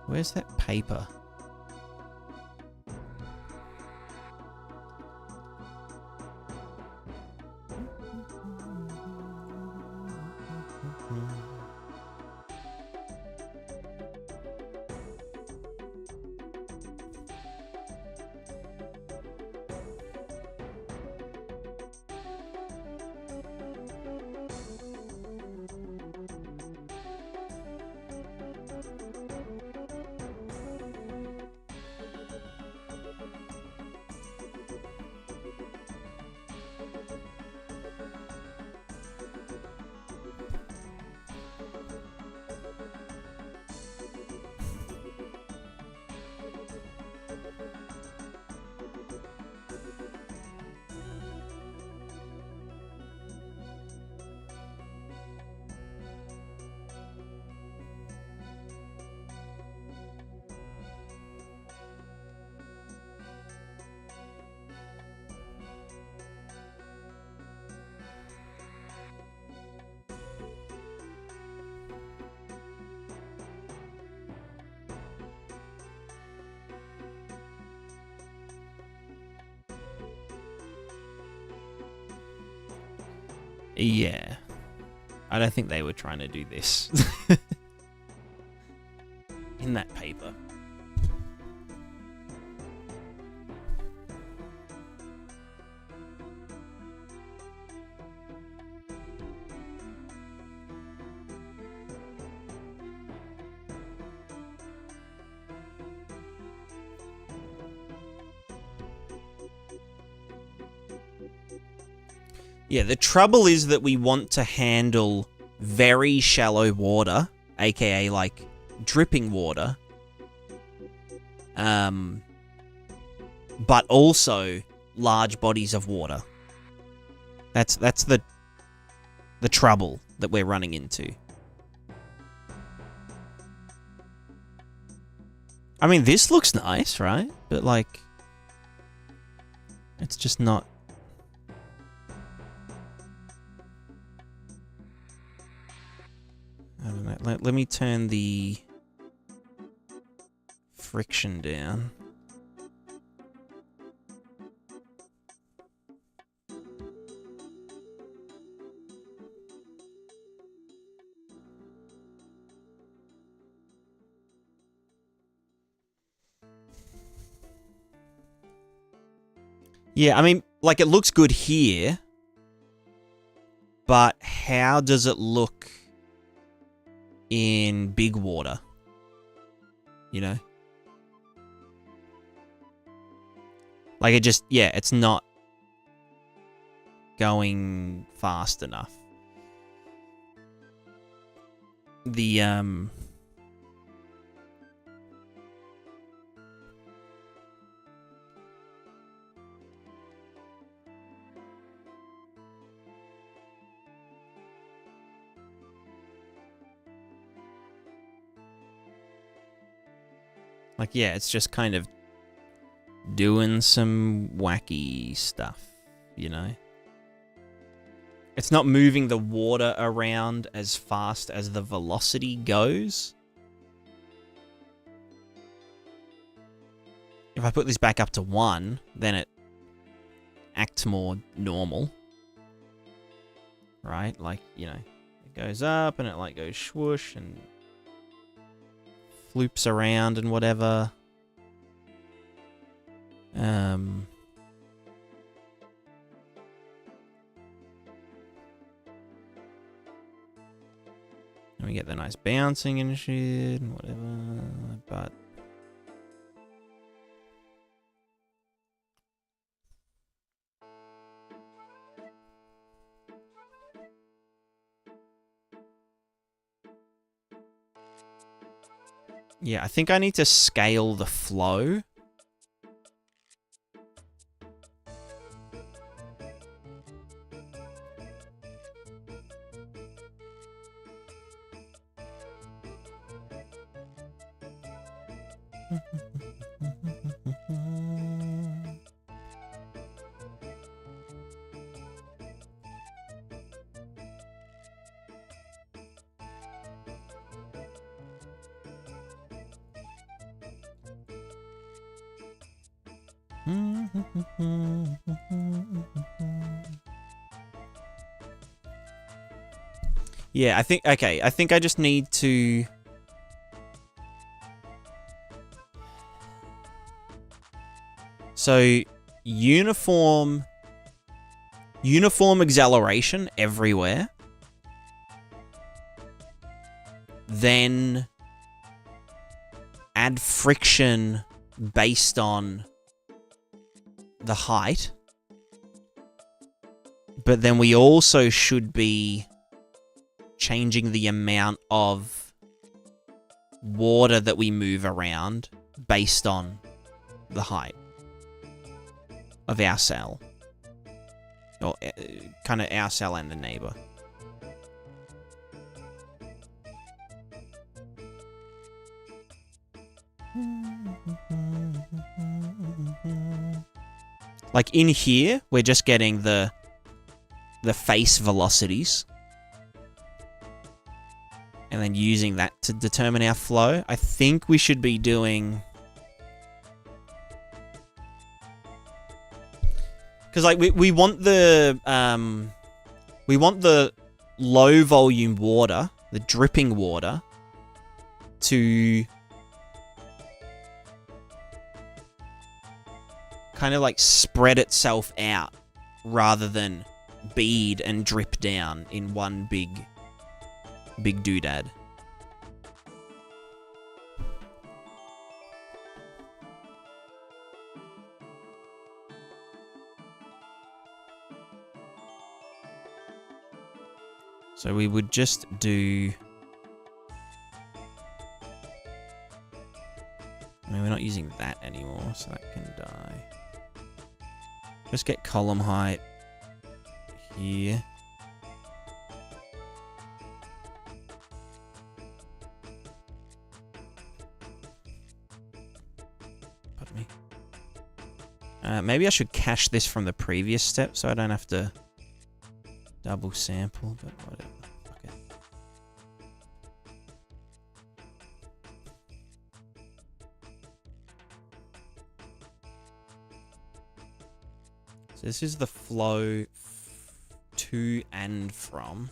[SPEAKER 1] Where's that paper? Yeah. I don't think they were trying to do this. In that paper. Yeah, the trouble is that we want to handle very shallow water, aka like dripping water, but also large bodies of water. That's the trouble that we're running into. I mean, this looks nice, right? But like, it's just not. I don't know. Let me turn the friction down. Yeah, I mean, like, it looks good here, but how does it look in big water? You know? Like, it just, yeah, it's not going fast enough. The, like, yeah, it's just kind of doing some wacky stuff, you know? It's not moving the water around as fast as the velocity goes. If I put this back up to 1, then it acts more normal. Right? Like, you know, it goes up and it like goes swoosh and floops around and whatever. And we get the nice bouncing and shit and whatever, but yeah, I think I need to scale the flow. Yeah, I think, okay, I think I just need to... So, uniform acceleration everywhere. Then add friction based on the height. But then we also should be changing the amount of water that we move around based on the height of our cell. Or kind of our cell and the neighbor. Like in here, we're just getting the face velocities. And then using that to determine our flow. I think we should be doing... Because like we want the low volume water, the dripping water, to kind of like spread itself out rather than bead and drip down in one big doodad. So we would just do... I mean, we're not using that anymore, so that can die. Just get column height here. Pardon me. Maybe I should cache this from the previous step so I don't have to double sample, but whatever. Okay. So this is the flow to and from.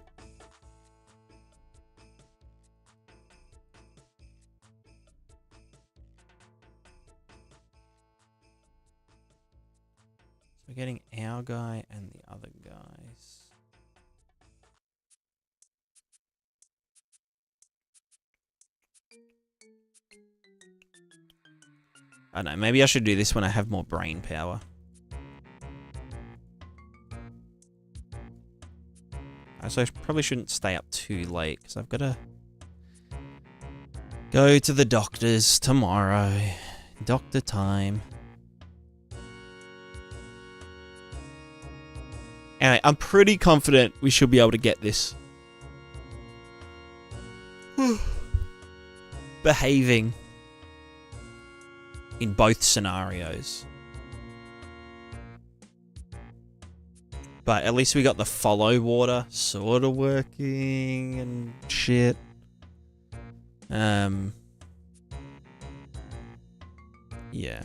[SPEAKER 1] So we're getting our guy and the other guys. I don't know, maybe I should do this when I have more brain power. So I probably shouldn't stay up too late, because I've got to go to the doctor's tomorrow. Doctor time. Anyway, I'm pretty confident we should be able to get this. Behaving in both scenarios. But at least we got the follow water sort of working and shit. Yeah.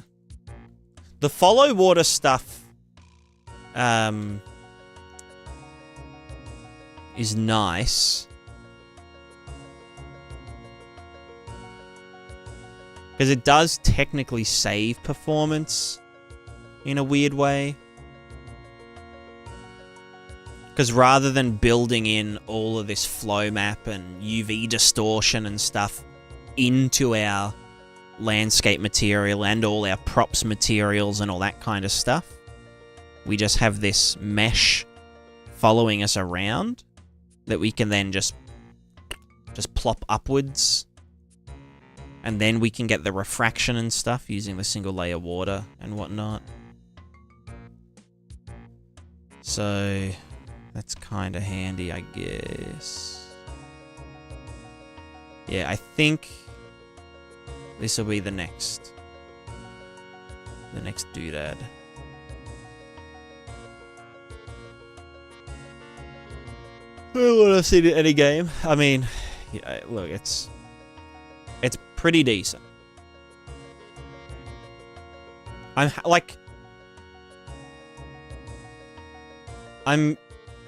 [SPEAKER 1] The follow water stuff is nice. Because it does technically save performance in a weird way. Because rather than building in all of this flow map and UV distortion and stuff into our landscape material and all our props materials and all that kind of stuff, we just have this mesh following us around that we can then just plop upwards. And then we can get the refraction and stuff using the single layer water and whatnot. So that's kind of handy, I guess. Yeah, I think This will be the next doodad. I don't want to see it in any game. I mean, yeah, look, it's pretty decent. I'm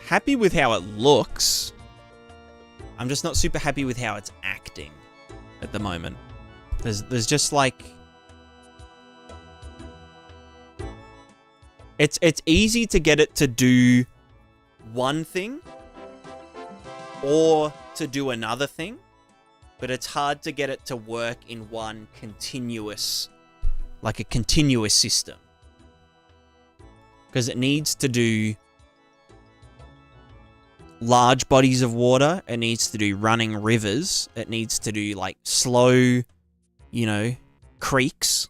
[SPEAKER 1] happy with how it looks. I'm just not super happy with how it's acting at the moment. There's just like... It's easy to get it to do one thing or to do another thing, but it's hard to get it to work in one continuous, like a continuous system. Because it needs to do large bodies of water, it needs to do running rivers, it needs to do like slow, you know, creeks,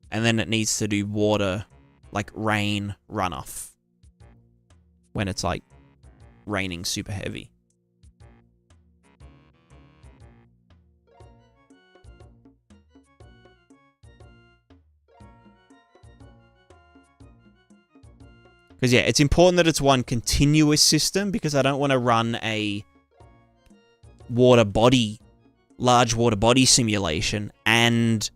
[SPEAKER 1] and then it needs to do water, like rain runoff, when it's like raining super heavy. Because, yeah, it's important that it's one continuous system, because I don't want to run a large water body simulation and,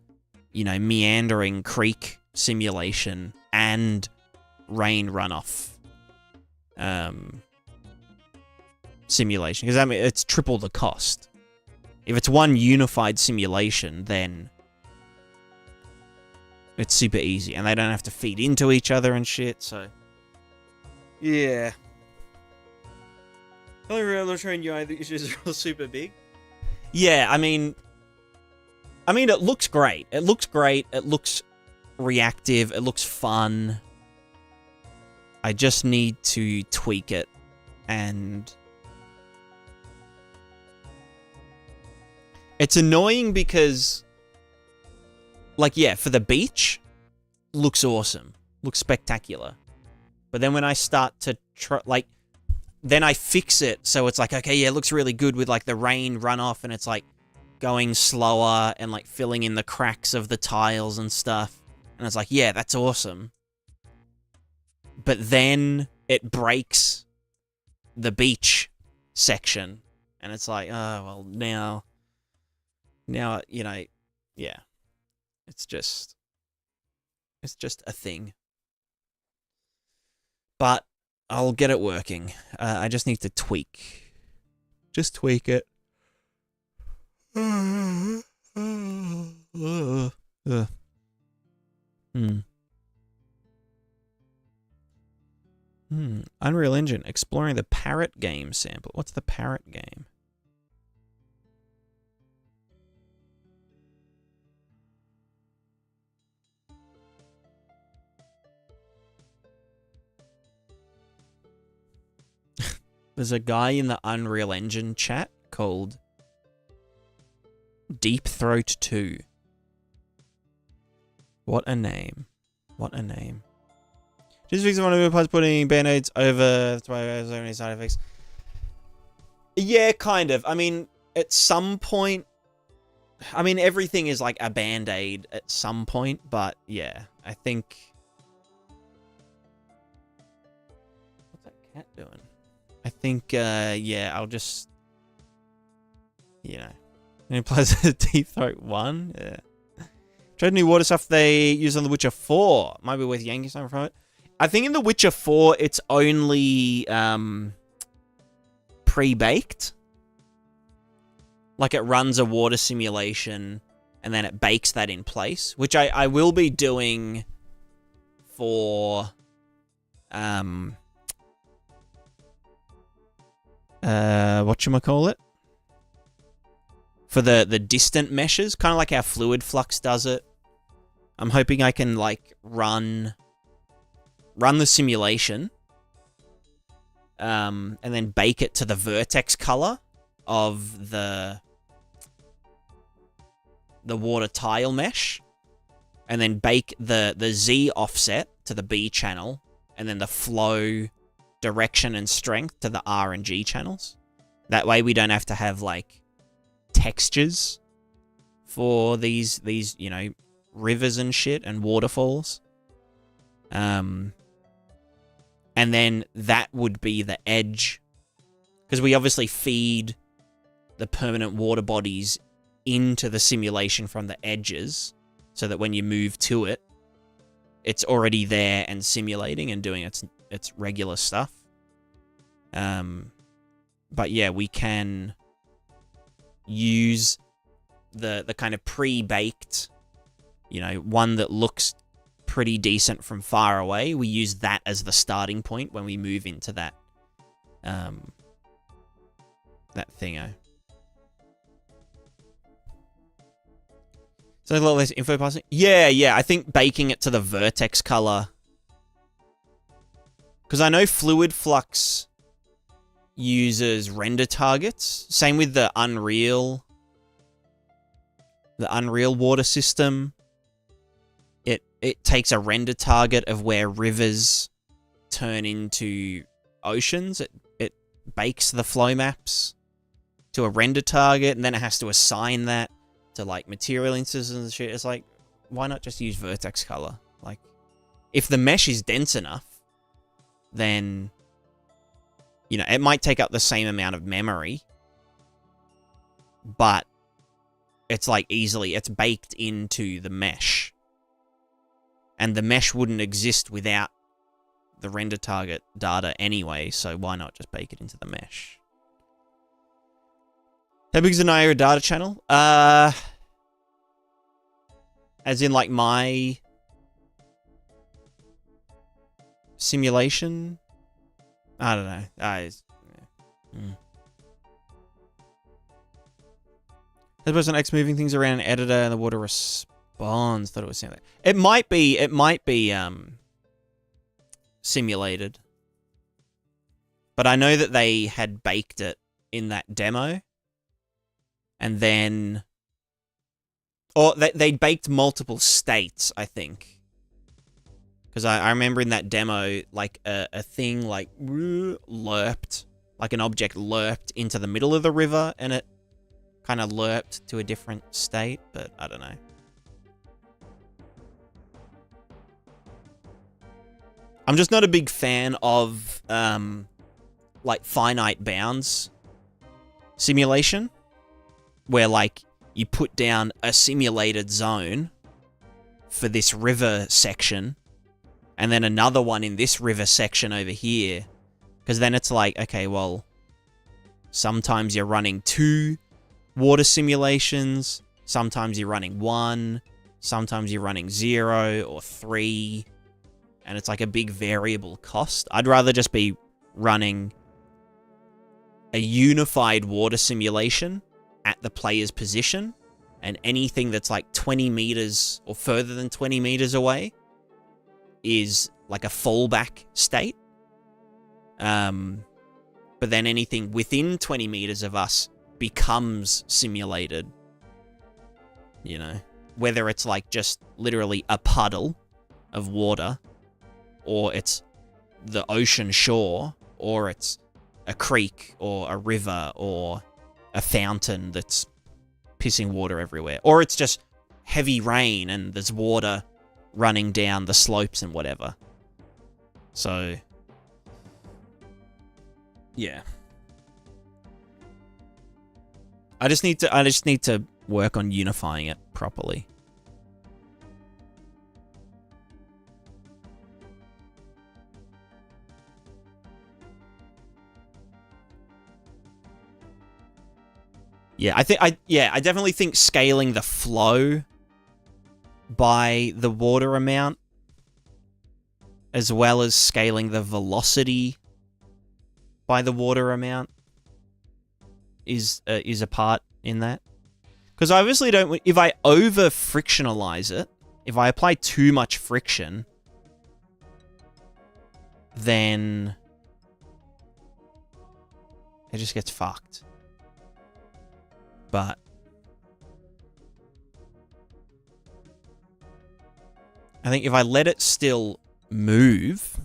[SPEAKER 1] you know, meandering creek simulation and rain runoff simulation. Because, I mean, it's triple the cost. If it's one unified simulation, then it's super easy. And they don't have to feed into each other and shit, so... Yeah. The only real illustrating UI the issues are super big. Yeah, I mean, it looks great. It looks great. It looks reactive. It looks fun. I just need to tweak it, and it's annoying because, like, yeah, for the beach, looks awesome. Looks spectacular. But then when I start to then I fix it so it's like, okay, yeah, it looks really good with like the rain runoff, and it's like going slower and like filling in the cracks of the tiles and stuff. And it's like, yeah, that's awesome. But then it breaks the beach section, and it's like, oh, well, now, you know, yeah, it's just a thing. But I'll get it working. I just need to tweak. Just tweak it. Unreal Engine. Exploring the Parrot game sample. What's the Parrot game? There's a guy in the Unreal Engine chat called Deep Throat 2. What a name. What a name. Just fixing one of the parts putting band-aids over, that's why there's so many side effects. Yeah, kind of. I mean, at some point, I mean, everything is like a band-aid at some point, but yeah, I think... What's that cat doing? I think, yeah, I'll just, you know, it implies Deep Throat 1, yeah. Try the new water stuff they use on The Witcher 4. Might be worth yanking something from it. I think in The Witcher 4, it's only, pre-baked. Like, it runs a water simulation, and then it bakes that in place, which I will be doing for, whatchamacallit? For the distant meshes, kind of like how Fluid Flux does it. I'm hoping I can, like, run the simulation, and then bake it to the vertex color of the water tile mesh, and then bake the Z offset to the B channel, and then the flow direction and strength to the R and G channels. That way we don't have to have, like, textures for these you know, rivers and shit and waterfalls. And then that would be the edge, because we obviously feed the permanent water bodies into the simulation from the edges, so that when you move to it, it's already there and simulating and doing its regular stuff. But yeah, we can use the kind of pre-baked, you know, one that looks pretty decent from far away. We use that as the starting point when we move into that that thingo. So a lot less info passing. Yeah, I think baking it to the vertex color, because I know Fluid Flux uses render targets. Same with the Unreal water system. It takes a render target of where rivers turn into oceans. It bakes the flow maps to a render target, and then it has to assign that to like material instances and shit. It's like, why not just use vertex color? Like, if the mesh is dense enough, then, you know, it might take up the same amount of memory, but it's like it's baked into the mesh. And the mesh wouldn't exist without the render target data anyway, so why not just bake it into the mesh? How big is an IO data channel? As in like my simulation? I don't know. As opposed to X moving things around an editor and the water responds. Thought it was something. It might be simulated. But I know that they had baked it in that demo. And then, or they baked multiple states, I think. Because I remember in that demo, like a thing like lerped, like an object lerped into the middle of the river, and it kind of lerped to a different state, but I don't know. I'm just not a big fan of, like, finite bounds simulation, where, like, you put down a simulated zone for this river section, and then another one in this river section over here, because then it's like, okay, well, sometimes you're running 2 water simulations, sometimes you're running 1, sometimes you're running 0 or 3, and it's like a big variable cost. I'd rather just be running a unified water simulation at the player's position, and anything that's like 20 meters or further than 20 meters away is like a fallback state. But then anything within 20 meters of us becomes simulated. You know, whether it's like just literally a puddle of water, or it's the ocean shore, or it's a creek or a river or a fountain that's pissing water everywhere, or it's just heavy rain and there's water running down the slopes and whatever. So yeah, I just need to work on unifying it properly. Yeah, I definitely think scaling the flow by the water amount, as well as scaling the velocity by the water amount, is a part in that. Because I obviously don't. If I over frictionalize it, if I apply too much friction, then it just gets fucked. But I think if I let it still move,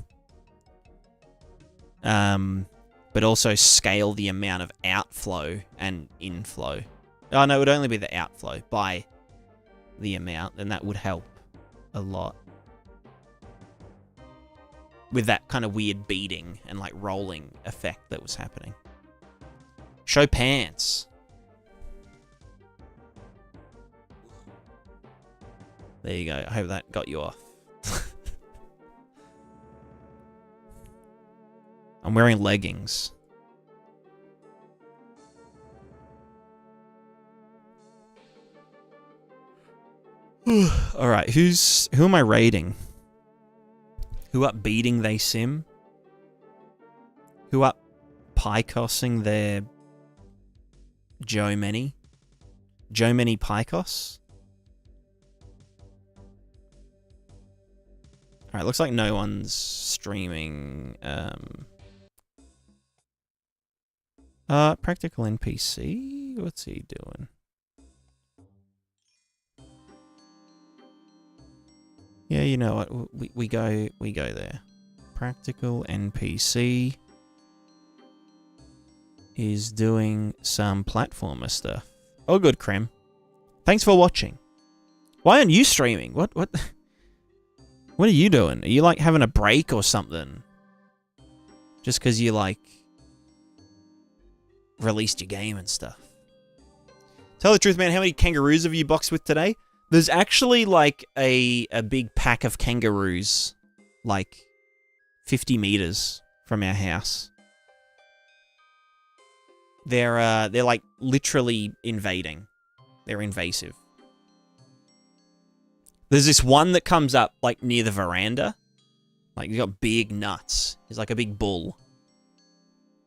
[SPEAKER 1] but also scale the amount of outflow and inflow. Oh no, it would only be the outflow by the amount, then that would help a lot. With that kind of weird beating and like rolling effect that was happening. Show pants. There you go. I hope that got you off. I'm wearing leggings. All right, who am I raiding? Who up beating they sim? Who up Picosing their Joe Many? Joe Many Picos? Alright, looks like no one's streaming. Practical NPC? What's he doing? Yeah, you know what? We go there. Practical NPC is doing some platformer stuff. Oh, good, Krem. Thanks for watching. Why aren't you streaming? What are you doing? Are you like having a break or something? Just because you like released your game and stuff. Tell the truth, man. How many kangaroos have you boxed with today? There's actually like a big pack of kangaroos, like 50 meters from our house. They're like literally invading. They're invasive. There's this one that comes up like near the veranda. Like he's got big nuts. He's like a big bull.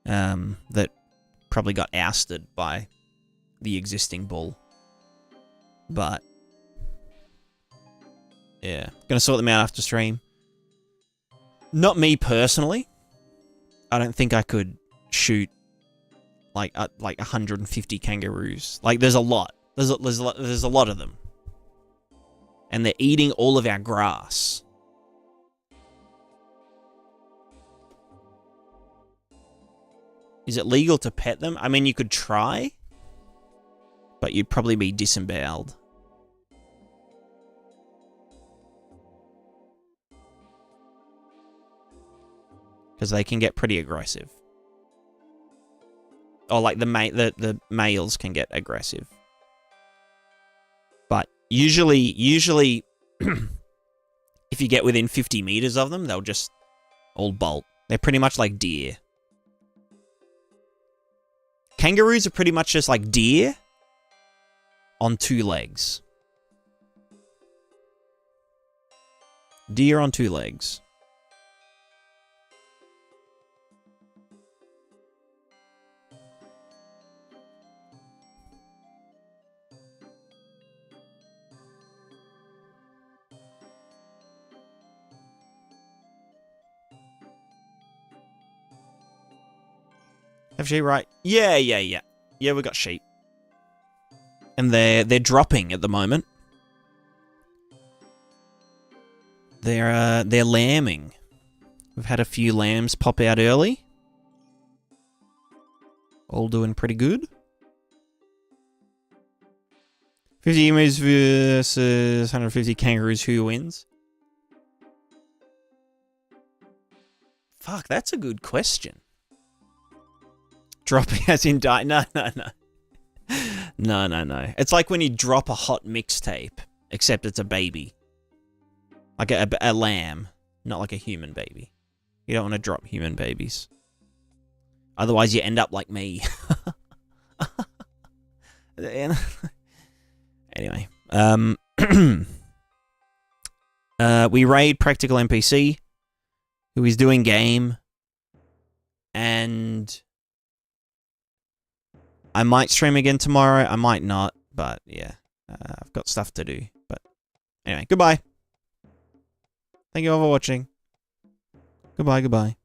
[SPEAKER 1] That probably got ousted by the existing bull. But yeah, gonna sort them out after stream. Not me personally. I don't think I could shoot like 150 kangaroos. Like there's a lot. There's a lot of them. And they're eating all of our grass. Is it legal to pet them? I mean, you could try, but you'd probably be disemboweled. Because they can get pretty aggressive. Or like the males can get aggressive. But usually if you get within 50 meters of them, they'll just all bolt. They're pretty much like deer. Kangaroos are pretty much just like deer on two legs. Deer on two legs. Have sheep, right? Yeah. Yeah, we got sheep. And they're dropping at the moment. They're lambing. We've had a few lambs pop out early. All doing pretty good. 50 emus versus 150 kangaroos, who wins? Fuck, that's a good question. Dropping as in die. No. No. It's like when you drop a hot mixtape, except it's a baby. Like a lamb, not like a human baby. You don't want to drop human babies. Otherwise you end up like me. Anyway. We raid Practical NPC, who is doing game, and I might stream again tomorrow. I might not, but yeah. I've got stuff to do. But anyway, goodbye. Thank you all for watching. Goodbye.